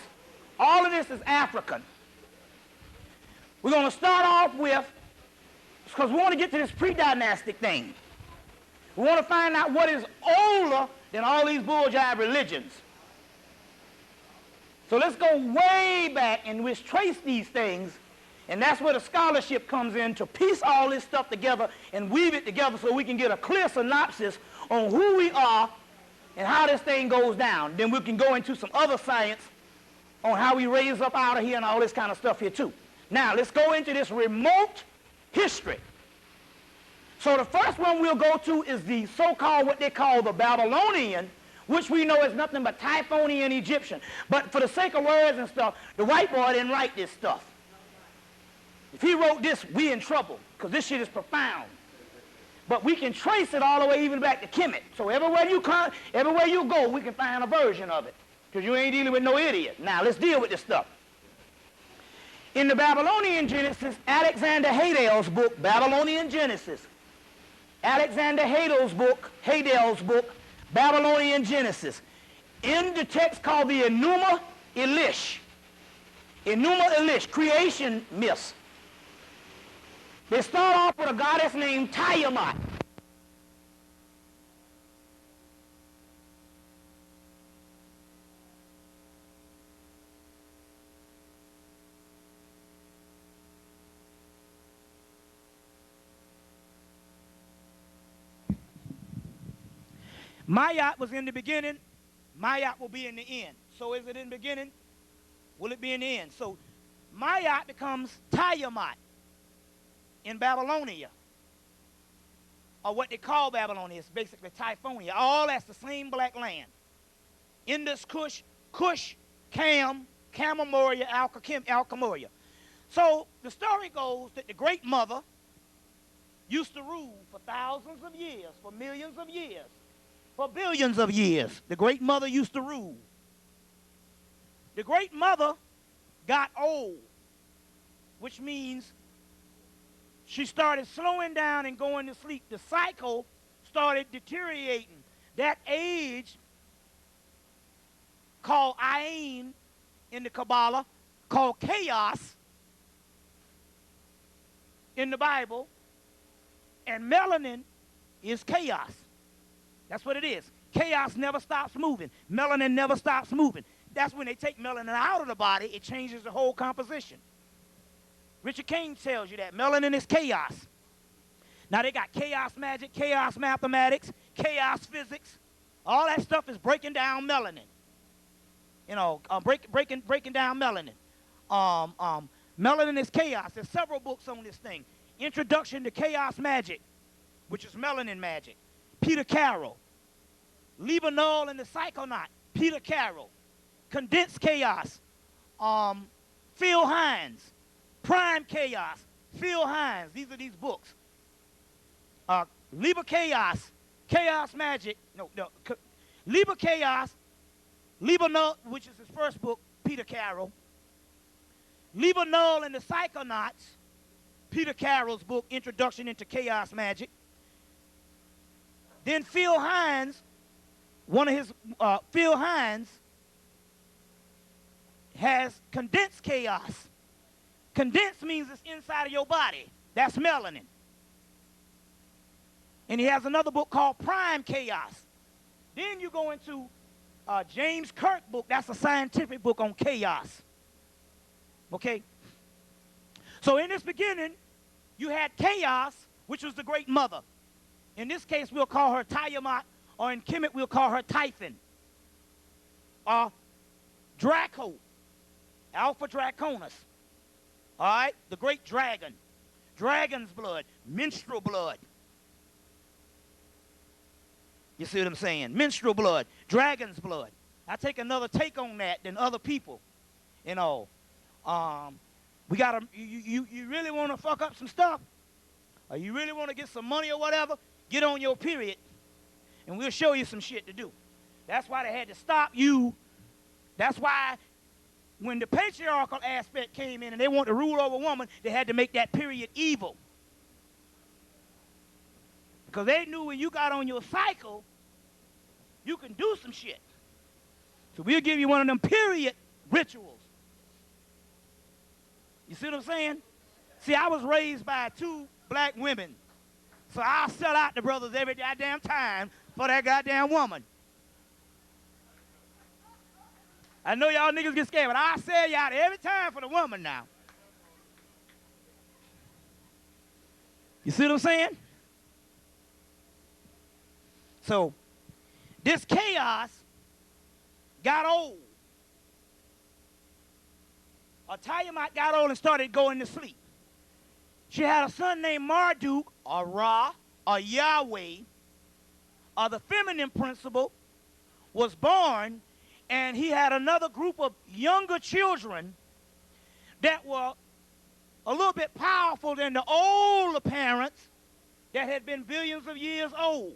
All of this is African. We're going to start off with, because we want to get to this pre-dynastic thing. We want to find out what is older than all these bull-jive religions. So let's go way back and let's trace these things, and that's where the scholarship comes in to piece all this stuff together and weave it together so we can get a clear synopsis on who we are and how this thing goes down. Then we can go into some other science on how we raise up out of here and all this kind of stuff here too. Now, let's go into this remote history. So the first one we'll go to is the so-called, what they call the Babylonian, which we know is nothing but Typhonian Egyptian. But for the sake of words and stuff, the white boy didn't write this stuff. If he wrote this, we in trouble, because this shit is profound. But we can trace it all the way even back to Hemmitt. So everywhere you go, we can find a version of it, because you ain't dealing with no idiot. Now, let's deal with this stuff. In the Babylonian Genesis, Alexander Hadel's book, Babylonian Genesis, Alexander Hadel's book, Babylonian Genesis, in the text called the Enuma Elish, creation myths. They start off with a goddess named Tiamat. Mayat was in the beginning. Mayat will be in the end. So is it in the beginning? Will it be in the end? So Mayat becomes Tiamat in Babylonia, or what they call Babylonia. It's basically Typhonia. All that's the same black land. Indus, Kush, Cam, Camemoria, Alchemoria. So the story goes that the Great Mother used to rule for thousands of years, for millions of years, for billions of years. The Great Mother used to rule. The Great Mother got old, which means she started slowing down and going to sleep. The cycle started deteriorating. That age, called Ayin in the Kabbalah, called chaos in the Bible, and melanin is chaos. That's what it is. Chaos never stops moving. Melanin never stops moving. That's when they take melanin out of the body, it changes the whole composition. Richard King tells you that melanin is chaos. Now they got chaos magic, chaos mathematics, chaos physics. All that stuff is breaking down melanin. You know, breaking down melanin. Melanin is chaos. There's several books on this thing. Introduction to Chaos Magic, which is melanin magic. Peter Carroll. Libanol and the Psychonaut. Peter Carroll. Condensed Chaos. Phil Hines. Prime Chaos. Phil Hines. These are these books. Liber Chaos. Chaos Magic. Liber Chaos. Libanol, which is his first book, Peter Carroll. Libanol and the Psychonauts. Peter Carroll's book, Introduction into Chaos Magic. Then Phil Hines, Phil Hines has condensed chaos. Condensed means it's inside of your body. That's melanin. And he has another book called Prime Chaos. Then you go into James Kirk book. That's a scientific book on chaos. Okay? So in this beginning, you had chaos, which was the great mother. In this case, we'll call her Tiamat, or in Kemet, we'll call her Typhon. Or Draco, Alpha Draconis. All right? The great dragon. Dragon's blood, menstrual blood. You see what I'm saying? Menstrual blood, dragon's blood. I take another take on that than other people. You know, we gotta. You really want to fuck up some stuff, or you really want to get some money or whatever? Get on your period, and we'll show you some shit to do. That's why they had to stop you. That's why when the patriarchal aspect came in and they wanted to rule over woman, they had to make that period evil. Because they knew when you got on your cycle, you can do some shit. So we'll give you one of them period rituals. You see what I'm saying? See, I was raised by 2 black women. So I'll sell out the brothers every goddamn time for that goddamn woman. I know y'all niggas get scared, but I'll sell you out every time for the woman now. You see what I'm saying? So, this chaos got old. Tiamat got old and started going to sleep. She had a son named Marduk, or Ra, or Yahweh, or the feminine principle, was born, and he had another group of younger children that were a little bit powerful than the older parents that had been billions of years old.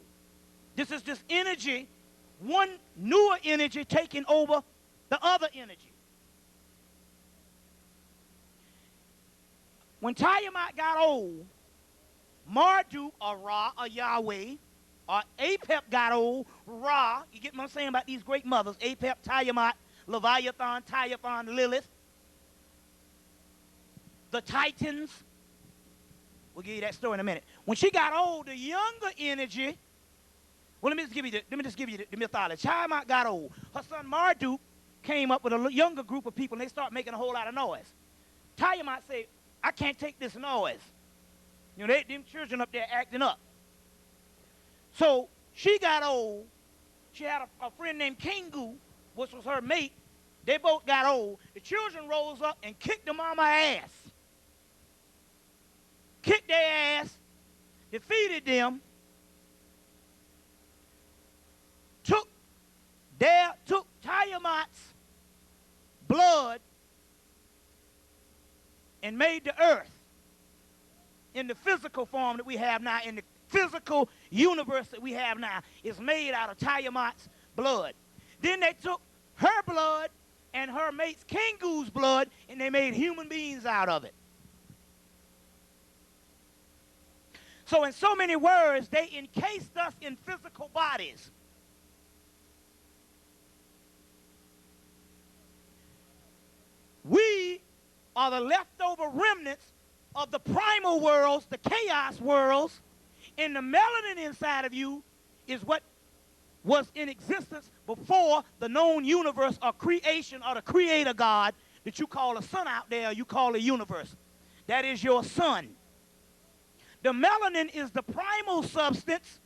This is this energy, one newer energy taking over the other energy. When Tiamat got old, Marduk, or Ra, or Yahweh, or Apep got old, Ra, you get what I'm saying about these great mothers, Apep, Tiamat, Leviathan, Typhon, Lilith, the Titans. We'll give you that story in a minute. When she got old, the younger energy, well, let me just give you the mythology. Tiamat got old. Her son Marduk came up with a younger group of people, and they start making a whole lot of noise. Tiamat said, I can't take this noise. You know, them children up there acting up. So she got old. She had a friend named Kingu, which was her mate. They both got old. The children rose up and kicked the mama ass. Kicked their ass, defeated them, took Tiamat's blood and made the earth in the physical form that we have now, in the physical universe that we have now, is made out of Tiamat's blood. Then they took her blood and her mate's Kingu's blood, and they made human beings out of it. So in so many words, they encased us in physical bodies. We are the leftover remnants of the primal worlds, the chaos worlds, and the melanin inside of you is what was in existence before the known universe or creation or the creator God that you call a sun out there, you call a universe. That is your sun. The melanin is the primal substance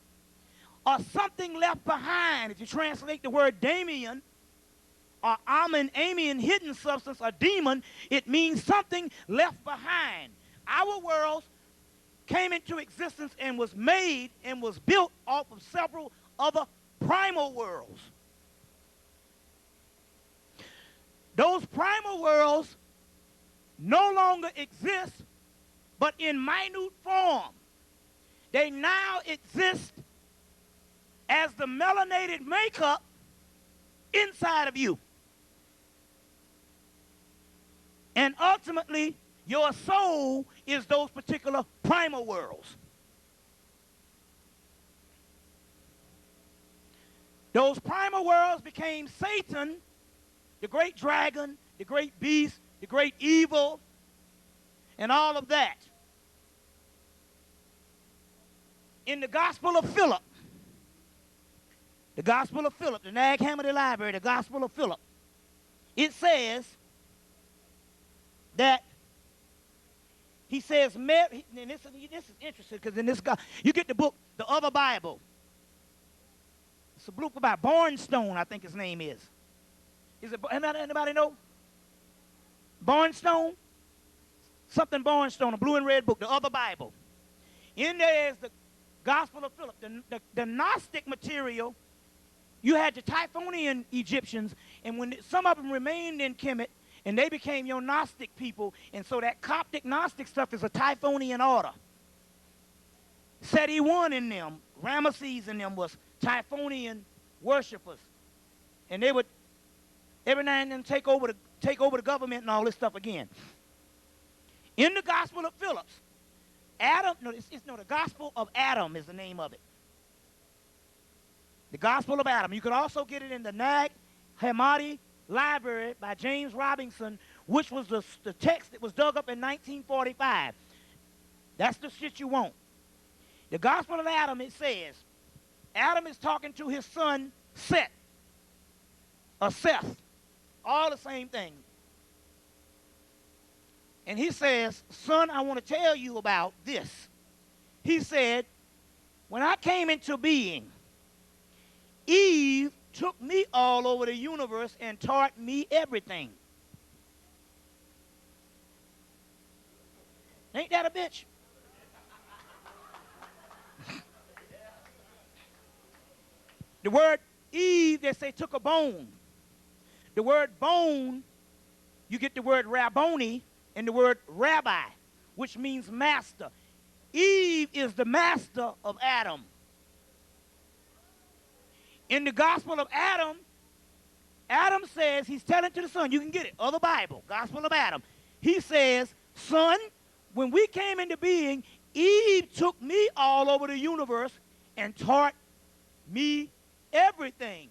or something left behind. If you translate the word Damien or Amian, hidden substance or demon, it means something left behind. Our world came into existence and was made and was built off of several other primal worlds. Those primal worlds no longer exist, but in minute form. They now exist as the melanated makeup inside of you. And ultimately, your soul is those particular primal worlds. Those primal worlds became Satan, the great dragon, the great beast, the great evil, and all of that. In the Gospel of Philip, the Nag Hammadi Library, the Gospel of Philip, it says that he says, Mary, and this is interesting because in this, you get the book, The Other Bible. It's a book about Barnstone, I think his name is. Is it, anybody know? Barnstone? Something Barnstone, a blue and red book, The Other Bible. In there is the Gospel of Philip, the Gnostic material. You had the Typhonian Egyptians, and when some of them remained in Kemet, and they became your Gnostic people, and so that Coptic Gnostic stuff is a Typhonian order. Seti I in them, Ramesses in them was Typhonian worshipers, and they would every now and then take over the government and all this stuff again. In the Gospel of Philip, the Gospel of Adam is the name of it. The Gospel of Adam. You could also get it in the Nag Hammadi Library by James Robinson, which was the text that was dug up in 1945. That's the shit you want. The Gospel of Adam, it says, Adam is talking to his son Seth, or Seth, all the same thing. And he says, son, I want to tell you about this. He said, when I came into being, Eve took me all over the universe and taught me everything. Ain't that a bitch? The word Eve, they say, took a bone. The word bone, you get the word Rabboni and the word rabbi, which means master. Eve is the master of Adam. In the Gospel of Adam, Adam says, he's telling to the son, you can get it, other Bible, Gospel of Adam. He says, son, when we came into being, Eve took me all over the universe and taught me everything.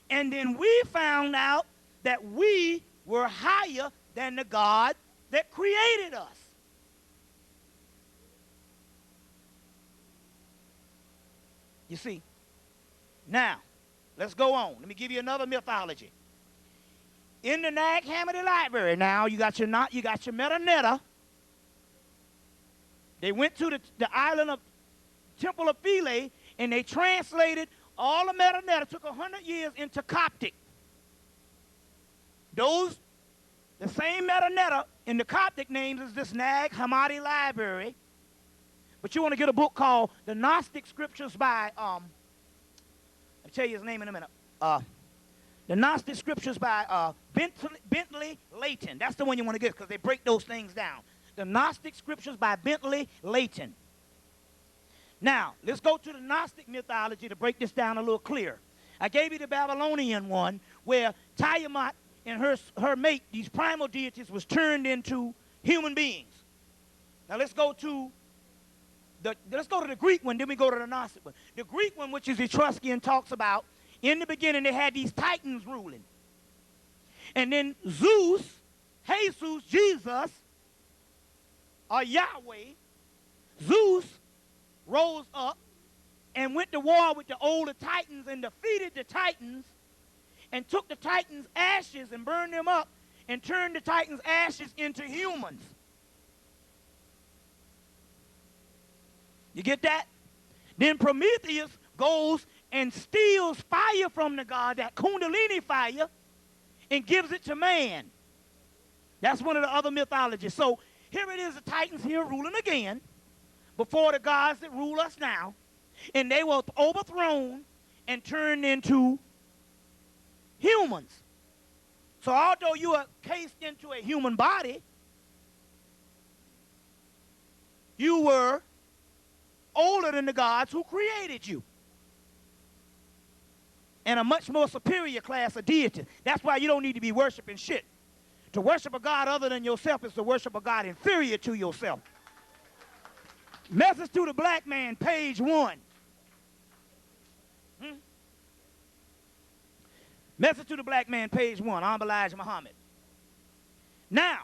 And then we found out that we were higher than the God that created us. You see? Now, let's go on. Let me give you another mythology. In the Nag Hammadi Library, now you got your Metanetta. They went to the island of Temple of Philae, and they translated all the Metanetta. Took 100 years into Coptic. The same Metanetta in the Coptic names is this Nag Hammadi Library. But you want to get a book called The Gnostic Scriptures by I'll tell you his name in a minute. The Gnostic Scriptures by Bentley Layton. That's the one you want to get because they break those things down. The Gnostic Scriptures by Bentley Layton. Now, let's go to the Gnostic mythology to break this down a little clearer. I gave you the Babylonian one where Tiamat and her mate, these primal deities, was turned into human beings. Now let's go to the Greek one, then we go to the Gnostic one. The Greek one, which is Etruscan, talks about in the beginning they had these titans ruling. And then Zeus, Jesus, Jesus, or Yahweh, Zeus rose up and went to war with the older titans and defeated the titans and took the titans' ashes and burned them up and turned the titans' ashes into humans. You get that? Then Prometheus goes and steals fire from the god, that Kundalini fire, and gives it to man. That's one of the other mythologies. So here it is, the Titans here ruling again before the gods that rule us now. And they were overthrown and turned into humans. So although you are cased into a human body, you were older than the gods who created you. And a much more superior class of deity. That's why you don't need to be worshiping shit. To worship a God other than yourself is to worship a God inferior to yourself. Message to the black man, page 1. Message to the Black Man, page 1, Elijah Muhammad. Now,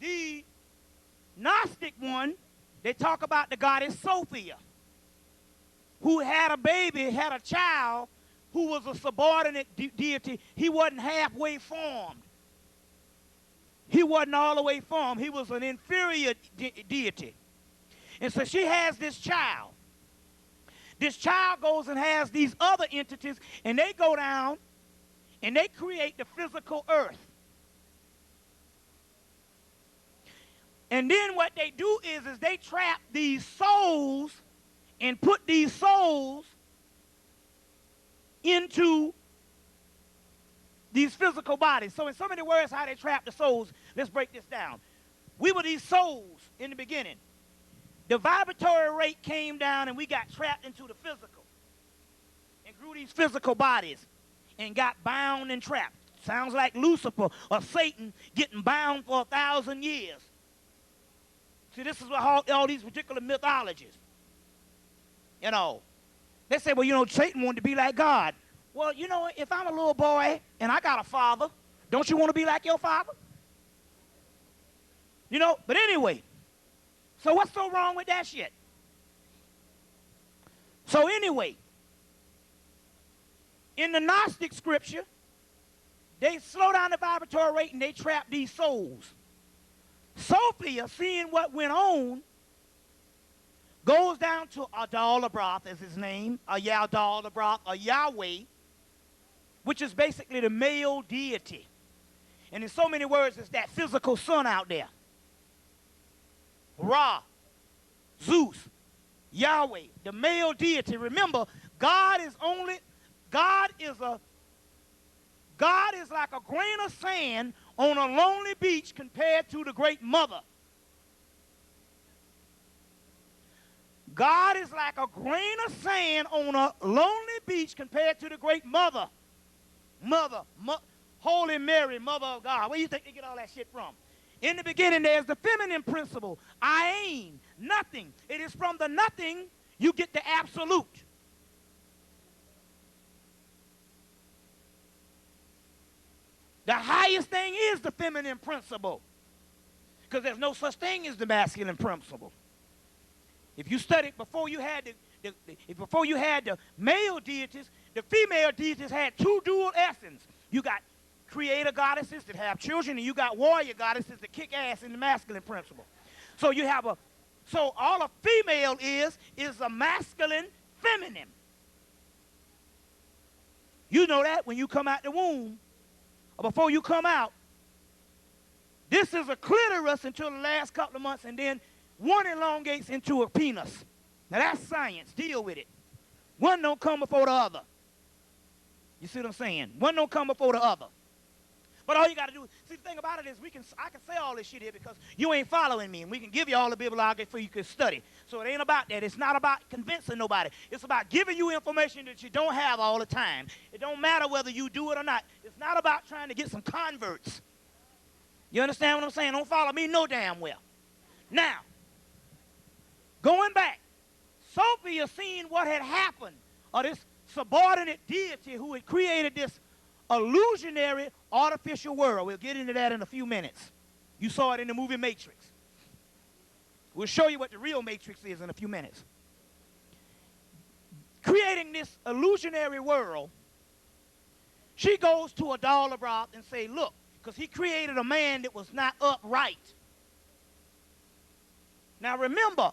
the Gnostic one, they talk about the goddess Sophia, who had a baby, had a child, who was a subordinate deity. He wasn't halfway formed. He wasn't all the way formed. He was an inferior deity. And so she has this child. This child goes and has these other entities, and they go down and they create the physical earth. And then what they do is they trap these souls and put these souls into these physical bodies. So in so many words, how they trap the souls, let's break this down. We were these souls in the beginning. The vibratory rate came down and we got trapped into the physical and grew these physical bodies and got bound and trapped. Sounds like Lucifer or Satan getting bound for 1,000 years. See, this is what all these particular mythologies. You know, they say, well, you know, Satan wanted to be like God. Well, you know, if I'm a little boy and I got a father, don't you want to be like your father? You know, but anyway, so what's so wrong with that shit? So anyway, in the Gnostic scripture, they slow down the vibratory rate and they trap these souls. Sophia, seeing what went on, goes down to Adalabroth is his name, Yaldalabroth, or Yahweh, which is basically the male deity. And in so many words, it's that physical sun out there. Ra, Zeus, Yahweh, the male deity. Remember, God is like a grain of sand on a lonely beach compared to the great mother. God is like a grain of sand on a lonely beach compared to the great mother. Holy Mary, Mother of God. Where do you think they get all that shit from? In the beginning, there's the feminine principle. Ayin, nothing. It is from the nothing you get the absolute. The highest thing is the feminine principle, because there's no such thing as the masculine principle. If you studied before you had the male deities, the female deities had two dual essence. You got creator goddesses that have children, and you got warrior goddesses that kick ass in the masculine principle. So you have so all a female is a masculine feminine. You know that when you come out the womb, or before you come out, this is a clitoris until the last couple of months, and then one elongates into a penis. Now that's science. Deal with it. One don't come before the other. You see what I'm saying? One don't come before the other. But all you got to do, see, the thing about it is I can say all this shit here because you ain't following me, and we can give you all the bibliography for you can study. So it ain't about that. It's not about convincing nobody. It's about giving you information that you don't have all the time. It don't matter whether you do it or not. It's not about trying to get some converts. You understand what I'm saying? Don't follow me no damn well. Now, going back, Sophia seen what had happened, or this subordinate deity who had created this illusionary artificial world. We'll get into that in a few minutes. You saw it in the movie Matrix. We'll show you what the real Matrix is in a few minutes. Creating this illusionary world, she goes to Adalabroth and say, look, because he created a man that was not upright. Now remember,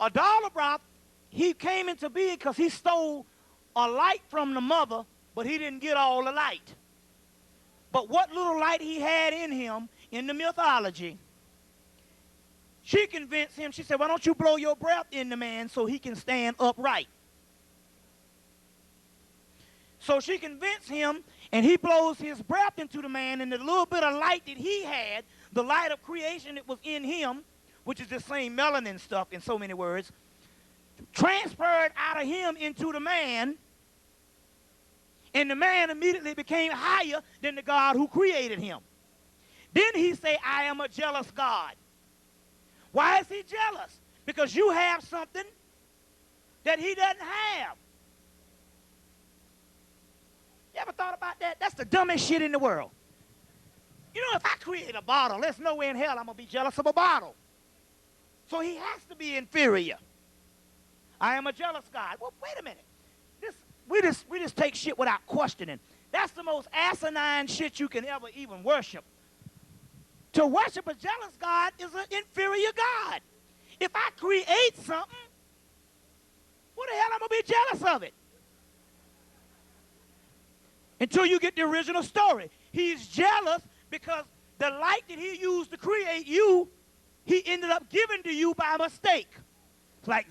Adalabroth, he came into being because he stole a light from the mother, but he didn't get all the light. But what little light he had in him, in the mythology, she convinced him, she said, why don't you blow your breath in the man so he can stand upright? So she convinced him, and he blows his breath into the man, and the little bit of light that he had, the light of creation that was in him, which is the same melanin stuff in so many words, transferred out of him into the man, and the man immediately became higher than the God who created him. Then he say, I am a jealous God. Why is he jealous? Because you have something that he doesn't have. You ever thought about that? That's the dumbest shit in the world. You know, if I create a bottle, there's no way in hell I'm going to be jealous of a bottle. So he has to be inferior. I am a jealous God. Well, wait a minute. We just take shit without questioning. That's the most asinine shit you can ever even worship. To worship a jealous God is an inferior God. If I create something, what the hell am I going to be jealous of it? Until you get the original story. He's jealous because the light that he used to create you, he ended up giving to you by mistake. It's like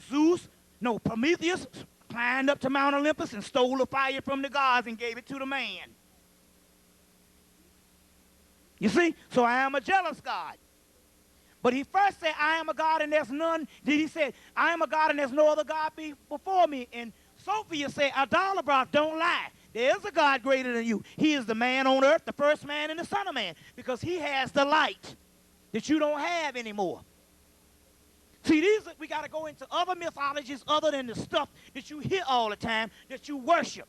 Prometheus climbed up to Mount Olympus and stole the fire from the gods and gave it to the man. You see? So I am a jealous God. But he first said, I am a God and there's none. Then he said, I am a God and there's no other God before me. And Sophia said, Adalabroth, don't lie. There is a God greater than you. He is the man on earth, the first man and the son of man, because he has the light that you don't have anymore. See, we got to go into other mythologies other than the stuff that you hear all the time, that you worship.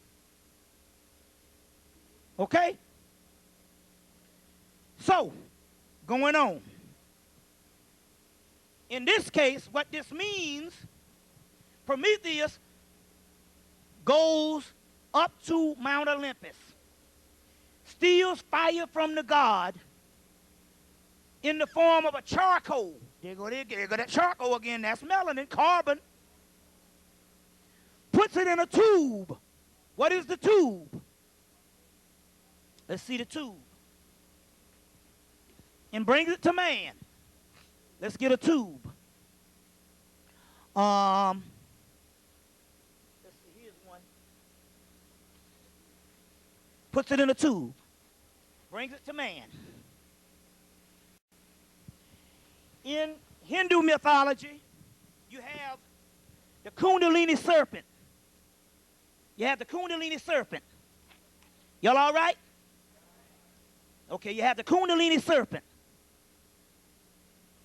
Okay? So, going on. In this case, what this means, Prometheus goes up to Mount Olympus, steals fire from the god in the form of a charcoal. There go that charcoal again. That's melanin, carbon. Puts it in a tube. What is the tube? Let's see the tube. And brings it to man. Let's get a tube. Let's see, here's one. Puts it in a tube. Brings it to man. In Hindu mythology, you have the Kundalini serpent. You have the Kundalini serpent. Y'all all right? Okay, you have the Kundalini serpent.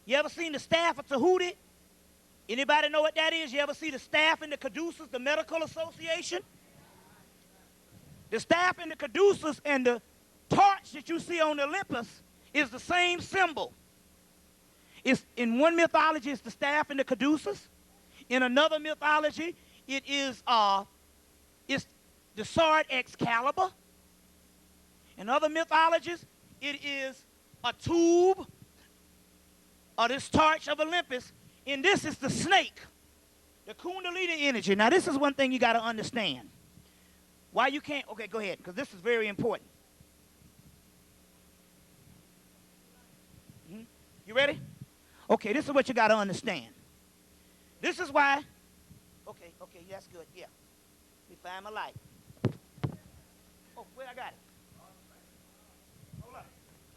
You ever seen the staff of Tahuti? Anybody know what that is? You ever see the staff in the Caduceus, the Medical Association? The staff in the Caduceus and the torch that you see on Olympus is the same symbol. It's, in one mythology, it's the staff in the Caduceus. In another mythology, it is it's the sword Excalibur. In other mythologies, it is a tube or this torch of Olympus. And this is the snake, the Kundalini energy. Now, this is one thing you got to understand. Why you can't, okay, go ahead, because this is very important. You ready? Okay, this is what you got to understand. This is why, okay, that's good, yeah. Let me find my light. Oh, wait, I got it. Hold on.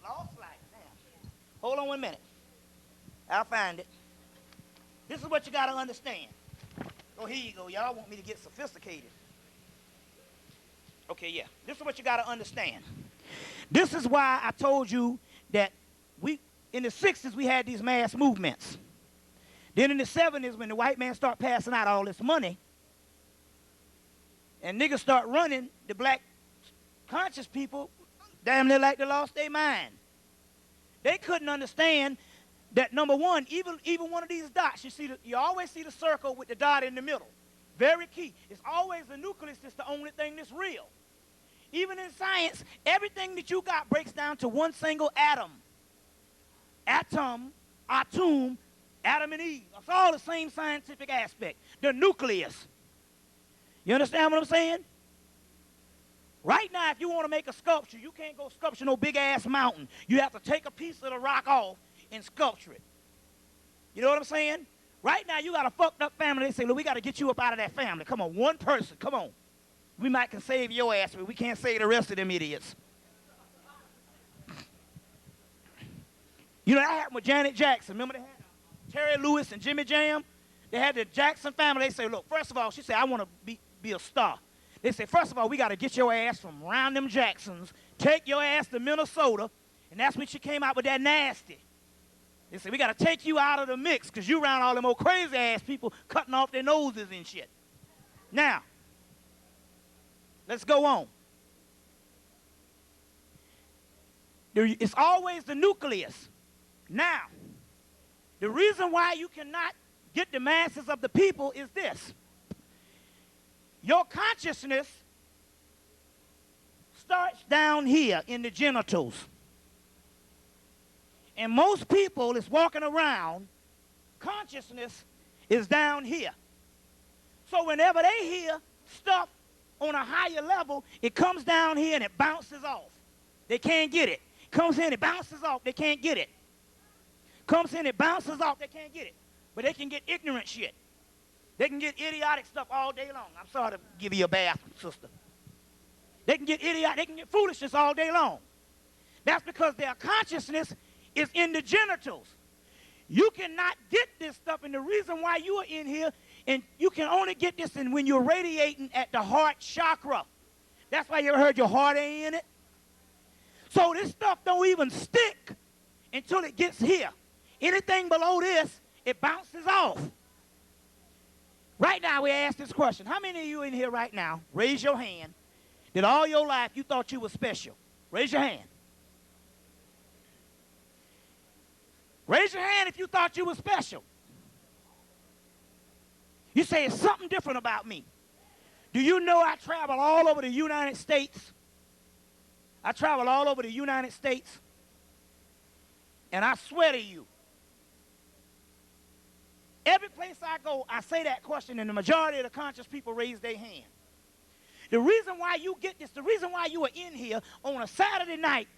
Lost light, damn. Hold on 1 minute. I'll find it. This is what you got to understand. Oh, here you go. Y'all want me to get sophisticated. Okay, yeah. This is what you got to understand. This is why I told you that in the 60s, we had these mass movements. Then in the 70s, when the white man start passing out all this money, and niggas start running, the black conscious people damn near like they lost their mind. They couldn't understand that, number one, even one of these dots, you always see the circle with the dot in the middle. Very key. It's always the nucleus that's the only thing that's real. Even in science, everything that you got breaks down to one single atom. Atom, Adam and Eve. It's all the same scientific aspect. The nucleus. You understand what I'm saying? Right now, if you want to make a sculpture, you can't go sculpture no big-ass mountain. You have to take a piece of the rock off and sculpture it. You know what I'm saying? Right now, you got a fucked up family. They say, look, we got to get you up out of that family. Come on, one person, come on. We might can save your ass, but we can't save the rest of them idiots. You know, that happened with Janet Jackson. Remember they had Terry Lewis and Jimmy Jam? They had the Jackson family. They say, look, first of all, she said, I want to be a star. They say, first of all, we got to get your ass from around them Jacksons, take your ass to Minnesota, and that's when she came out with that nasty. They said, we got to take you out of the mix because you around all them old crazy-ass people cutting off their noses and shit. Now, let's go on. It's always the nucleus. Now, the reason why you cannot get the masses of the people is this. Your consciousness starts down here in the genitals. And most people is walking around, consciousness is down here. So whenever they hear stuff on a higher level, it comes down here and it bounces off. They can't get it. Comes in, it bounces off, they can't get it. Comes in, it bounces off, they can't get it. But they can get ignorant shit. They can get idiotic stuff all day long. I'm sorry to give you a bath, sister. They can get idiotic, they can get foolishness all day long. That's because their consciousness is in the genitals. You cannot get this stuff, and the reason why you are in here, and you can only get this when you're radiating at the heart chakra. That's why you ever heard your heart ain't in it? So this stuff don't even stick until it gets here. Anything below this, it bounces off. Right now, we ask this question. How many of you in here right now, raise your hand, that all your life you thought you were special? Raise your hand. Raise your hand if you thought you were special. You say, it's something different about me. Do you know I travel all over the United States? I travel all over the United States. And I swear to you, every place I go, I say that question, and the majority of the conscious people raise their hand. The reason why you get this, the reason why you are in here on a Saturday night,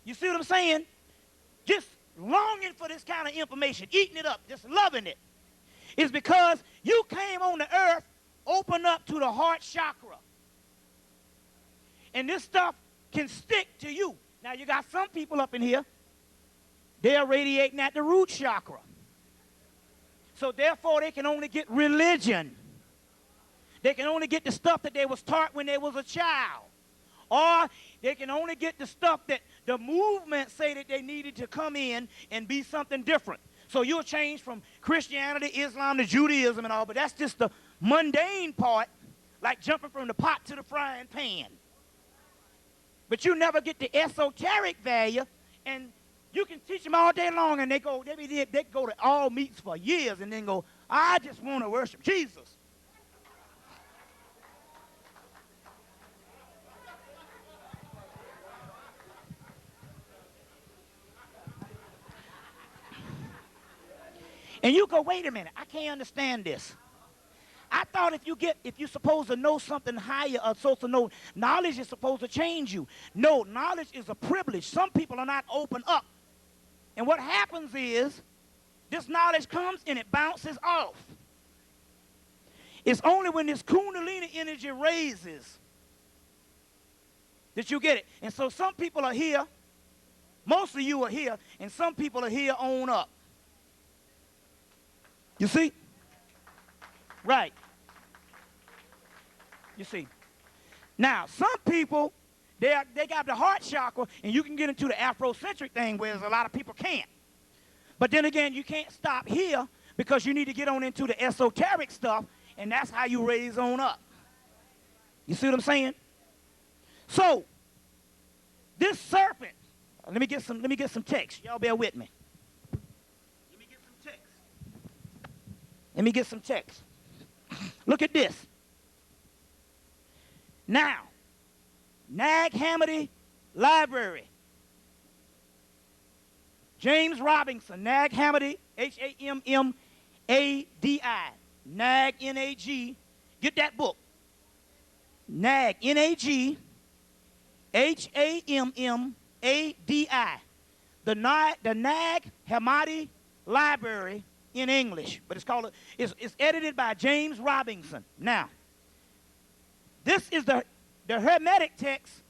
you see what I'm saying? Just longing for this kind of information, eating it up, just loving it, is because you came on the earth, open up to the heart chakra. And this stuff can stick to you. Now, you got some people up in here, they're radiating at the root chakra. So, therefore, they can only get religion. They can only get the stuff that they was taught when they was a child. Or they can only get the stuff that the movement say that they needed to come in and be something different. So you'll change from Christianity, Islam, to Judaism and all, but that's just the mundane part, like jumping from the pot to the frying pan. But you never get the esoteric value, and you can teach them all day long, and they go to all meets for years and then go, I just want to worship Jesus. And you go, wait a minute, I can't understand this. I thought if you're supposed to know something higher or supposed to know, knowledge is supposed to change you. No, knowledge is a privilege. Some people are not open up. And what happens is, this knowledge comes and it bounces off. It's only when this Kundalini energy raises that you get it. And so some people are here, most of you are here, and some people are here on up. You see? Right. You see? Now, some people, they got the heart chakra, and you can get into the Afrocentric thing, whereas a lot of people can't. But then again, you can't stop here because you need to get on into the esoteric stuff, and that's how you raise on up. You see what I'm saying? So, this serpent, let me get some text. Y'all bear with me. Let me get some text. Look at this. Now, Nag Hammadi Library. James Robinson, Nag Hammadi, Hammadi. Nag, N-A-G. Get that book. Nag, N-A-G, Hammadi. The Nag Hammadi Library in English, but it's edited by James Robinson. Now, this is the Hermetic text,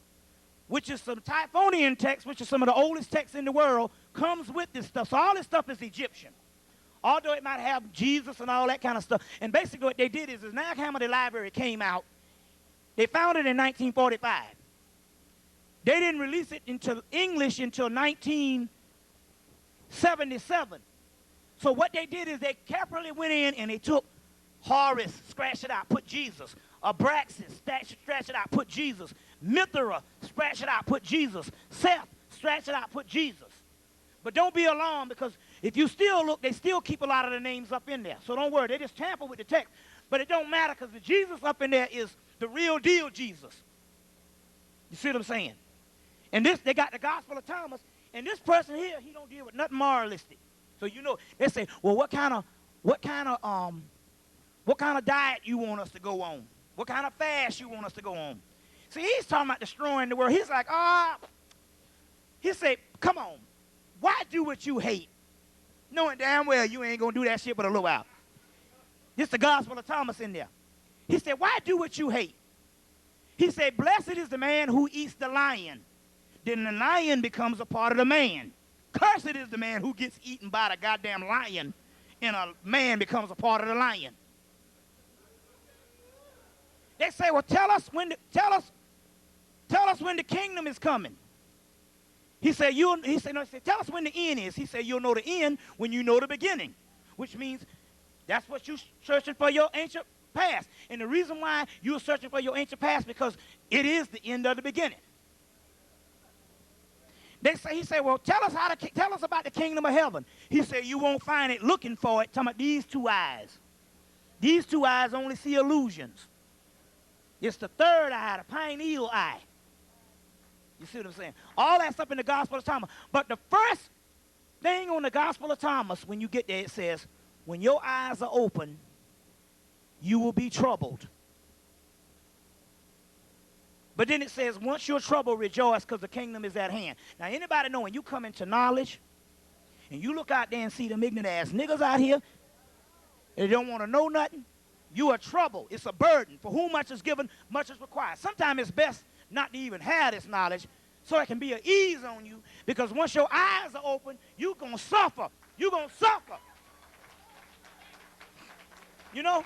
which is some Typhonian text, which is some of the oldest texts in the world, comes with this stuff. So all this stuff is Egyptian, although it might have Jesus and all that kind of stuff. And basically what they did is Nag Hammadi Library came out. They found it in 1945. They didn't release it into English until 1977. So what they did is they carefully went in and they took Horus, scratch it out, put Jesus. Abraxas, scratch it out, put Jesus. Mithra, scratch it out, put Jesus. Seth, scratch it out, put Jesus. But don't be alarmed, because if you still look, they still keep a lot of the names up in there. So don't worry, they just tamper with the text. But it don't matter, because the Jesus up in there is the real deal Jesus. You see what I'm saying? And this, they got the Gospel of Thomas, and this person here, he don't deal with nothing moralistic. So you know, they say, well, what kind of diet you want us to go on? What kind of fast you want us to go on? See, he's talking about destroying the world. He's like, he said, come on, why do what you hate? Knowing damn well you ain't going to do that shit but a little while. This is the Gospel of Thomas in there. He said, why do what you hate? He said, blessed is the man who eats the lion. Then the lion becomes a part of the man. Cursed is the man who gets eaten by the goddamn lion, and a man becomes a part of the lion. They say, well, tell us when the kingdom is coming. He said, tell us when the end is. He said, you'll know the end when you know the beginning, which means that's what you're searching for, your ancient past. And the reason why you're searching for your ancient past, because it is the end of the beginning. He said, well, tell us about the kingdom of heaven. He said, you won't find it looking for it. Talking about these two eyes. These two eyes only see illusions. It's the third eye, the pineal eye. You see what I'm saying? All that's up in the Gospel of Thomas. But the first thing on the Gospel of Thomas, when you get there, it says, when your eyes are open, you will be troubled. But then it says, once you're troubled, rejoice, because the kingdom is at hand. Now, anybody know when you come into knowledge, and you look out there and see them ignorant-ass niggas out here, they don't want to know nothing, you are troubled. It's a burden. For whom much is given, much is required. Sometimes it's best not to even have this knowledge, so it can be an ease on you, because once your eyes are open, you're going to suffer. You're going to suffer. You know?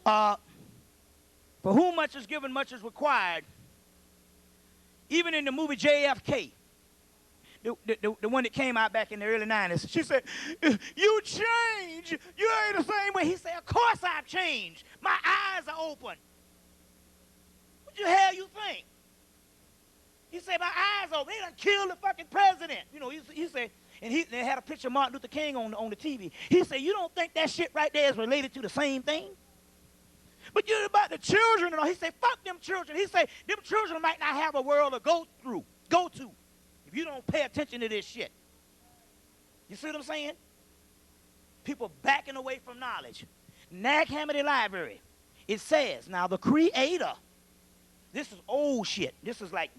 For whom much is given, much is required. Even in the movie JFK, the one that came out back in the early 90s, she said, you change. You ain't the same way. He said, of course I've changed. My eyes are open. What the hell you think? He said, my eyes are open. They done killed the fucking president. You know, he said, and they had a picture of Martin Luther King on the TV. He said, you don't think that shit right there is related to the same thing? But you're about the children and all. He said, fuck them children. He said, them children might not have a world to go to, if you don't pay attention to this shit. You see what I'm saying? People backing away from knowledge. Nag Hammadi Library. It says, now the creator, this is old shit. This is like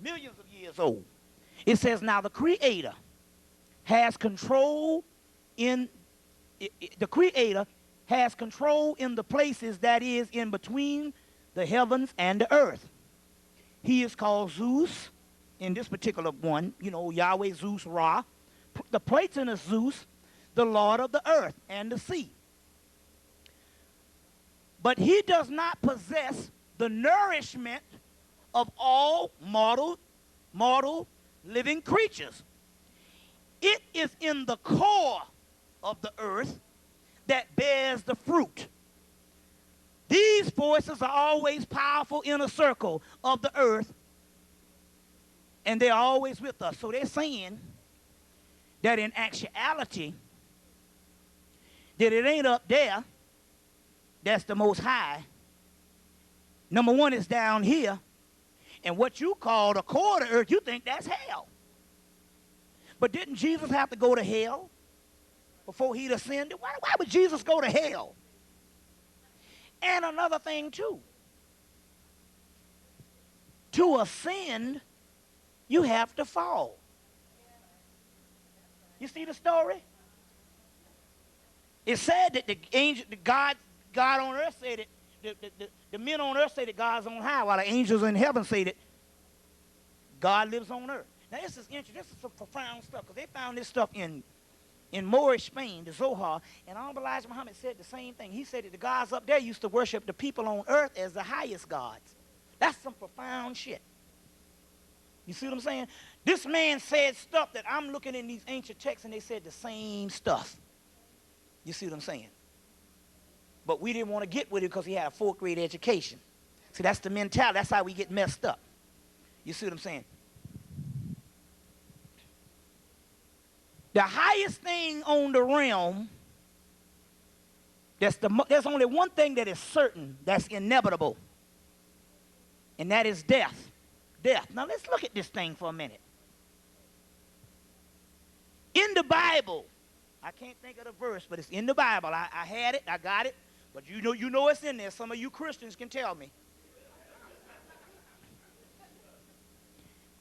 millions of years old. It says, now the creator has control in, the creator has control in the places that is in between the heavens and the earth. He is called Zeus in this particular one, you know, Yahweh, Zeus, Ra. The Platonist Zeus, the Lord of the earth and the sea. But he does not possess the nourishment of all mortal living creatures. It is in the core of the earth that bears the fruit. These forces are always powerful in a circle of the earth, and they're always with us. So they're saying that in actuality, that it ain't up there, that's the Most High. Number one is down here, and what you call the core of the earth, you think that's hell. But didn't Jesus have to go to hell before he'd ascended? Why would Jesus go to hell? And another thing too, to ascend, you have to fall. You see the story? It said that the angel, the God on earth said that the men on earth say that God's on high, while the angels in heaven say that God lives on earth. Now this is interesting. This is some profound stuff, because they found this stuff in Moorish Spain, the Zohar, and Elijah Muhammad said the same thing. He said that the gods up there used to worship the people on earth as the highest gods. That's some profound shit. You see what I'm saying? This man said stuff that I'm looking in these ancient texts, and they said the same stuff. You see what I'm saying? But we didn't want to get with it because he had a 4th grade education. See, that's the mentality. That's how we get messed up. You see what I'm saying? The highest thing on the realm, there's only one thing that is certain, that's inevitable, and that is death. Death. Now let's look at this thing for a minute. In the Bible, I can't think of the verse, but it's in the Bible. I had it, I got it, but you know it's in there. Some of you Christians can tell me.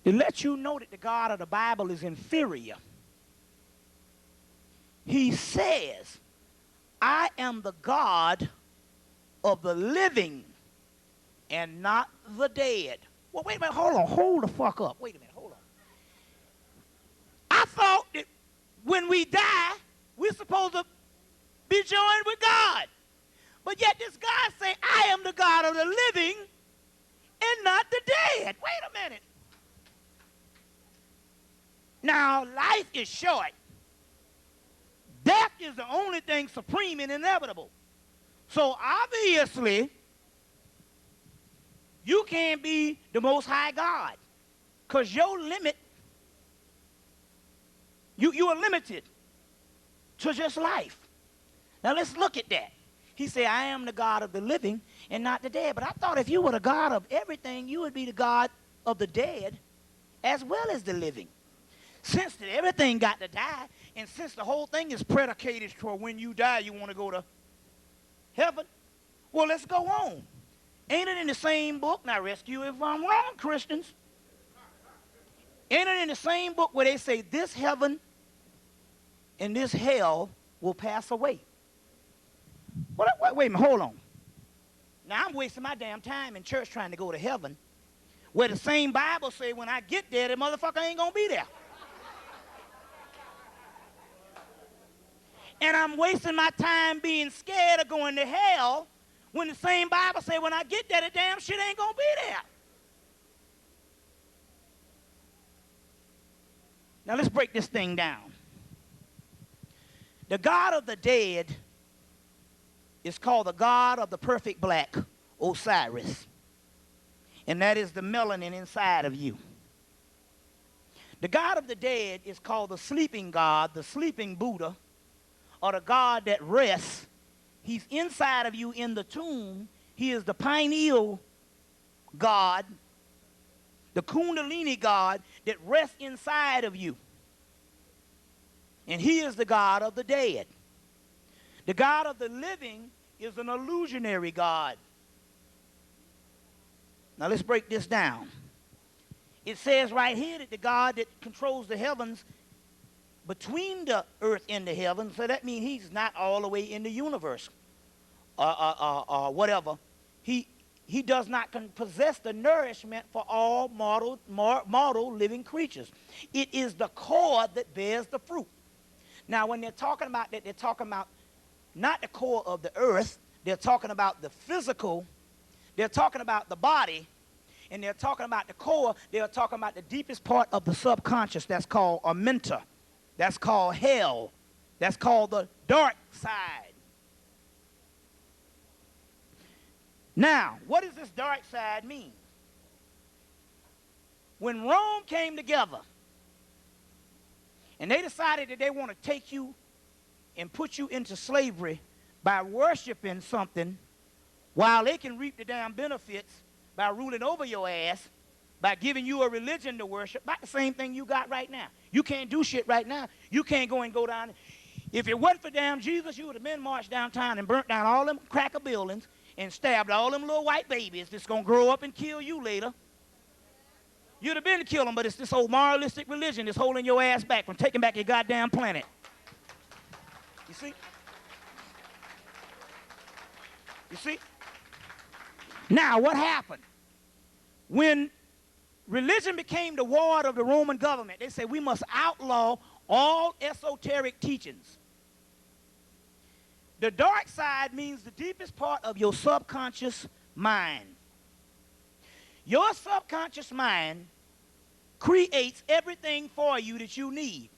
To let you know that the God of the Bible is inferior, he says, I am the God of the living and not the dead. Well, wait a minute, hold the fuck up. Wait a minute, hold on. I thought that when we die, we're supposed to be joined with God. But yet this God say, I am the God of the living and not the dead. Wait a minute. Now, life is short. Death is the only thing supreme and inevitable. So obviously, you can't be the Most High God, because your limit, you are limited to just life. Now let's look at that. He said, I am the God of the living and not the dead. But I thought if you were the God of everything, you would be the God of the dead as well as the living. Since that everything got to die, and since the whole thing is predicated for when you die, you want to go to heaven, well, let's go on. Ain't it in the same book? Now, rescue if I'm wrong, Christians. Ain't it in the same book where they say this heaven and this hell will pass away? Wait a minute, hold on. Now, I'm wasting my damn time in church trying to go to heaven, where the same Bible say when I get there, the motherfucker ain't going to be there. And I'm wasting my time being scared of going to hell when the same Bible say when I get there, the damn shit ain't going to be there. Now let's break this thing down. The God of the dead is called the God of the perfect black, Osiris. And that is the melanin inside of you. The God of the dead is called the sleeping God, the sleeping Buddha, or the God that rests. He's inside of you in the tomb. He is the pineal God, the Kundalini God that rests inside of you. And he is the God of the dead. The God of the living is an illusionary God. Now let's break this down. It says right here that the God that controls the heavens between the earth and the heavens, so that means he's not all the way in the universe or whatever. He does not possess the nourishment for all mortal living creatures. It is the core that bears the fruit. Now, when they're talking about that, they're talking about not the core of the earth. They're talking about the physical. They're talking about the body. And they're talking about the core. They're talking about the deepest part of the subconscious. That's called a mentor. That's called hell. That's called the dark side. Now, what does this dark side mean? When Rome came together and they decided that they want to take you and put you into slavery by worshiping something while they can reap the damn benefits by ruling over your ass, by giving you a religion to worship, about the same thing you got right now. You can't do shit right now. You can't go and go down. If it wasn't for damn Jesus, you would have been marched downtown and burnt down all them cracker buildings and stabbed all them little white babies that's going to grow up and kill you later. You'd have been to kill them, but it's this old moralistic religion that's holding your ass back from taking back your goddamn planet. You see? You see? Now, what happened? When religion became the ward of the Roman government, they said we must outlaw all esoteric teachings. The dark side means the deepest part of your subconscious mind. Your subconscious mind creates everything for you that you need.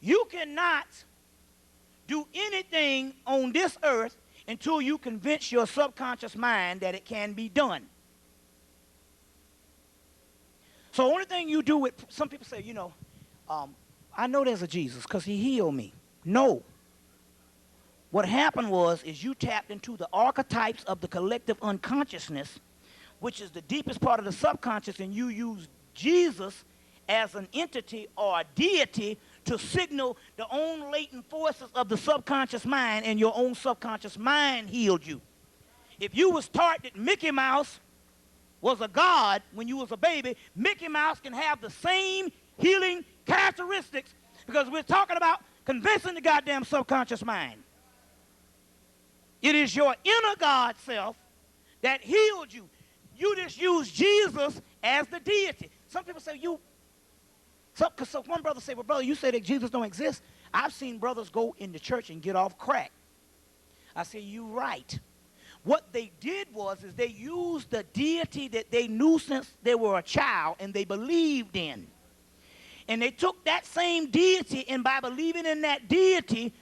You cannot do anything on this earth until you convince your subconscious mind that it can be done. So only thing you do with, some people say, I know there's a Jesus because he healed me. No. What happened is you tapped into the archetypes of the collective unconsciousness, which is the deepest part of the subconscious, and you use Jesus as an entity or a deity to signal the own latent forces of the subconscious mind, and your own subconscious mind healed you. If you was taught that Mickey Mouse was a god when you was a baby, Mickey Mouse can have the same healing characteristics, because we're talking about convincing the goddamn subconscious mind. It is your inner God self that healed you. You just use Jesus as the deity. Some people say so one brother said, well, brother, you say that Jesus don't exist. I've seen brothers go in the church and get off crack. I say, you're right. What they did is they used the deity that they knew since they were a child and they believed in. And they took that same deity, and by believing in that deity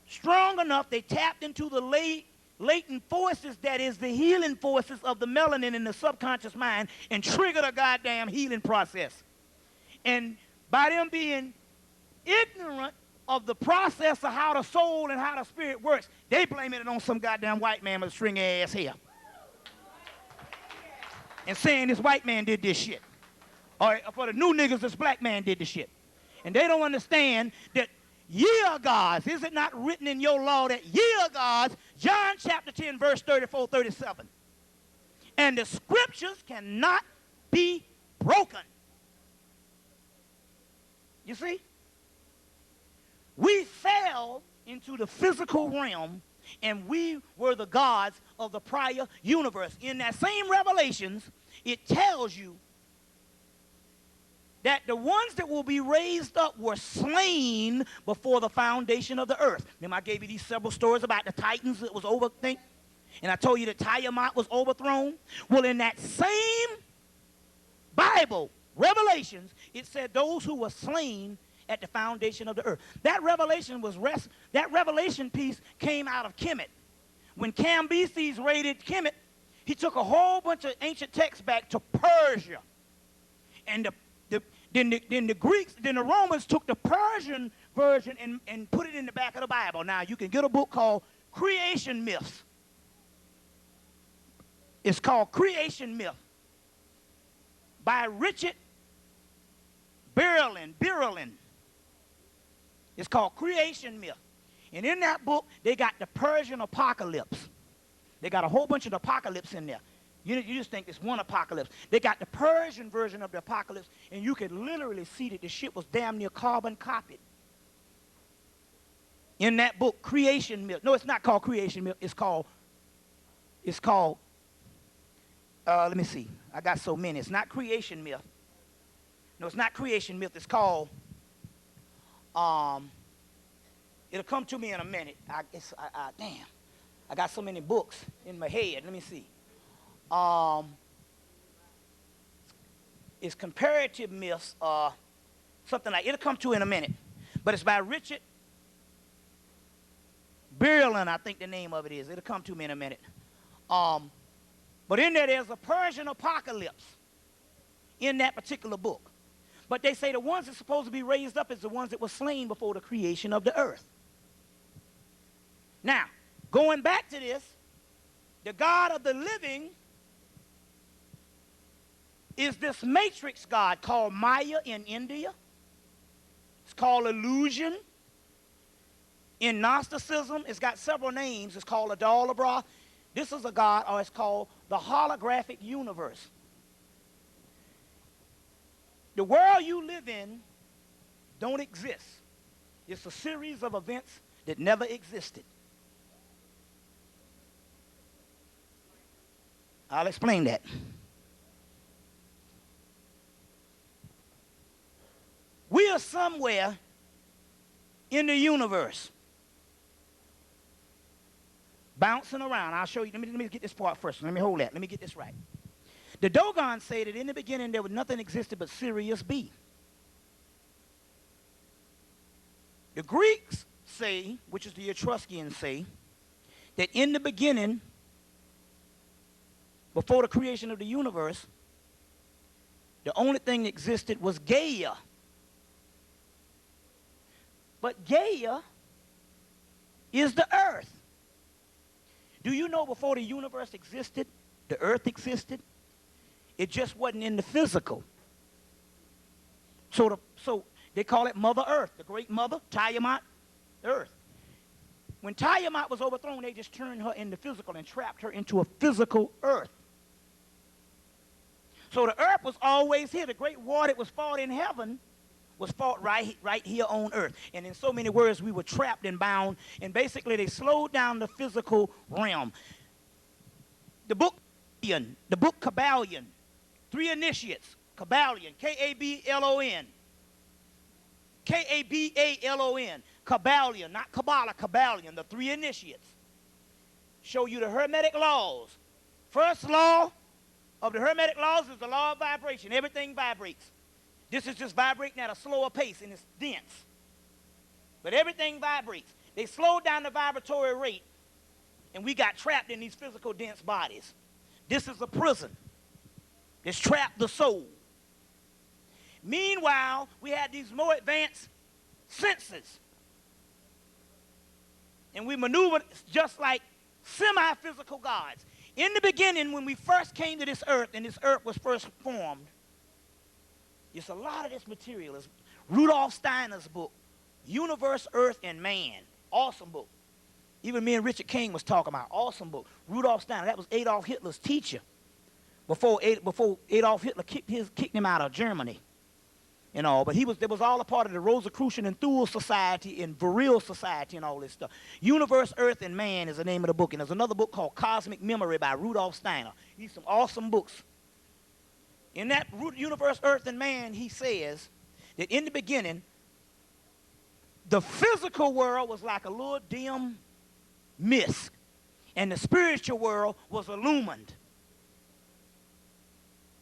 strong enough, they tapped into the latent forces that is the healing forces of the melanin in the subconscious mind and triggered a goddamn healing process. And by them being ignorant of the process of how the soul and how the spirit works, they blame it on some goddamn white man with stringy ass hair. And saying this white man did this shit. Or for the new niggas, this black man did this shit. And they don't understand that ye are gods. Is it not written in your law that ye are gods? John chapter 10, verse 34, 37. And the scriptures cannot be broken. You see? We fell into the physical realm, and we were the gods of the prior universe. In that same Revelations, it tells you that the ones that will be raised up were slain before the foundation of the earth. Remember, I gave you these several stories about the Titans that was overthink, and I told you that Tiamat was overthrown. Well, in that same Bible, Revelations, it said those who were slain at the foundation of the earth. That revelation piece came out of Hemmitt. When Cambyses raided Hemmitt, he took a whole bunch of ancient texts back to Persia. And then the Romans took the Persian version and put it in the back of the Bible. Now, you can get a book called Creation Myths. It's called Creation Myth by Richard Birlin. It's called Creation Myth. And in that book, they got the Persian apocalypse. They got a whole bunch of the apocalypse in there. You just think it's one apocalypse. They got the Persian version of the apocalypse, and you could literally see that the shit was damn near carbon copied. In that book, Creation Myth. No, it's not called Creation Myth. It's called, let me see. I got so many. It's not Creation Myth. No, it's not Creation Myth. It's called, it'll come to me in a minute. Damn. I got so many books in my head. Let me see. It's comparative myths, something like, it'll come to in a minute. But it's by Richard Birlin, I think the name of it is. It'll come to me in a minute. But in there's a Persian apocalypse in that particular book. But they say the ones that's supposed to be raised up is the ones that were slain before the creation of the earth. Now, going back to this, the God of the living is this matrix God called Maya in India. It's called illusion. In Gnosticism, it's got several names. It's called Adalabra. This is a God, or it's called the holographic universe. The world you live in don't exist. It's a series of events that never existed. I'll explain that. We are somewhere in the universe, bouncing around. I'll show you. Let me get this part first. Let me hold that. Let me get this right. The Dogons say that in the beginning there was nothing existed but Sirius B. The Greeks say, which is the Etruscans say, that in the beginning, before the creation of the universe, the only thing that existed was Gaia. But Gaia is the earth. Do you know before the universe existed, the earth existed? It just wasn't in the physical. So they call it Mother Earth, the great mother, Tiamat, Earth. When Tiamat was overthrown, they just turned her into physical and trapped her into a physical earth. So the earth was always here. The great war that was fought in heaven was fought right here on earth. And in so many words, we were trapped and bound, and basically they slowed down the physical realm. The book Kabbalion, 3 initiates, Kabbalion, K-A-B-L-O-N. K-A-B-A-L-O-N, Kabbalion, not Kabbalah, Kabbalion, the 3 initiates. Show you the Hermetic laws. First law of the Hermetic laws is the law of vibration. Everything vibrates. This is just vibrating at a slower pace, and it's dense. But everything vibrates. They slowed down the vibratory rate, and we got trapped in these physical dense bodies. This is a prison. It's trapped the soul. Meanwhile, we had these more advanced senses. And we maneuvered just like semi-physical gods. In the beginning, when we first came to this earth, and this earth was first formed, it's a lot of this material. It's Rudolf Steiner's book, Universe, Earth, and Man. Awesome book. Even me and Richard King was talking about. Awesome book. Rudolf Steiner, that was Adolf Hitler's teacher before Adolf Hitler kicked him out of Germany. And all, but it was all a part of the Rosicrucian and Thule Society and Virile Society and all this stuff. Universe, Earth, and Man is the name of the book. And there's another book called Cosmic Memory by Rudolf Steiner. These are some awesome books. In that Universe, Earth, and Man, he says that in the beginning, the physical world was like a little dim mist, and the spiritual world was illumined.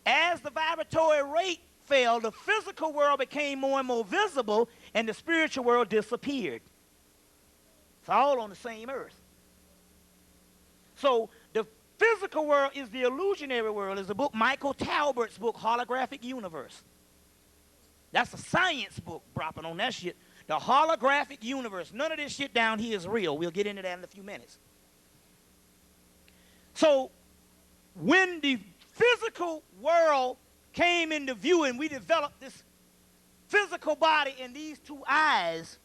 As the vibratory rate fell, the physical world became more and more visible, and the spiritual world disappeared. It's all on the same earth. So the physical world is the illusionary world. Is the book Michael Talbert's book, Holographic Universe. That's a science book, dropping on that shit. The holographic universe. None of this shit down here is real. We'll get into that in a few minutes. So when the physical world came into view and we developed this physical body and these 2 eyes,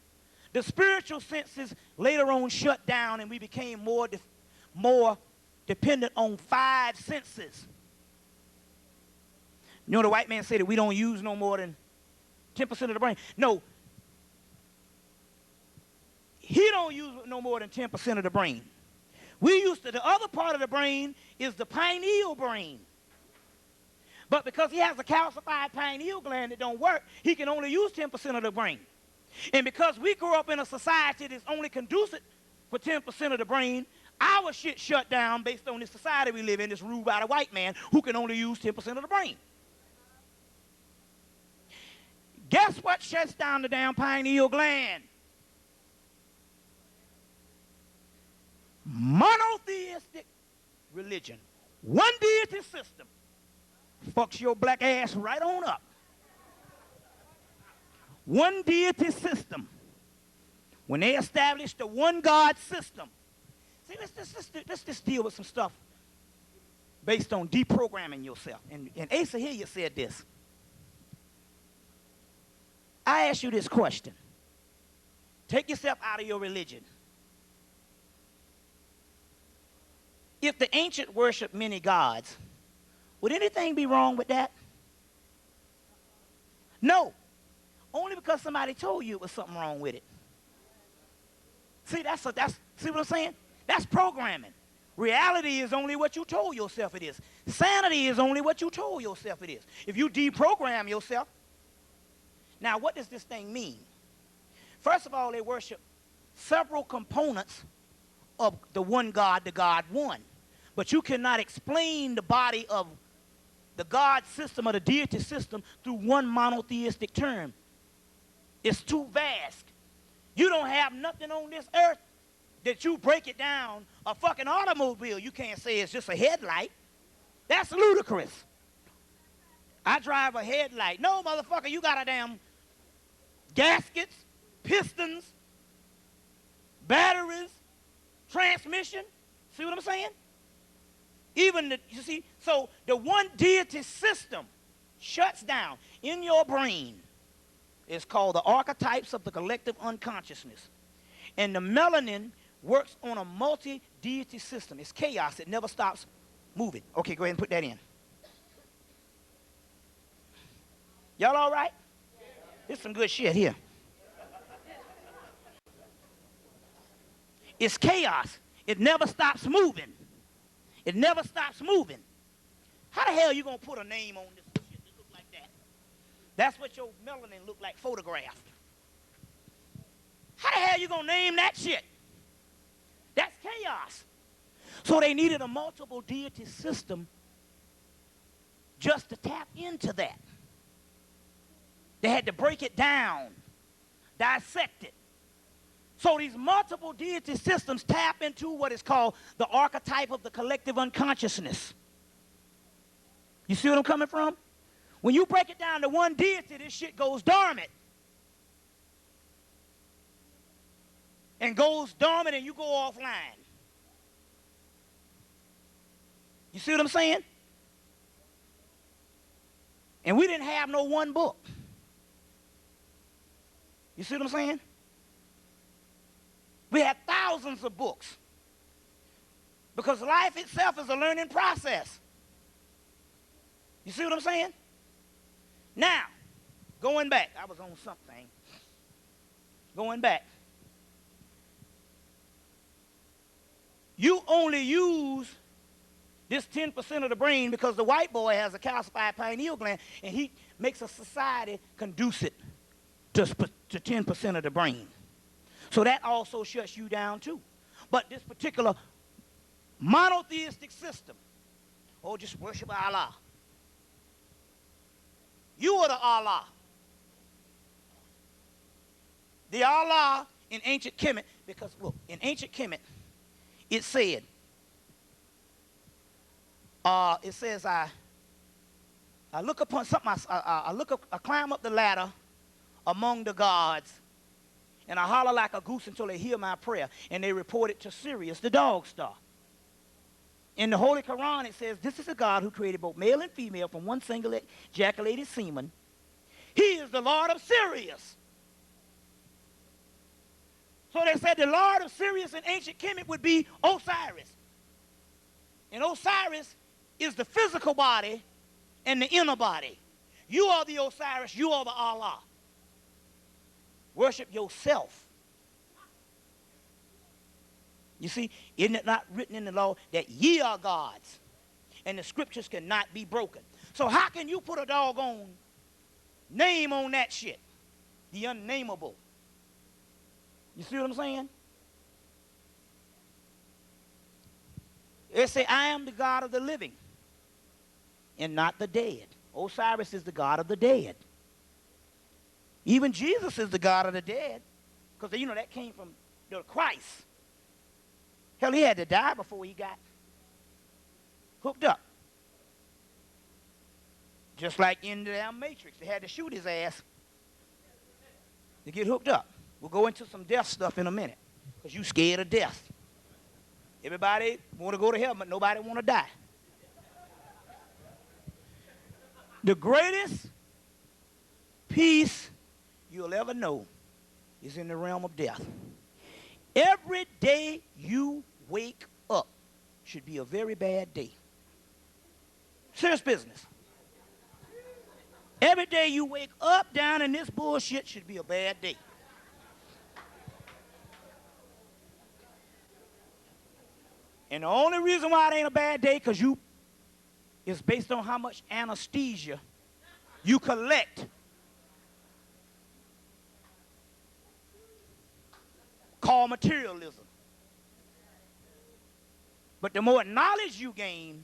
the spiritual senses later on shut down, and we became more dependent on 5 senses. You know, the white man said that we don't use no more than 10% of the brain. No, he don't use no more than 10% of the brain. The other part of the brain is the pineal brain. But because he has a calcified pineal gland that don't work, he can only use 10% of the brain. And because we grew up in a society that's only conducive for 10% of the brain, our shit shut down based on the society we live in that's ruled by the white man who can only use 10% of the brain. Guess what shuts down the damn pineal gland? Monotheistic religion. One deity system. Fucks your black ass right on up. One deity system. When they established the one God system. See, let's just deal with some stuff based on deprogramming yourself. And Asa Hilliard said this. I ask you this question. Take yourself out of your religion. If the ancient worshiped many gods, would anything be wrong with that? No. Only because somebody told you it was something wrong with it. See, see what I'm saying? That's programming. Reality is only what you told yourself it is. Sanity is only what you told yourself it is. If you deprogram yourself. Now, what does this thing mean? First of all, they worship several components of the one God, the God one. But you cannot explain the body of the God system or the deity system through one monotheistic term. It's too vast. You don't have nothing on this earth that you break it down. A fucking automobile, you can't say it's just a headlight. That's ludicrous. I drive a headlight. No, motherfucker, you got a damn gaskets, pistons, batteries, transmission. See what I'm saying? Even the, you see, so the one deity system shuts down in your brain. It's called the archetypes of the collective unconsciousness. And the melanin works on a multi-deity system. It's chaos. It never stops moving. Okay, go ahead and put that in. Y'all all right? This is some good shit here. It's chaos. It never stops moving. It never stops moving. How the hell are you going to put a name on this shit that look like that? That's what your melanin look like photographed. How the hell are you going to name that shit? That's chaos. So they needed a multiple deity system just to tap into that. They had to break it down, dissect it. So these multiple deity systems tap into what is called the archetype of the collective unconsciousness. You see what I'm coming from? When you break it down to one deity, this shit goes dormant. And goes dormant and you go offline. You see what I'm saying? And we didn't have no one book. You see what I'm saying? We had thousands of books. Because life itself is a learning process. You see what I'm saying? Now, going back, I was on something. Going back. You only use this 10% of the brain because the white boy has a calcified pineal gland and he makes a society conducive to 10% of the brain. So that also shuts you down too. But this particular monotheistic system, oh, just worship Allah. You are the Allah. The Allah in ancient Kemet, because look, in ancient Kemet, it said, I look upon something, I climb up the ladder among the gods, and I holler like a goose until they hear my prayer, and they report it to Sirius, the dog star. In the Holy Quran, it says, this is a God who created both male and female from one single ejaculated semen. He is the Lord of Sirius. So they said the Lord of Sirius in ancient Kemet would be Osiris. And Osiris is the physical body and the inner body. You are the Osiris, you are the Allah. Worship yourself. You see, isn't it not written in the law that ye are gods and the scriptures cannot be broken? So how can you put a doggone name on that shit? The unnameable. You see what I'm saying? It say, I am the God of the living and not the dead. Osiris is the God of the dead. Even Jesus is the God of the dead. Because, you know, that came from the Christ. Hell, he had to die before he got hooked up. Just like in the damn Matrix. They had to shoot his ass to get hooked up. We'll go into some death stuff in a minute. Because you scared of death. Everybody want to go to heaven, but nobody want to die. The greatest peace you'll ever know is in the realm of death. Every day you wake up should be a very bad day. Serious business. Every day you wake up down in this bullshit should be a bad day. And the only reason why it ain't a bad day because it's based on how much anesthesia you collect. Called materialism. But the more knowledge you gain,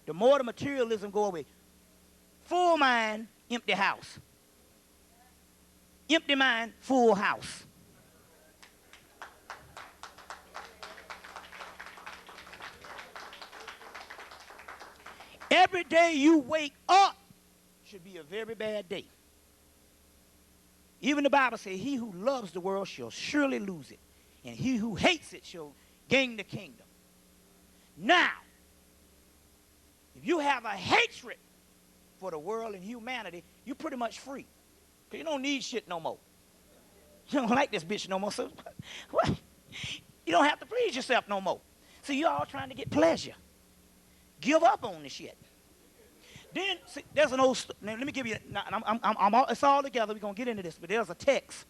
the more the materialism go away. Full mind, empty house. Empty mind, full house. Every day you wake up should be a very bad day. Even the Bible says, he who loves the world shall surely lose it, and he who hates it shall gain the kingdom. Now, if you have a hatred for the world and humanity, you're pretty much free. Because you don't need shit no more. You don't like this bitch no more. So what? You don't have to please yourself no more. So you're all trying to get pleasure. Give up on the shit. Then, see, there's an old, now let me give you, it's all together, we're going to get into this, but there's a text.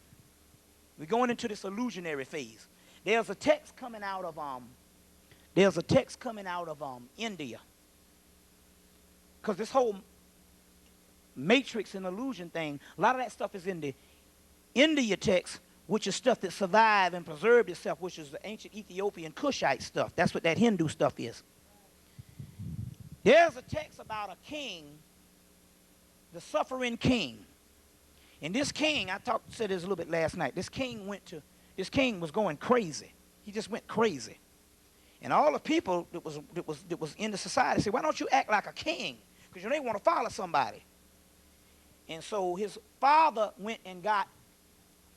We're going into this illusionary phase. There's a text coming out of, India. Because this whole matrix and illusion thing, a lot of that stuff is in the India text, which is stuff that survived and preserved itself, which is the ancient Ethiopian Kushite stuff. That's what that Hindu stuff is. There's a text about a king, the suffering king. And this king, said this a little bit last night, this king was going crazy. He just went crazy. And all the people that was in the society said, why don't you act like a king? Because they want to follow somebody. And so his father went and got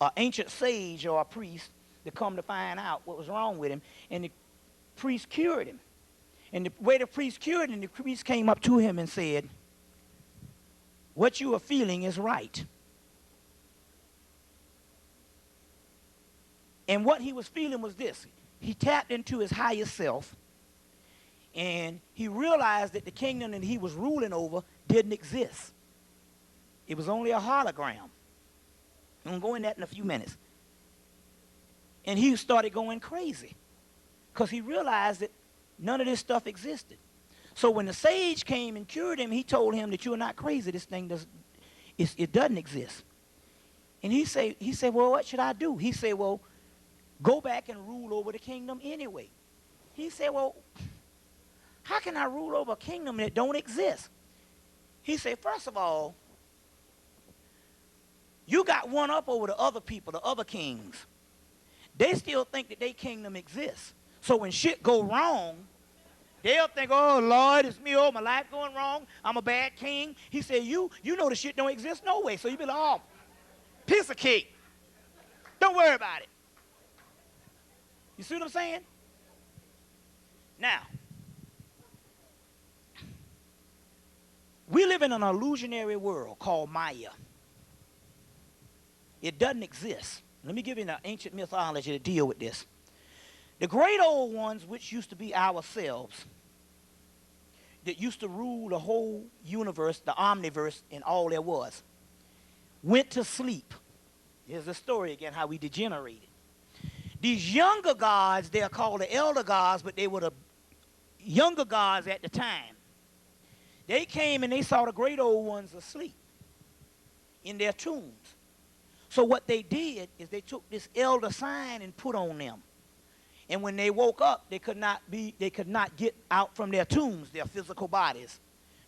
an ancient sage or a priest to come to find out what was wrong with him. And the priest cured him. And the way the priest cured him, the priest came up to him and said, what you are feeling is right. And what he was feeling was this. He tapped into his higher self, and he realized that the kingdom that he was ruling over didn't exist. It was only a hologram. I'm going to go into that in a few minutes. And he started going crazy because he realized that none of this stuff existed. So when the sage came and cured him, he told him that you're not crazy. This thing it doesn't exist. And he said, well, what should I do? He said, well, go back and rule over the kingdom anyway. He said, well, how can I rule over a kingdom that don't exist? He said, first of all, you got one up over the other people, the other kings. They still think that their kingdom exists. So when shit go wrong, they'll think, oh, Lord, it's me, my life going wrong. I'm a bad king. He said, you know the shit don't exist no way. So you be like, oh, piece of cake. Don't worry about it. You see what I'm saying? Now, we live in an illusionary world called Maya. It doesn't exist. Let me give you an ancient mythology to deal with this. The great old ones, which used to be ourselves, that used to rule the whole universe, the omniverse, and all there was, went to sleep. Here's the story again, how we degenerated. These younger gods, they're called the elder gods, but they were the younger gods at the time. They came and they saw the great old ones asleep in their tombs. So what they did is they took this elder sign and put on them. And when they woke up, they could not get out from their tombs, their physical bodies.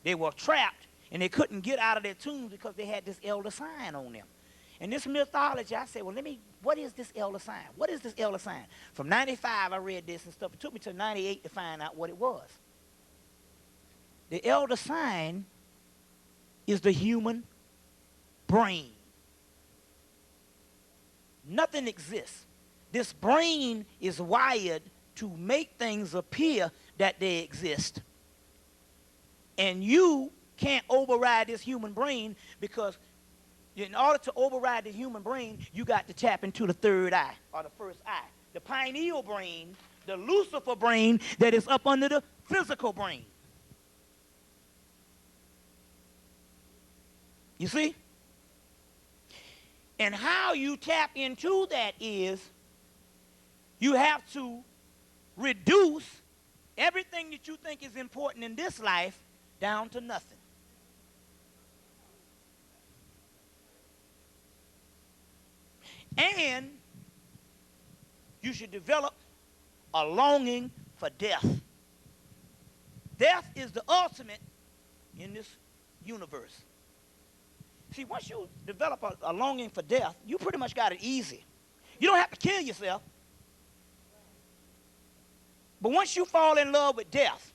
They were trapped, and they couldn't get out of their tombs because they had this elder sign on them. And this mythology, I said, well, what is this elder sign? What is this elder sign? From 95, I read this and stuff. It took me to 98 to find out what it was. The elder sign is the human brain. Nothing exists. This brain is wired to make things appear that they exist. And you can't override this human brain because in order to override the human brain, you got to tap into the third eye or the first eye. The pineal brain, the Lucifer brain that is up under the physical brain. You see? And how you tap into that is you have to reduce everything that you think is important in this life down to nothing. And you should develop a longing for death. Death is the ultimate in this universe. See, once you develop a longing for death, you pretty much got it easy. You don't have to kill yourself. But once you fall in love with death,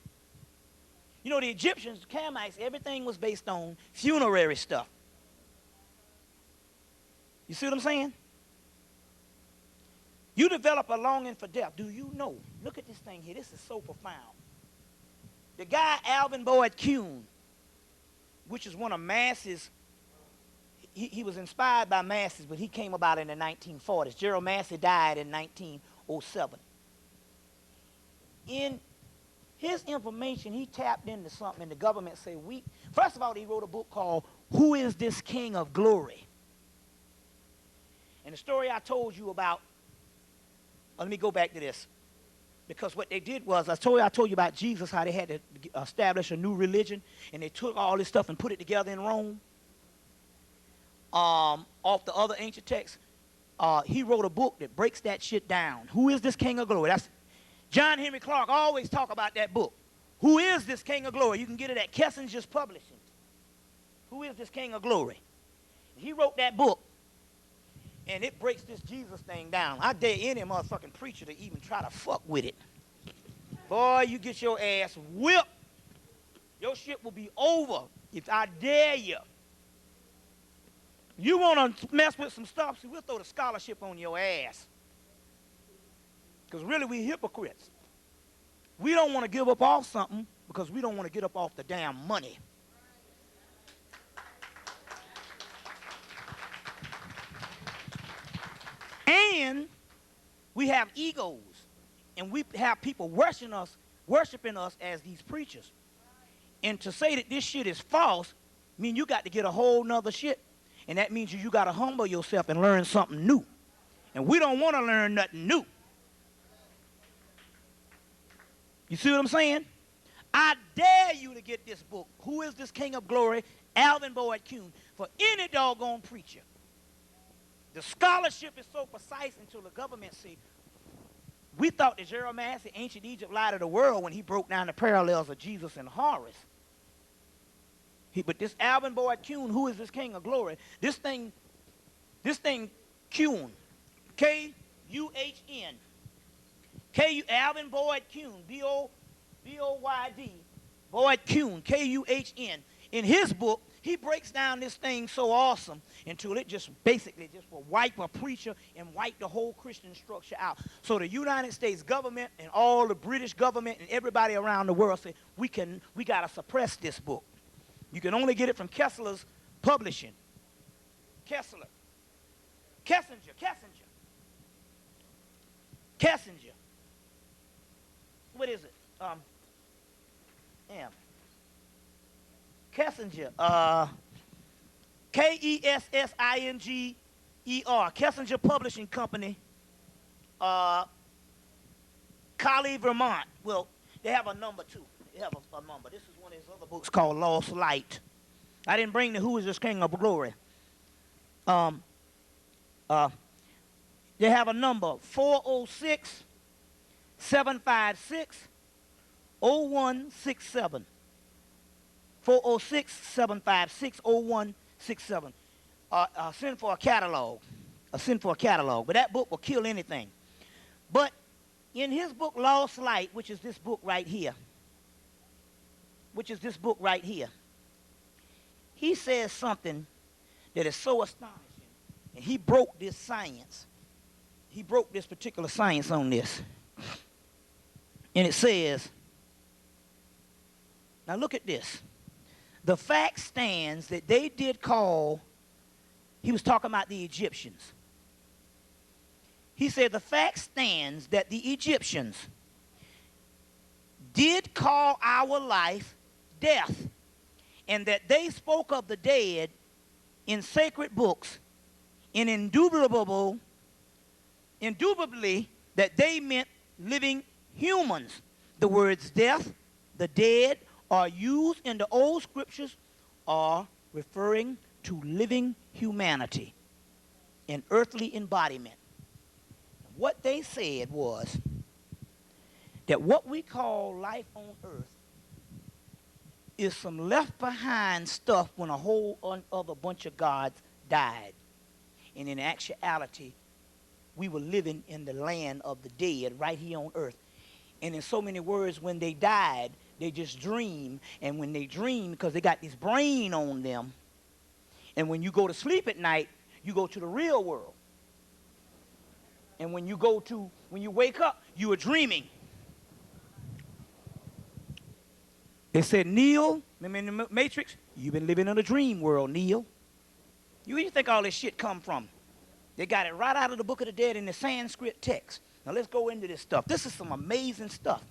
You know, the Egyptians, the Canaanites, everything was based on funerary stuff. You see what I'm saying? You develop a longing for death. Do you know? Look at this thing here. This is so profound. The guy, Alvin Boyd Kuhn, which is one of Massey's, he was inspired by Massey's, but he came about in the 1940s. Gerald Massey died in 1907. In his information, he tapped into something, and the government said, first of all, he wrote a book called Who is This King of Glory? And the story I told you about, let me go back to this. Because what they did was, I told you about Jesus, how they had to establish a new religion, and they took all this stuff and put it together in Rome, off the other ancient texts. He wrote a book that breaks that shit down. Who is this King of Glory? That's John Henry Clark always talk about that book. Who is this King of Glory? You can get it at Kessinger's Publishing. Who is this King of Glory? He wrote that book, and it breaks this Jesus thing down. I dare any motherfucking preacher to even try to fuck with it. Boy, you get your ass whipped. Your shit will be over if I dare you. You want to mess with some stuff, so we'll throw the scholarship on your ass. Because really, we hypocrites. We don't want to give up off something because we don't want to get up off the damn money. And we have egos, and we have people worshiping us as these preachers. And to say that this shit is false means you got to get a whole nother shit. And that means you got to humble yourself and learn something new. And we don't want to learn nothing new. You see what I'm saying? I dare you to get this book, Who is This King of Glory, Alvin Boyd Kuhn, for any doggone preacher. The scholarship is so precise until the government see. We thought that Gerald Massey, ancient Egypt, light of the world when he broke down the parallels of Jesus and Horus. But this Alvin Boyd Kuhn, Who is This King of Glory? This thing, Kuhn, K-U-H-N. Alvin Boyd Kuhn, B-O-Y-D, Boyd Kuhn, K-U-H-N. In his book, he breaks down this thing so awesome until it just basically just will wipe a preacher and wipe the whole Christian structure out. So the United States government and all the British government and everybody around the world say, we got to suppress this book. You can only get it from Kessler's Publishing. Kessinger. What is it? Kessinger. K-E-S-S-I-N-G-E-R. Kessinger Publishing Company. Cali, Vermont. Well, they have a number too. They have a number. This is one of his other books called Lost Light. I didn't bring the Who is This King of Glory. They have a number, 406-756-0167. 406-756-0167. Send for a catalog. But that book will kill anything. But in his book, Lost Light, which is this book right here, he says something that is so astonishing. And he broke this science. He broke this particular science on this. And it says, now look at this. The fact stands that they did call, he was talking about the Egyptians. He said the fact stands that the Egyptians did call our life death, and that they spoke of the dead in sacred books, and indubitably that they meant living humans. The words death, the dead, are used in the old scriptures are referring to living humanity, an earthly embodiment. What they said was that what we call life on earth is some left behind stuff when a whole other bunch of gods died. And in actuality, we were living in the land of the dead right here on earth. And in so many words, when they died, They just dream, and when they dream, because they got this brain on them, and when you go to sleep at night, you go to the real world. And when you wake up, you are dreaming. They said, Neil, remember in the Matrix, you've been living in a dream world, Neil. Where do you think all this shit come from? They got it right out of the Book of the Dead in the Sanskrit text. Now let's go into this stuff. This is some amazing stuff.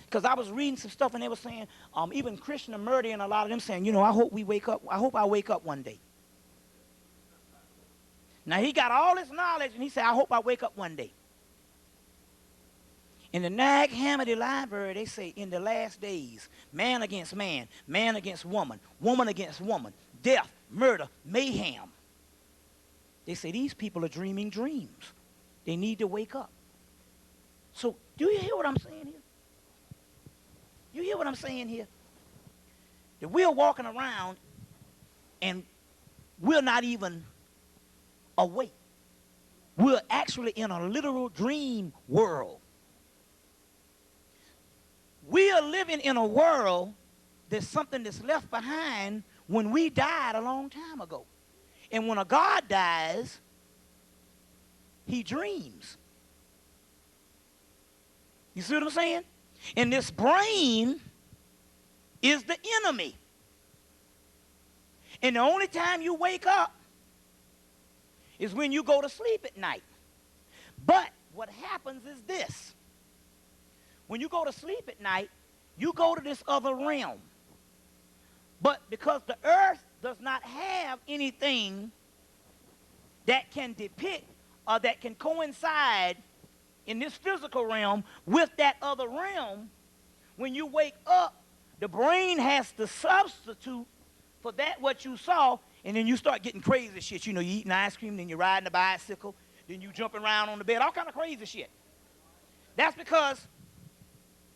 Because I was reading some stuff and they were saying, even Krishnamurti and a lot of them saying, I hope I wake up one day. Now he got all this knowledge and he said, I hope I wake up one day. In the Nag Hammadi library, they say in the last days, man against man against woman, woman against woman, death, murder, mayhem. They say these people are dreaming dreams. They need to wake up. So do you hear what I'm saying here? You hear what I'm saying here? That we're walking around and we're not even awake. We're actually in a literal dream world. We are living in a world that's something that's left behind when we died a long time ago. And when a God dies, he dreams. You see what I'm saying? And this brain is the enemy. And the only time you wake up is when you go to sleep at night. But what happens is this. When you go to sleep at night, you go to this other realm. But because the earth does not have anything that can depict or that can coincide in this physical realm with that other realm, when you wake up, the brain has to substitute for that what you saw, and then you start getting crazy shit. You eating ice cream, then you're riding a bicycle, then you jumping around on the bed, all kind of crazy shit. That's because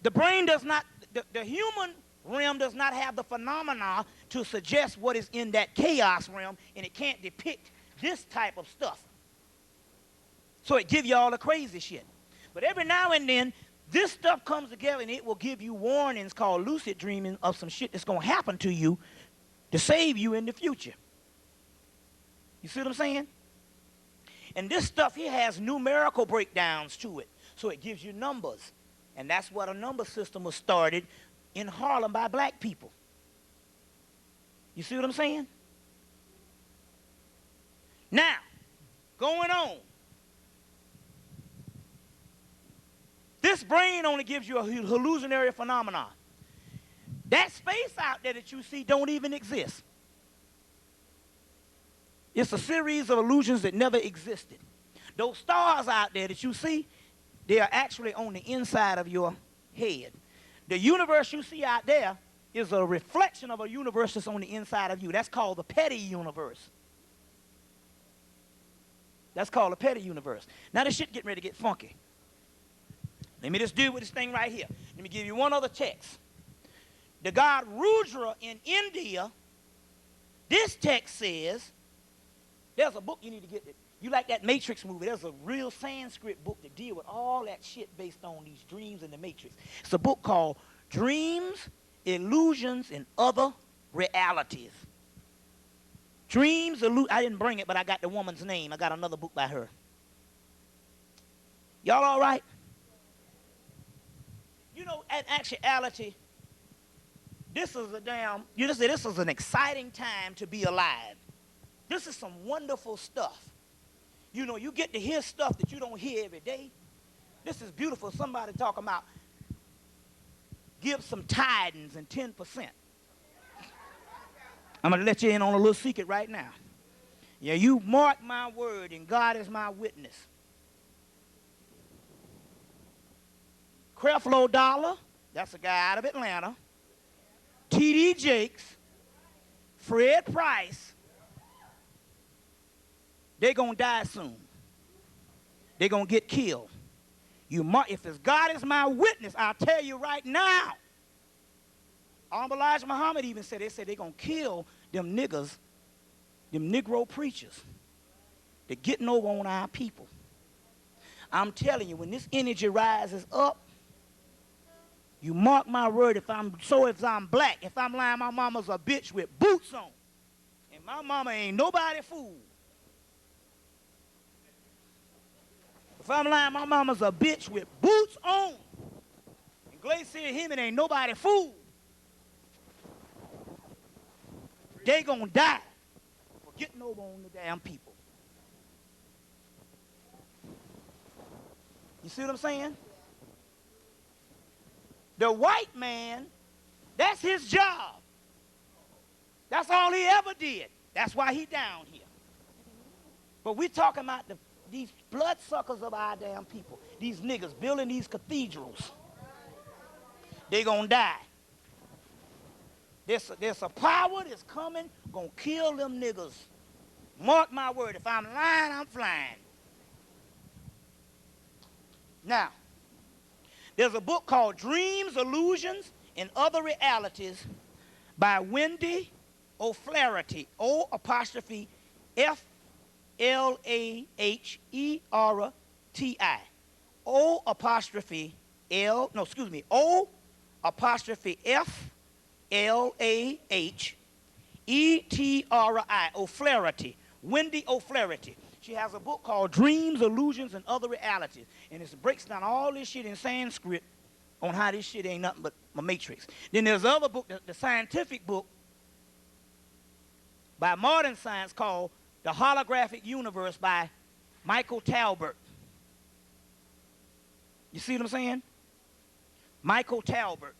the brain does not, the human realm does not have the phenomena to suggest what is in that chaos realm, and it can't depict this type of stuff. So it gives you all the crazy shit. But every now and then, this stuff comes together and it will give you warnings called lucid dreaming of some shit that's going to happen to you to save you in the future. You see what I'm saying? And this stuff here has numerical breakdowns to it. So it gives you numbers. And that's what a number system was started in Harlem by black people. You see what I'm saying? Now, going on. This brain only gives you a hallucinatory phenomenon. That space out there that you see don't even exist. It's a series of illusions that never existed. Those stars out there that you see, they are actually on the inside of your head. The universe you see out there is a reflection of a universe that's on the inside of you. That's called the petty universe. That's called the petty universe. Now this shit getting ready to get funky. Let me just deal with this thing right here. Let me give you one other text. The god Rudra in India, this text says, there's a book you need to get. You like that Matrix movie. There's a real Sanskrit book that deal with all that shit based on these dreams in the Matrix. It's a book called Dreams, Illusions, and Other Realities. Dreams, I didn't bring it, but I got the woman's name. I got another book by her. Y'all all right? You know, in actuality, this is this is an exciting time to be alive. This is some wonderful stuff. You know, you get to hear stuff that you don't hear every day. This is beautiful. Somebody talking about give some tidings and 10%. I'm going to let you in on a little secret right now. Yeah, you mark my word and God is my witness. Creflo Dollar, that's a guy out of Atlanta. T.D. Jakes, Fred Price, they're going to die soon. They're going to get killed. If it's God is my witness, I'll tell you right now. Elijah Muhammad even said, they're going to kill them niggas, them Negro preachers. They're getting over on our people. I'm telling you, when this energy rises up, You mark my word, if I'm black, if I'm lying, my mama's a bitch with boots on. And my mama ain't nobody fool. If I'm lying, my mama's a bitch with boots on. And Glacier Hemmitt ain't nobody fool. They gonna die for getting over on the damn people. You see what I'm saying? The white man, that's his job. That's all he ever did. That's why he down here. But we talking about these bloodsuckers of our damn people. These niggas building these cathedrals. They gonna die. There's a power that's coming, gonna kill them niggas. Mark my word, if I'm lying, I'm flying. Now, there's a book called Dreams, Illusions, and Other Realities by Wendy O'Flaherty, O''F''L''A''H''E''R''T''I. O''F''L''A''H''E''R''I, O'Flaherty, Wendy O'Flaherty. She has a book called Dreams, Illusions, and Other Realities. And it breaks down all this shit in Sanskrit on how this shit ain't nothing but a matrix. Then there's another book, the scientific book by modern science called The Holographic Universe by Michael Talbot. You see what I'm saying? Michael Talbot.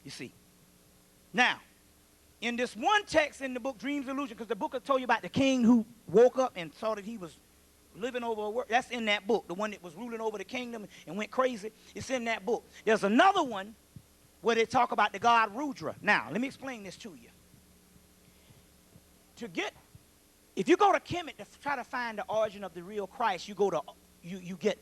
You see. Now, in this one text in the book, Dreams, Illusion, because the book will tell you about the king who woke up and saw that he was living over a world. That's in that book, the one that was ruling over the kingdom and went crazy. It's in that book. There's another one where they talk about the god Rudra. Now, let me explain this to you. If you go to Hemmitt to try to find the origin of the real Christ, you get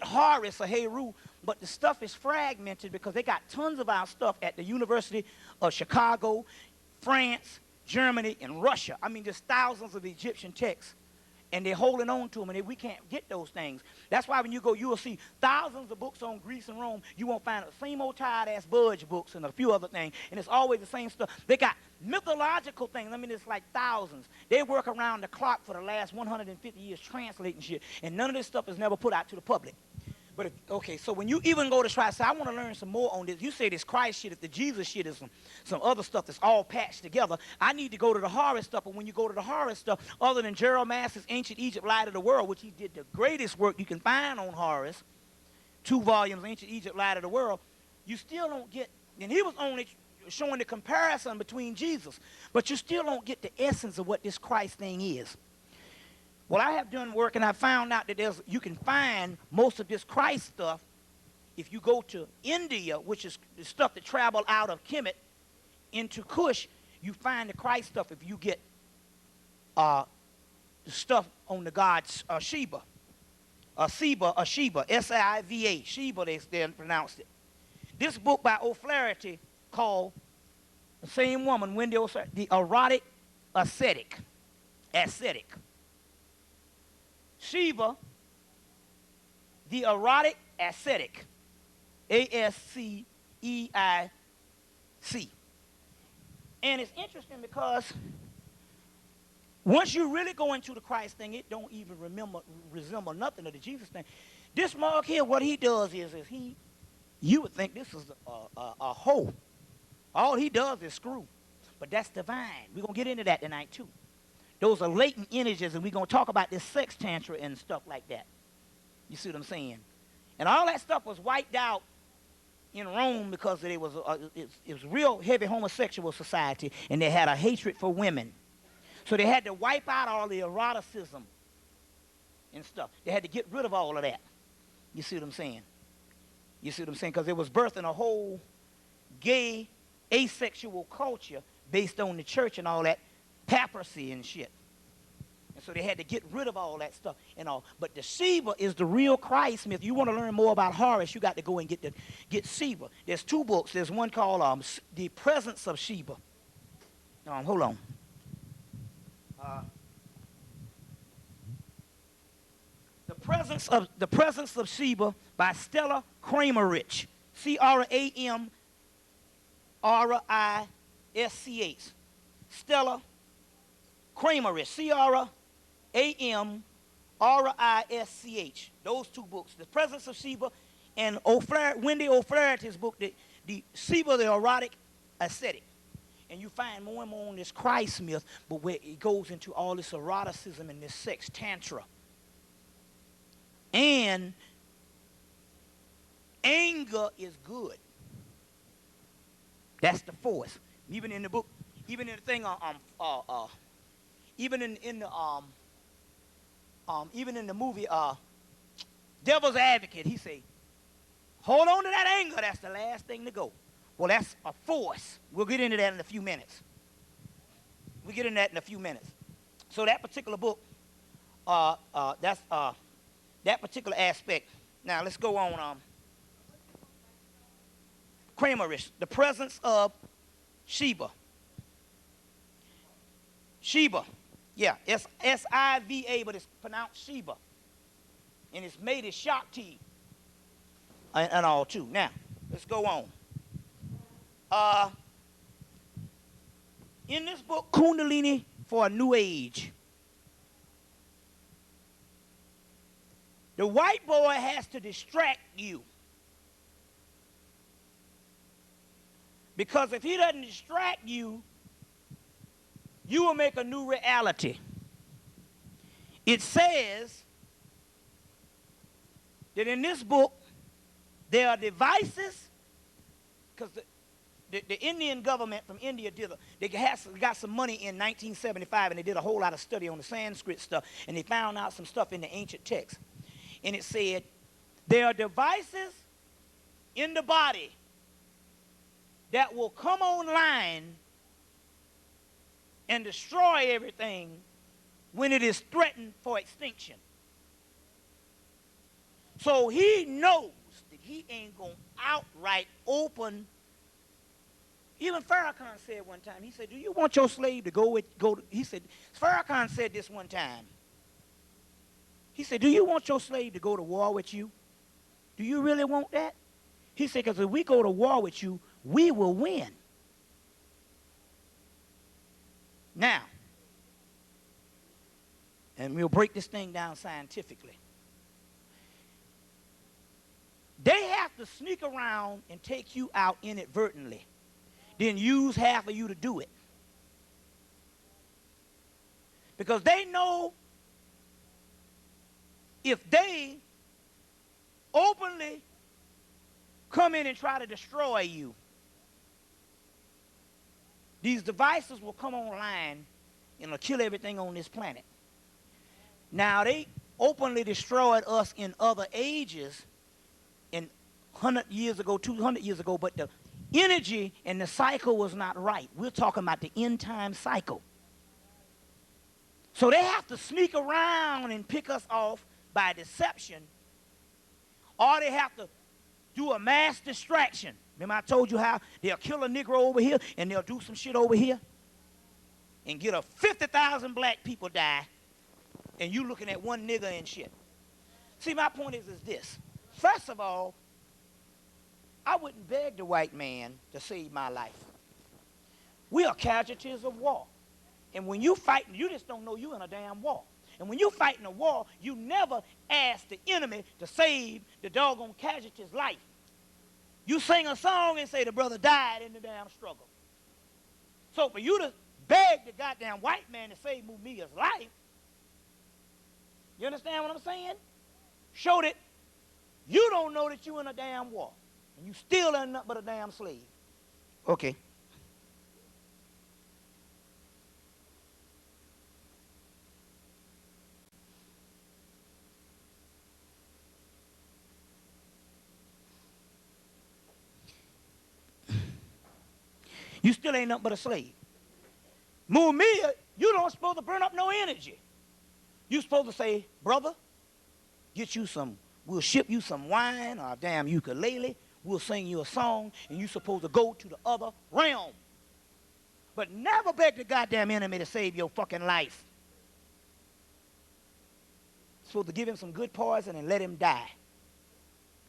Horus or Heru, but the stuff is fragmented because they got tons of our stuff at the University of Chicago, France, Germany, and Russia. I mean, there's thousands of Egyptian texts, and they're holding on to them, and we can't get those things. That's why when you go, you will see thousands of books on Greece and Rome. You won't find the same old tired-ass Budge books and a few other things, and it's always the same stuff. They got mythological things. I mean, it's like thousands. They work around the clock for the last 150 years translating shit, and none of this stuff is never put out to the public. But okay, so when you even go to try to say, I want to learn some more on this, you say this Christ shit, if the Jesus shit is some other stuff that's all patched together, I need to go to the Horus stuff. But when you go to the Horus stuff, other than Gerald Mass's Ancient Egypt, Light of the World, which he did the greatest work you can find on Horus, 2 volumes, Ancient Egypt, Light of the World, you still don't get, and he was only showing the comparison between Jesus, but you still don't get the essence of what this Christ thing is. Well, I have done work, and I found out that you can find most of this Christ stuff if you go to India, which is the stuff that traveled out of Hemmitt into Kush. You find the Christ stuff if you get the stuff on the god Shiva, Siva, S-I-V-A, Shiva, they pronounced it. This book by O'Flaherty called, the same woman, Wendy O'Flaherty, The Erotic Ascetic. Shiva, the erotic ascetic, A-S-C-E-I-C. And it's interesting because once you really go into the Christ thing, it don't even resemble nothing of the Jesus thing. This mug here, what he does is you would think this is a hoe. All he does is screw. But that's divine. We're going to get into that tonight, too. Those are latent energies, and we're going to talk about this sex tantra and stuff like that. You see what I'm saying? And all that stuff was wiped out in Rome because it was real heavy homosexual society, and they had a hatred for women. So they had to wipe out all the eroticism and stuff. They had to get rid of all of that. You see what I'm saying? Because it was birthing a whole gay, asexual culture based on the church and all that. Papacy and shit. And so they had to get rid of all that stuff and all. But the Shiva is the real Christ myth. You want to learn more about Horus, you got to go and get Shiva. There's 2 books. There's one called The Presence of Shiva. Hold on. The Presence of Shiva by Stella Kramerich. Cramrisch. Stella Kramrisch. Kramrisch. Those two books. The Presence of Sheba and Wendy O'Flaherty's book, the Sheba, the Erotic Ascetic. And you find more and more on this Christ myth, but where it goes into all this eroticism and this sex tantra. And anger is good. That's the force. Even in the book, even in the thing even in the movie Devil's Advocate, he say, hold on to that anger, that's the last thing to go. Well, that's a force. We'll get into that in a few minutes. So that particular book, that's that particular aspect. Now let's go on. Kramrisch, The Presence of Sheba. Sheba, yeah, S-I-V-A, but it's pronounced Sheba. And it's made as Shakti and all too. Now, let's go on. In this book, Kundalini for a New Age, the white boy has to distract you. Because if he doesn't distract you, you will make a new reality. It says that in this book, there are devices, because the Indian government from India got some money in 1975, and they did a whole lot of study on the Sanskrit stuff, and they found out some stuff in the ancient texts. And it said, there are devices in the body that will come online and destroy everything when it is threatened for extinction. So he knows that he ain't going to outright open. Even Farrakhan said one time, he said, do you want your slave to he said, Farrakhan said this one time. He said, do you want your slave to go to war with you? Do you really want that? He said, because if we go to war with you, we will win. Now, and we'll break this thing down scientifically. They have to sneak around and take you out inadvertently, then use half of you to do it. Because they know if they openly come in and try to destroy you, these devices will come online and it'll kill everything on this planet. Now, they openly destroyed us in other ages, in 100 years ago, 200 years ago, but the energy and the cycle was not right. We're talking about the end time cycle. So they have to sneak around and pick us off by deception, or they have to do a mass distraction. Remember I told you how they'll kill a Negro over here and they'll do some shit over here and get 50,000 black people die, and you looking at one nigger and shit. See, my point is this. First of all, I wouldn't beg the white man to save my life. We are casualties of war. And when you fighting, you just don't know you in a damn war. And when you fighting a war, you never ask the enemy to save the doggone casualty's life. You sing a song and say the brother died in the damn struggle. So for you to beg the goddamn white man to save Mumia's life, you understand what I'm saying? Show that you don't know that you in a damn war. And you still ain't nothing but a damn slave. Okay. You still ain't nothing but a slave. Mumia, you don't supposed to burn up no energy. You supposed to say, brother, we'll ship you some wine or a damn ukulele. We'll sing you a song, and you supposed to go to the other realm. But never beg the goddamn enemy to save your fucking life. Supposed to give him some good poison and let him die.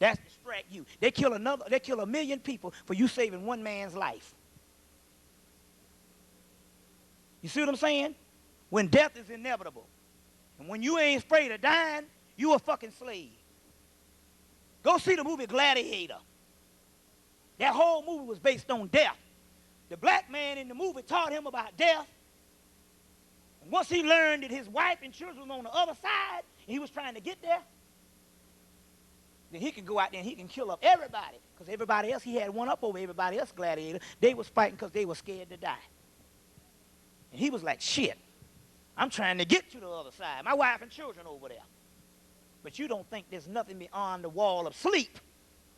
That's distract you. They kill a million people for you saving one man's life. You see what I'm saying? When death is inevitable. And when you ain't afraid of dying, you a fucking slave. Go see the movie Gladiator. That whole movie was based on death. The black man in the movie taught him about death. And once he learned that his wife and children were on the other side, and he was trying to get there, then he can go out there and he can kill up everybody. Because everybody else, he had one up over everybody else, Gladiator. They was fighting because they were scared to die. And he was like, shit, I'm trying to get to the other side. My wife and children over there. But you don't think there's nothing beyond the wall of sleep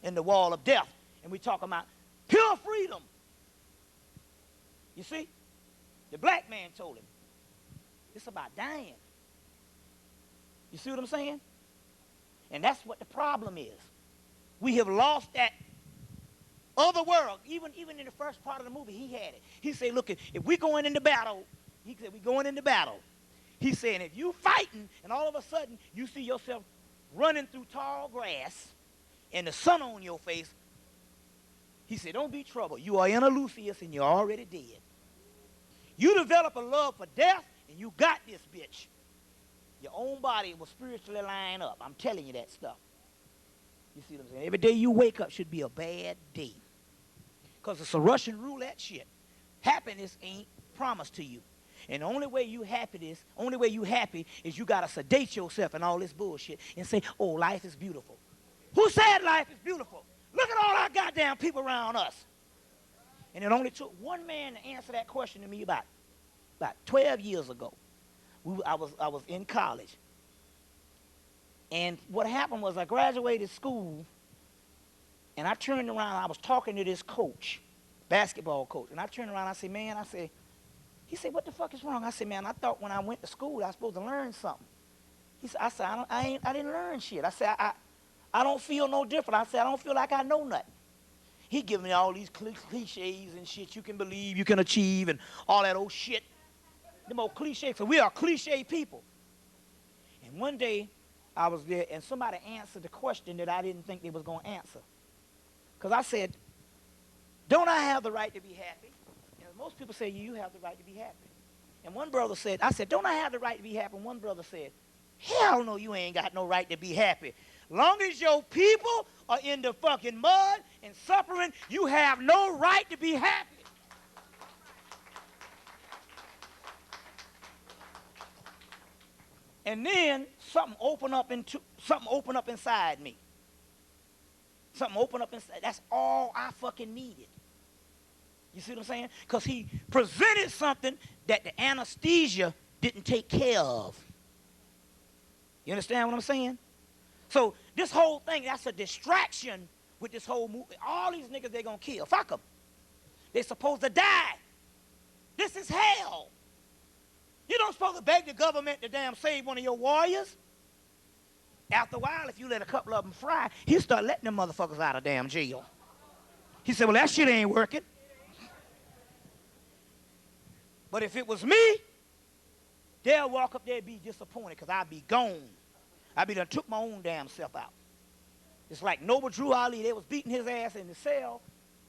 and the wall of death. And we talk about pure freedom. You see? The black man told him, it's about dying. You see what I'm saying? And that's what the problem is. We have lost that other world. Even in the first part of the movie, he had it. He said, look, if we're going into battle, he said, we're going into battle. He's saying, if you fighting and all of a sudden you see yourself running through tall grass and the sun on your face, he said, don't be troubled. You are in a Lucius and you're already dead. You develop a love for death and you got this bitch. Your own body will spiritually line up. I'm telling you that stuff. You see what I'm saying? Every day you wake up should be a bad day. Because it's a Russian roulette shit. Happiness ain't promised to you. And the only way you happy is you got to sedate yourself and all this bullshit and say, oh, life is beautiful. Who said life is beautiful? Look at all our goddamn people around us. And it only took one man to answer that question to me about 12 years ago. I was in college. And what happened was I graduated school, and I turned around. I was talking to this coach, basketball coach. And I turned around. I said, man, he said, what the fuck is wrong? I said, man, I thought when I went to school I was supposed to learn something. He said, I didn't learn shit. I said, I don't feel no different. I said, I don't feel like I know nothing. He giving me all these cliches and shit you can believe, you can achieve, and all that old shit. Them old cliches. So we are cliche people. And one day I was there and somebody answered the question that I didn't think they was going to answer. Because I said, don't I have the right to be happy? And most people say, you have the right to be happy. And one brother said, I said, don't I have the right to be happy? And one brother said, hell no, you ain't got no right to be happy. Long as your people are in the fucking mud and suffering, you have no right to be happy. And then something opened up inside me. Something opened up inside. That's all I fucking needed. You see what I'm saying? Because he presented something that the anesthesia didn't take care of. You understand what I'm saying? So this whole thing, that's a distraction with this whole movie. All these niggas they're going to kill. Fuck them. They're supposed to die. This is hell. You don't supposed to beg the government to damn save one of your warriors. After a while, if you let a couple of them fry, he'll start letting them motherfuckers out of damn jail. He said, well, that shit ain't working. But if it was me, they'll walk up there and be disappointed because I'd be gone. I be done took my own damn self out. It's like Noble Drew Ali, they was beating his ass in the cell.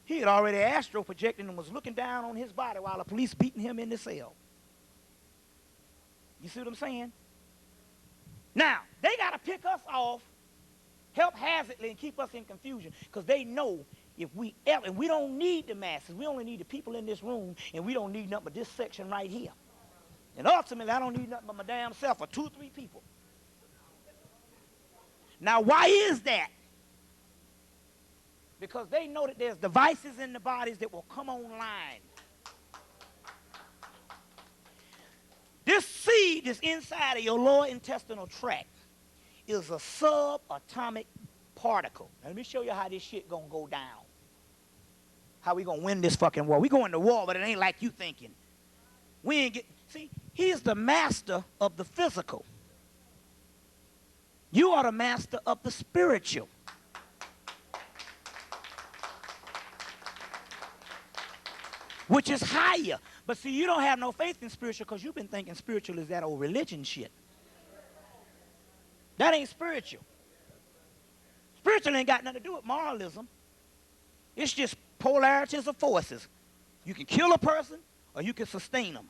He had already astro projected and was looking down on his body while the police beating him in the cell. You see what I'm saying? Now, they got to pick us off haphazardly and keep us in confusion because they know if we don't need the masses. We only need the people in this room, and we don't need nothing but this section right here. And ultimately, I don't need nothing but my damn self or 2 or 3 people. Now, why is that? Because they know that there's devices in the bodies that will come online. This seed that's inside of your lower intestinal tract is a subatomic particle. Now, let me show you how this shit gonna go down. How we gonna win this fucking war. We going to war, but it ain't like you thinking. We ain't get, see, he's the master of the physical. You are the master of the spiritual. Which is higher. But see, you don't have no faith in spiritual because you've been thinking spiritual is that old religion shit. That ain't spiritual. Spiritual ain't got nothing to do with moralism. It's just polarities of forces. You can kill a person or you can sustain them.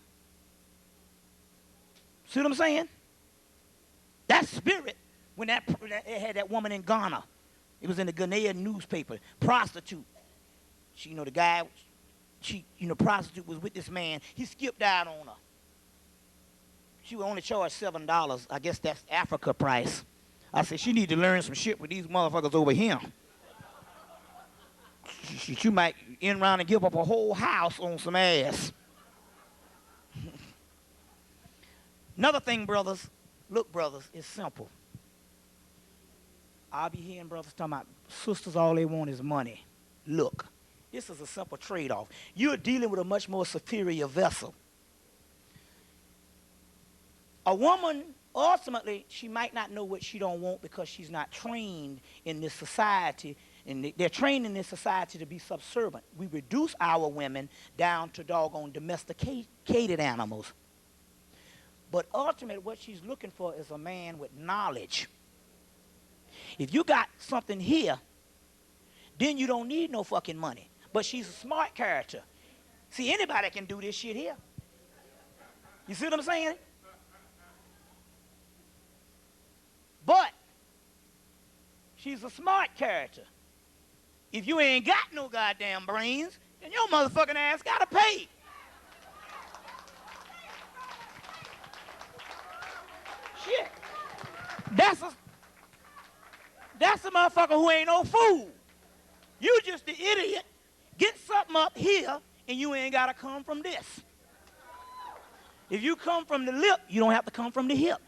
See what I'm saying? That spirit, when they had that woman in Ghana, it was in the Ghanaian newspaper, prostitute. She, the guy, prostitute was with this man. He skipped out on her. She would only charge $7. I guess that's Africa price. I said, she need to learn some shit with these motherfuckers over here. She might end around and give up a whole house on some ass. Another thing, brothers, look, brothers, it's simple. I'll be hearing brothers talking about sisters, all they want is money. Look, this is a simple trade-off. You're dealing with a much more superior vessel. A woman, ultimately, she might not know what she don't want because she's not trained in this society, and they're trained in this society to be subservient. We reduce our women down to doggone domesticated animals. But ultimately, what she's looking for is a man with knowledge. If you got something here, then you don't need no fucking money. But she's a smart character. See, anybody can do this shit here. You see what I'm saying? But she's a smart character. If you ain't got no goddamn brains, then your motherfucking ass gotta pay. Shit. That's a motherfucker who ain't no fool. You just the idiot. Get something up here, and you ain't gotta come from this. If you come from the lip, you don't have to come from the hip.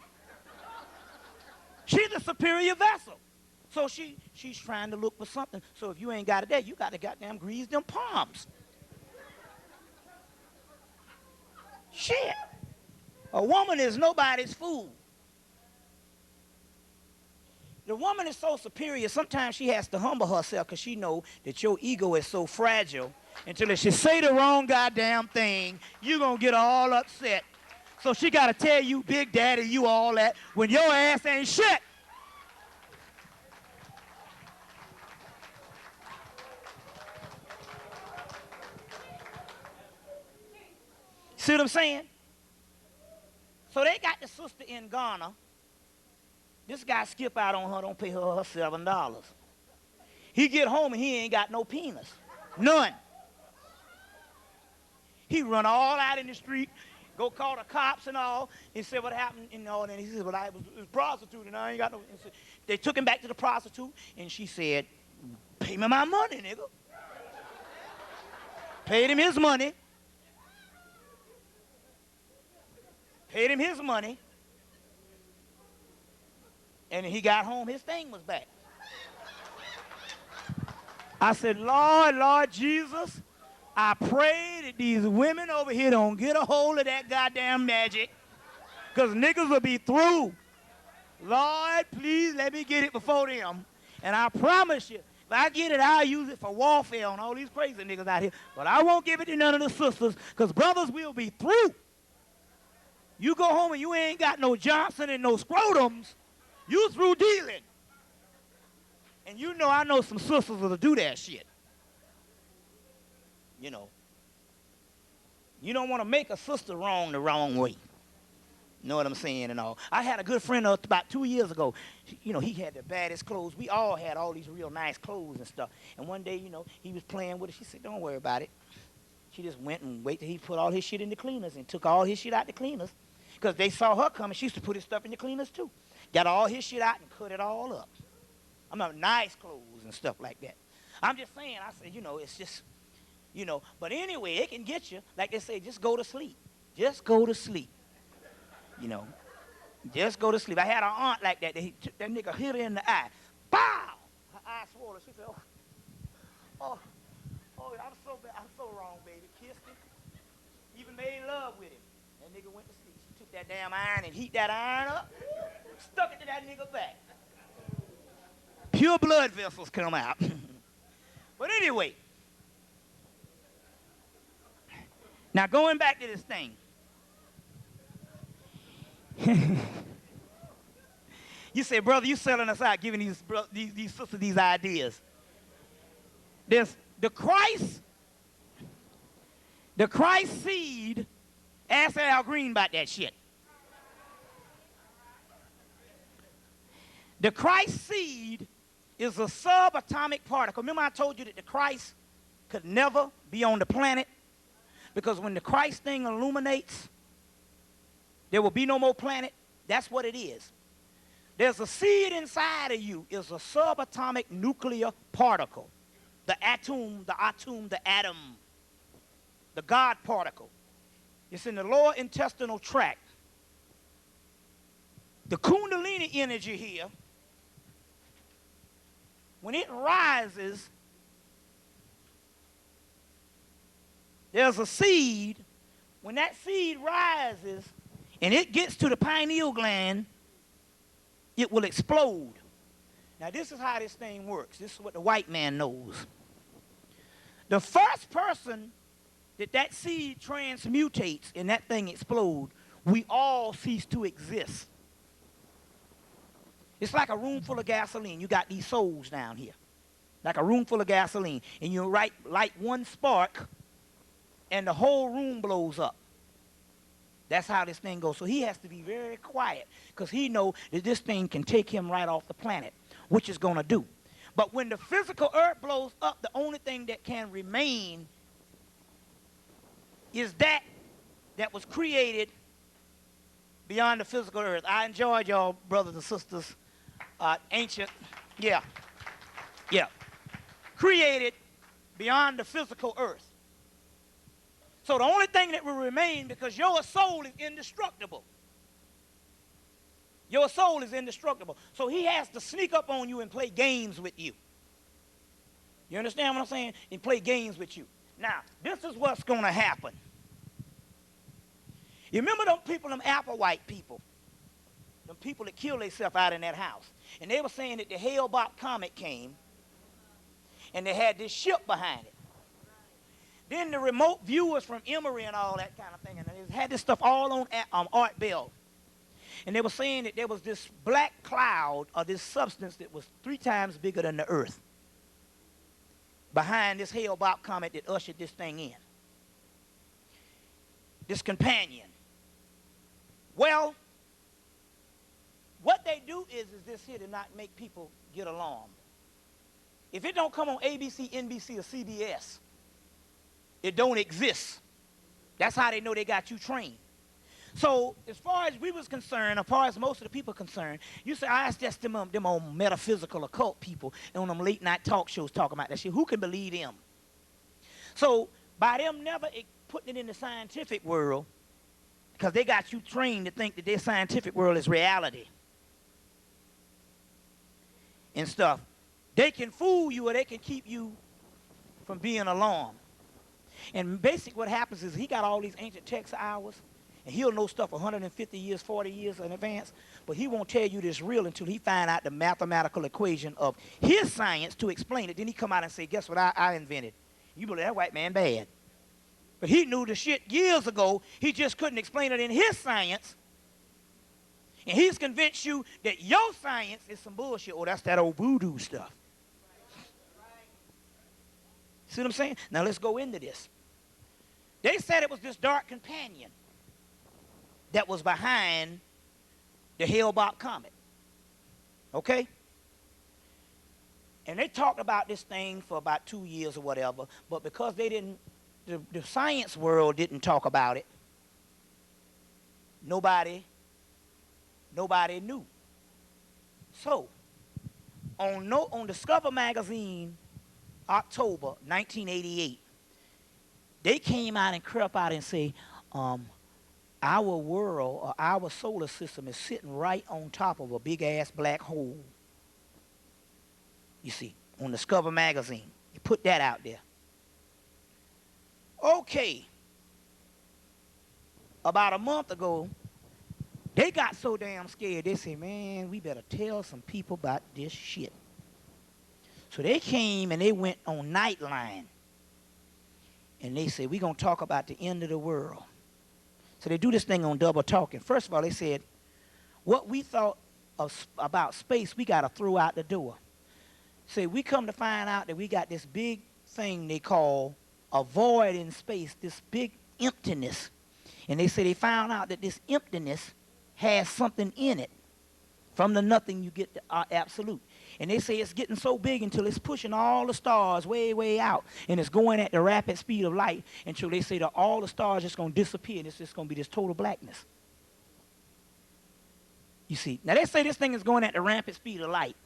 She's a superior vessel. So she's trying to look for something. So if you ain't got it there, you got to goddamn grease them palms. Shit. A woman is nobody's fool. The woman is so superior, sometimes she has to humble herself because she know that your ego is so fragile. Until if she say the wrong goddamn thing, you're going to get all upset. So she got to tell you, Big Daddy, you all that, when your ass ain't shit. See what I'm saying? So they got the sister in Ghana. This guy skip out on her, don't pay her $7. He get home and he ain't got no penis. None. He run all out in the street, go call the cops and all. He said, what happened? And all, and he said, well, I was prostitute and I ain't got no. So they took him back to the prostitute and she said, pay me my money, nigga. Paid him his money. Paid him his money. And he got home, his thing was back. I said, Lord Jesus, I pray that these women over here don't get a hold of that goddamn magic, because niggas will be through. Lord, please let me get it before them. And I promise you, if I get it, I'll use it for warfare on all these crazy niggas out here. But I won't give it to none of the sisters, because brothers will be through. You go home and you ain't got no Johnson and no scrotums, you through dealing. And you know I know some sisters that'll do that shit. You know. You don't want to make a sister wrong the wrong way. You know what I'm saying and all. I had a good friend about 2 years ago. You know, he had the baddest clothes. We all had all these real nice clothes and stuff. And one day, you know, he was playing with it. She said, don't worry about it. She just went and waited till he put all his shit in the cleaners and took all his shit out the cleaners. Because they saw her coming. She used to put his stuff in the cleaners too. Got all his shit out and cut it all up. I'm not nice clothes and stuff like that. I'm just saying, I said, you know, it's just, you know. But anyway, it can get you. Like they say, just go to sleep. Just go to sleep. You know. Just go to sleep. I had an aunt like that. That nigga hit her in the eye. Bow! Her eye swollen. She said, oh, I'm so bad. I'm so wrong, baby. Kissed him. Even made love with him. That nigga went to sleep. She took that damn iron and heat that iron up. Stuck it to that nigga back. Pure blood vessels come out. But anyway. Now going back to this thing. You say, brother, you selling us out, giving these sisters these ideas. There's the Christ seed. Ask Al Green about that shit. The Christ seed is a subatomic particle. Remember I told you that the Christ could never be on the planet? Because when the Christ thing illuminates, there will be no more planet. That's what it is. There's a seed inside of you. It's a subatomic nuclear particle. The atom, the atom, the God particle. It's in the lower intestinal tract. The Kundalini energy here, when it rises, there's a seed. When that seed rises and it gets to the pineal gland, it will explode. Now, this is how this thing works. This is what the white man knows. The first person that seed transmutates and that thing explodes, we all cease to exist. It's like a room full of gasoline. You got these souls down here. Like a room full of gasoline. And you light one spark, and the whole room blows up. That's how this thing goes. So he has to be very quiet because he knows that this thing can take him right off the planet, which is going to do. But when the physical earth blows up, the only thing that can remain is that was created beyond the physical earth. I enjoyed y'all, brothers and sisters, ancient, yeah, created beyond the physical earth. So the only thing that will remain, because your soul is indestructible. Your soul is indestructible. So he has to sneak up on you and play games with you. You understand what I'm saying? And play games with you. Now, this is what's going to happen. You remember them people, them Applewhite people? Them people that killed themselves out in that house. And they were saying that the Hale-Bopp comet came, and they had this ship behind it. Then the remote viewers from Emory and all that kind of thing, and they had this stuff all on Art Bell. And they were saying that there was this black cloud or this substance that was 3 times bigger than the earth behind this Hale-Bopp comet that ushered this thing in. This companion. Well, what they do is this here to not make people get alarmed. If it don't come on ABC, NBC, or CBS, it don't exist. That's how they know they got you trained. So as far as we was concerned, as far as most of the people concerned, you say, I asked just them on metaphysical occult people and on them late night talk shows talking about that shit. Who can believe them? So by them never putting it in the scientific world, because they got you trained to think that their scientific world is reality and stuff, they can fool you or they can keep you from being alarmed. And basically what happens is he got all these ancient text hours, and he'll know stuff 150 years, 40 years in advance, but he won't tell you this real until he find out the mathematical equation of his science to explain it. Then he come out and say, guess what I invented? You believe that white man bad. But he knew the shit years ago. He just couldn't explain it in his science. And he's convinced you that your science is some bullshit. Oh, that's that old voodoo stuff. See what I'm saying? Now let's go into this. They said it was this dark companion that was behind the Hale-Bopp comet. Okay? And they talked about this thing for about 2 years or whatever, but because they didn't, the science world didn't talk about it, nobody knew. So, on Discover magazine, October 1988, they came out and crept out and say, our world or our solar system is sitting right on top of a big-ass black hole. You see, on Discover magazine. You put that out there. Okay. About a month ago, they got so damn scared, they said, man, we better tell some people about this shit. So they came and they went on Nightline. And they said, we're going to talk about the end of the world. So they do this thing on Double Talking. First of all, they said, what we thought about space, we got to throw out the door. See, we come to find out that we got this big thing they call a void in space, this big emptiness. And they say they found out that this emptiness has something in it. From the nothing, you get the absolute. And they say it's getting so big until it's pushing all the stars way, way out. And it's going at the rapid speed of light until they say that all the stars are just going to disappear. And it's just going to be this total blackness. You see. Now, they say this thing is going at the rapid speed of light.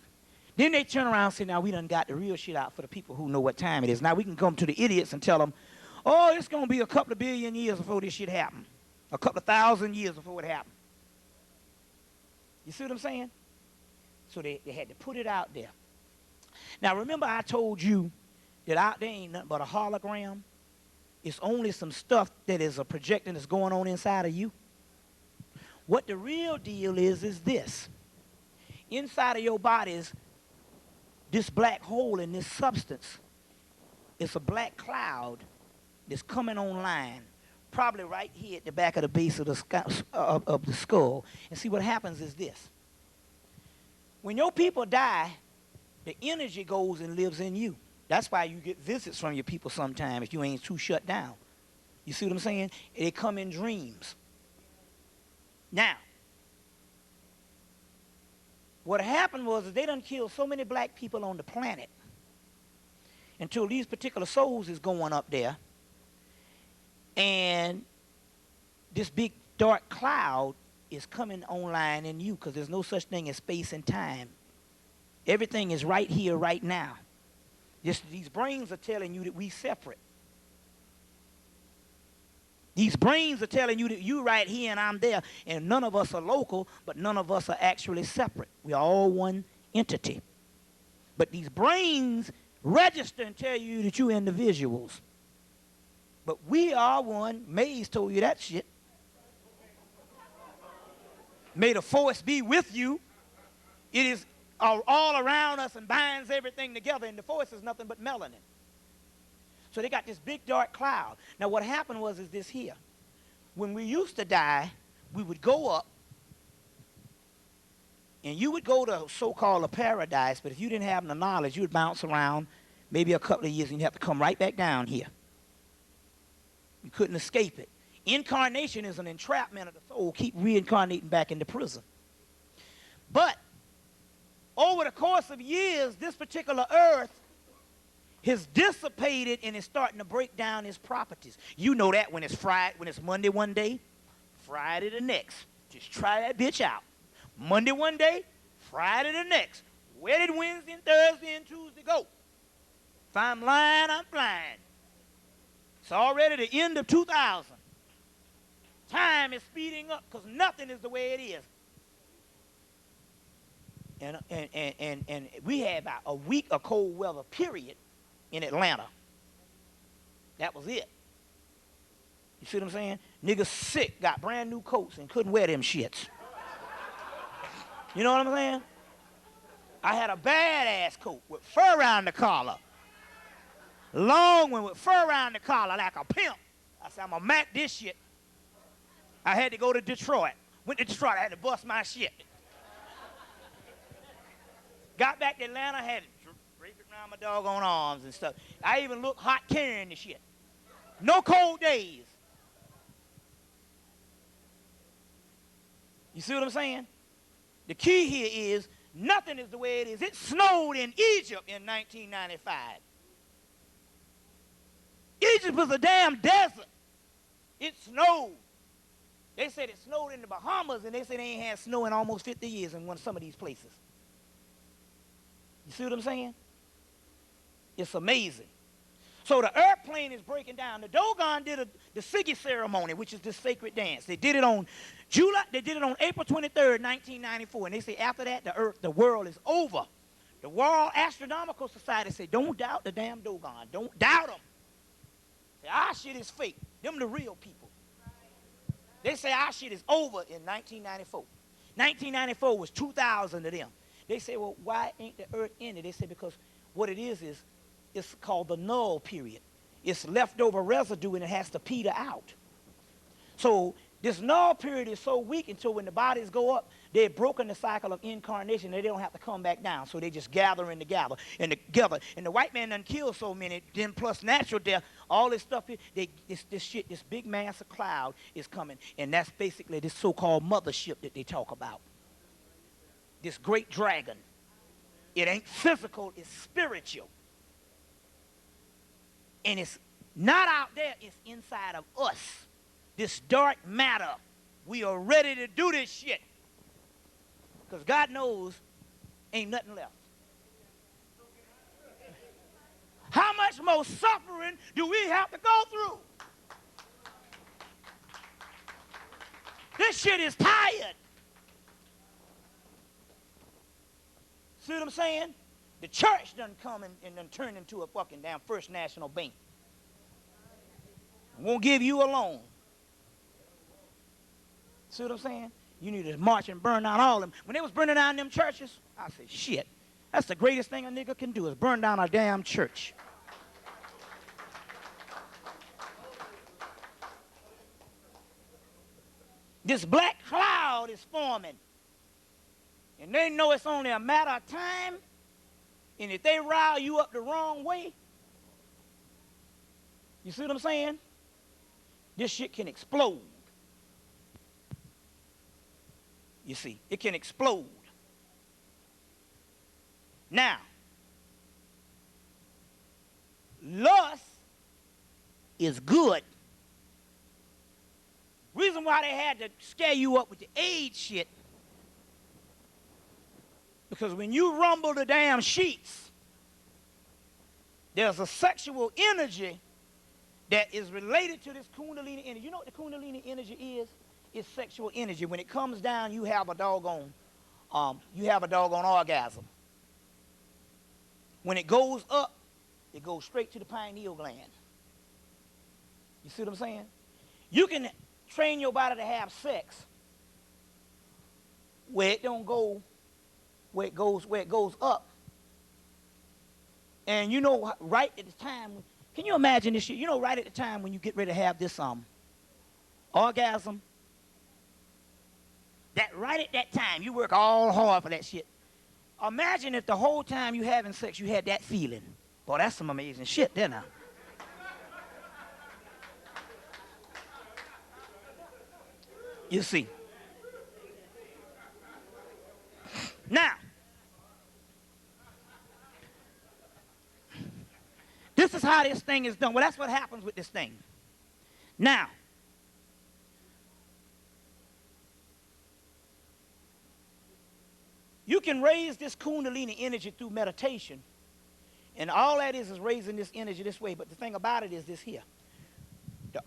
Then they turn around and say, now we done got the real shit out for the people who know what time it is. Now we can come to the idiots and tell them, oh, it's going to be a couple of billion years before this shit happen. A couple of thousand years before it happened. You see what I'm saying? So they had to put it out there. Now, remember I told you that out there ain't nothing but a hologram? It's only some stuff that is a projecting that's going on inside of you. What the real deal is this. Inside of your body is this black hole in this substance. It's a black cloud that's coming online. Probably right here at the back of the base of the skull. And see, what happens is this. When your people die, the energy goes and lives in you. That's why you get visits from your people sometimes if you ain't too shut down. You see what I'm saying? They come in dreams. Now, what happened was they done killed so many black people on the planet until these particular souls is going up there. And this big dark cloud is coming online in you because there's no such thing as space and time. Everything is right here, right now. These brains are telling you that we separate. These brains are telling you that you right here and I'm there, and none of us are local, but none of us are actually separate. We are all one entity. But these brains register and tell you that you're individuals. But we are one. Mays told you that shit. May the force be with you. It is all around us and binds everything together, and the force is nothing but melanin. So they got this big dark cloud. Now what happened is this here. When we used to die, we would go up, and you would go to so-called a paradise, but if you didn't have the knowledge, you would bounce around maybe a couple of years, and you'd have to come right back down here. You couldn't escape it. Incarnation is an entrapment of the soul. Keep reincarnating back into prison. But over the course of years, this particular earth has dissipated and is starting to break down its properties. You know that when it's Friday, when it's Monday one day, Friday the next. Just try that bitch out. Monday one day, Friday the next. Where did Wednesday and Thursday and Tuesday go? If I'm lying, I'm flying. It's already the end of 2000. Time is speeding up because nothing is the way it is. And we had about a week of cold weather, period, in Atlanta. That was it. You see what I'm saying? Niggas sick, got brand new coats and couldn't wear them shits. You know what I'm saying? I had a badass coat with fur around the collar. Long one with fur around the collar like a pimp. I said, I'm going to Mac this shit. I had to go to Detroit. Went to Detroit, I had to bust my shit. Got back to Atlanta, had it draped around my doggone arms and stuff. I even looked hot carrying the shit. No cold days. You see what I'm saying? The key here is nothing is the way it is. It snowed in Egypt in 1995. Egypt was a damn desert. It snowed. They said it snowed in the Bahamas, and they said they ain't had snow in almost 50 years in some of these places. You see what I'm saying? It's amazing. So the airplane is breaking down. The Dogon did the Siggy ceremony, which is this sacred dance. They did it on April 23rd, 1994. And they say after that, the world is over. The World Astronomical Society said, don't doubt the damn Dogon. Don't doubt them. Say, our shit is fake. Them the real people. They say our shit is over in 1994. 1994 was 2,000 of them. They say, well, why ain't the earth ended? They say because what it is it's called the null period. It's leftover residue and it has to peter out. So This null period is so weak until when the bodies go up, they've broken the cycle of incarnation. They don't have to come back down. So they just gather and together. And the white man done killed so many, then plus natural death, all this stuff, this big mass of cloud is coming. And that's basically this so-called mothership that they talk about. This great dragon. It ain't physical, it's spiritual. And it's not out there, it's inside of us. This dark matter, we are ready to do this shit. Because God knows ain't nothing left. How much more suffering do we have to go through? This shit is tired. See what I'm saying? The church done come and done turned into a fucking damn First National Bank. Won't give you a loan. See what I'm saying? You need to march and burn down all of them. When they was burning down them churches, I said, shit, that's the greatest thing a nigga can do is burn down a damn church. This black cloud is forming. And they know it's only a matter of time. And if they rile you up the wrong way, you see what I'm saying? This shit can explode. You see, it can explode. Now, lust is good. Reason why they had to scare you up with the AIDS shit, because when you rumble the damn sheets, there's a sexual energy that is related to this Kundalini energy. You know what the Kundalini energy is? It's sexual energy. When it comes down, you have a doggone orgasm. When it goes up, it goes straight to the pineal gland. You see what I'm saying? You can train your body to have sex where it don't go, where it goes up. And you know, right at the time, can you imagine this shit? You know, right at the time when you get ready to have this orgasm, that right at that time, you work all hard for that shit. Imagine if the whole time you having sex, you had that feeling. Boy, that's some amazing shit there now. You see. Now, this is how this thing is done. Well, that's what happens with this thing. Now, you can raise this Kundalini energy through meditation. And all that is raising this energy this way. But the thing about it is this here. The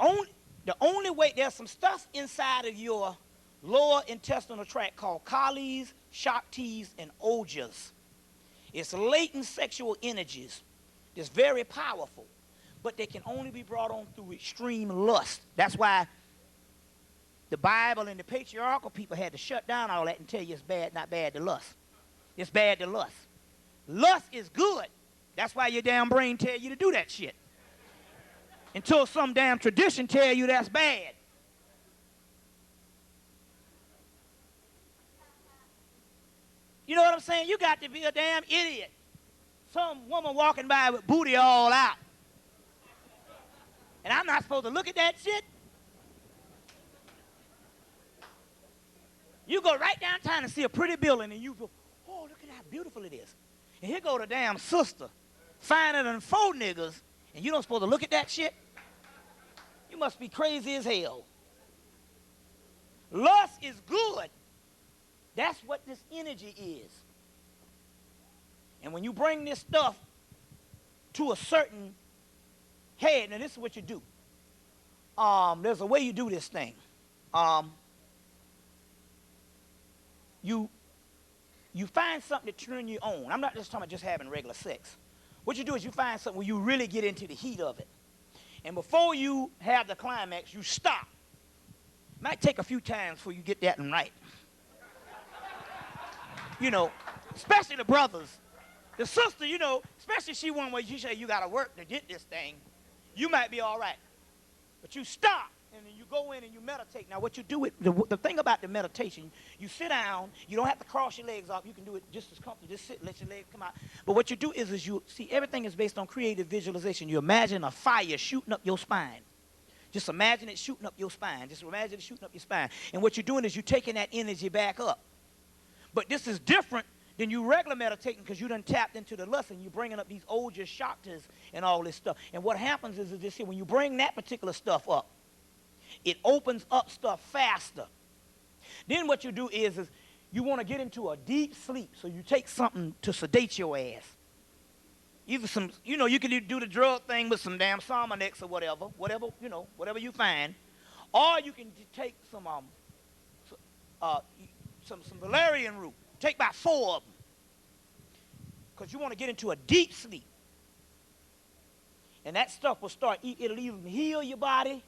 only way, there's some stuff inside of your lower intestinal tract called kalis, shaktis, and ojas. It's latent sexual energies. It's very powerful. But they can only be brought on through extreme lust. That's why the Bible and the patriarchal people had to shut down all that and tell you it's bad, not bad to lust. It's bad to lust. Lust is good. That's why your damn brain tell you to do that shit. Until some damn tradition tell you that's bad. You know what I'm saying? You got to be a damn idiot. Some woman walking by with booty all out. And I'm not supposed to look at that shit? You go right downtown and see a pretty building and you go, oh, look at how beautiful it is. And here go the damn sister, finer than 4 niggas, and you don't supposed to look at that shit? You must be crazy as hell. Lust is good. That's what this energy is. And when you bring this stuff to a certain head, now this is what you do. There's a way you do this thing. You find something to turn you on. I'm not just talking about just having regular sex. What you do is you find something where you really get into the heat of it. And before you have the climax, you stop. Might take a few times before you get that one right. You know, especially the brothers. The sister, you know, especially she say you got to work to get this thing. You might be all right. But you stop. and then you go in and you meditate. Now, what you do, the thing about the meditation, you sit down. You don't have to cross your legs off. You can do it just as comfortable. Just sit, let your legs come out. But what you do is you see, everything is based on creative visualization. You imagine a fire shooting up your spine. Just imagine it shooting up your spine. Just imagine it shooting up your spine. And what you're doing is you're taking that energy back up. But this is different than you regular meditating, because you done tapped into the lust and you're bringing up these ojas, shaktas, and all this stuff. And what happens is this here, when you bring that particular stuff up, it opens up stuff faster. Then what you do is you want to get into a deep sleep, so you take something to sedate your ass. Either some, you can do the drug thing with some damn Salmonex or whatever you find, or you can take some valerian root. Take about 4 of them, because you want to get into a deep sleep. And that stuff will start, it'll even heal your body.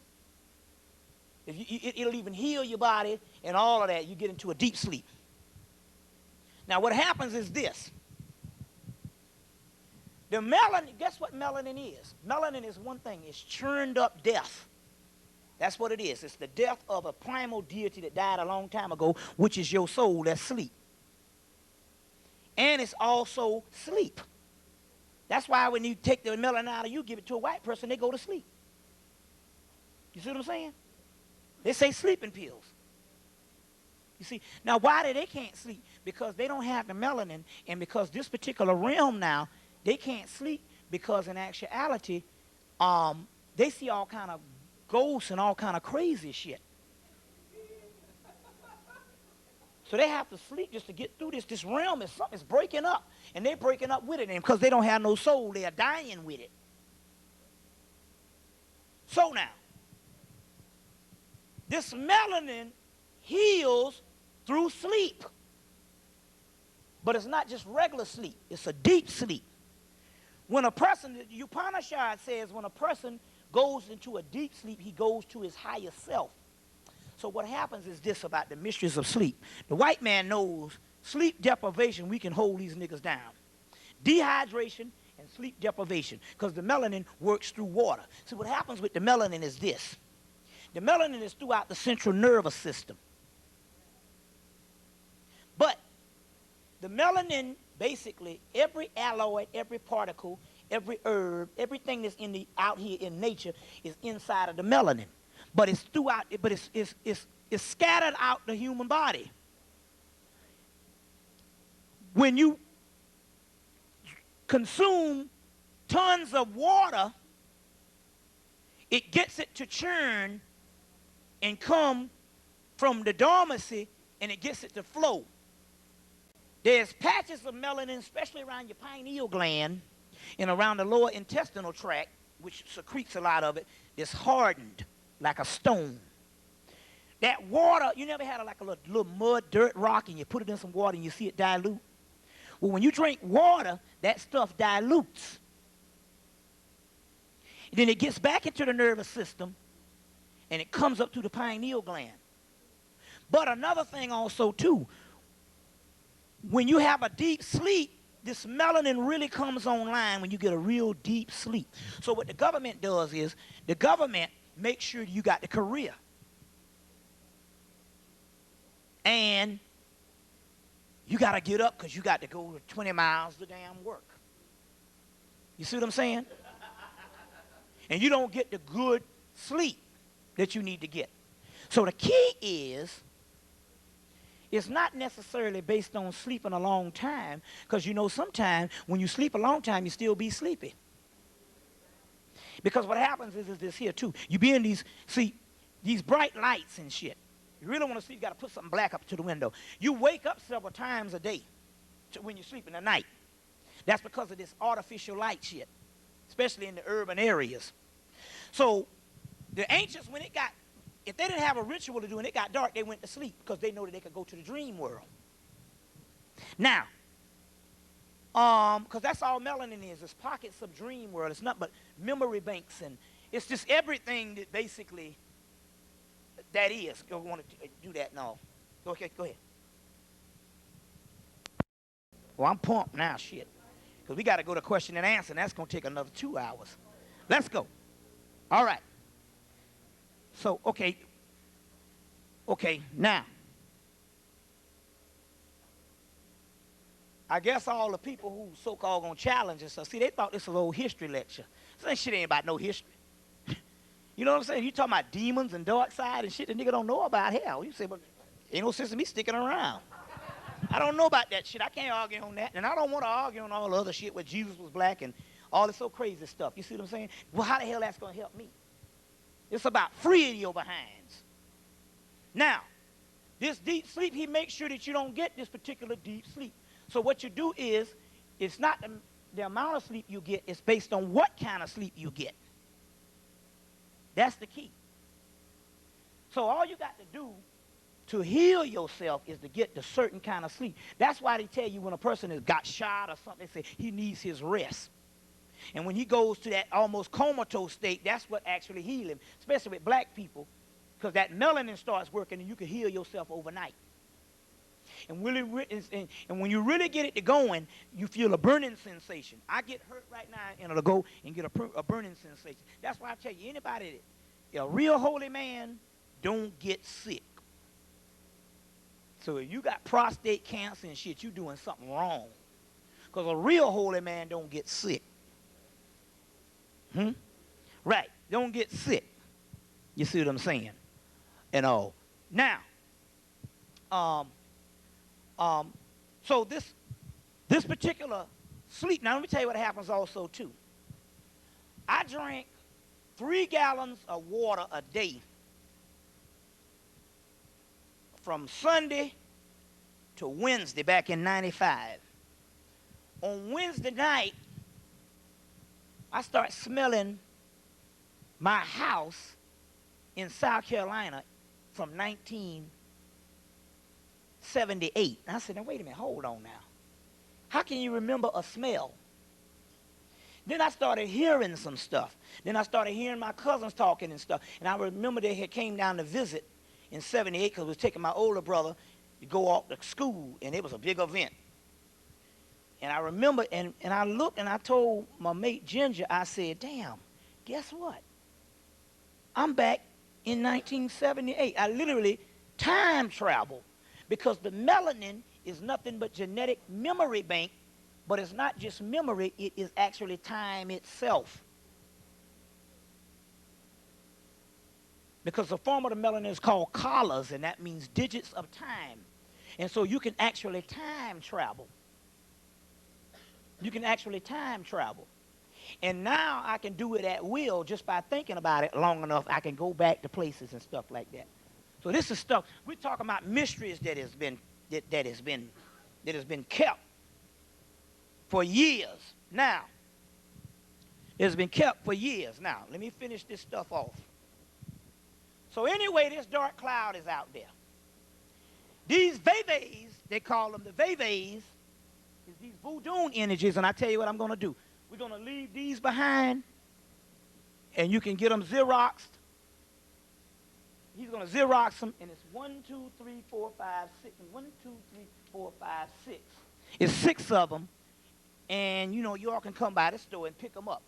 It'll even heal your body and all of that. You get into a deep sleep. Now what happens is this. The melanin, guess what melanin is? Melanin is one thing. It's churned up death. That's what it is. It's the death of a primal deity that died a long time ago, which is your soul that's sleep. And it's also sleep. That's why when you take the melanin out of you, give it to a white person, they go to sleep. You see what I'm saying? They say sleeping pills. You see, now why they can't sleep? Because they don't have the melanin, and because this particular realm now, they can't sleep, because in actuality, they see all kind of ghosts and all kind of crazy shit. So they have to sleep just to get through this. This realm is something's breaking up, and they're breaking up with it, and because they don't have no soul, they are dying with it. So now, this melanin heals through sleep. But it's not just regular sleep. It's a deep sleep. When a person, the Upanishad says, when a person goes into a deep sleep, he goes to his higher self. So what happens is this about the mysteries of sleep. The white man knows sleep deprivation, we can hold these niggas down. Dehydration and sleep deprivation, because the melanin works through water. See, what happens with the melanin is this. The melanin is throughout the central nervous system. But the melanin, basically, every alloy, every particle, every herb, everything that's out here in nature is inside of the melanin. But it's throughout, but it's scattered out the human body. When you consume tons of water, it gets it to churn and come from the dormancy, and it gets it to flow. There's patches of melanin, especially around your pineal gland and around the lower intestinal tract, which secretes a lot of it, that's hardened like a stone. That water, you never had like a little mud, dirt, rock, and you put it in some water and you see it dilute? Well, when you drink water, that stuff dilutes. And then it gets back into the nervous system, and it comes up to the pineal gland. But another thing also, too, when you have a deep sleep, this melanin really comes online when you get a real deep sleep. So what the government does is, the government makes sure you got the career. And you got to get up because you got to go 20 miles to damn work. You see what I'm saying? And you don't get the good sleep that you need to get. So the key is, it's not necessarily based on sleeping a long time, because sometimes when you sleep a long time, you still be sleepy. Because what happens is this here too. You be in these bright lights and shit. You really want to sleep, you got to put something black up to the window. You wake up several times a day when you're sleeping at night. That's because of this artificial light shit, especially in the urban areas. So the ancients, if they didn't have a ritual to do and it got dark, they went to sleep because they know that they could go to the dream world. Now, because that's all melanin is. It's pockets of dream world. It's not but memory banks, and it's just everything that basically that is. You want to do that now. Okay, go ahead. Well, I'm pumped now, shit. Because we got to go to question and answer, and that's going to take another 2 hours. Let's go. All right. So, okay, now, I guess all the people who so-called gonna challenge us, see, they thought this was an old history lecture. This shit ain't about no history. You know what I'm saying? You talking about demons and dark side and shit the nigga don't know about. Hell, you say, but ain't no sense in me sticking around. I don't know about that shit. I can't argue on that. And I don't want to argue on all the other shit where Jesus was black and all this so crazy stuff. You see what I'm saying? Well, how the hell that's going to help me? It's about freeing your behinds. Now, this deep sleep, he makes sure that you don't get this particular deep sleep. So what you do is, it's not the amount of sleep you get, it's based on what kind of sleep you get. That's the key. So all you got to do to heal yourself is to get the certain kind of sleep. That's why they tell you when a person has got shot or something, they say he needs his rest. And when he goes to that almost comatose state, that's what actually heals him, especially with black people, because that melanin starts working and you can heal yourself overnight. And when you really get it to going, you feel a burning sensation. I get hurt right now and it'll go and get a burning sensation. That's why I tell you, anybody that a real holy man don't get sick. So if you got prostate cancer and shit, you doing something wrong. Because a real holy man don't get sick. Right, don't get sick. You see what I'm saying? And all. Now, so this particular sleep, now let me tell you what happens also too. I drank 3 gallons of water a day from Sunday to Wednesday back in '95. On Wednesday night, I start smelling my house in South Carolina from 1978. And I said, now wait a minute, hold on now. How can you remember a smell? Then I started hearing some stuff. Then I started hearing my cousins talking and stuff. And I remember they had came down to visit in '78 because I was taking my older brother to go off to school, and it was a big event. And I remember, and I looked and I told my mate Ginger, I said, damn, guess what? I'm back in 1978. I literally time traveled because the melanin is nothing but genetic memory bank, but it's not just memory, it is actually time itself. Because the form of the melanin is called collars, and that means digits of time. And so you can actually time travel. You can actually time travel. And now I can do it at will just by thinking about it long enough. I can go back to places and stuff like that. So this is stuff, we're talking about mysteries that has been kept for years. Now, it's been kept for years. Now, let me finish this stuff off. So anyway, this dark cloud is out there. These vevas, they call them the vevas, is these voodoo energies, and I tell you what I'm going to do. We're going to leave these behind, and you can get them Xeroxed. He's going to Xerox them, and it's 1, 2, 3, 4, 5, 6. 1, 2, 3, 4, 5, 6. It's 6 of them, and, you know, you all can come by the store and pick them up.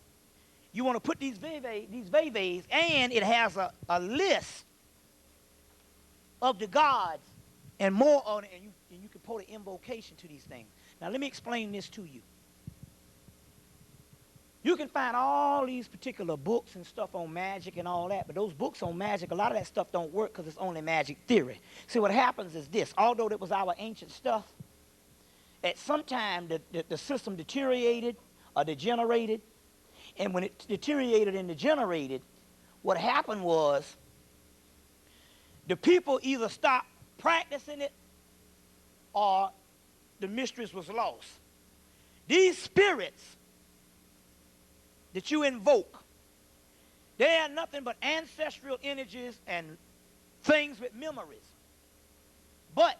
You want to put these vevas, and it has a list of the gods and more on it, and you can put an invocation to these things. Now, let me explain this to you. You can find all these particular books and stuff on magic and all that, but those books on magic, a lot of that stuff don't work because it's only magic theory. See, what happens is this. Although it was our ancient stuff, at some time the system deteriorated or degenerated, and when it deteriorated and degenerated, what happened was the people either stopped practicing it or the mysteries was lost. These spirits that you invoke, they are nothing but ancestral energies and things with memories. But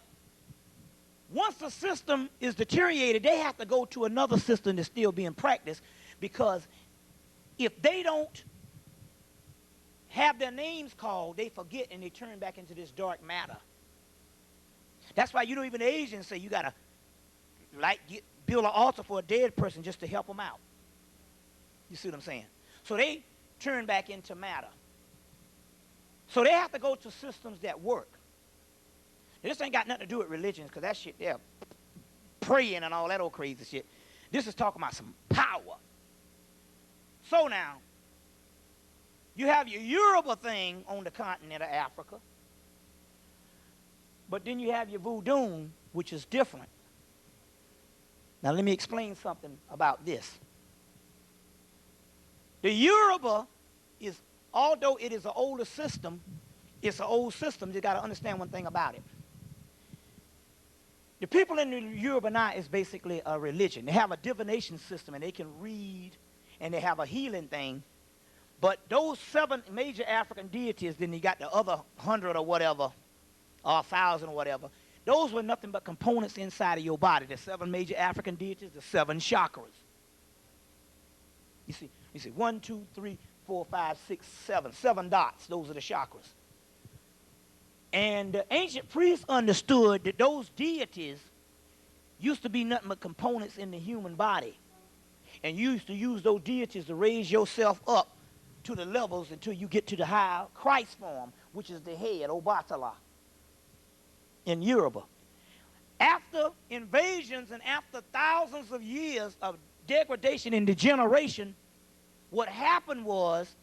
once the system is deteriorated, they have to go to another system that's still being practiced, because if they don't have their names called, they forget and they turn back into this dark matter. That's why, you know, even the Asians say you got to build an altar for a dead person just to help them out. You see what I'm saying? So they turn back into matter. So they have to go to systems that work. Now, this ain't got nothing to do with religions, because that shit there, praying and all that old crazy shit. This is talking about some power. So now, you have your Yoruba thing on the continent of Africa, but then you have your voodoo, which is different. Now let me explain something about this. The Yoruba is, although it is an older system, it's an old system. You got to understand one thing about it. The people in the Yoruba now is basically a religion. They have a divination system, and they can read, and they have a healing thing. But those 7 major African deities, then you got the other 100 or whatever, or 1,000 or whatever. Those were nothing but components inside of your body. The 7 major African deities, the 7 chakras. You see, 1, 2, 3, 4, 5, 6, 7. 7 dots. Those are the chakras. And the ancient priests understood that those deities used to be nothing but components in the human body. And you used to use those deities to raise yourself up to the levels until you get to the high Christ form, which is the head, Obatala, in Yoruba. After invasions and after thousands of years of degradation and degeneration, what happened was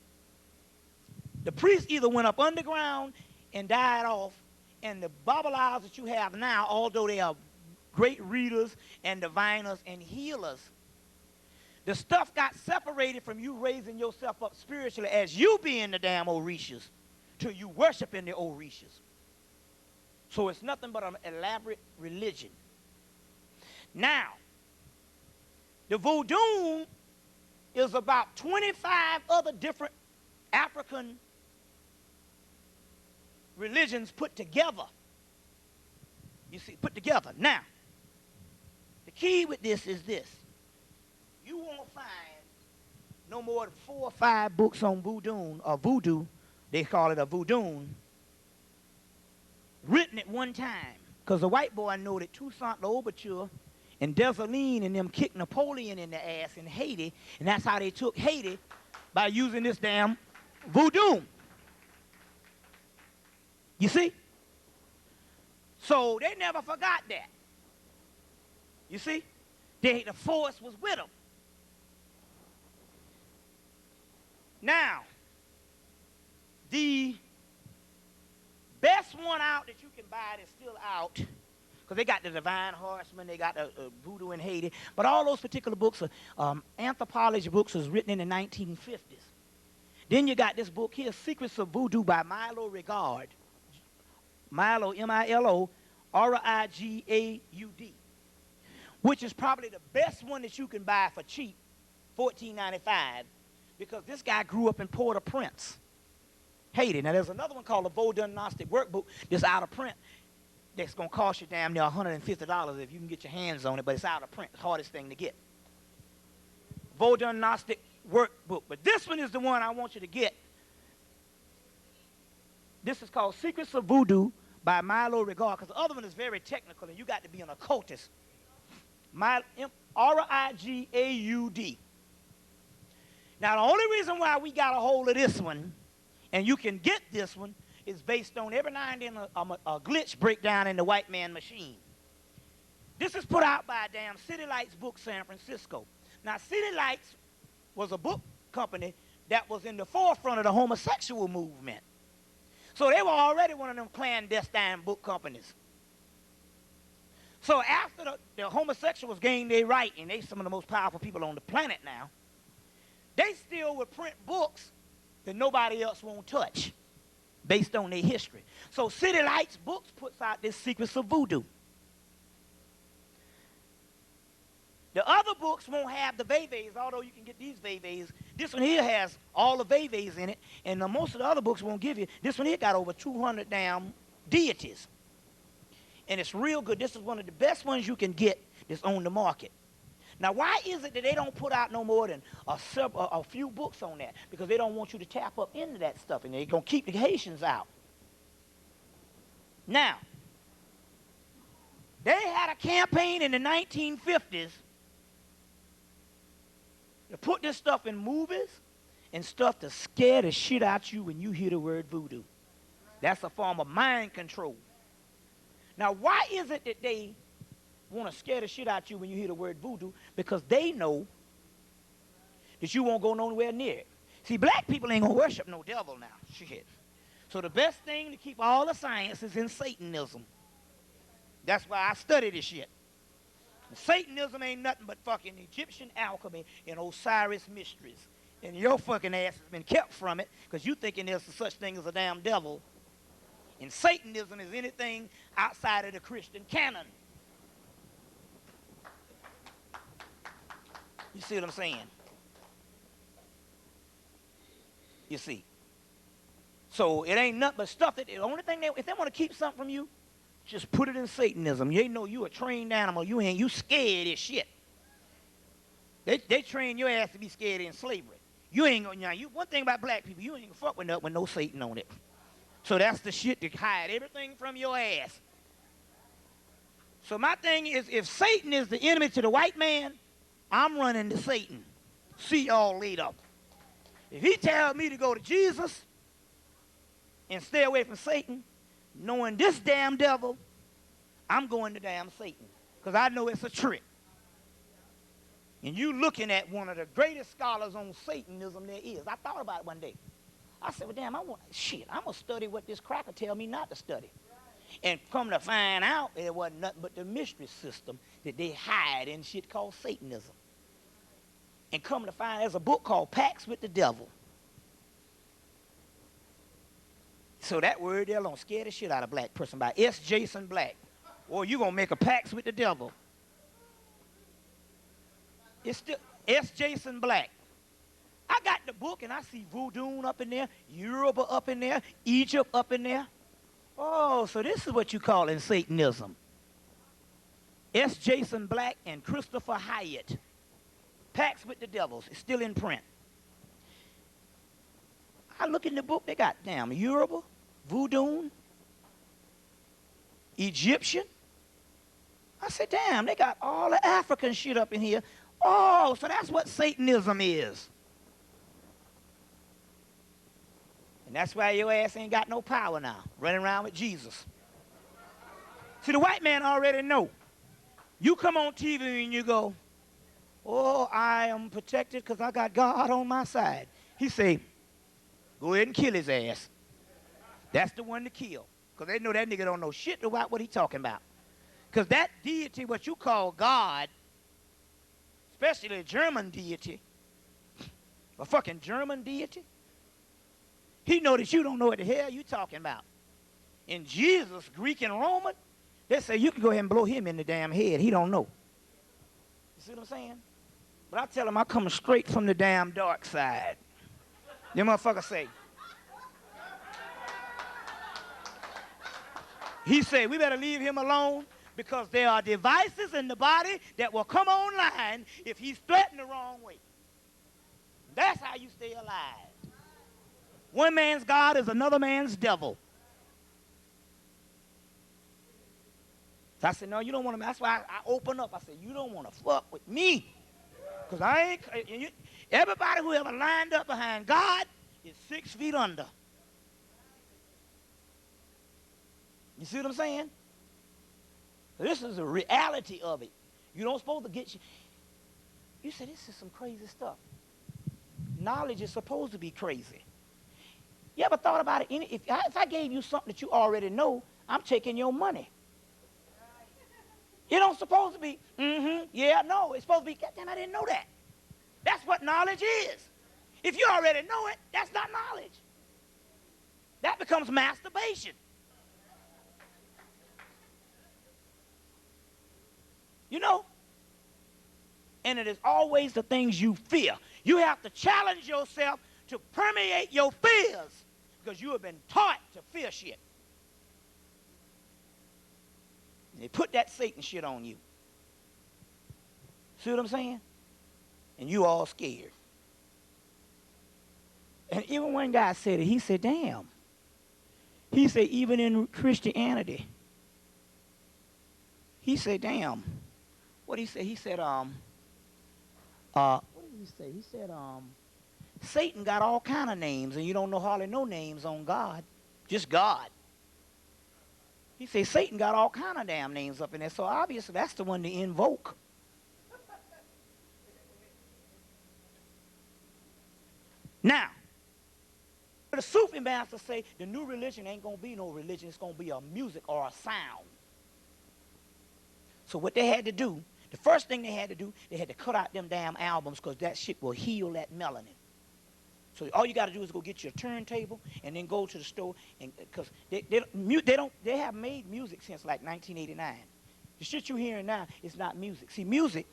the priests either went up underground and died off, and the Babalas that you have now, although they are great readers and diviners and healers, the stuff got separated from you raising yourself up spiritually as you being the damn Orishas to you worshiping the Orishas. So it's nothing but an elaborate religion. Now, the voodoo is about 25 other different African religions put together. You see, put together. Now, the key with this is this. You won't find no more than 4 or 5 books on voodoo, or voodoo, they call it a voodoo, written at one time. Because the white boy know that Toussaint L'Ouverture and Dessalines and them kicked Napoleon in the ass in Haiti, and that's how they took Haiti, by using this damn voodoo. You see? So they never forgot that. You see? The force was with them. Now, the best one out that you can buy that's still out, because they got the Divine Horseman, they got the Voodoo in Haiti, but all those particular books are anthropology books was written in the 1950s. Then you got this book here, Secrets of Voodoo by Milo Rigard. Milo, M-I-L-O, R-I-G-A-U-D, which is probably the best one that you can buy for cheap, $14.95, because this guy grew up in Port-au-Prince, Haiti. Now, there's another one called the Vodun Gnostic Workbook that's out of print. That's going to cost you damn near $150 if you can get your hands on it, but it's out of print. It's the hardest thing to get. Vodun Gnostic Workbook. But this one is the one I want you to get. This is called Secrets of Voodoo by Milo Rigard, because the other one is very technical, and you got to be an occultist. R-I-G-A-U-D. Now, the only reason why we got a hold of this one, and you can get this one, is based on every now and then a glitch breakdown in the white man machine. This is put out by damn City Lights Book San Francisco. Now, City Lights was a book company that was in the forefront of the homosexual movement. So they were already one of them clandestine book companies. So after the homosexuals gained their right, and they some of the most powerful people on the planet now, they still would print books that nobody else won't touch based on their history. So City Lights Books puts out this Secrets of Voodoo. The other books won't have the Vevas, although you can get these Vevas. This one here has all the Vevas in it, and most of the other books won't give you. This one here got over 200 damn deities. And it's real good. This is one of the best ones you can get that's on the market. Now, why is it that they don't put out no more than a few books on that? Because they don't want you to tap up into that stuff, and they're going to keep the Haitians out. Now, they had a campaign in the 1950s to put this stuff in movies and stuff to scare the shit out you when you hear the word voodoo. That's a form of mind control. Now, why is it that they want to scare the shit out you when you hear the word voodoo? Because they know that you won't go nowhere near it. See, black people ain't going to worship no devil now. Shit. So the best thing to keep all the science is in Satanism. That's why I study this shit. Satanism ain't nothing but fucking Egyptian alchemy and Osiris mysteries. And your fucking ass has been kept from it because you thinking there's such thing as a damn devil. And Satanism is anything outside of the Christian canon. You see what I'm saying? You see. So it ain't nothing but stuff that the only thing if they want to keep something from you, just put it in Satanism. You ain't know you a trained animal. You scared as shit. They train your ass to be scared in slavery. You ain't gonna one thing about black people, you ain't gonna fuck with nothing with no Satan on it. So that's the shit to hide everything from your ass. So my thing is, if Satan is the enemy to the white man, I'm running to Satan. See y'all later. If he tells me to go to Jesus and stay away from Satan, knowing this damn devil, I'm going to damn Satan. Because I know it's a trick. And you looking at one of the greatest scholars on Satanism there is. I thought about it one day. I said, well, damn, I'm going to study what this cracker tell me not to study. And come to find out, it wasn't nothing but the mystery system that they hide in shit called Satanism. And come to find there's a book called Pacts with the Devil. So that word there alone scared the shit out of black person by S. Jason Black. Or you going to make a pact with the devil. It's still S. Jason Black. I got the book and I see voodoo up in there, Yoruba up in there, Egypt up in there. Oh, so this is what you call in Satanism. S. Jason Black and Christopher Hyatt. Pacts with the Devils. It's still in print. I look in the book, they got damn Yoruba, voodoo, Egyptian. I said, damn, they got all the African shit up in here. Oh, so that's what Satanism is. And that's why your ass ain't got no power now, running around with Jesus. See, the white man already know. You come on TV and you go, oh, I am protected because I got God on my side. He say, go ahead and kill his ass. That's the one to kill. Because they know that nigga don't know shit about what he talking about. Because that deity, what you call God, especially a German deity, a fucking German deity, he know that you don't know what the hell you talking about. In Jesus, Greek and Roman, they say you can go ahead and blow him in the damn head. He don't know. You see what I'm saying? But I tell him I'm coming straight from the damn dark side. Them motherfuckers say. He said, we better leave him alone because there are devices in the body that will come online if he's threatened the wrong way. That's how you stay alive. One man's God is another man's devil. So I said, no, you don't want to. That's why I open up. I said, you don't want to fuck with me. Because I ain't, everybody who ever lined up behind God is 6 feet under. You see what I'm saying? This is the reality of it. You don't supposed to get you say this is some crazy stuff. Knowledge is supposed to be crazy. You ever thought about it? If I gave you something that you already know, I'm taking your money. It don't supposed to be, yeah, no. It's supposed to be, goddamn, I didn't know that. That's what knowledge is. If you already know it, that's not knowledge. That becomes masturbation. You know? And it is always the things you fear. You have to challenge yourself to permeate your fears because you have been taught to fear shit. They put that Satan shit on you. See what I'm saying? And you all scared. And even one guy said it, he said, damn. He said, even in Christianity, he said, damn. What did he say? He said, what did he say? He said, Satan got all kind of names, and you don't know hardly no names on God. Just God. He said Satan got all kind of damn names up in there, so obviously that's the one to invoke. Now, the Sufi masters say the new religion ain't going to be no religion. It's going to be a music or a sound. So what they had to do, the first thing they had to do, they had to cut out them damn albums because that shit will heal that melanin. So all you got to do is go get your turntable and then go to the store, and because they have made music since like 1989. The shit you hearing now is not music. See, music,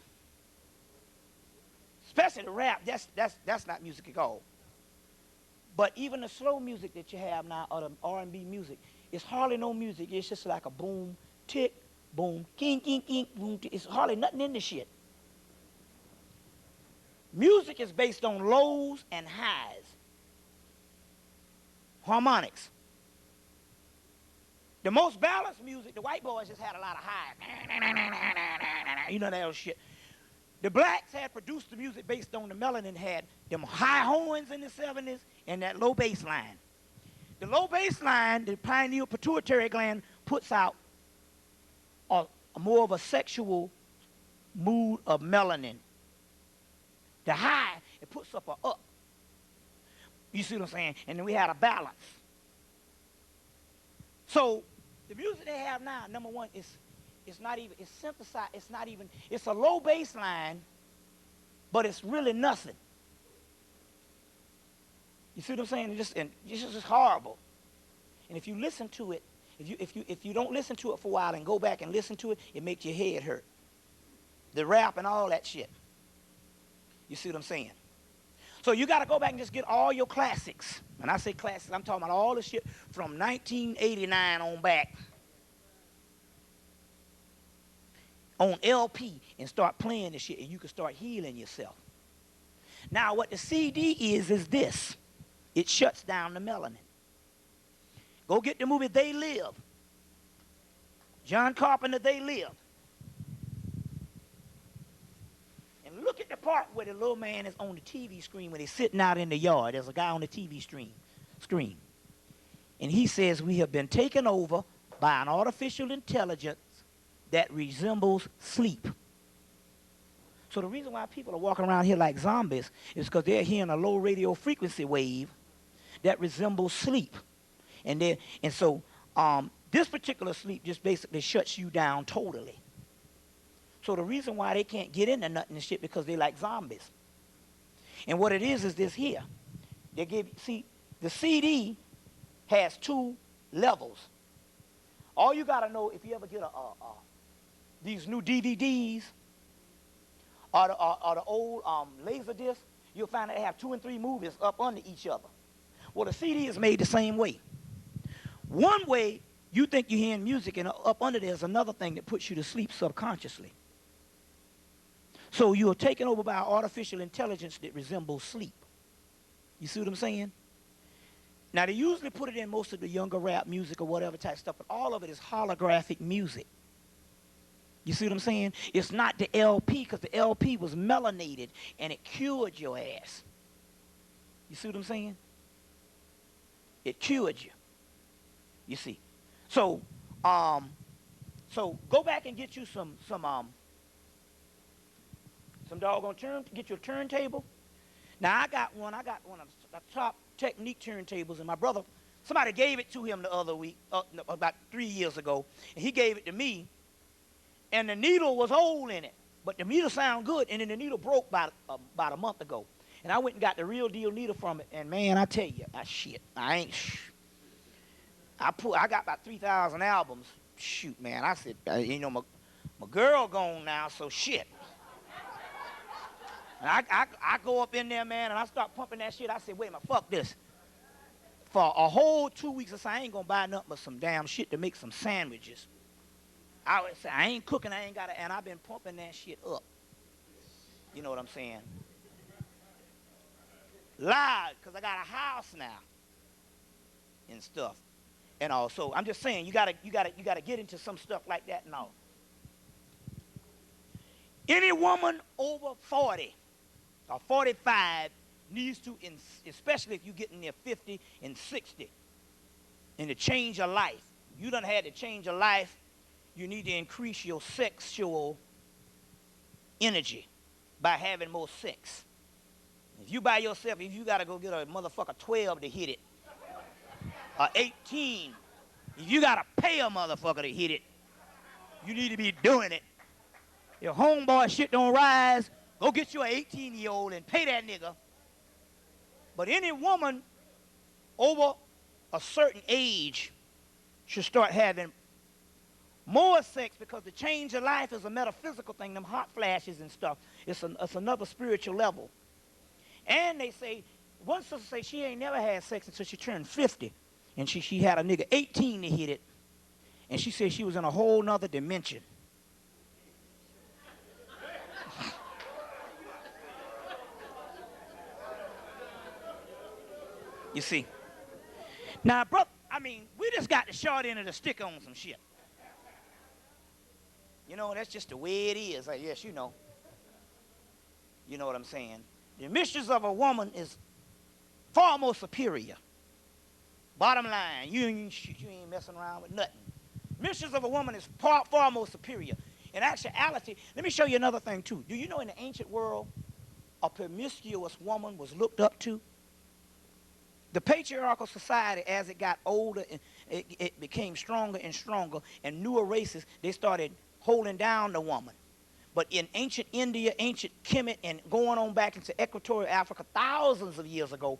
especially the rap, that's not music at all. But even the slow music that you have now, or the R&B music, it's hardly no music. It's just like a boom, tick, boom, king, king, king, boom. It's hardly nothing in the shit. Music is based on lows and highs. Harmonics. The most balanced music, the white boys just had a lot of highs. You know that old shit. The blacks had produced the music based on the melanin, had them high horns in the 70s and that low bass line. The low bass line, the pineal pituitary gland, puts out a more of a sexual mood of melanin. The high, it puts up a up. You see what I'm saying? And then we had a balance. So the music they have now, number one, it's not even, it's synthesized, it's a low bass line, but it's really nothing. You see what I'm saying? It's just horrible. And if you listen to it, if you don't listen to it for a while and go back and listen to it, it makes your head hurt. The rap and all that shit. You see what I'm saying? So you got to go back and just get all your classics. When I say classics, I'm talking about all the shit from 1989 on back. On LP, and start playing the shit, and you can start healing yourself. Now, what the CD is this. It shuts down the melanin. Go get the movie They Live. John Carpenter, They Live. And look at the part where the little man is on the TV screen when he's sitting out in the yard. There's a guy on the TV screen. And he says, we have been taken over by an artificial intelligence that resembles sleep. So the reason why people are walking around here like zombies is because they're hearing a low radio frequency wave that resembles sleep. And so this particular sleep just basically shuts you down totally. So the reason why they can't get into nothing and shit because they like zombies. And what it is this here. See, the CD has 2 levels. All you gotta know, if you ever get these new DVDs or the old laser disc, you'll find that they have 2 and 3 movies up under each other. Well, the CD is made the same way. One way you think you're hearing music, and up under there's another thing that puts you to sleep subconsciously. So you're taken over by artificial intelligence that resembles sleep. You see what I'm saying? Now, they usually put it in most of the younger rap music or whatever type stuff, but all of it is holographic music. You see what I'm saying? It's not the LP, because the LP was melanated and it cured your ass. You see what I'm saying? It cured you. You see. So go back and get you some doggone get your turntable. Now I got one of the top Technique turntables, and my brother, somebody gave it to him the other week, about 3 years ago, and he gave it to me. And the needle was old in it, but the needle sound good, and then the needle broke about a month ago. And I went and got the real deal needle from it, and man, I tell you, I got about 3,000 albums. Shoot, man, I said, my girl gone now, so shit. And I go up in there, man, and I start pumping that shit. I said, wait a minute, fuck this. For a whole 2 weeks, I said, I ain't gonna buy nothing but some damn shit to make some sandwiches. I would say, I ain't cooking, and I've been pumping that shit up. You know what I'm saying? Loud, because I got a house now and stuff. And all. So I'm just saying, you gotta get into some stuff like that and all. Any woman over 40 or 45 needs to, especially if you're getting near 50 and 60, and to change your life, you done had to change your life, you need to increase your sexual energy by having more sex. If you by yourself, if you got to go get a motherfucker 12 to hit it, or 18, if you got to pay a motherfucker to hit it, you need to be doing it. Your homeboy shit don't rise, go get you an 18-year-old and pay that nigga. But any woman over a certain age should start having more sex, because the change of life is a metaphysical thing, them hot flashes and stuff. It's another spiritual level. And they say, one sister say she ain't never had sex until she turned 50. And she had a nigga 18 to hit it. And she said she was in a whole nother dimension. You see. Now, bro, I mean, we just got the short end of the stick on some shit. You know, that's just the way it is. Like, yes, you know. You know what I'm saying? The mistress of a woman is far more superior. Bottom line, you ain't messing around with nothing. Mistress of a woman is far more superior. In actuality, let me show you another thing, too. Do you know in the ancient world, a promiscuous woman was looked up to? The patriarchal society, as it got older, it became stronger and stronger, and newer races, they started holding down the woman. But in ancient India, ancient Hemmitt, and going on back into equatorial Africa thousands of years ago,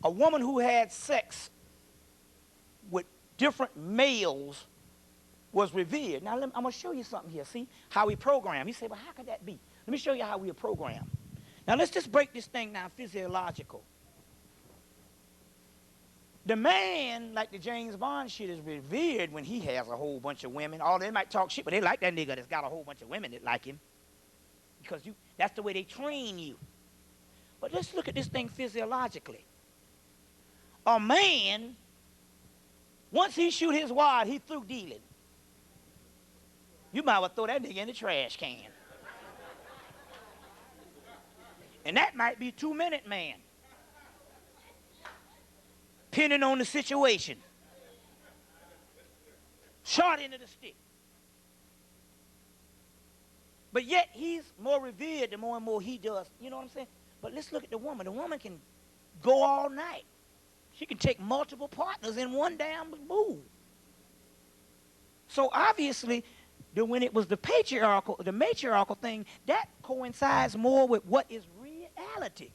a woman who had sex with different males was revered. Now, I'm going to show you something here. See how we program. You say, well, how could that be? Let me show you how we are programmed. Now, let's just break this thing down physiological. The man, like the James Bond shit, is revered when he has a whole bunch of women. Oh, they might talk shit, but they like that nigga that's got a whole bunch of women that like him. Because that's the way they train you. But let's look at this thing physiologically. A man, once he shoot his wad, he through dealing. You might well throw that nigga in the trash can. And that might be 2-minute man. Depending on the situation. Short end of the stick. But yet he's more revered the more and more he does. You know what I'm saying? But let's look at the woman. The woman can go all night. She can take multiple partners in one damn move. So obviously, when it was the matriarchal thing, that coincides more with what is reality.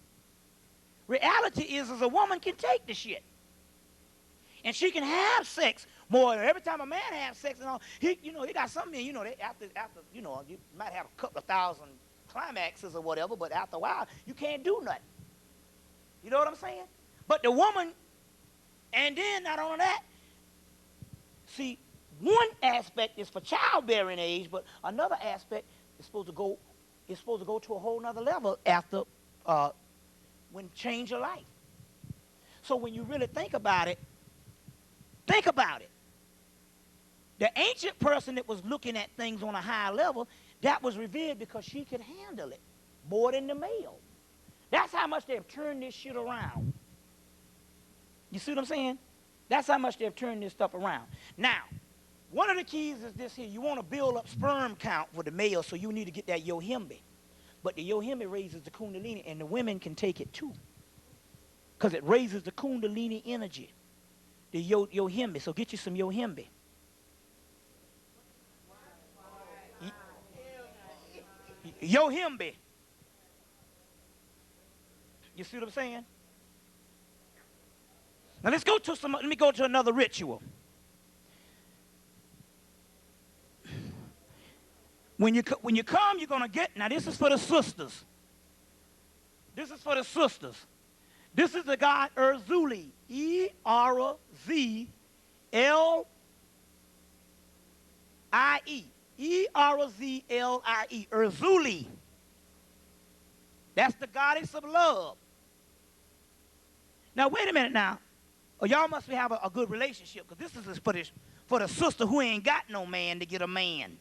Reality is a woman can take the shit. And she can have sex more. Every time a man has sex and all, he got something, after, you might have a couple of thousand climaxes or whatever, but after a while, you can't do nothing. You know what I'm saying? But the woman, and then not only that, see, one aspect is for childbearing age, but another aspect is supposed to go to a whole nother level after when change your life. So when you really think about it. The ancient person that was looking at things on a high level, that was revered because she could handle it more than the male. That's how much they've turned this shit around. You see what I'm saying? That's how much they've turned this stuff around. Now, one of the keys is this here. You want to build up sperm count for the male, so you need to get that yohimbe. But the yohimbe raises the kundalini, and the women can take it too. Because it raises the kundalini energy. The yohimbe. So get you some yohimbe. Yohimbe. You see what I'm saying? Now let me go to another ritual. When you come, you're going to get, now this is for the sisters. This is for the sisters. This is the god Erzuli, E-R-Z-L-I-E. E-R-Z-L-I-E, Erzuli. That's the goddess of love. Now, wait a minute now. Oh, y'all must have a good relationship, because this is for the sister who ain't got no man to get a man.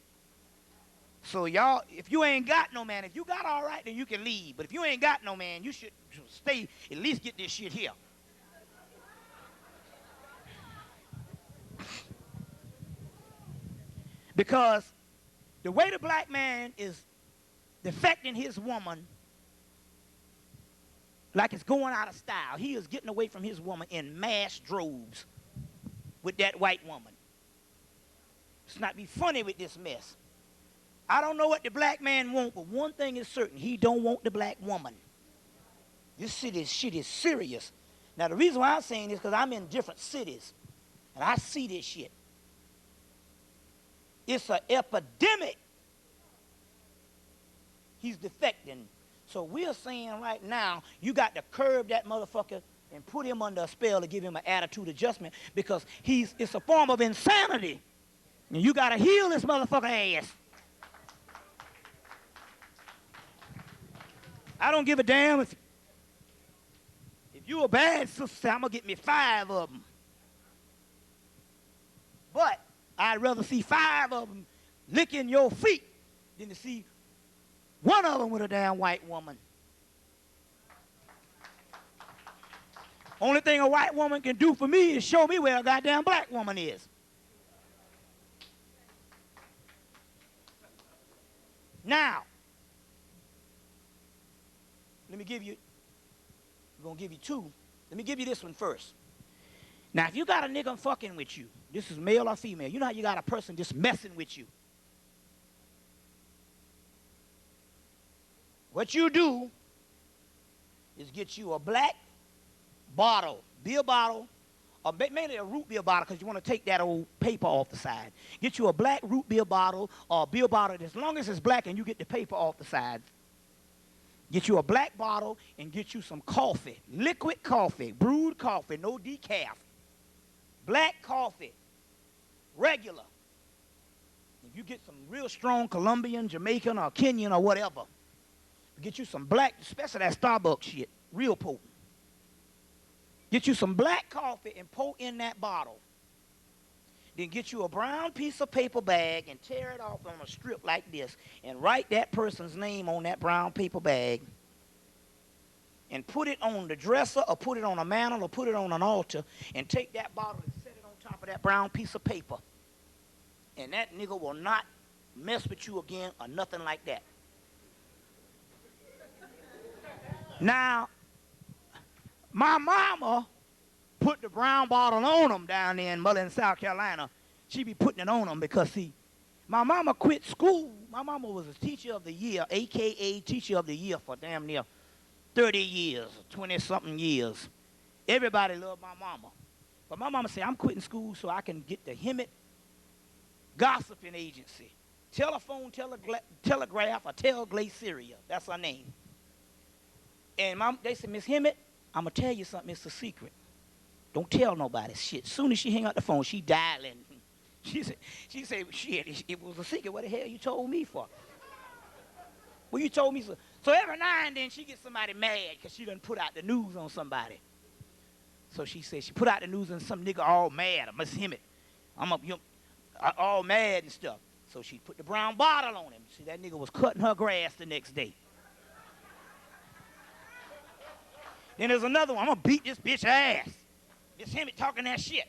So y'all, if you ain't got no man, if you got all right, then you can leave. But if you ain't got no man, you should stay, at least get this shit here. Because the way the black man is defecting his woman like it's going out of style, he is getting away from his woman in mass droves with that white woman. Let's not be funny with this mess. I don't know what the black man wants, but one thing is certain. He don't want the black woman. This shit is serious. Now, the reason why I'm saying this is because I'm in different cities, and I see this shit. It's an epidemic. He's defecting. So we're saying right now, you got to curb that motherfucker and put him under a spell to give him an attitude adjustment because it's a form of insanity. And you got to heal this motherfucker ass. I don't give a damn if you a bad sister, I'm going to get me 5 of them. But I'd rather see 5 of them licking your feet than to see one of them with a damn white woman. Only thing a white woman can do for me is show me where a goddamn black woman is. Now, let me give you, I'm going to give you 2. Let me give you this one first. Now, if you got a nigga fucking with you, this is male or female, you know how you got a person just messing with you. What you do is get you a black bottle, beer bottle, or mainly a root beer bottle because you want to take that old paper off the side. Get you a black root beer bottle or a beer bottle, as long as it's black and you get the paper off the side. Get you a black bottle and get you some coffee, liquid coffee, brewed coffee, no decaf. Black coffee, regular. If you get some real strong Colombian, Jamaican, or Kenyan, or whatever, get you some black, especially that Starbucks shit, real potent. Get you some black coffee and pour in that bottle. Then get you a brown piece of paper bag and tear it off on a strip like this and write that person's name on that brown paper bag and put it on the dresser or put it on a mantle or put it on an altar and take that bottle and set it on top of that brown piece of paper. And that nigga will not mess with you again or nothing like that. Now, my mama put the brown bottle on them down there in Mullins, South Carolina. She be putting it on them because, see, my mama quit school. My mama was a teacher of the year, a.k.a. teacher of the year for damn near 30 years, 20-something years. Everybody loved my mama. But my mama said, I'm quitting school so I can get the Hemmitt gossiping agency. Telephone, telegraph, or Telglaceria. That's her name. And they said, Miss Hemmitt, I'm going to tell you something. It's a secret. Don't tell nobody shit. As soon as she hang up the phone, she dialing. She said, shit, it was a secret. What the hell you told me for? Well, you told me so. So every now and then she gets somebody mad because she done put out the news on somebody. So she said she put out the news and some nigga all mad. Miss Hemmitt, all mad and stuff. So she put the brown bottle on him. See, that nigga was cutting her grass the next day. Then there's another one. I'm going to beat this bitch ass. Miss Hemmitt talking that shit.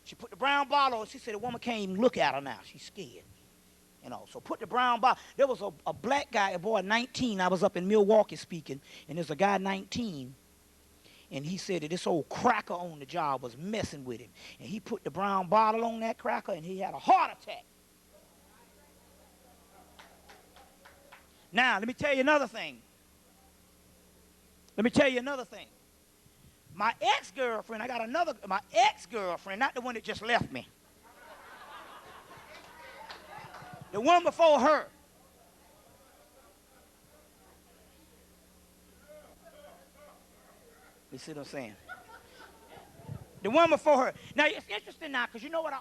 She put the brown bottle on. She said the woman can't even look at her now. She's scared. You know, so put the brown bottle. There was a black guy, a boy 19. I was up in Milwaukee speaking, and there's a guy 19. And he said that this old cracker on the job was messing with him. And he put the brown bottle on that cracker, and he had a heart attack. Now, let me tell you another thing. My ex-girlfriend, my ex-girlfriend, not the one that just left me. The one before her. You see what I'm saying? The one before her. Now, it's interesting now, because you know what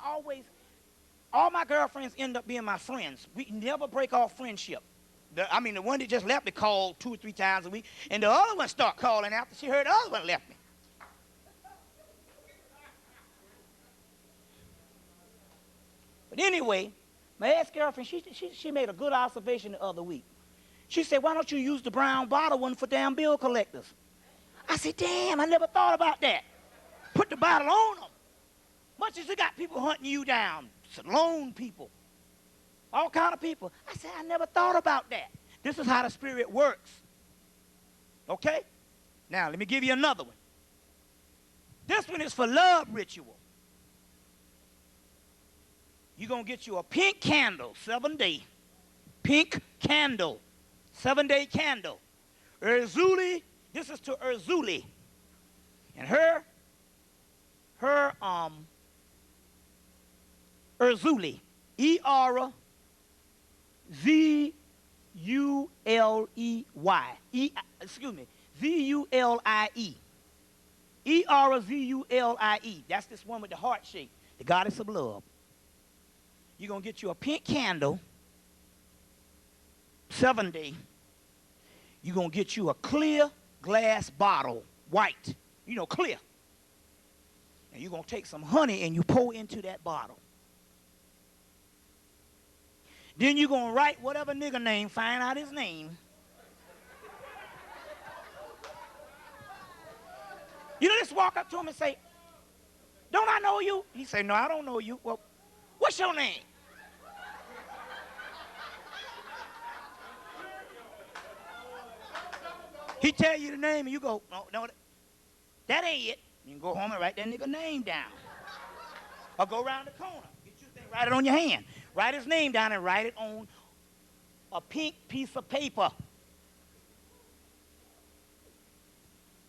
all my girlfriends end up being my friends. We never break off friendship. The one that just left me called 2 or 3 times a week, and the other one start calling after she heard the other one left me. But anyway, my ex-girlfriend, she made a good observation the other week. She said, why don't you use the brown bottle one for damn bill collectors? I said, damn, I never thought about that. Put the bottle on them. Much as you got people hunting you down, loan people. all kind of people. I said, I never thought about that. This is how the Spirit works. Okay? Now, let me give you another one. This one is for love ritual. You're going to get you a pink candle, 7-day. Pink candle, 7-day candle. Erzuli, this is to Erzuli. And Erzuli, Zulie. Erzulie. That's this one with the heart shape, the goddess of love. You're going to get you a pink candle, 7-day. You're going to get you a clear glass bottle, white, clear. And you're going to take some honey and you pour into that bottle. Then you're going to write whatever nigga name, find out his name. Just walk up to him and say, don't I know you? He say, no, I don't know you. Well, what's your name? He tell you the name and you go, no, that ain't it. You can go home and write that nigga name down. Or go around the corner, get your thing, write it on your hand. Write his name down and write it on a pink piece of paper.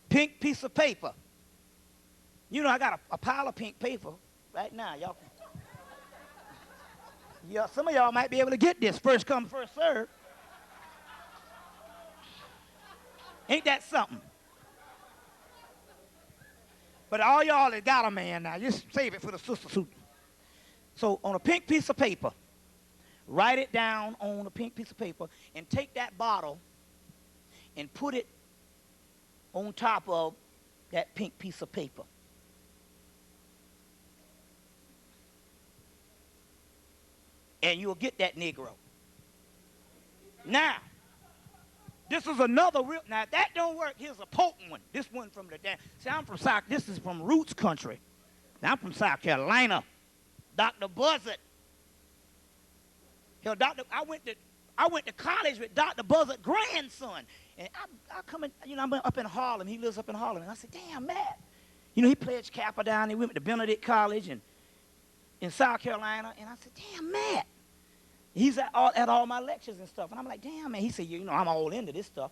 Pink piece of paper. I got a pile of pink paper right now. Y'all, some of y'all might be able to get this. First come, first serve. Ain't that something? But all y'all that got a man now, just save it for the sister suit. So on a pink piece of paper, write it down on a pink piece of paper and take that bottle and put it on top of that pink piece of paper. And you'll get that Negro. Now, this is another real, now if that don't work, here's a potent one. This one from the, see, I'm from South, this is from Roots Country. Now, I'm from South Carolina. Dr. Buzzard. Hell, I went to college with Dr. Buzzard's grandson. And I come in, I'm up in Harlem. He lives up in Harlem. And I said, damn, Matt. He pledged Kappa down there. We went to Benedict College and in South Carolina. And I said, damn, Matt. He's at all my lectures and stuff. And I'm like, damn, man. He said, I'm all into this stuff.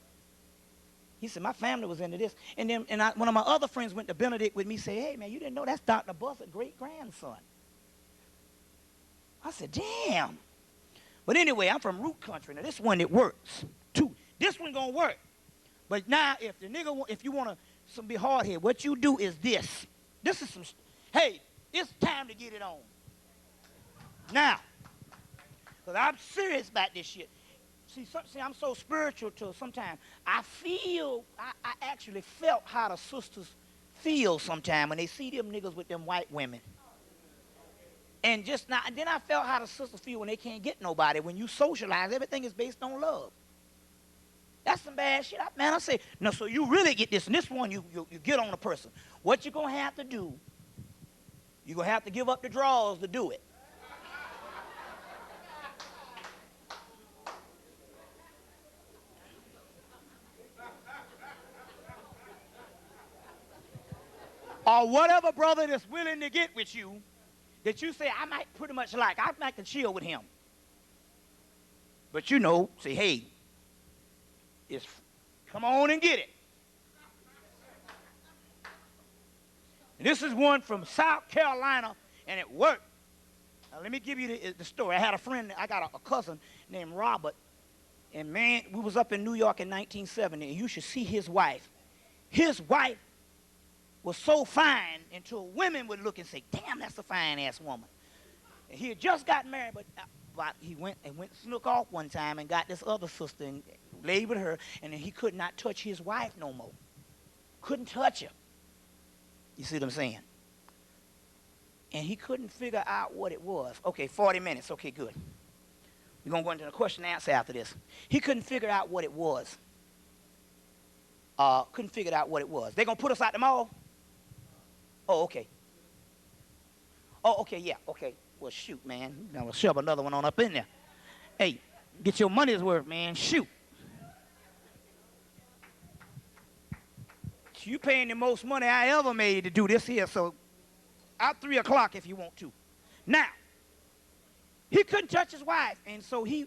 He said, my family was into this. And then one of my other friends went to Benedict with me, said, hey, man, you didn't know that's Dr. Buzzard's great-grandson. I said, damn. But anyway, I'm from Root Country. Now, this one, it works, too. This one going to work. But now, if you want to be hard here, what you do is this. This is some, hey, it's time to get it on. Now, because I'm serious about this shit. See, I'm so spiritual till sometimes I actually felt how the sisters feel sometimes when they see them niggas with them white women. And then I felt how the sisters feel when they can't get nobody. When you socialize, everything is based on love. That's some bad shit. I say, no, so you really get this. And this one, you get on a person. What you're going to have to do, you're going to have to give up the drawers to do it. Or whatever brother that's willing to get with you, that you say, I might pretty much like. I'd like to chill with him. But say, hey, come on and get it. And this is one from South Carolina, and it worked. Now, let me give you the story. I had a friend, I got a cousin named Robert, and man, we was up in New York in 1970, and you should see his wife. His wife was so fine until women would look and say, damn, that's a fine-ass woman. And he had just got married, but he went snook off one time and got this other sister and laid with her, and then he could not touch his wife no more. Couldn't touch her. You see what I'm saying? And he couldn't figure out what it was. Okay, 40 minutes. Okay, good. We're going to go into the question and answer after this. He couldn't figure out what it was. Couldn't figure out what it was. They going to put us out the mall? Oh, okay. Oh, okay, yeah, okay. Well, shoot, man. Now we'll shove another one on up in there. Hey, get your money's worth, man. Shoot. You paying the most money I ever made to do this here, so out 3 o'clock if you want to. Now, he couldn't touch his wife, and so he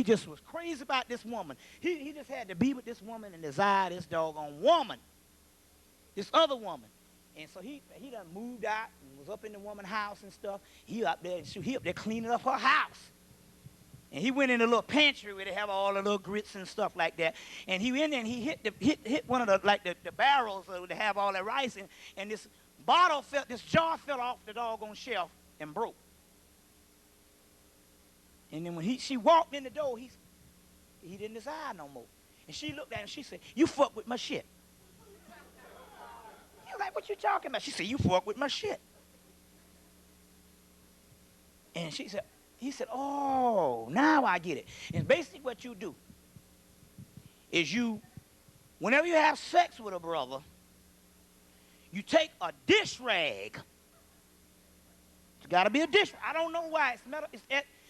just was crazy about this woman. He just had to be with this woman and desire this doggone woman, this other woman. And so he done moved out and was up in the woman's house and stuff. He up there cleaning up her house. And he went in the little pantry where they have all the little grits and stuff like that. And he went in and he hit one of the barrels where they have all that rice in, and this jar fell off the doggone shelf and broke. And then when she walked in the door, he didn't desire no more. And she looked at him and she said, "You fuck with my shit." He was like, "What you talking about?" She said, "You fuck with my shit." And he said, "Oh, now I get it." And basically what you do is whenever you have sex with a brother, you take a dish rag. It's got to be a dish. I don't know why it's metal.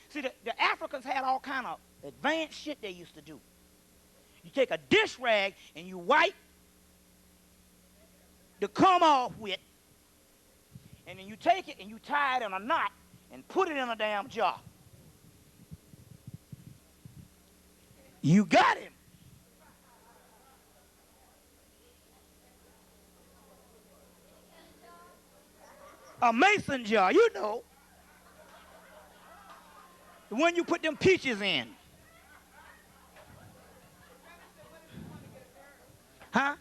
See, the Africans had all kind of advanced shit they used to do. You take a dish rag and you wipe the cum off with, and then you take it and you tie it in a knot and put it in a damn jar. You got him. A mason jar, you know. The one you put them peaches in. Huh?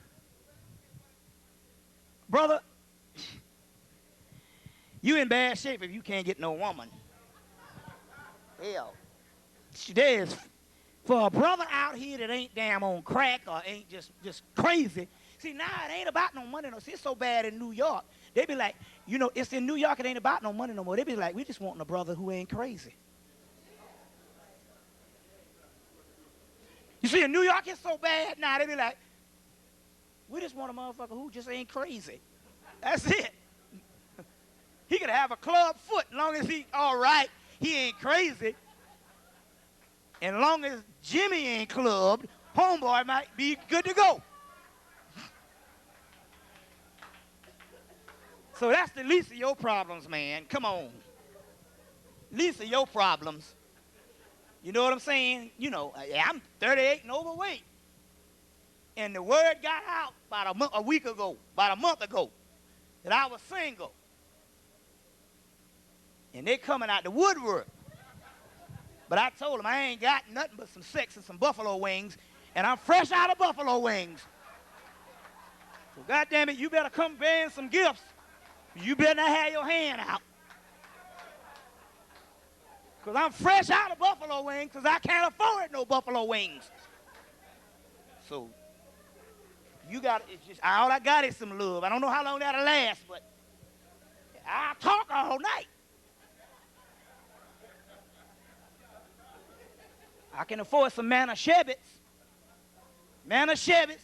Brother, you in bad shape if you can't get no woman. Hell, there is, for a brother out here that ain't damn on crack or ain't just crazy. See, now it ain't about no money. See, it's so bad in New York. They be like, it's in New York, it ain't about no money no more. They be like, we just want a brother who ain't crazy. You see, in New York, it's so bad now. They be like, we just want a motherfucker who just ain't crazy. That's it. He could have a club foot as long as he all right. He ain't crazy. And as long as Jimmy ain't clubbed, homeboy might be good to go. So that's the least of your problems, man. Come on. Least of your problems. You know what I'm saying? I'm 38 and overweight. And the word got out about a month ago, that I was single. And they coming out the woodwork. But I told them I ain't got nothing but some sex and some buffalo wings, and I'm fresh out of buffalo wings. So goddamn it, you better come bearing some gifts. You better not have your hand out. Because I'm fresh out of buffalo wings because I can't afford no buffalo wings. So all I got is some love. I don't know how long that'll last, but I'll talk all night. I can afford some Manischewitz,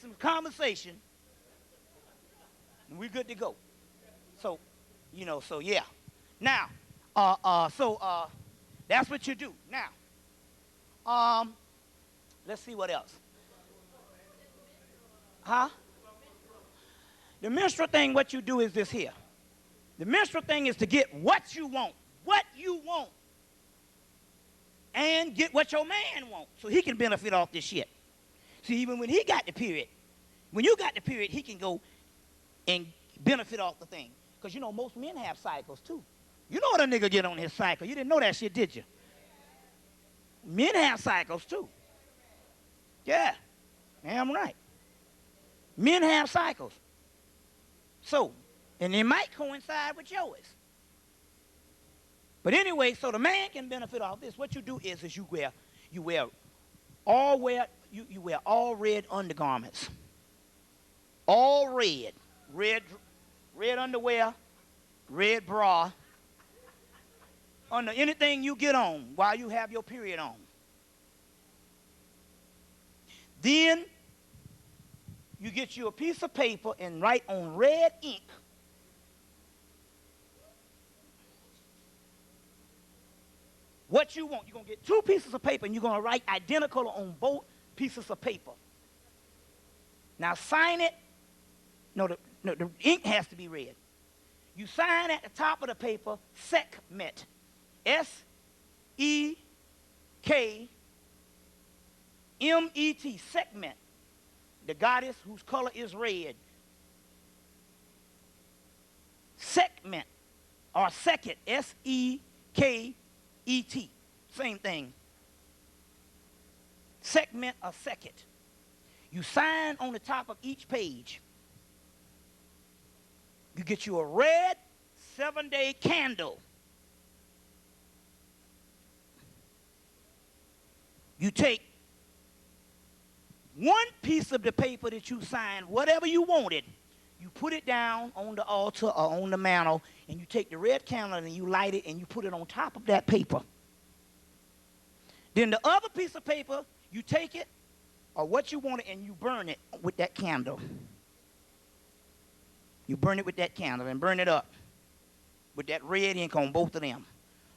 some conversation, and we're good to go. So, yeah. Now, that's what you do. Now, let's see what else. Huh? The menstrual thing, what you do is this here. The menstrual thing is to get what you want, and get what your man wants, so he can benefit off this shit. See, even when he got the period, when you got the period, he can go and benefit off the thing. Because, most men have cycles, too. You know what a nigga get on his cycle. You didn't know that shit, did you? Men have cycles, too. Yeah, damn right. Men have cycles. So, and they might coincide with yours. But anyway, so the man can benefit off this. What you do is you wear all red undergarments. All red. Red underwear, red bra. Under anything you get on while you have your period on. Then you get you a piece of paper and write on red ink. what you want. You're going to get 2 pieces of paper, and you're going to write identical on both pieces of paper. Now sign it. No, the ink has to be red. You sign at the top of the paper, Sekhmet. S-E-K-M-E-T, Sekhmet, the goddess whose color is red. Sekhmet, or Sekhet, S-E-K-E-T, same thing. Sekhmet or Sekhet. You sign on the top of each page. You get you a red 7-day candle. You take 1 piece of the paper that you signed, whatever you wanted, you put it down on the altar or on the mantle, and you take the red candle and you light it and you put it on top of that paper. Then the other piece of paper, you take it, or what you wanted, and you burn it with that candle. You burn it with that candle and burn it up with that red ink on both of them.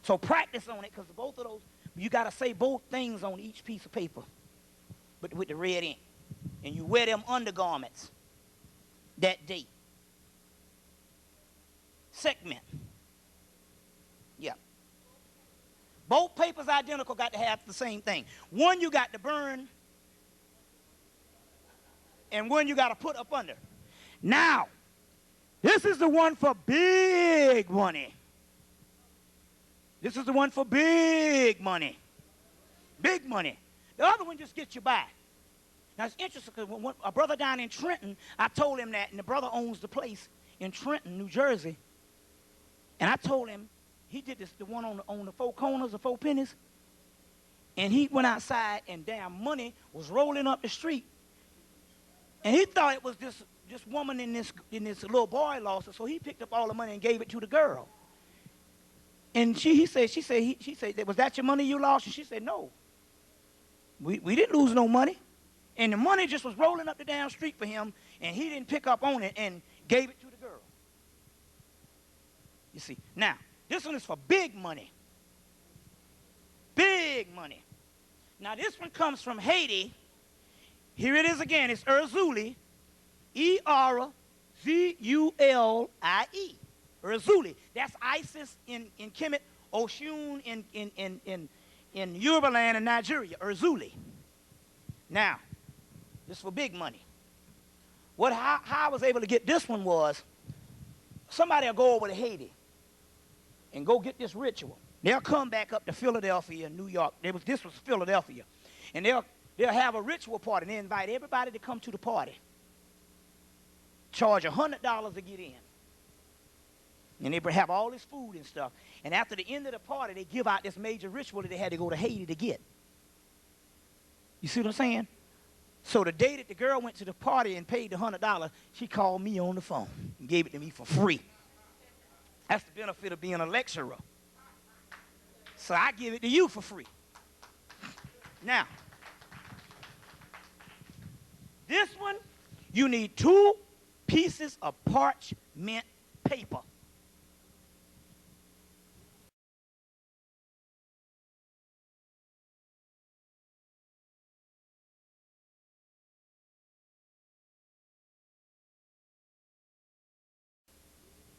So practice on it, because both of those, you got to say both things on each piece of paper, but with the red ink. And you wear them undergarments that day. Sekhmet. Yeah. Both papers identical, got to have the same thing. One you got to burn, and one you got to put up under. Now, this is the one for big money. This is the one for big money. Big money. The other one just gets you by. Now, it's interesting because when a brother down in Trenton, I told him that, and the brother owns the place in Trenton, New Jersey. And I told him, he did this, the one on the 4 corners, the 4 pennies. And he went outside, and damn money was rolling up the street. And he thought it was this woman in this little boy lost it, so he picked up all the money and gave it to the girl. And she said, was that your money you lost? And she said, no. We didn't lose no money. And the money just was rolling up the damn street for him, and he didn't pick up on it and gave it to the girl. You see, now, this one is for big money. Big money. Now, this one comes from Haiti. Here it is again. It's 1Jul00, E-R-Z-U-L-I-E. 1Jul00. That's Isis in Hemmitt, Oshun in Yoruba land in Nigeria. 1Jul00. Now, this is for big money. How I was able to get this one was, somebody will go over to Haiti and go get this ritual. They'll come back up to Philadelphia, New York. This was Philadelphia. And they'll have a ritual party, and they invite everybody to come to the party. Charge $100 to get in. And they have all this food and stuff. And after the end of the party, they give out this major ritual that they had to go to Haiti to get. You see what I'm saying? So the day that the girl went to the party and paid the $100, she called me on the phone and gave it to me for free. That's the benefit of being a lecturer. So I give it to you for free. Now, this one, you need 2 pieces of parchment paper.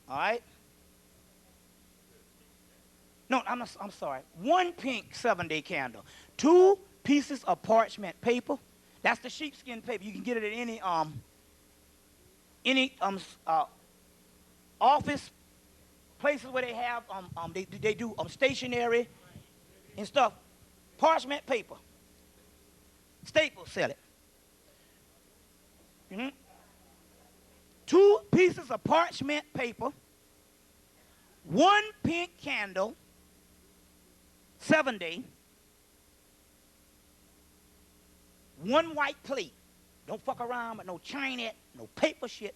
All right? No, I'm sorry. 1 pink 7-day candle. 2 pieces of parchment paper. That's the sheepskin paper. You can get it at any office places where they have they do stationery and stuff. Parchment paper. Staples sell it. 2 pieces of parchment paper. 1 pink candle. 7-day. 1 white plate. Don't fuck around with no China, no paper shit.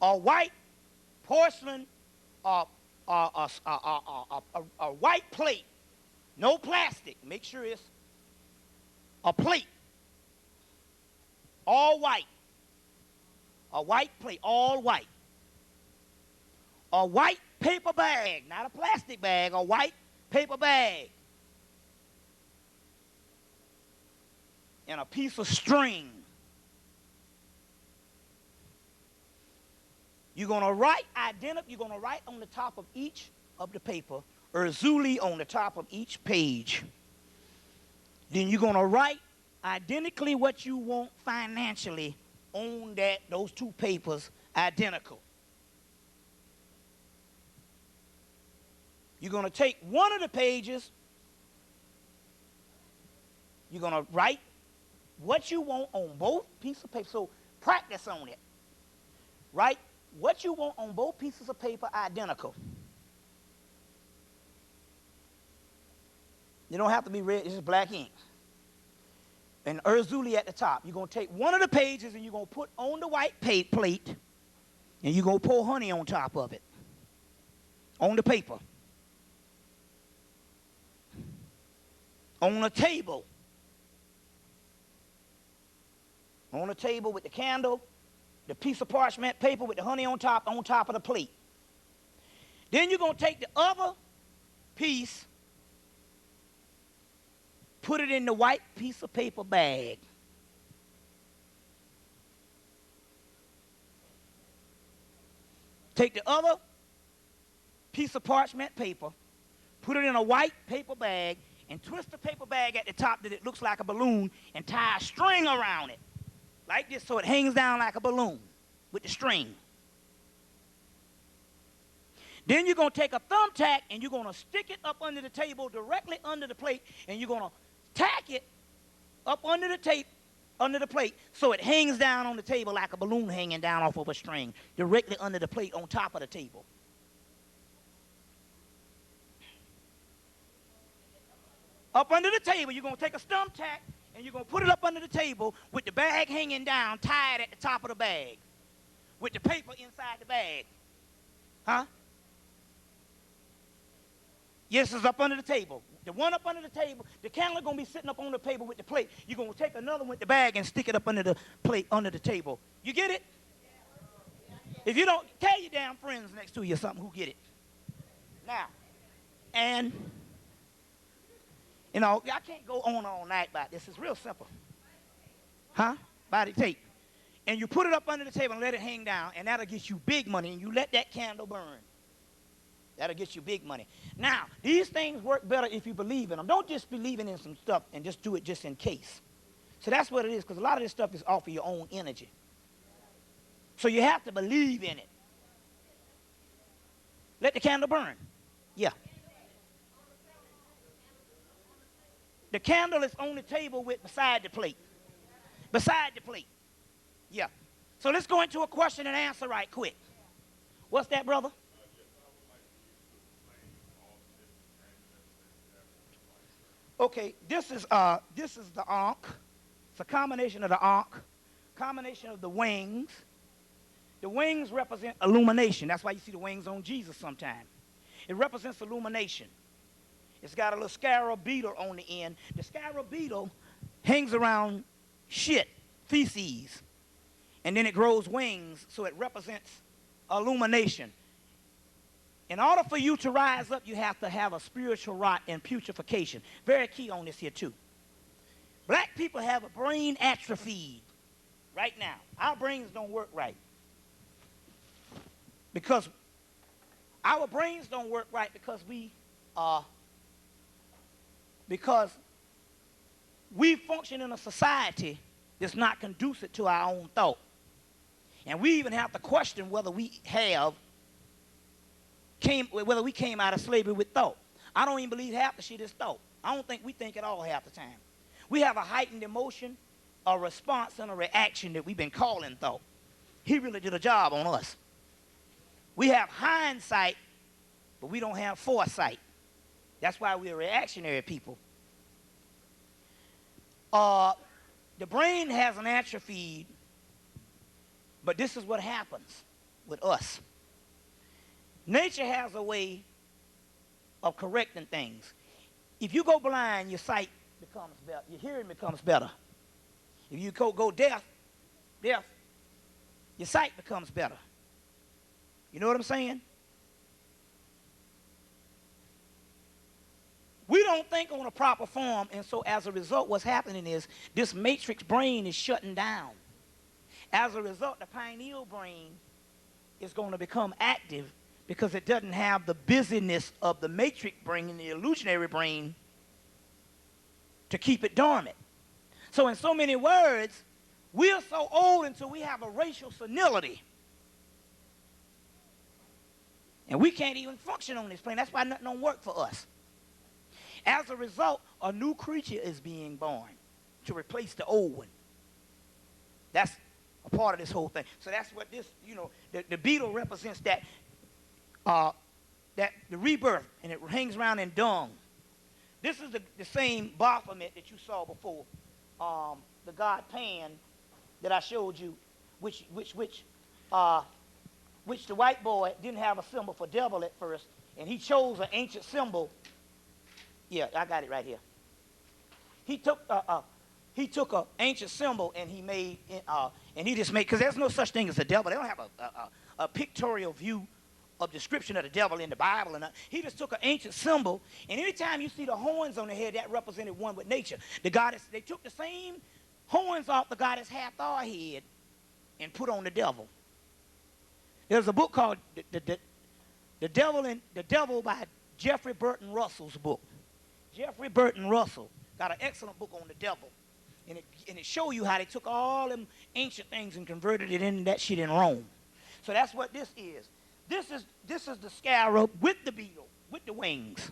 A white porcelain, a white plate. No plastic. Make sure it's a plate. All white. A white plate, all white. A white paper bag, not a plastic bag, a white paper bag, and a piece of string. You're going to write on the top of each of the paper, 1Jul00 on the top of each page. Then you're going to write identically what you want financially on those two papers, identical. You're going to take one of the pages, you're going to write what you want on both pieces of paper. So practice on it. Write what you want on both pieces of paper identical. You don't have to be red, it's just black ink. And 1Jul00 at the top. You're going to take one of the pages and you're going to put on the white plate, and you're going to pour honey on top of it, on the paper. On a table. On a table with the candle, the piece of parchment paper with the honey on top of the plate. Then you're going to take the other piece, put it in the white piece of paper bag. Take the other piece of parchment paper, put it in a white paper bag, and twist the paper bag at the top that it looks like a balloon, and tie a string around it, like this, so it hangs down like a balloon with the string. Then you're going to take a thumbtack and you're going to stick it up under the table, directly under the plate, and you're going to tack it up under the plate, so it hangs down on the table like a balloon hanging down off of a string, directly under the plate on top of the table. Up under the table, you're going to take a stump tack and you're going to put it up under the table with the bag hanging down, tied at the top of the bag, with the paper inside the bag. Huh? Yes, it's up under the table. The one up under the table, the candle going to be sitting up on the table with the plate. You're going to take another one with the bag and stick it up under the plate, under the table. You get it? If you don't, tell your damn friends next to you or something who get it. Now, and, you know, I can't go on all night about this. It's real simple. Huh? By the tape. And you put it up under the table and let it hang down, and that'll get you big money, and you let that candle burn. That'll get you big money. Now, these things work better if you believe in them. Don't just believe in some stuff and just do it just in case. So that's what it is, because a lot of this stuff is off of your own energy. So you have to believe in it. Let the candle burn. Yeah. The candle is on the table beside the plate. Beside the plate. Yeah. So let's go into a question and answer right quick. What's that, brother? Okay, this is the ankh. It's a combination of the ankh, combination of the wings. The wings represent illumination. That's why you see the wings on Jesus sometimes. It represents illumination. It's got a little scarab beetle on the end. The scarab beetle hangs around shit, feces, and then it grows wings, so it represents illumination. In order for you to rise up, you have to have a spiritual rot and putrefaction. Very key on this here, too. Black people have a brain atrophy right now. Our brains don't work right. Because our brains don't work right because we function in a society that's not conducive to our own thought. And we even have to question whether we came out of slavery with thought. I don't even believe half the shit is thought. I don't think we think at all half the time. We have a heightened emotion, a response, and a reaction that we've been calling thought. He really did a job on us. We have hindsight, but we don't have foresight. That's why we're reactionary people. The brain has an atrophy, but this is what happens with us. Nature has a way of correcting things. If you go blind, your sight becomes better. Your hearing becomes better. If you go deaf, your sight becomes better. You know what I'm saying? don't think on a proper form, and so as a result, what's happening is this matrix brain is shutting down. As a result, the pineal brain is going to become active because it doesn't have the busyness of the matrix brain and the illusionary brain to keep it dormant. So in so many words, we're so old until we have a racial senility. And we can't even function on this plane. That's why nothing don't work for us. As a result, a new creature is being born to replace the old one. That's a part of this whole thing. So that's what this, the beetle represents that the rebirth, and it hangs around in dung. This is the same Baphomet that you saw before, the god Pan that I showed you, which the white boy didn't have a symbol for devil at first, and he chose an ancient symbol. Yeah, I got it right here. He took an ancient symbol and he made, and he just made, because there's no such thing as a devil. They don't have a pictorial view of description of the devil in the Bible. And he just took an ancient symbol, and anytime you see the horns on the head, that represented one with nature. The goddess, they took the same horns off the goddess Hathor head and put on the devil. There's a book called The Devil by Jeffrey Burton Russell's book. Jeffrey Burton Russell got an excellent book on the devil. And it show you how they took all them ancient things and converted it into that shit in Rome. So that's what this is. This is the scarab with the beetle, with the wings.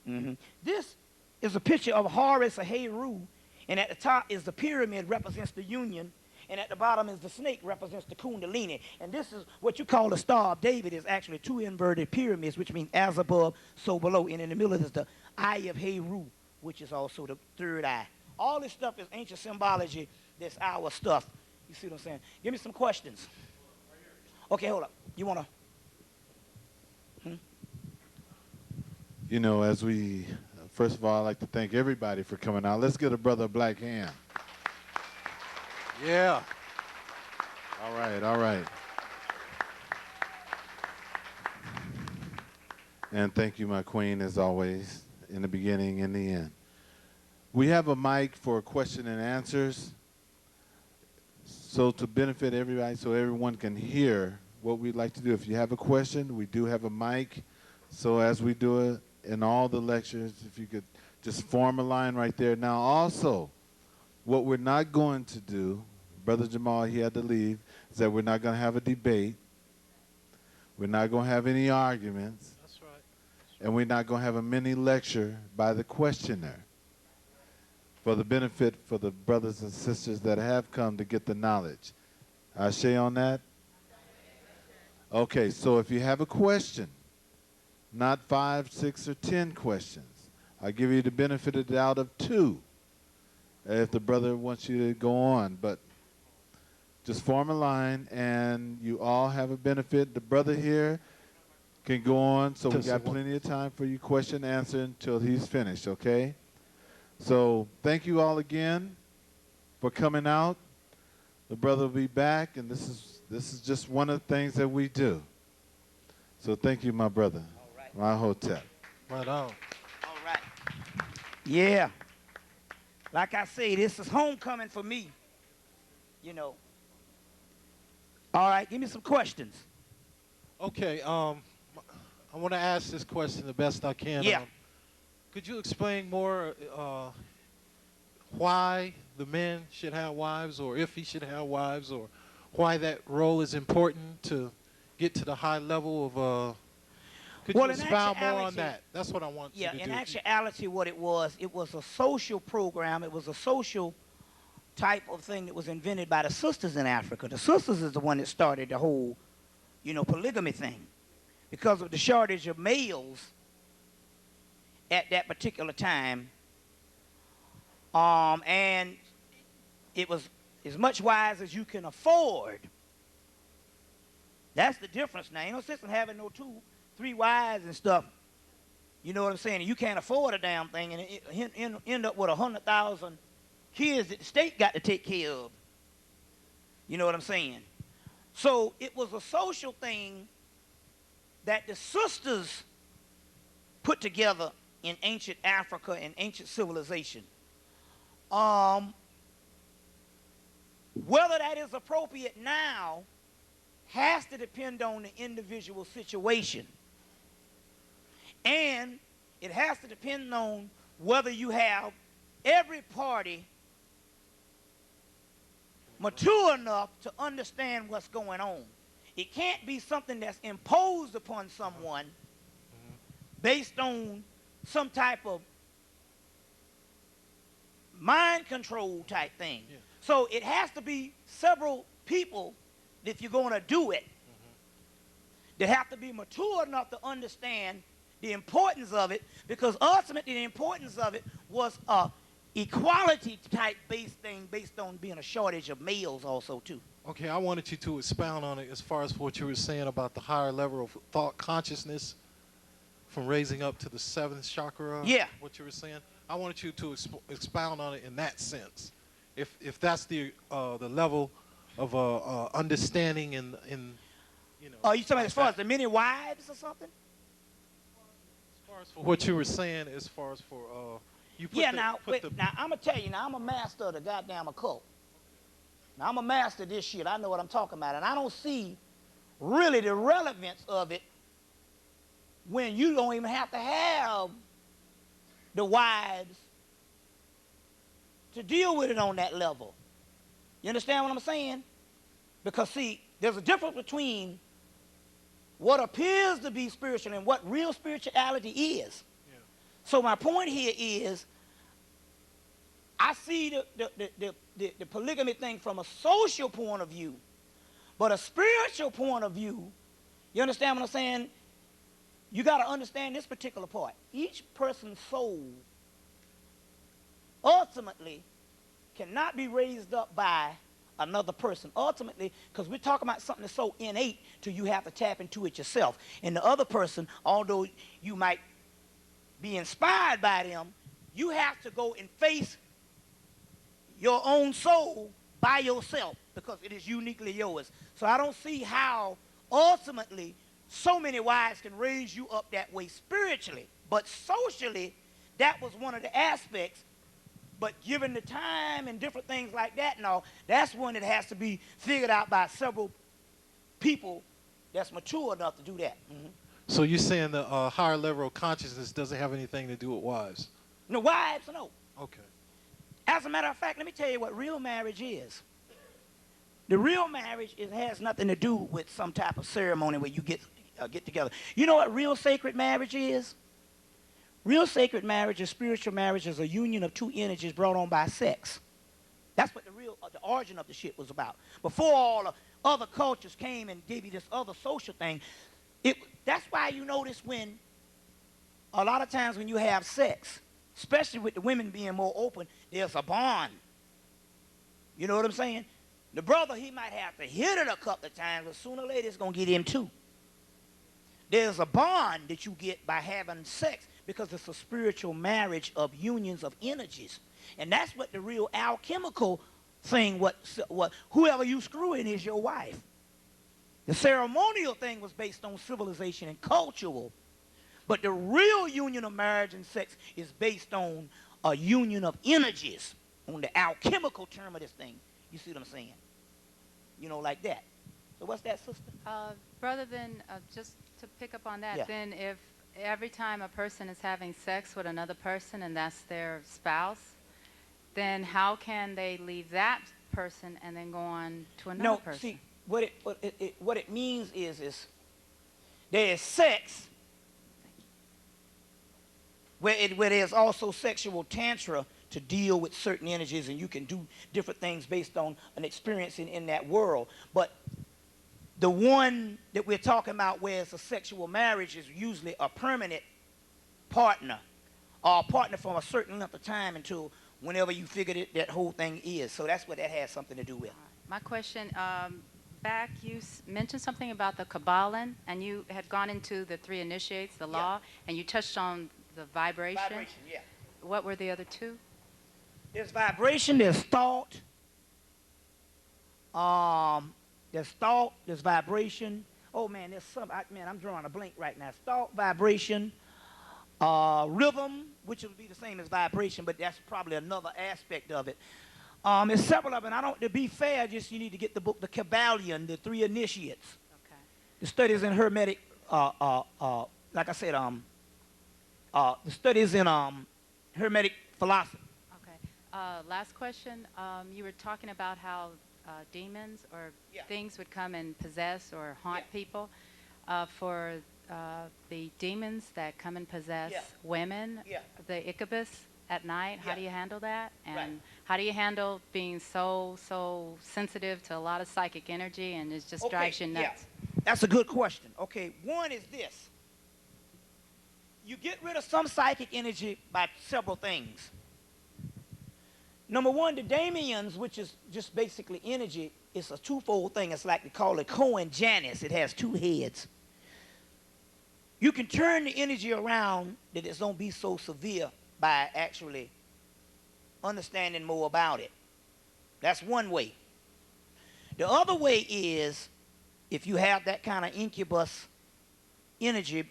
Mm-hmm. This is a picture of Horus or Heru, and at the top is the pyramid, represents the union, and at the bottom is the snake, represents the kundalini. And this is what you call the Star of David, is actually two inverted pyramids, which means as above, so below. And in the middle is the Eye of Heru, which is also the third eye. All this stuff is ancient symbology. That's our stuff. You see what I'm saying? Give me some questions. Okay, hold up. You want to? As we, first of all, I'd like to thank everybody for coming out. Let's give a brother a black hand. Yeah. All right, all right. And thank you, my queen, as always, in the beginning and the end. We have a mic for question and answers. So to benefit everybody, so everyone can hear what we'd like to do. If you have a question, we do have a mic. So as we do it in all the lectures, if you could just form a line right there. Now also, what we're not going to do, Brother Jamal, he had to leave, is that we're not going to have a debate. We're not going to have any arguments. That's right. And we're not going to have a mini lecture by the questioner for the benefit for the brothers and sisters that have come to get the knowledge. Ashe on that? Okay, so if you have a question, not 5, 6, or 10 questions, I'll give you the benefit of the doubt of 2 if the brother wants you to go on. But just form a line, and you all have a benefit. The brother here can go on, so we got plenty of time for you question and answer until he's finished, okay? So thank you all again for coming out. The brother will be back, and this is just one of the things that we do. So thank you, my brother. All right. My hotel. Right on. All right. Yeah. Like I say, this is homecoming for me. All right, give me some questions. Okay, I want to ask this question the best I can. Yeah. Could you explain more why the men should have wives, or if he should have wives, or why that role is important to get to the high level of... Could you expound more on that? That's what I want you to do. Yeah, in actuality, what it was a social program. It was a social type of thing that was invented by the sisters in Africa. The sisters is the one that started the whole, polygamy thing, because of the shortage of males at that particular time. And it was as much wives as you can afford. That's the difference now. Ain't no sense in having no 2, 3 wives and stuff. You know what I'm saying? And you can't afford a damn thing, and it end up with 100,000 kids that the state got to take care of. You know what I'm saying? So it was a social thing that the sisters put together in ancient Africa and ancient civilization. Whether that is appropriate now has to depend on the individual situation. And it has to depend on whether you have every party mature enough to understand what's going on. It can't be something that's imposed upon someone based on some type of mind control type thing. Yeah. So it has to be several people, if you're going to do it, that have to be mature enough to understand the importance of it, because ultimately the importance of it was a equality type based thing based on being a shortage of males also too. Okay, I wanted you to expound on it as far as what you were saying about the higher level of thought consciousness from raising up to the seventh chakra. Yeah. What you were saying. I wanted you to expound on it in that sense. If that's the level of understanding in you know. Are you talking about as far as the many wives or something? As far as for what you were saying, as far as for you put yeah. the, Now, put the, now I'm gonna tell you. Now I'm a master of the goddamn occult. Now I'm a master of this shit. I know what I'm talking about, and I don't see really the relevance of it when you don't even have to have the wives to deal with it on that level. You understand what I'm saying? Because see, there's a difference between what appears to be spiritual and what real spirituality is. Yeah. So my point here is, I see the polygamy thing from a social point of view, but a spiritual point of view, you understand what I'm saying? You got to understand this particular part. Each person's soul ultimately cannot be raised up by another person. Ultimately, because we're talking about something that's so innate till you have to tap into it yourself. And the other person, although you might be inspired by them, you have to go and face your own soul by yourself because it is uniquely yours. So I don't see how ultimately so many wives can raise you up that way spiritually. But socially, that was one of the aspects. But given the time and different things like that and all, that's one that has to be figured out by several people that's mature enough to do that. Mm-hmm. So you're saying the higher level of consciousness doesn't have anything to do with wives? No, wives, no. Okay. As a matter of fact, let me tell you what real marriage is. The real marriage has nothing to do with some type of ceremony where you get together. You know what real sacred marriage is? Real sacred marriage or spiritual marriage is a union of two energies brought on by sex. That's what the origin of the shit was about. Before all the other cultures came and gave you this other social thing, that's why you notice when a lot of times when you have sex, especially with the women being more open, there's a bond. You know what I'm saying? The brother, he might have to hit it a couple of times, but sooner or later it's going to get him too. There's a bond that you get by having sex because it's a spiritual marriage of unions of energies. And that's what the real alchemical thing, what whoever you screw in is your wife. The ceremonial thing was based on civilization and cultural. But the real union of marriage and sex is based on a union of energies, on the alchemical term of this thing. You see what I'm saying? You know, like that. So what's that, sister? Brother, then just to pick up on that, Yeah. then if every time a person is having sex with another person and that's their spouse, then how can they leave that person and then go on to another person? See, what it means is there is sex where there's also sexual tantra to deal with certain energies, and you can do different things based on an experience in that world. But the one that we're talking about where it's a sexual marriage is usually a permanent partner, or a partner from a certain length of time until whenever you figured it, that whole thing is. So that's what that has something to do with. My question, back you mentioned something about the Kabbalah, and you had gone into the three initiates, the law, and you touched on the vibration. Vibration, yeah. What were the other two? There's vibration, there's thought. There's thought, there's vibration. Oh man, there's some, I'm drawing a blank right now. Thought, vibration, rhythm, which would be the same as vibration, but that's probably another aspect of it. There's several of them. I don't, to be fair, just you need to get the book, The Kabbalion, The Three Initiates. Okay. The studies in Hermetic, like I said, the studies in Hermetic philosophy. Okay. Last question. You were talking about how demons or things would come and possess or haunt people. For the demons that come and possess women, the incubus at night, how do you handle that? And how do you handle being so sensitive to a lot of psychic energy and it just drives you nuts? That's a good question. Okay, one is this. You get rid of some psychic energy by several things. Number one, the Damians, which is just basically energy, it's a twofold thing. It's like they call it Cohen Janus. It has two heads. You can turn the energy around that it don't be so severe by actually understanding more about it. That's one way. The other way is if you have that kind of incubus energy,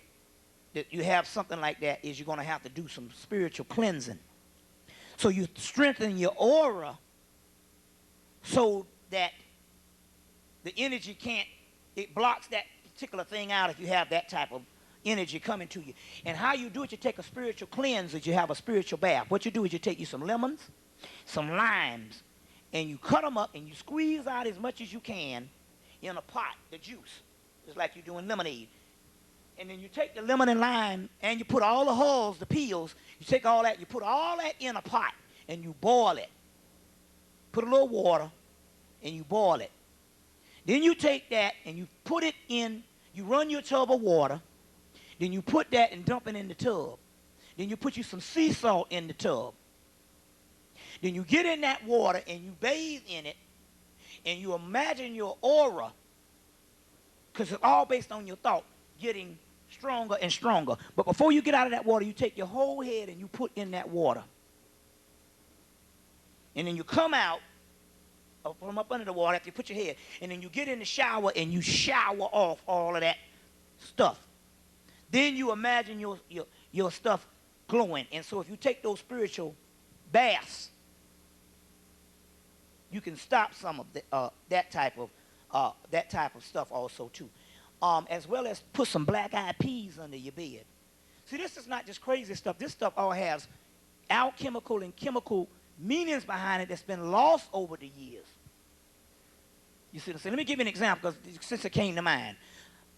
that you have something like that, is you're going to have to do some spiritual cleansing. So you strengthen your aura so that the energy can't, it blocks that particular thing out if you have that type of energy coming to you. And how you do it, you take a spiritual cleanse, you have a spiritual bath. What you do is you take you some lemons, some limes, and you cut them up and you squeeze out as much as you can in a pot, the juice. It's like you're doing lemonade. And then you take the lemon and lime and you put all the hulls, the peels, you take all that, you put all that in a pot and you boil it. Put a little water and you boil it. Then you take that and you put it in, you run your tub of water, then you put that and dump it in the tub. Then you put you some sea salt in the tub. Then you get in that water and you bathe in it and you imagine your aura, because it's all based on your thought, getting stronger and stronger. But before you get out of that water, you take your whole head and you put in that water. And then you come out from up under the water after you put your head. And then you get in the shower and you shower off all of that stuff. Then you imagine your stuff glowing. And so if you take those spiritual baths, you can stop some of that type of stuff also too. As well as put some black-eyed peas under your bed. See, this is not just crazy stuff. This stuff all has alchemical and chemical meanings behind it that's been lost over the years. You see what I'm saying? Let me give you an example, because since it came to mind.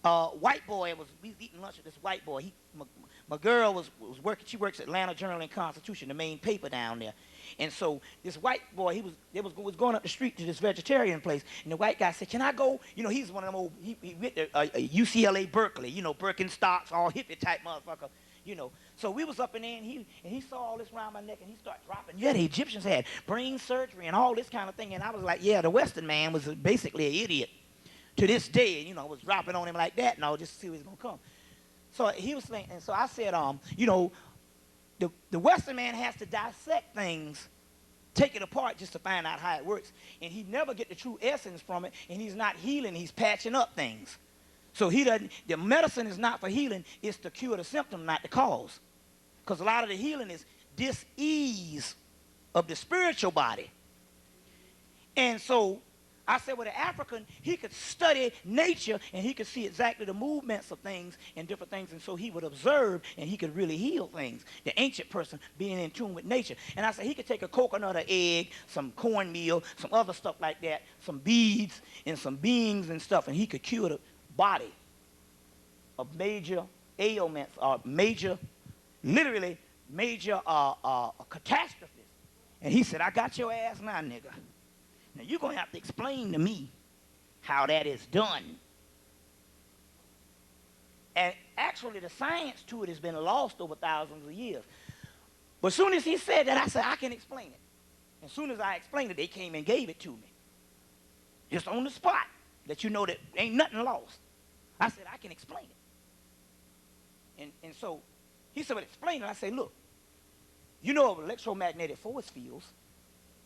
White boy we was eating lunch with this white boy. My girl was working. She works at Atlanta Journal and Constitution, the main paper down there. And so this white boy, was going up the street to this vegetarian place, and the white guy said, "Can I go?" You know, he's one of them old. He went to UCLA Berkeley. You know, Birkenstocks, all hippie type motherfucker. You know, so we was up in there, and he saw all this around my neck, and he started dropping. Yeah, the Egyptians had brain surgery and all this kind of thing, and I was like, yeah, the Western man was basically an idiot to this day. And, you know, I was dropping on him like that, and I was just to see what's gonna come. So he was saying, and so I said, you know, the Western man has to dissect things, take it apart just to find out how it works, and he never get the true essence from it, and he's not healing, he's patching up things. So the medicine is not for healing, it's to cure the symptom, not the cause. Because a lot of the healing is dis-ease of the spiritual body. And so I said, well, the African, he could study nature and he could see exactly the movements of things and different things, and so he would observe and he could really heal things. The ancient person being in tune with nature. And I said he could take a coconut or egg, some cornmeal, some other stuff like that, some beads and some beans and stuff, and he could cure the body of major ailments or literally major catastrophes. And he said, I got your ass now, nigga. Now, you're going to have to explain to me how that is done. And actually, the science to it has been lost over thousands of years. But as soon as he said that, I said, I can explain it. As soon as I explained it, they came and gave it to me. Just on the spot, that you know that ain't nothing lost. I said, I can explain it. And so he said, well, explain it. I said, look, you know of electromagnetic force fields.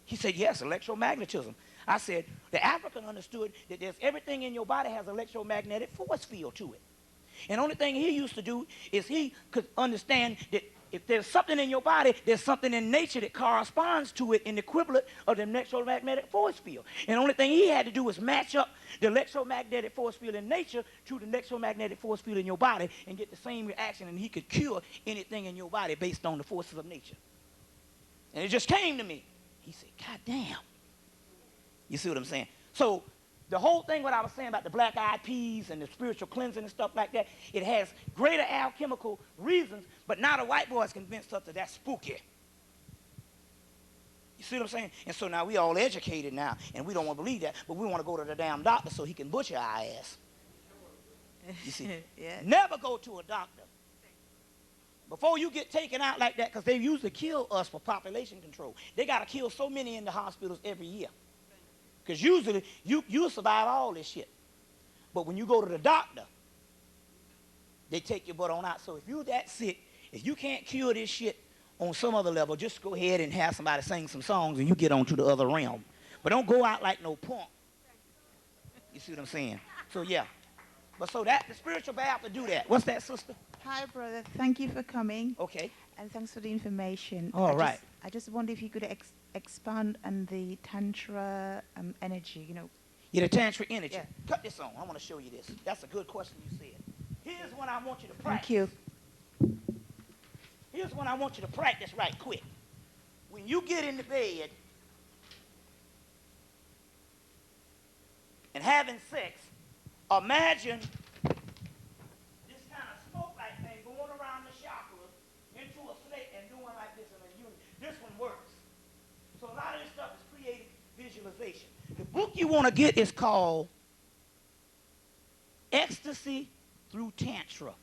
He said, yes, electromagnetism. I said, the African understood that there's everything in your body has electromagnetic force field to it. And the only thing he used to do is he could understand that if there's something in your body, there's something in nature that corresponds to it in the equivalent of the electromagnetic force field. And the only thing he had to do was match up the electromagnetic force field in nature to the electromagnetic force field in your body and get the same reaction, and he could cure anything in your body based on the forces of nature. And it just came to me. He said, God damn. You see what I'm saying? So the whole thing, what I was saying about the black eyed peas and the spiritual cleansing and stuff like that, it has greater alchemical reasons, but now the white boys convinced us that that's spooky. You see what I'm saying? And so now we all educated now, and we don't want to believe that, but we want to go to the damn doctor so he can butcher our ass. You see? Yeah. Never go to a doctor before you get taken out like that, because they usually kill us for population control. They got to kill so many in the hospitals every year. Because usually, you'll survive all this shit. But when you go to the doctor, they take your butt on out. So if you're that sick, if you can't cure this shit on some other level, just go ahead and have somebody sing some songs and you get on to the other realm. But don't go out like no punk. You see what I'm saying? So, yeah. But so that, the spiritual bath to do that. What's that, sister? Hi, brother. Thank you for coming. Okay. And thanks for the information. All right. I just wonder if you could expand on the Tantra energy, you know. Yeah, the Tantra energy. Yeah. Cut this on. I want to show you this. That's a good question you said. Here's one I want you to practice. Thank you. Here's one I want you to practice right quick. When you get in the bed and having sex, imagine this kind of smoke-like thing going around the chakras into a snake and doing like this in a unit. This one works. So a lot of this stuff is creative visualization. The book you want to get is called Ecstasy Through Tantra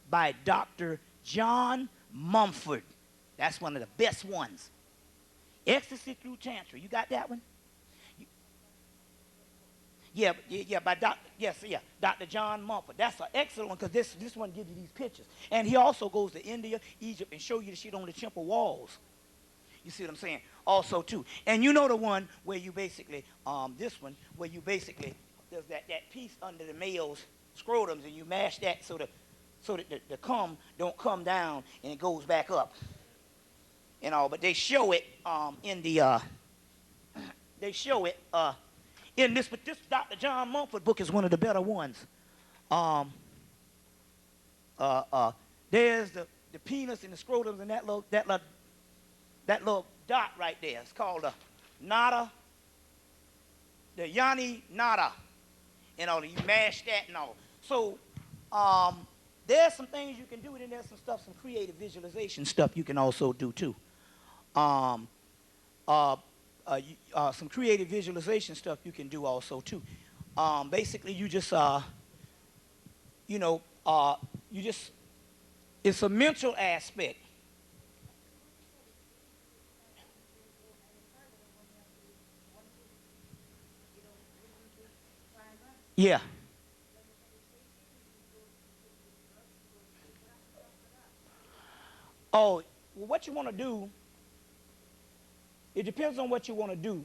by Dr. John Mumford. That's one of the best ones. Ecstasy Through Tantra. You got that one? Yeah, by Dr. John Mumford. That's an excellent one, because this one gives you these pictures. And he also goes to India, Egypt, and show you the shit on the temple walls. You see what I'm saying? Also, too. And you know the one where you basically, this one, where you basically, there's that piece under the male's scrotums, and you mash that so that the cum don't come down and it goes back up. And all, but they show it in the, in this, but this Dr. John Mumford book is one of the better ones. There's the penis and the scrotums and that little dot right there. It's called the nada, the yani nada, and all. You mash that and all. So there's some things you can do, and then there's some stuff, some creative visualization stuff you can also do too. Some creative visualization stuff you can do also too. Basically, you just, it's a mental aspect. Yeah. Oh, well, what you want to do, it depends on what you want to do.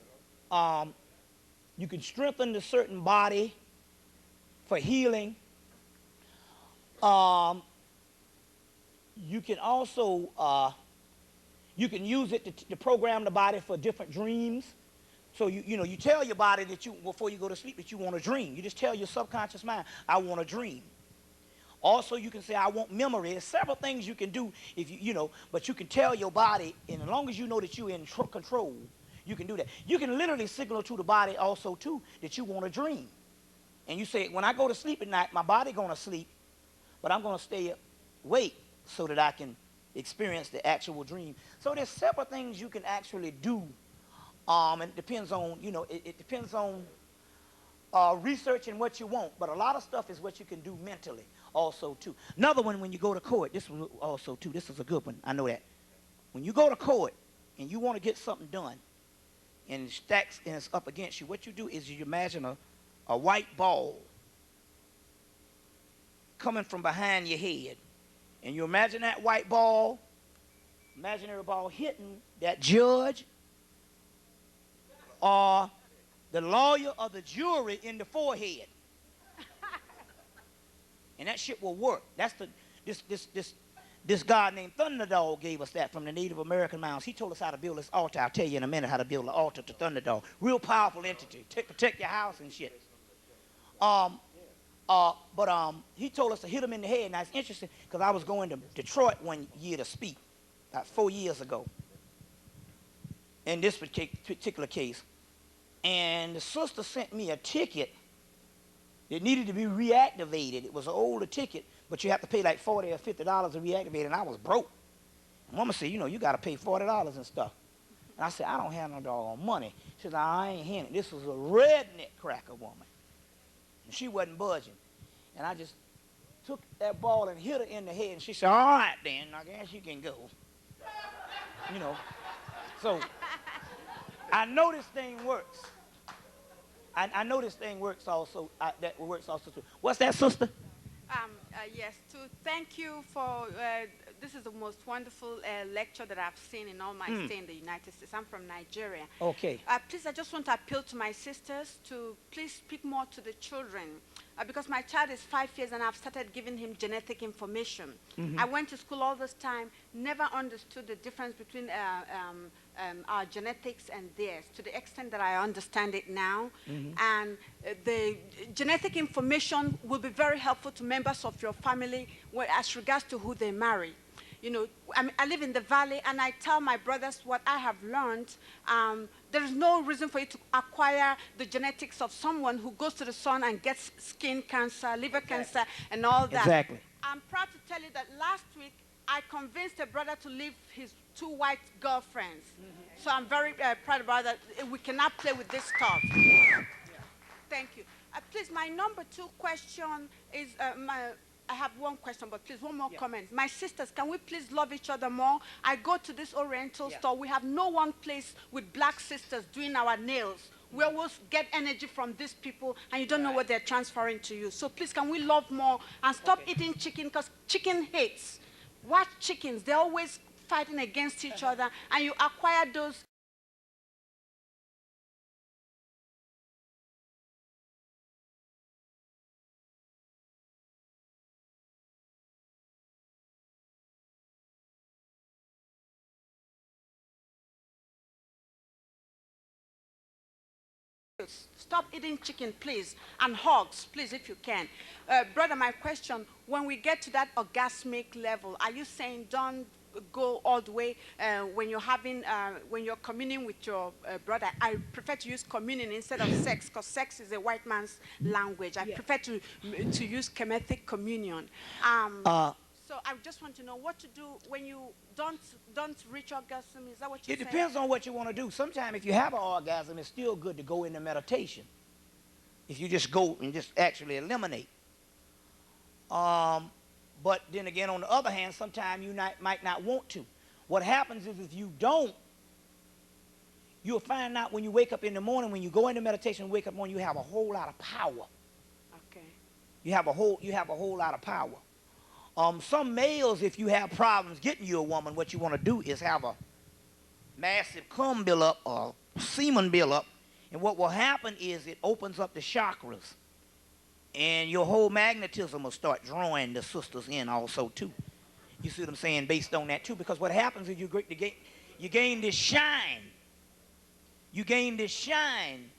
You can strengthen the certain body for healing. You can also, you can use it to program the body for different dreams. So you tell your body that before you go to sleep, that you want to dream. You just tell your subconscious mind, I want to dream. Also, you can say, I want memory. There's several things you can do if but you can tell your body, and as long as you know that you're in control, you can do that. You can literally signal to the body also, too, that you want to dream. And you say, when I go to sleep at night, my body going to sleep, but I'm going to stay awake so that I can experience the actual dream. So there's several things you can actually do. And it depends on, it depends on researching what you want. But a lot of stuff is what you can do mentally also, too. Another one, when you go to court, this one also, too, this is a good one. I know that. When you go to court and you want to get something done, and it stacks and it's up against you, what you do is you imagine a white ball coming from behind your head. And you imagine that white ball, imaginary ball, hitting that judge or the lawyer or the jury in the forehead. And that shit will work. That's this God named Thunderdog gave us that from the Native American mounds. He told us how to build this altar. I'll tell you in a minute how to build an altar to Thunderdog. Real powerful entity. Protect your house and shit. He told us to hit him in the head. Now it's interesting because I was going to Detroit one year to speak, about 4 years ago, in this particular case. And the sister sent me a ticket that needed to be reactivated. It was an older ticket, but you have to pay like $40 or $50 to reactivate it, and I was broke. And Mama said, you know, you got to pay $40 and stuff. And I said, I don't have no doggone money. She said, I ain't handing it. This was a redneck cracker woman. And she wasn't budging. And I just took that ball and hit her in the head, and she said, all right, then, I guess you can go. You know. So I know this thing works. I know this thing works also. That works also too. What's that, sister? Yes, to thank you for, this is the most wonderful lecture that I've seen in all my stay in the United States. I'm from Nigeria. Okay. Please, I just want to appeal to my sisters to please speak more to the children. Because my child is 5 years and I've started giving him genetic information. I went to school all this time, never understood the difference between our genetics and theirs, to the extent that I understand it now. And the genetic information will be very helpful to members of your family as regards to who they marry. You know, I live in the valley, and I tell my brothers what I have learned. There is no reason for you to acquire the genetics of someone who goes to the sun and gets skin cancer, liver cancer, and all that. Exactly. I'm proud to tell you that last week, I convinced a brother to leave his 2 white girlfriends. So I'm very proud about that. We cannot play with this stuff. Thank you. Please, my number 2 question is, I have one question, but please, one more comment. My sisters, can we please love each other more? I go to this Oriental store. We have no one place with black sisters doing our nails. We always get energy from these people, and you don't know what they're transferring to you. So please, can we love more and stop eating chicken, because chicken hates. Watch chickens. They're always fighting against each other, and you acquire those. Stop eating chicken, please, and hogs, please, if you can. Brother, my question, when we get to that orgasmic level, are you saying don't go all the way when you're having, when you're communing with your brother? I prefer to use communion instead of sex, because sex is a white man's language. I prefer to use chemetic communion. So I just want to know what to do when you don't reach orgasm. Is that what you're saying? It depends on what you want to do. Sometimes if you have an orgasm, it's still good to go into meditation. If you just go and just actually eliminate. But then again, on the other hand, sometimes you might not want to. What happens is if you don't, you'll find out when you wake up in the morning, when you go into meditation and wake up in the morning, you have a whole lot of power. Okay. You have a whole lot of power. Some males, if you have problems getting you a woman, what you want to do is have a massive cum buildup or semen buildup, and what will happen is it opens up the chakras, and your whole magnetism will start drawing the sisters in also too. You see what I'm saying? Based on that too, because what happens is you gain this shine. You gain this shine,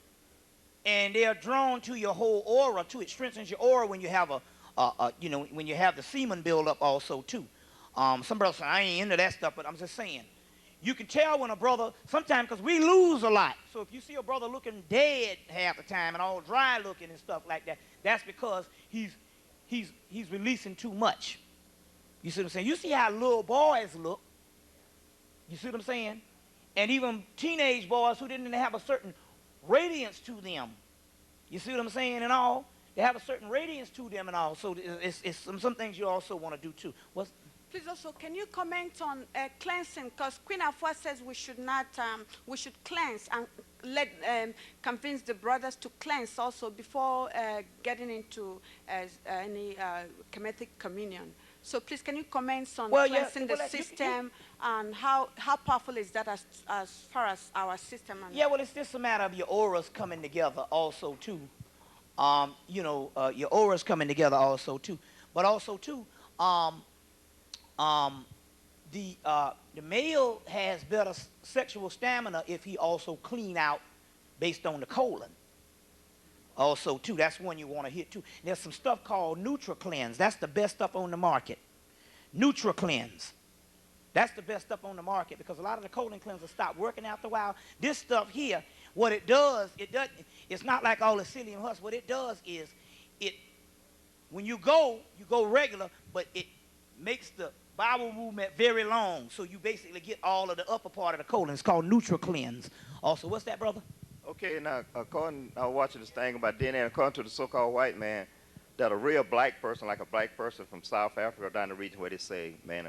and they're drawn to your whole aura too. It strengthens your aura when you have when you have the semen build up also too. Some brothers say, I ain't into that stuff, but I'm just saying. You can tell when a brother, sometimes because we lose a lot. So if you see a brother looking dead half the time and all dry looking and stuff like that, that's because he's releasing too much. You see what I'm saying? You see how little boys look. You see what I'm saying? And even teenage boys who didn't have a certain radiance to them. You see what I'm saying and all? They have a certain radiance to them and all. So it's some things you also want to do too. Please also, can you comment on cleansing? Because Queen Afua says we should not, we should cleanse and convince the brothers to cleanse also before getting into any chemetic communion. So please, can you comment on cleansing the system and how powerful is that as far as our system? Yeah, well, it's just a matter of your auras coming together also too. Your auras coming together also too. But also too, the male has better sexual stamina if he also clean out based on the colon. Also too, that's one you want to hit too. There's some stuff called NutriCleanse. That's the best stuff on the market. NutriCleanse. That's the best stuff on the market because a lot of the colon cleansers stop working after a while. This stuff here, what it does, it's not like all the psyllium husk. What it does is, when you go regular, but it makes the bowel movement very long. So you basically get all of the upper part of the colon. It's called NutriCleanse. Also, what's that, brother? Okay, now, I was watching this thing about DNA, according to the so-called white man, that a real black person, like a black person from South Africa, down the region where they say man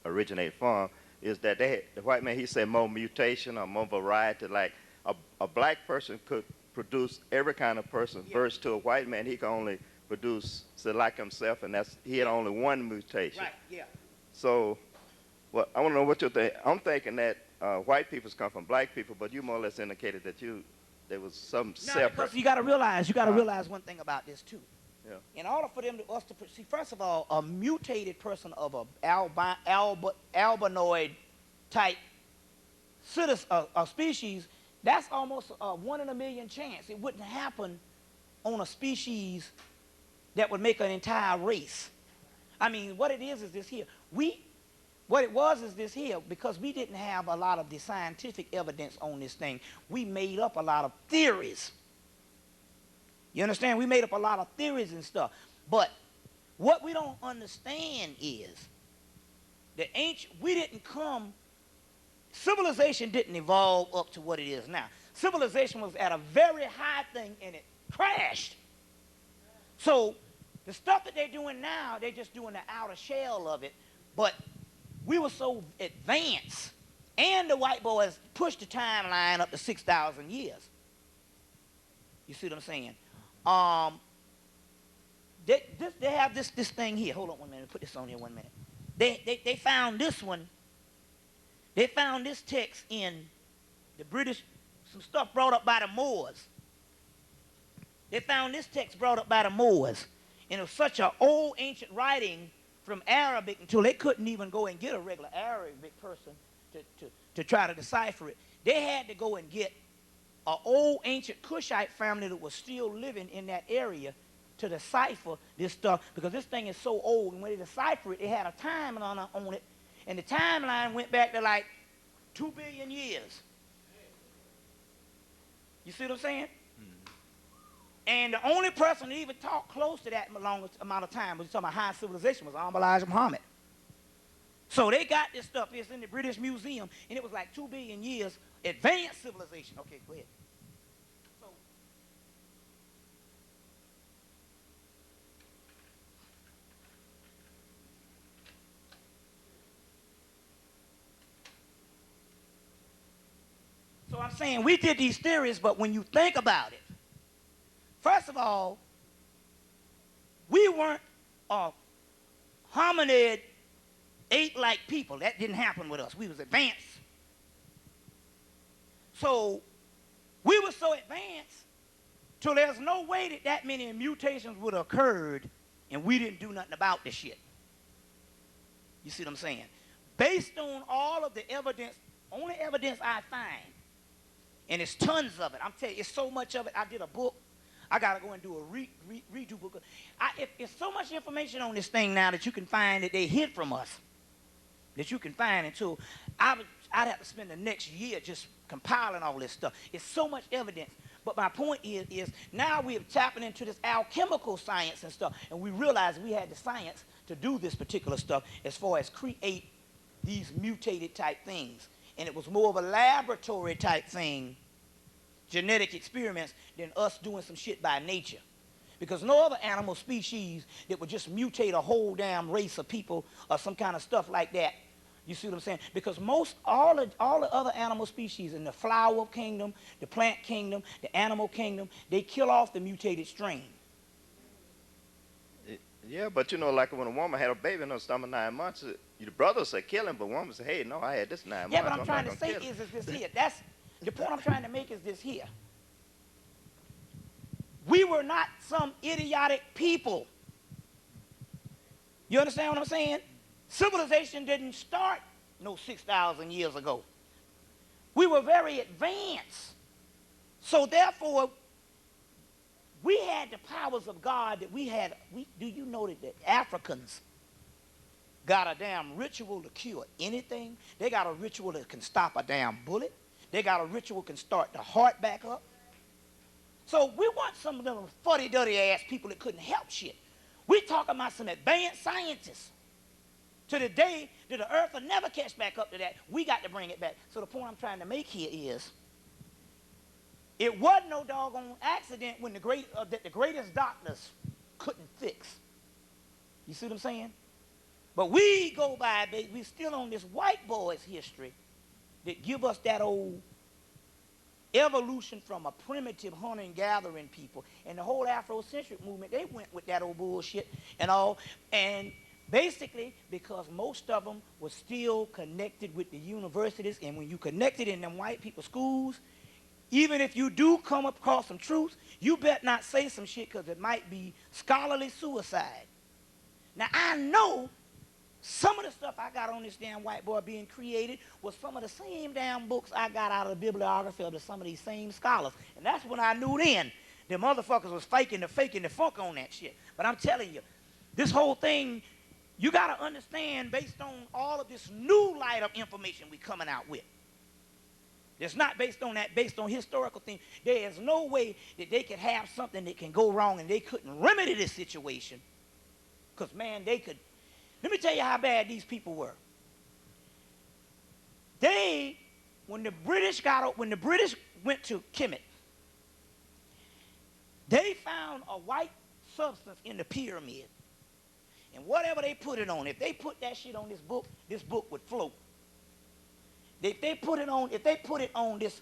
originate from, is that the white man, he said more mutation or more variety. Like a black person could produce every kind of person, versus to a white man, he can only produce, say, like himself, and he had only one mutation. Right, yeah. So, well, I want to know what you think. I'm thinking that white people's come from black people, but you more or less indicated that there was some separate. Because you got to realize one thing about this too. Yeah. In order for us to see, first of all, a mutated person of a albinoid type species, that's almost a 1 in a million chance. It wouldn't happen on a species that would make an entire race. I mean, what it is this here. What it was is this here, because we didn't have a lot of the scientific evidence on this thing, we made up a lot of theories. You understand? We made up a lot of theories and stuff. But what we don't understand is civilization didn't evolve up to what it is now. Civilization was at a very high thing and it crashed. So the stuff that they're doing now, they're just doing the outer shell of it. But we were so advanced, and the white boys pushed the timeline up to 6,000 years. You see what I'm saying? They have this thing here. Hold on 1 minute. Put this on here 1 minute. They found this one. They found this text in the British, some stuff brought up by the Moors. They found this text brought up by the Moors. And it was such an old ancient writing from Arabic until they couldn't even go and get a regular Arabic person to try to decipher it. They had to go and get an old ancient Cushite family that was still living in that area to decipher this stuff, because this thing is so old, and when they decipher it, it had a timeline on it, and the timeline went back to like 2 billion years. You see what I'm saying? And the only person that even talked close to that longest amount of time was talking about high civilization was Elijah Muhammad. So they got this stuff. It's in the British Museum, and it was like 2 billion years advanced civilization. Okay, go ahead. So I'm saying we did these theories, but when you think about it, first of all, we weren't hominid ape-like people. That didn't happen with us. We was advanced. So we were so advanced till there's no way that many mutations would have occurred and we didn't do nothing about this shit. You see what I'm saying? Based on all of the evidence, only evidence I find, and it's tons of it. I'm telling you, it's so much of it. I did a book. I got to go and do a redo book. It's so much information on this thing now that you can find that they hid from us, that you can find until I'd have to spend the next year just compiling all this stuff. It's so much evidence. But my point is now we're tapping into this alchemical science and stuff, and we realized we had the science to do this particular stuff as far as create these mutated type things. And it was more of a laboratory type thing, genetic experiments, than us doing some shit by nature. Because no other animal species that would just mutate a whole damn race of people or some kind of stuff like that. You see what I'm saying? Because all the other animal species in the flower kingdom, the plant kingdom, the animal kingdom, they kill off the mutated strain. Yeah, but you know, like when a woman had a baby in her stomach 9 months, the brother said kill him, but woman said, hey, no, I had this 9 months. Yeah, but I'm trying to say is this here. That's the point I'm trying to make is this here. We were not some idiotic people. You understand what I'm saying? Civilization didn't start no 6,000 years ago. We were very advanced. So therefore, we had the powers of God that we had. Do you know that the Africans got a damn ritual to cure anything? They got a ritual that can stop a damn bullet. They got a ritual that can start the heart back up. So we want some of them fuddy-duddy ass people that couldn't help shit. We talking about some advanced scientists. To the day that the earth will never catch back up to that, we got to bring it back. So the point I'm trying to make here is, it wasn't no doggone accident when that the greatest doctors couldn't fix. You see what I'm saying? But we go by, baby, we still on this white boy's history that give us that old evolution from a primitive hunting gathering people. And the whole Afrocentric movement, they went with that old bullshit and all. And basically because most of them were still connected with the universities. And when you connected in them white people schools, even if you do come across some truth, you better not say some shit because it might be scholarly suicide. Now I know some of the stuff I got on this damn white boy being created was some of the same damn books I got out of the bibliography of some of these same scholars. And that's when I knew then the motherfuckers was faking the funk on that shit. But I'm telling you, this whole thing, you got to understand based on all of this new light of information we coming out with. It's not based on that, based on historical things. There is no way that they could have something that can go wrong and they couldn't remedy this situation. Because, man, they could. Let me tell you how bad these people were. When the British went to Hemmitt, they found a white substance in the pyramid. And whatever they put it on, if they put that shit on this book would float. If they put it on this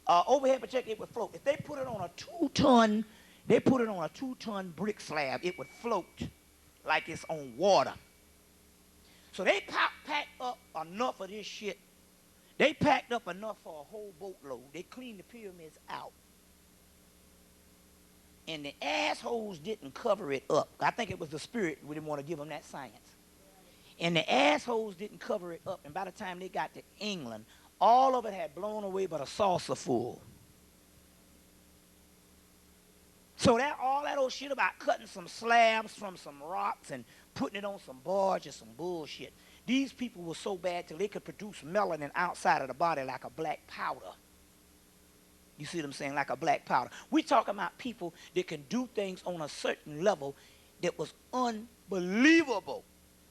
overhead projector, it would float. If they put it on a 2-ton brick slab, it would float like it's on water. So they packed up enough of this shit. They packed up enough for a whole boatload. They cleaned the pyramids out. And the assholes didn't cover it up. I think it was the spirit. We didn't want to give them that science. And the assholes didn't cover it up. And by the time they got to England, all of it had blown away but a saucer full. So all that old shit about cutting some slabs from some rocks and putting it on some barge is some bullshit. These people were so bad till they could produce melanin outside of the body like a black powder. You see what I'm saying? Like a black powder. We're talking about people that can do things on a certain level that was unbelievable.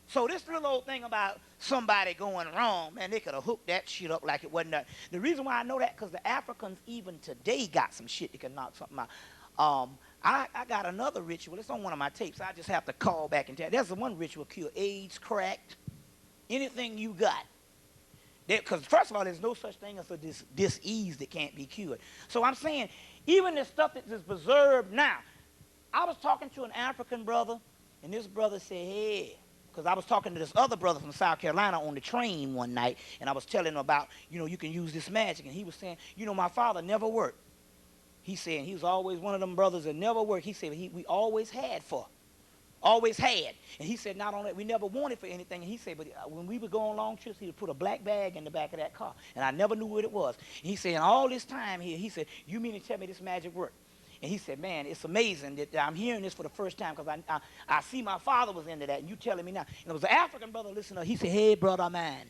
So this little old thing about somebody going wrong, man, they could have hooked that shit up like it wasn't that. The reason why I know that, because the Africans even today got some shit that can knock something out. I got another ritual. It's on one of my tapes. I just have to call back and tell. There's the one ritual cure AIDS, cracked, anything you got. Because first of all, there's no such thing as a disease that can't be cured. So I'm saying, even the stuff that is preserved now. I was talking to an African brother, and this brother said, hey, because I was talking to this other brother from South Carolina on the train one night, and I was telling him about, you can use this magic. And he was saying, my father never worked. He said he was always one of them brothers that never worked. He said we always had. And he said not only we never wanted for anything. And he said, but when we would go on long trips, he would put a black bag in the back of that car, and I never knew what it was. And he said, all this time here, he said, you mean to tell me this magic worked? And he said, man, it's amazing that I'm hearing this for the first time because I see my father was into that, and you telling me now. And it was an African brother listening. He said, hey, brother man,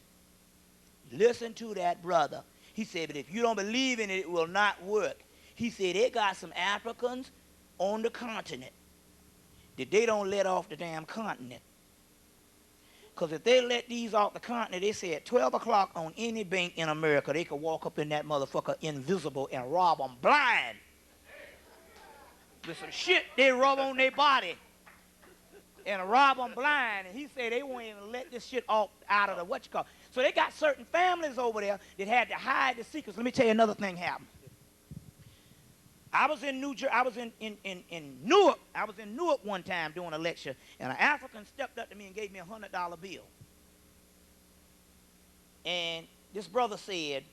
listen to that brother. He said, but if you don't believe in it, it will not work. He said, they got some Africans on the continent that they don't let off the damn continent. Because if they let these off the continent, they said at 12 o'clock on any bank in America, they could walk up in that motherfucker invisible and rob them blind. With some shit they rub on their body and rob them blind. And he said they won't even let this shit off out of the what you call. So they got certain families over there that had to hide the secrets. Let me tell you another thing happened. I was in Newark. I was in Newark one time doing a lecture, and an African stepped up to me and gave me a $100 bill. And this brother said,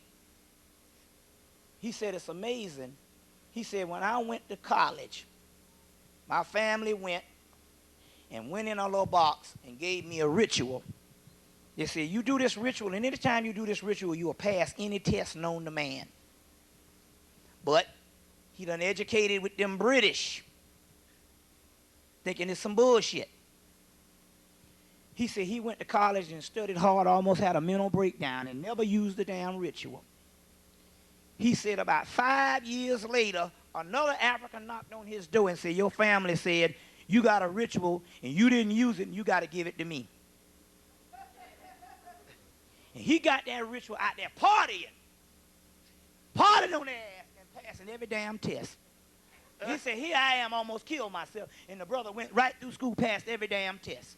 he said, it's amazing. He said, when I went to college, my family went, and went in a little box and gave me a ritual. They said, you do this ritual, and anytime you do this ritual, you will pass any test known to man. But he done educated with them British, thinking it's some bullshit. He said he went to college and studied hard, almost had a mental breakdown, and never used the damn ritual. He said about 5 years later, another African knocked on his door and said, your family said you got a ritual and you didn't use it and you got to give it to me. And he got that ritual out there partying on their ass and passing every damn test. He said, here I am, almost killed myself. And the brother went right through school, passed every damn test.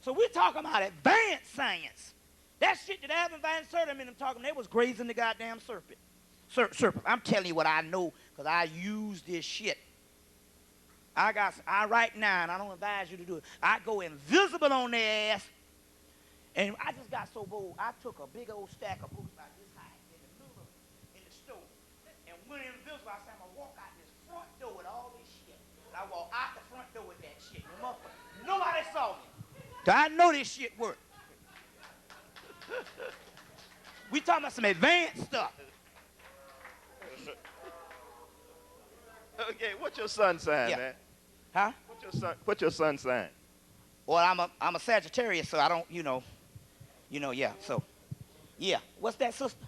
So we're talking about advanced science. That shit that Alvin Van Sertim and them talking, they was grazing the goddamn serpent. I'm telling you what I know, because I use this shit. I right now, and I don't advise you to do it, I go invisible on their ass, and I just got so bold, I took a big old stack of books like this high in the store, and went invisible. I said, I'm going to walk out this front door with all this shit. And I walked out the front door with that shit. Nobody saw me. I know this shit worked. We talking about some advanced stuff. Okay, what's your sun sign, man? Huh? What's your sun sign? Well, I'm a Sagittarius, so I don't, yeah. So, yeah. What's that, sister?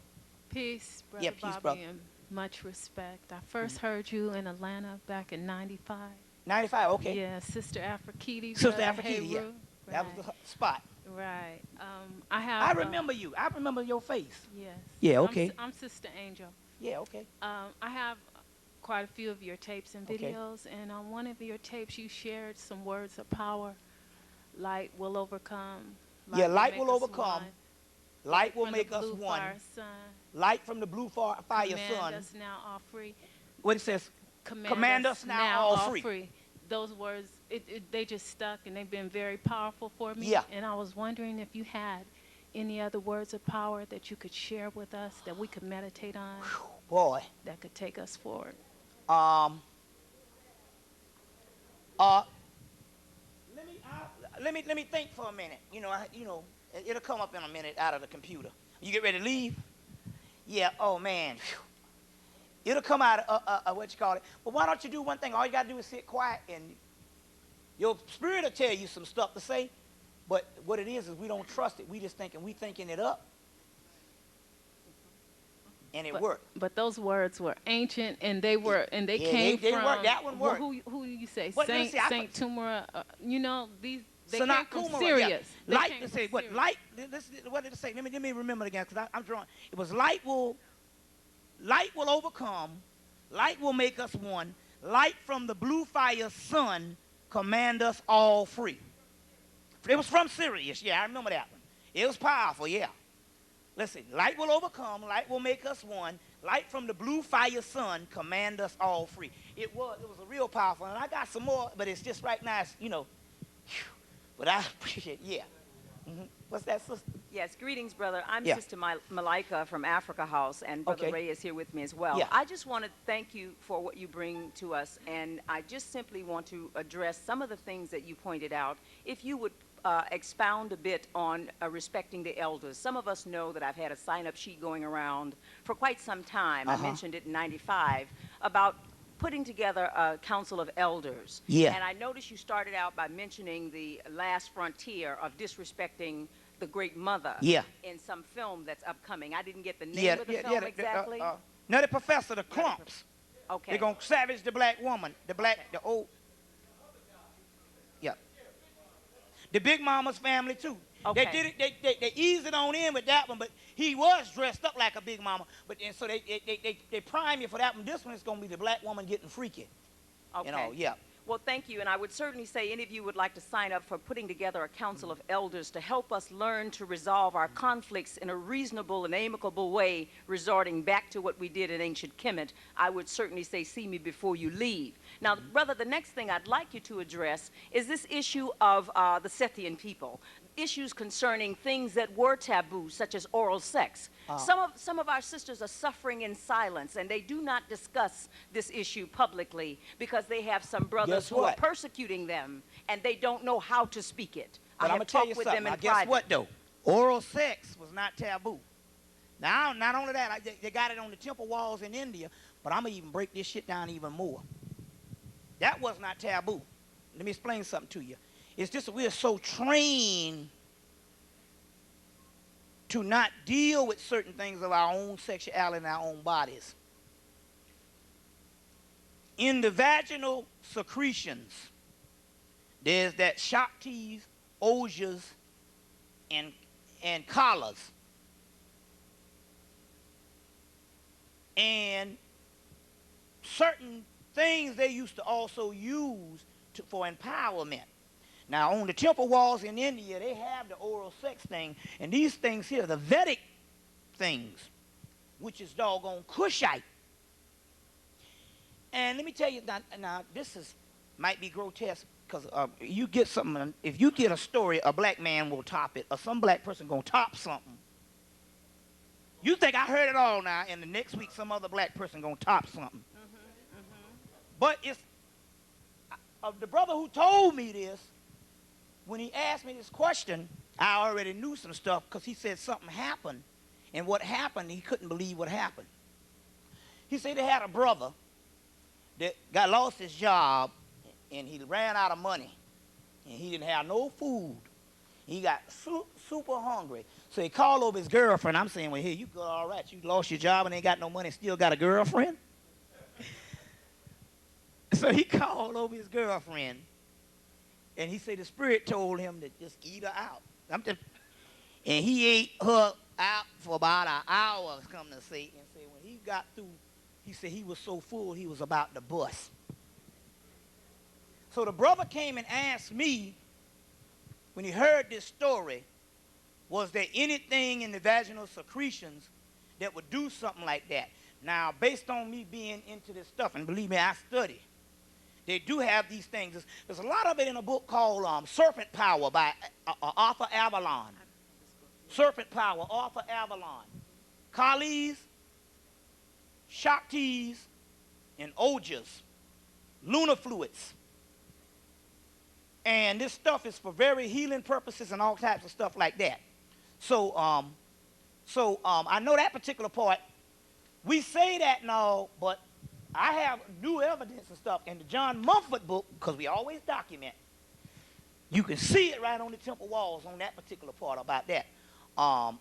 Peace, Brother Yeah, peace, Bobby, brother. and much respect. I first heard you in Atlanta back in 95. 95, okay. Yeah, Sister Afrikiti. Sister Afrikiti, yeah. Right. That was the spot. Right. I remember you. I remember your face. Yes. Yeah, okay. I'm Sister Angel. Yeah, okay. I have quite a few of your tapes and Okay. videos, and on one of your tapes you shared some words of power. Light will overcome. Light will make us overcome. one. Light will From the make us blue one. fire sun. Light from the blue fire Command sun. us now all free. What it says? Command us now all free. Those words, they just stuck, and they've been very powerful for me. Yeah. And I was wondering if you had any other words of power that you could share with us that we could meditate on. Boy. That could take us forward. Let me think for a minute. It'll come up in a minute out of the computer. You get ready to leave? Yeah. Oh man. Whew. It'll come out of what you call it. But why don't you do one thing? All you gotta do is sit quiet, and your spirit will tell you some stuff to say. But what it is we don't trust it. We just thinking it up. And it worked. But those words were ancient, and they came they from. worked. That one worked. Who do you say? What Saint Tumara. They came from Kumara, Sirius. Yeah. Light to say what? Light. What did it say? Let me remember it again, because I'm drawing. It was light will overcome. Light will make us one. Light from the blue fire sun command us all free. It was from Sirius. Yeah, I remember that one. It was powerful. Yeah. Listen, light will overcome, light will make us one, light from the blue fire sun command us all free. It was a real powerful, and I got some more, but it's just right now, but I appreciate it, yeah. Mm-hmm. What's that, sister? Yes, greetings, brother. I'm Yeah. Sister Malika from Africa House, and Brother Okay. Ray is here with me as well. Yeah. I just want to thank you for what you bring to us, and I just simply want to address some of the things that you pointed out. If you would expound a bit on respecting the elders. Some of us know that I've had a sign-up sheet going around for quite some time. I mentioned it in 95 about putting together a council of elders. Yeah. And I noticed you started out by mentioning the last frontier of disrespecting the great mother. Yeah. In some film that's upcoming. I didn't get the name of the film exactly. No, the professor, the Crumps. Okay. They're going to savage the black woman, the old. Yeah. The Big Mama's family, too. Okay. They did it, they eased it on in with that one, but he was dressed up like a Big Mama. And so they prime you for that one. This one is going to be the black woman getting freaky. Okay. Yeah. Well, thank you, and I would certainly say any of you would like to sign up for putting together a council of elders to help us learn to resolve our conflicts in a reasonable and amicable way, resorting back to what we did in ancient Kemet. I would certainly say, see me before you leave. Now, brother, the next thing I'd like you to address is this issue of the Scythian people. issues concerning things that were taboo, such as oral sex. Some of our sisters are suffering in silence, and they do not discuss this issue publicly because they have some brothers who are persecuting them, and they don't know how to speak it. But I'm going to tell you something. Now, guess what, though? Oral sex was not taboo. Now, not only that, they got it on the temple walls in India, but I'm going to even break this shit down even more. That was not taboo. Let me explain something to you. It's just that we are so trained to not deal with certain things of our own sexuality and our own bodies. In the vaginal secretions, there's that Shaktis, Ojas, and Kalas. And certain things they used to also use for empowerment. Now, on the temple walls in India, they have the oral sex thing, and these things here, the Vedic things, which is doggone Kushite. And let me tell you, now this might be grotesque, because you get something, if you get a story, a black man will top it, or some black person gonna top something. You think I heard it all now, and the next week some other black person gonna top something. But it's the brother who told me this, when he asked me this question, I already knew some stuff because he said something happened, and what happened, he couldn't believe what happened. He said they had a brother that lost his job, and he ran out of money, and he didn't have no food. He got super hungry, so he called over his girlfriend. I'm saying, well, here, you go all right. You lost your job and ain't got no money, still got a girlfriend? So he called over his girlfriend, and he said the spirit told him to just eat her out. And he ate her out for about an hour, come to say. And say when he got through, he said he was so full he was about to bust. So the brother came and asked me, when he heard this story, was there anything in the vaginal secretions that would do something like that? Now, based on me being into this stuff, and believe me, I study, they do have these things. There's a lot of it in a book called Serpent Power by Arthur Avalon. Serpent Power, Arthur Avalon. Kalis, Shaktis, and Ojas. Lunar fluids. And this stuff is for very healing purposes and all types of stuff like that. So I know that particular part. We say that now, but I have new evidence and stuff in the John Mumford book, because we always document. You can see it right on the temple walls on that particular part about that. On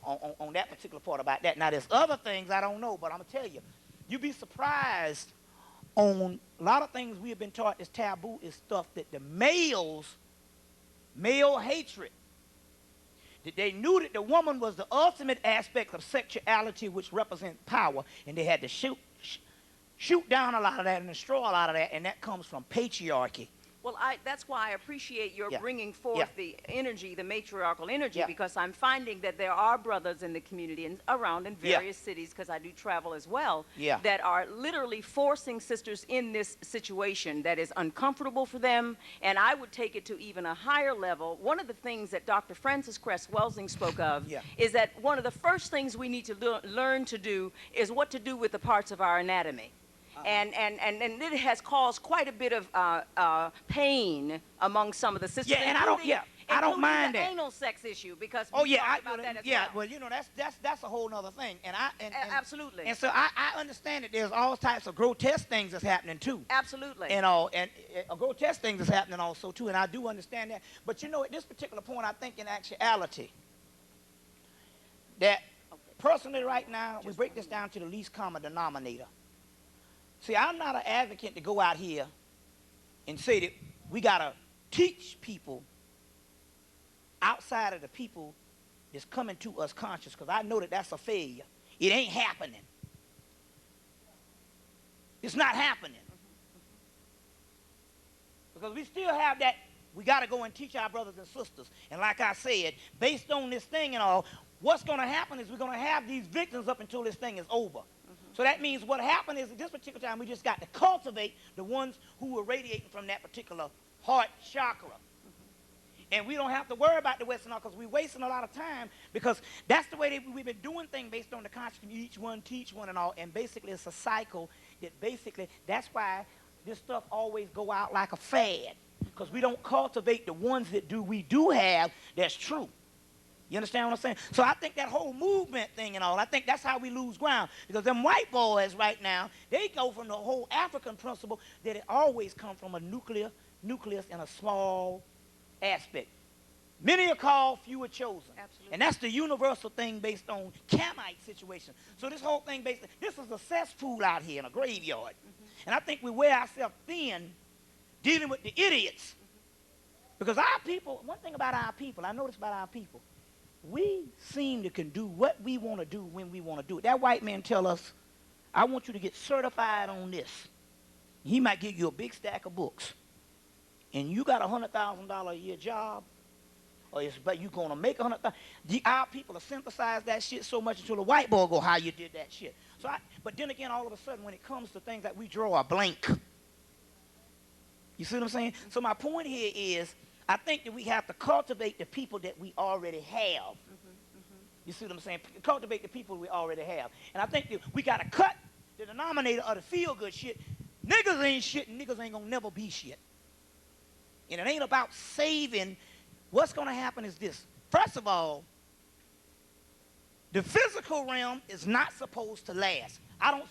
that particular part about that. Now, there's other things I don't know, but I'm going to tell you. You'd be surprised on a lot of things we have been taught is taboo is stuff that the male hatred, that they knew that the woman was the ultimate aspect of sexuality, which represents power, and they had to shoot down a lot of that and destroy a lot of that, and that comes from patriarchy. Well, that's why I appreciate your bringing forth the energy, the matriarchal energy, because I'm finding that there are brothers in the community and around in various cities, because I do travel as well, that are literally forcing sisters in this situation that is uncomfortable for them, and I would take it to even a higher level. One of the things that Dr. Frances Cress Welsing spoke of is that one of the first things we need to learn to do is what to do with the parts of our anatomy. And it has caused quite a bit of pain among some of the sisters. Yeah, and I don't mind the that. Anal sex issue, because we talked about that as well. Well, you know, that's a whole other thing. And absolutely. And so I understand that there's all types of grotesque things that's happening too. Absolutely. And grotesque things that's happening also too, and I do understand that. But you know, at this particular point, I think in actuality that personally right now, we break this down to the least common denominator. See, I'm not an advocate to go out here and say that we got to teach people outside of the people that's coming to us conscious, because I know that that's a failure. It ain't happening. It's not happening. Because we still have that, we got to go and teach our brothers and sisters. And like I said, based on this thing and all, what's going to happen is we're going to have these victims up until this thing is over. So that means what happened is at this particular time, we just got to cultivate the ones who were radiating from that particular heart chakra. And we don't have to worry about the Western because we're wasting a lot of time because that's the way we've been doing things based on the conscience. Each one teach one and all. And basically it's a cycle that basically that's why this stuff always go out like a fad because we don't cultivate the ones that we do have that's true. You understand what I'm saying? So I think that whole movement thing and all, I think that's how we lose ground. Because them white boys right now, they go from the whole African principle that it always comes from a nucleus in a small aspect. Many are called, few are chosen. Absolutely. And that's the universal thing based on Camite situation. So this whole thing this is a cesspool out here in a graveyard. And I think we wear ourselves thin dealing with the idiots. Because our people, one thing about our people, I noticed about our people, we seem to can do what we want to do when we want to do it. That white man tell us, I want you to get certified on this. He might give you a big stack of books. And you got a $100,000 a year job, but you're going to make $100,000. Our people have synthesized that shit so much until the white boy go, how you did that shit. But then again, all of a sudden, when it comes to things that we draw a blank. You see what I'm saying? So my point here is, I think that we have to cultivate the people that we already have. You see what I'm saying? Cultivate the people we already have. And I think that we got to cut the denominator of the feel-good shit. Niggas ain't shit, and niggas ain't going to never be shit. And it ain't about saving. What's going to happen is this. First of all, the physical realm is not supposed to last. I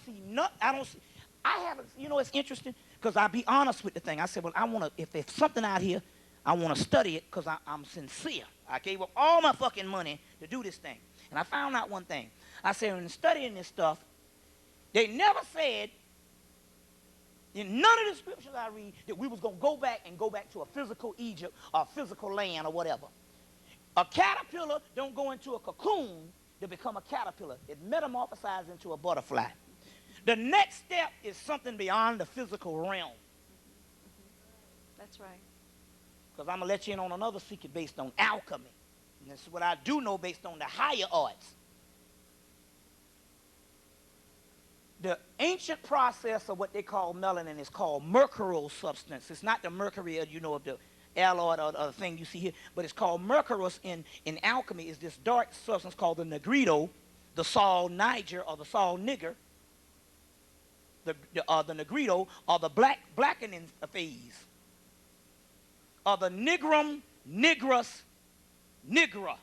haven't, you know, it's interesting because I'll be honest with the thing. I said, well, I want to, if there's something out here, I want to study it because I'm sincere. I gave up all my fucking money to do this thing. And I found out one thing. I said, in studying this stuff, they never said in none of the scriptures I read that we was going to go back to a physical Egypt or a physical land or whatever. A caterpillar don't go into a cocoon to become a caterpillar. It metamorphosizes into a butterfly. The next step is something beyond the physical realm. That's right. Because I'm going to let you in on another secret based on alchemy. And this is what I do know based on the higher arts. The ancient process of what they call melanin is called mercurial substance. It's not the mercury, you know, of the alloy or the thing you see here, but it's called mercurous in alchemy. Is this dark substance called the negrito, the Saul Niger, or the Saul nigger, the negrito, or the blackening phase, or the nigrum nigrus nigra.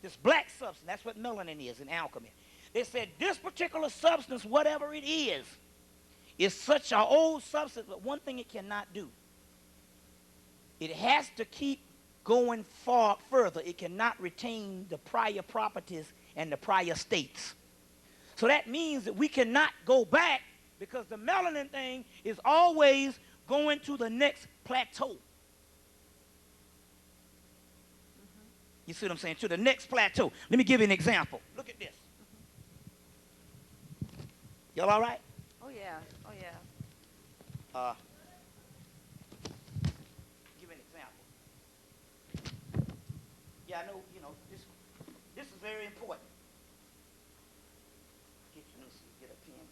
This black substance, that's what melanin is in alchemy. They said this particular substance, whatever it is such an old substance, but one thing it cannot do. It has to keep going far further. It cannot retain the prior properties and the prior states. So that means that we cannot go back because the melanin thing is always going to the next plateau. You see what I'm saying? To the next plateau. Let me give you an example. Look at this. Y'all all right? Oh, yeah. Oh, yeah. Give an example. Yeah, I know, you know, this is very important. Get a pen.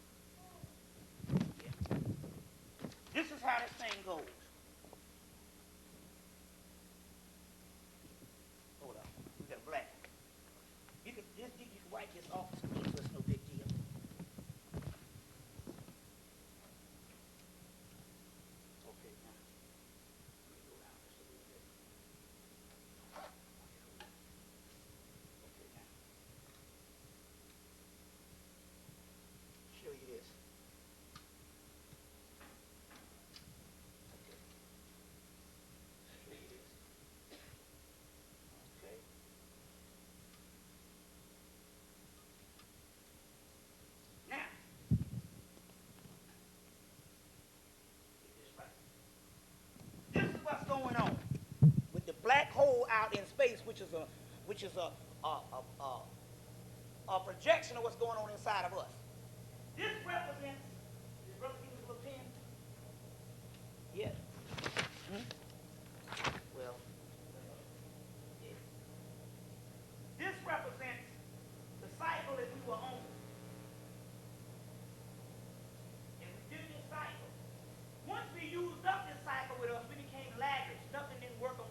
Yeah. This is how this thing goes. Hold on. We got black. You can wipe this off the screen so it's no big deal. Okay, now. Let me go down just a little bit. Okay, now. Show you this. Okay. Show you this. Okay. Now, get this right. This is what's going on with the black hole out in space, which is a projection of what's going on inside of us. This represents. Did brother give me a little pen? Yeah. Well. Yeah. This represents the cycle that we were on. And we did this cycle. Once we used up this cycle with us, we became laggards. Nothing didn't work on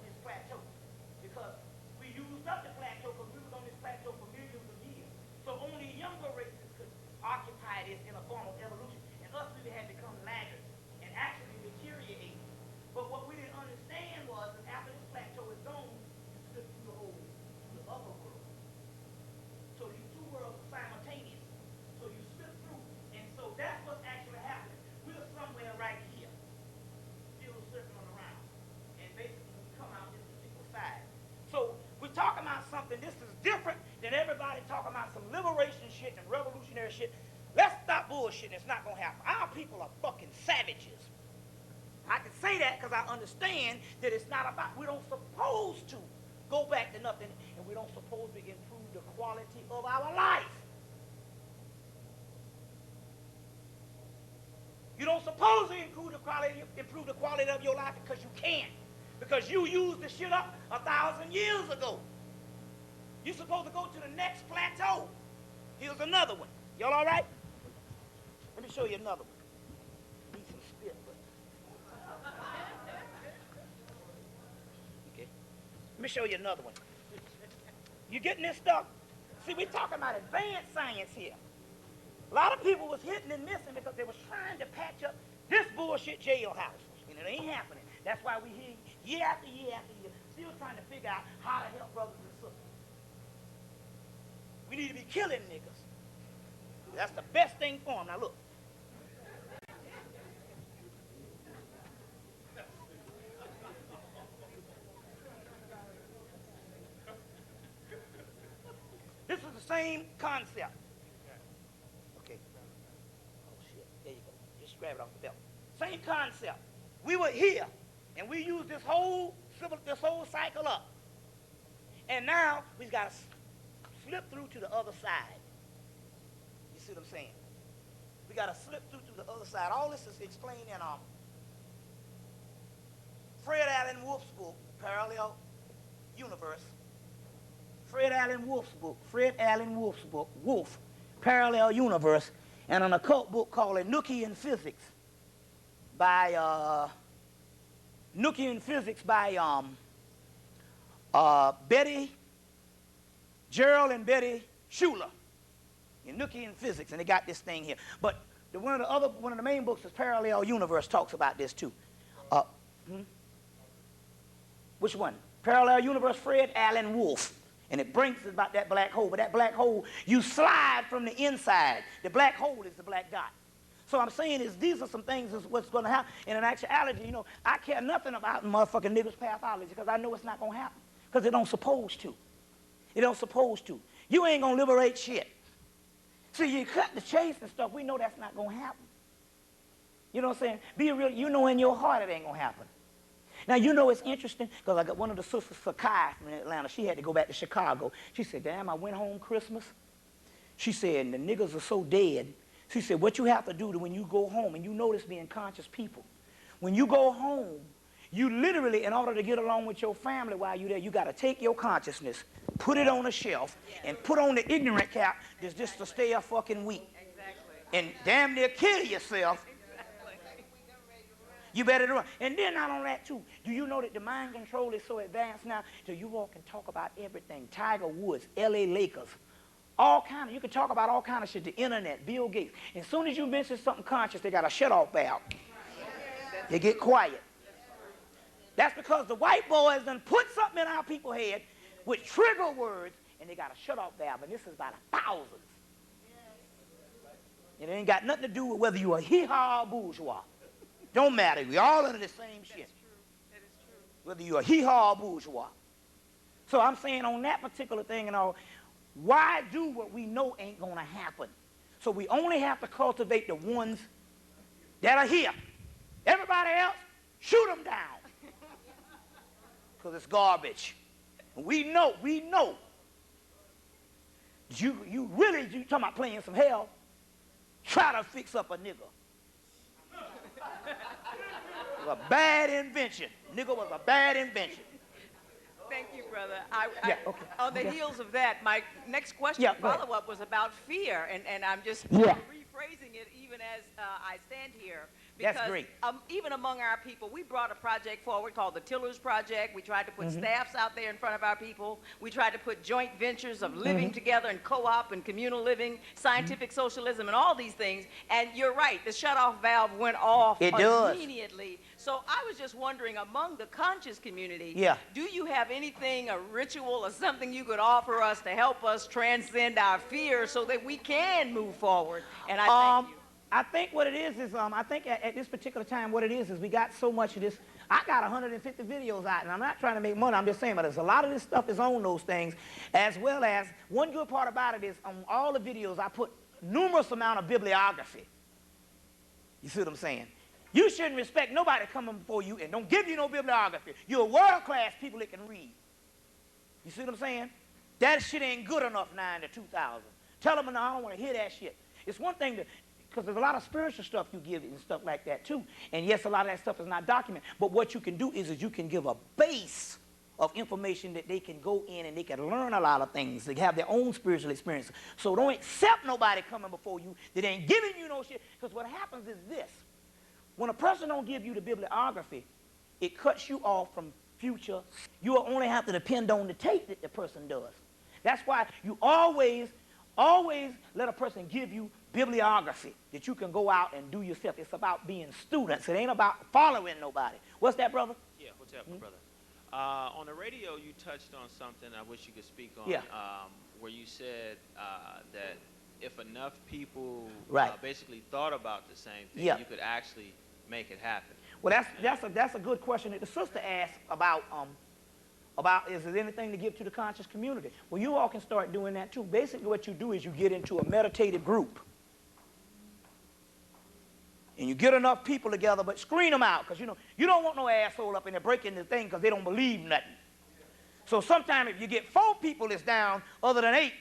everybody talking about some liberation shit and revolutionary shit. Let's stop bullshitting. It's not going to happen. Our people are fucking savages. I can say that because I understand that it's not about, we don't supposed to go back to nothing, and we don't supposed to improve the quality of our life. You don't supposed to improve the quality of your life because you can't. Because you used the shit up 1,000 years ago. You're supposed to go to the next plateau. Here's another one. Y'all all right? Let me show you another one. Need some spit, but... Okay. Let me show you another one. You getting this stuff? See, we're talking about advanced science here. A lot of people was hitting and missing because they was trying to patch up this bullshit jailhouse. And it ain't happening. That's why we hear year after year after year, still trying to figure out how to help brothers and sisters. We need to be killing niggas. That's the best thing for them. Now look. This is the same concept. Okay. Oh shit. There you go. Just grab it off the belt. Same concept. We were here, and we used this whole cycle up. And now we've got to slip through to the other side. You see what I'm saying? We got to slip through to the other side. All this is explained in Fred Allen Wolf's book, Parallel Universe. Fred Allen Wolf's book, Wolf, Parallel Universe, and an occult book called Enochian Physics by Gerald and Betty Schuller. Enochian Physics, and they got this thing here. But one of the main books is Parallel Universe, talks about this too. Which one? Parallel Universe, Fred Allen Wolf. And it brings us about that black hole. But that black hole, you slide from the inside. The black hole is the black dot. So I'm saying is these are some things is what's going to happen. And in actuality, you know, I care nothing about motherfucking niggas' pathology because I know it's not going to happen. Because it don't supposed to. It don't supposed to. You ain't going to liberate shit. See, you cut the chase and stuff. We know that's not going to happen. You know what I'm saying? Be real. You know in your heart it ain't going to happen. Now, you know it's interesting because I got one of the sisters, Sakai, from Atlanta. She had to go back to Chicago. She said, damn, I went home Christmas. She said, and the niggas are so dead. She said, what you have to do to when you go home, and you notice being conscious people, when you go home, you literally, in order to get along with your family while you're there, you got to take your consciousness, put it on a shelf, and put on the ignorant cap just to stay a fucking week. Exactly. And damn near kill yourself. You better run. And then not on that too. Do you know that the mind control is so advanced now till you walk and talk about everything? Tiger Woods, L.A. Lakers, all kind of, you can talk about all kind of shit, the internet, Bill Gates. As soon as you mention something conscious, they got a shut-off valve. They get quiet. That's because the white boys done put something in our people's head with trigger words, and they got a shut-off valve, and this is by the thousands. And it ain't got nothing to do with whether you're a hee-haw or bourgeois. Don't matter. We all under the same shit. That's true. That is true. Whether you're a hee-haw or bourgeois. So I'm saying on that particular thing and all, why do what we know ain't going to happen? So we only have to cultivate the ones that are here. Everybody else, shoot them down. Because it's garbage. And we know. You talking about playing some hell, try to fix up a nigga. It was a bad invention. Nigga was a bad invention. Thank you, brother. Okay. On the heels of that, my next question, follow-up, was about fear, and I'm just rephrasing it even as I stand here. Because that's great. Even among our people, we brought a project forward called the Tillers Project. We tried to put staffs out there in front of our people. We tried to put joint ventures of living together and co-op and communal living, scientific socialism, and all these things. And you're right, the shutoff valve went off immediately. So I was just wondering, among the conscious community, do you have anything, a ritual or something you could offer us to help us transcend our fear so that we can move forward? And I thank you. I think what it is I think at this particular time, what it is we got so much of this I got 150 videos out, and I'm not trying to make money. I'm just saying, but there's a lot of this stuff is on those things, as well as one good part about it is on all the videos I put numerous amount of bibliography. You see what I'm saying? You shouldn't respect nobody coming before you and don't give you no bibliography. You're world-class people that can read. You see what I'm saying? That shit ain't good enough now in the 2000s. Tell them, no, I don't want to hear that shit. It's one thing to, because there's a lot of spiritual stuff you give and stuff like that too. And yes, a lot of that stuff is not documented. But what you can do is you can give a base of information that they can go in and they can learn a lot of things. They have their own spiritual experience. So don't accept nobody coming before you that ain't giving you no shit. Because what happens is this. When a person don't give you the bibliography, it cuts you off from future. You will only have to depend on the tape that the person does. That's why you always let a person give you bibliography that you can go out and do yourself. It's about being students. It ain't about following nobody. What's that, brother? Yeah, what's up, brother? On the radio, you touched on something I wish you could speak on, yeah. Where you said that if enough people right. Basically thought about the same thing, yeah. you could actually make it happen. Well, that's a good question that the sister asked about is there anything to give to the conscious community? Well, you all can start doing that too. Basically, what you do is you get into a meditative group. And you get enough people together, but screen them out, because, you don't want no asshole up in there breaking the thing because they don't believe nothing. So sometimes if you get 4 people that's down other than 8,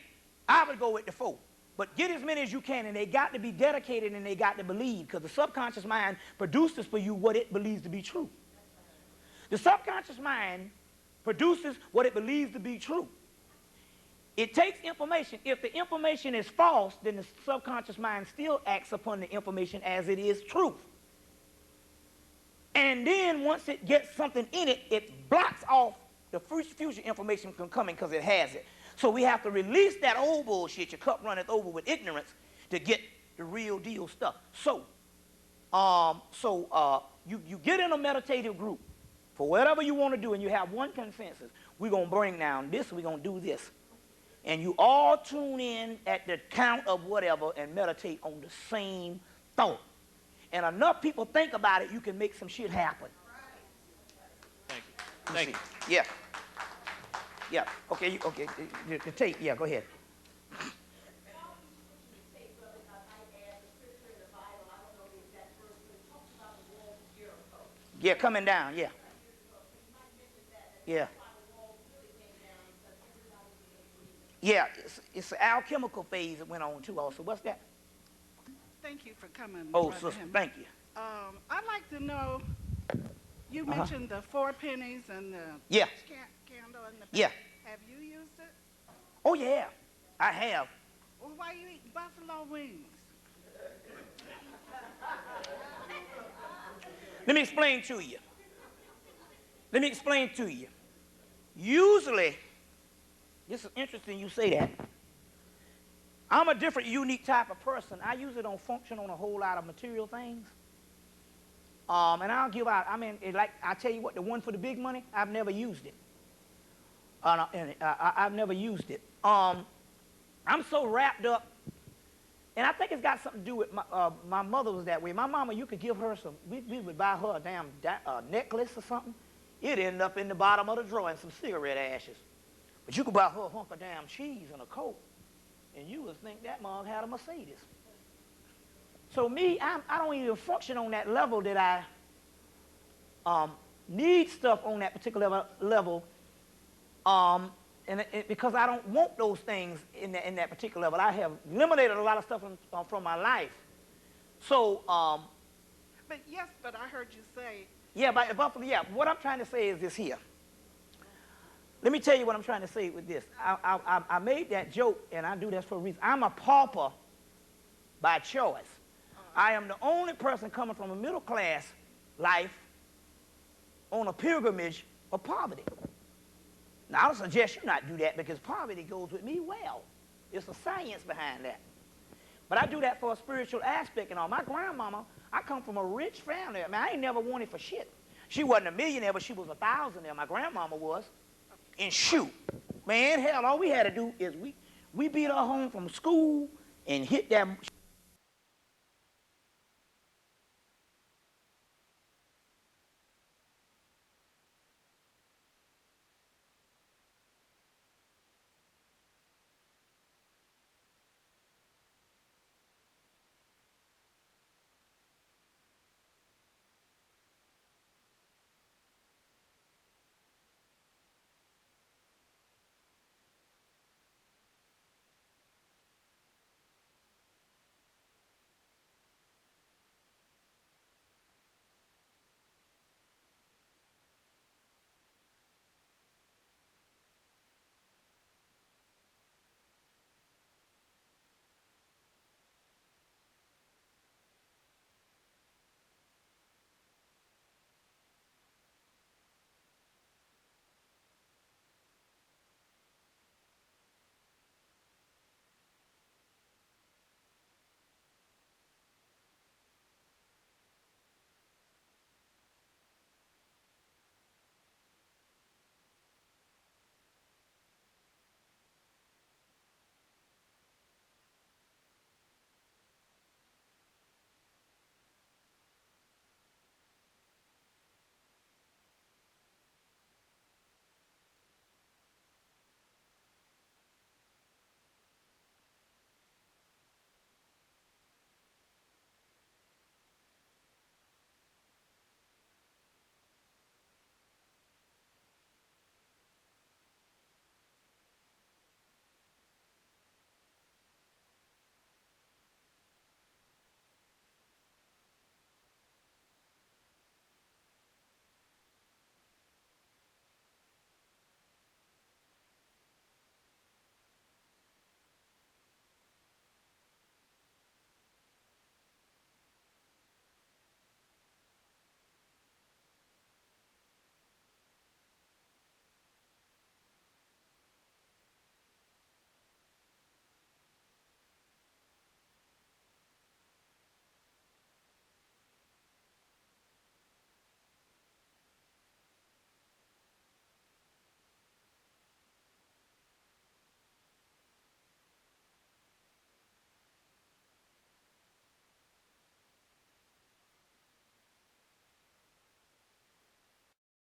I would go with the 4. But get as many as you can, and they got to be dedicated and they got to believe, because the subconscious mind produces for you what it believes to be true. The subconscious mind produces what it believes to be true. It takes information. If the information is false, then the subconscious mind still acts upon the information as it is truth. And then once it gets something in it, it blocks off the future information from coming because it has it. So we have to release that old bullshit, your cup runneth over with ignorance, to get the real deal stuff. So, you get in a meditative group for whatever you want to do, and you have one consensus. We're going to bring down this, we're going to do this. And you all tune in at the count of whatever and meditate on the same thought. And enough people think about it, you can make some shit happen. Thank you. Thank you. Yeah. Yeah. Okay. Okay. The tape. Yeah. Go ahead. Yeah. Coming down. Yeah. Yeah. Yeah. It's an alchemical phase that went on too. Also, what's that? Thank you for coming. Oh, sister. Thank you. I'd like to know. You mentioned the 4 pennies and the yeah. Candle and the yeah. Have you used it? Oh yeah, I have. Well, why you eat buffalo wings? Let me explain to you. Usually, this is interesting you say that. I'm a different, unique type of person. I usually don't function on a whole lot of material things. And I'll give out, like I tell you what, the one for the big money, I've never used it. I've never used it. I'm so wrapped up, and I think it's got something to do with my mother was that way. My mama, you could give her we would buy her a damn necklace or something. It'd end up in the bottom of the drawer in some cigarette ashes. But you could buy her a hunk of damn cheese and a Coke, and you would think that mug had a Mercedes. So me, I don't even function on that level that I need stuff on that particular level. Because I don't want those things in that particular level. I have eliminated a lot of stuff from my life. So, But yes, but I heard you say. Yeah, but what I'm trying to say is this here. Let me tell you what I'm trying to say with this. I made that joke, and I do that for a reason. I'm a pauper by choice. I am the only person coming from a middle class life on a pilgrimage of poverty. Now, I don't suggest you not do that because poverty goes with me well. It's a science behind that. But I do that for a spiritual aspect and all. My grandmama, I come from a rich family. I ain't never wanted for shit. She wasn't a millionaire, but she was a thousandaire. My grandmama was. And shoot, man, hell, all we had to do is we beat her home from school and hit that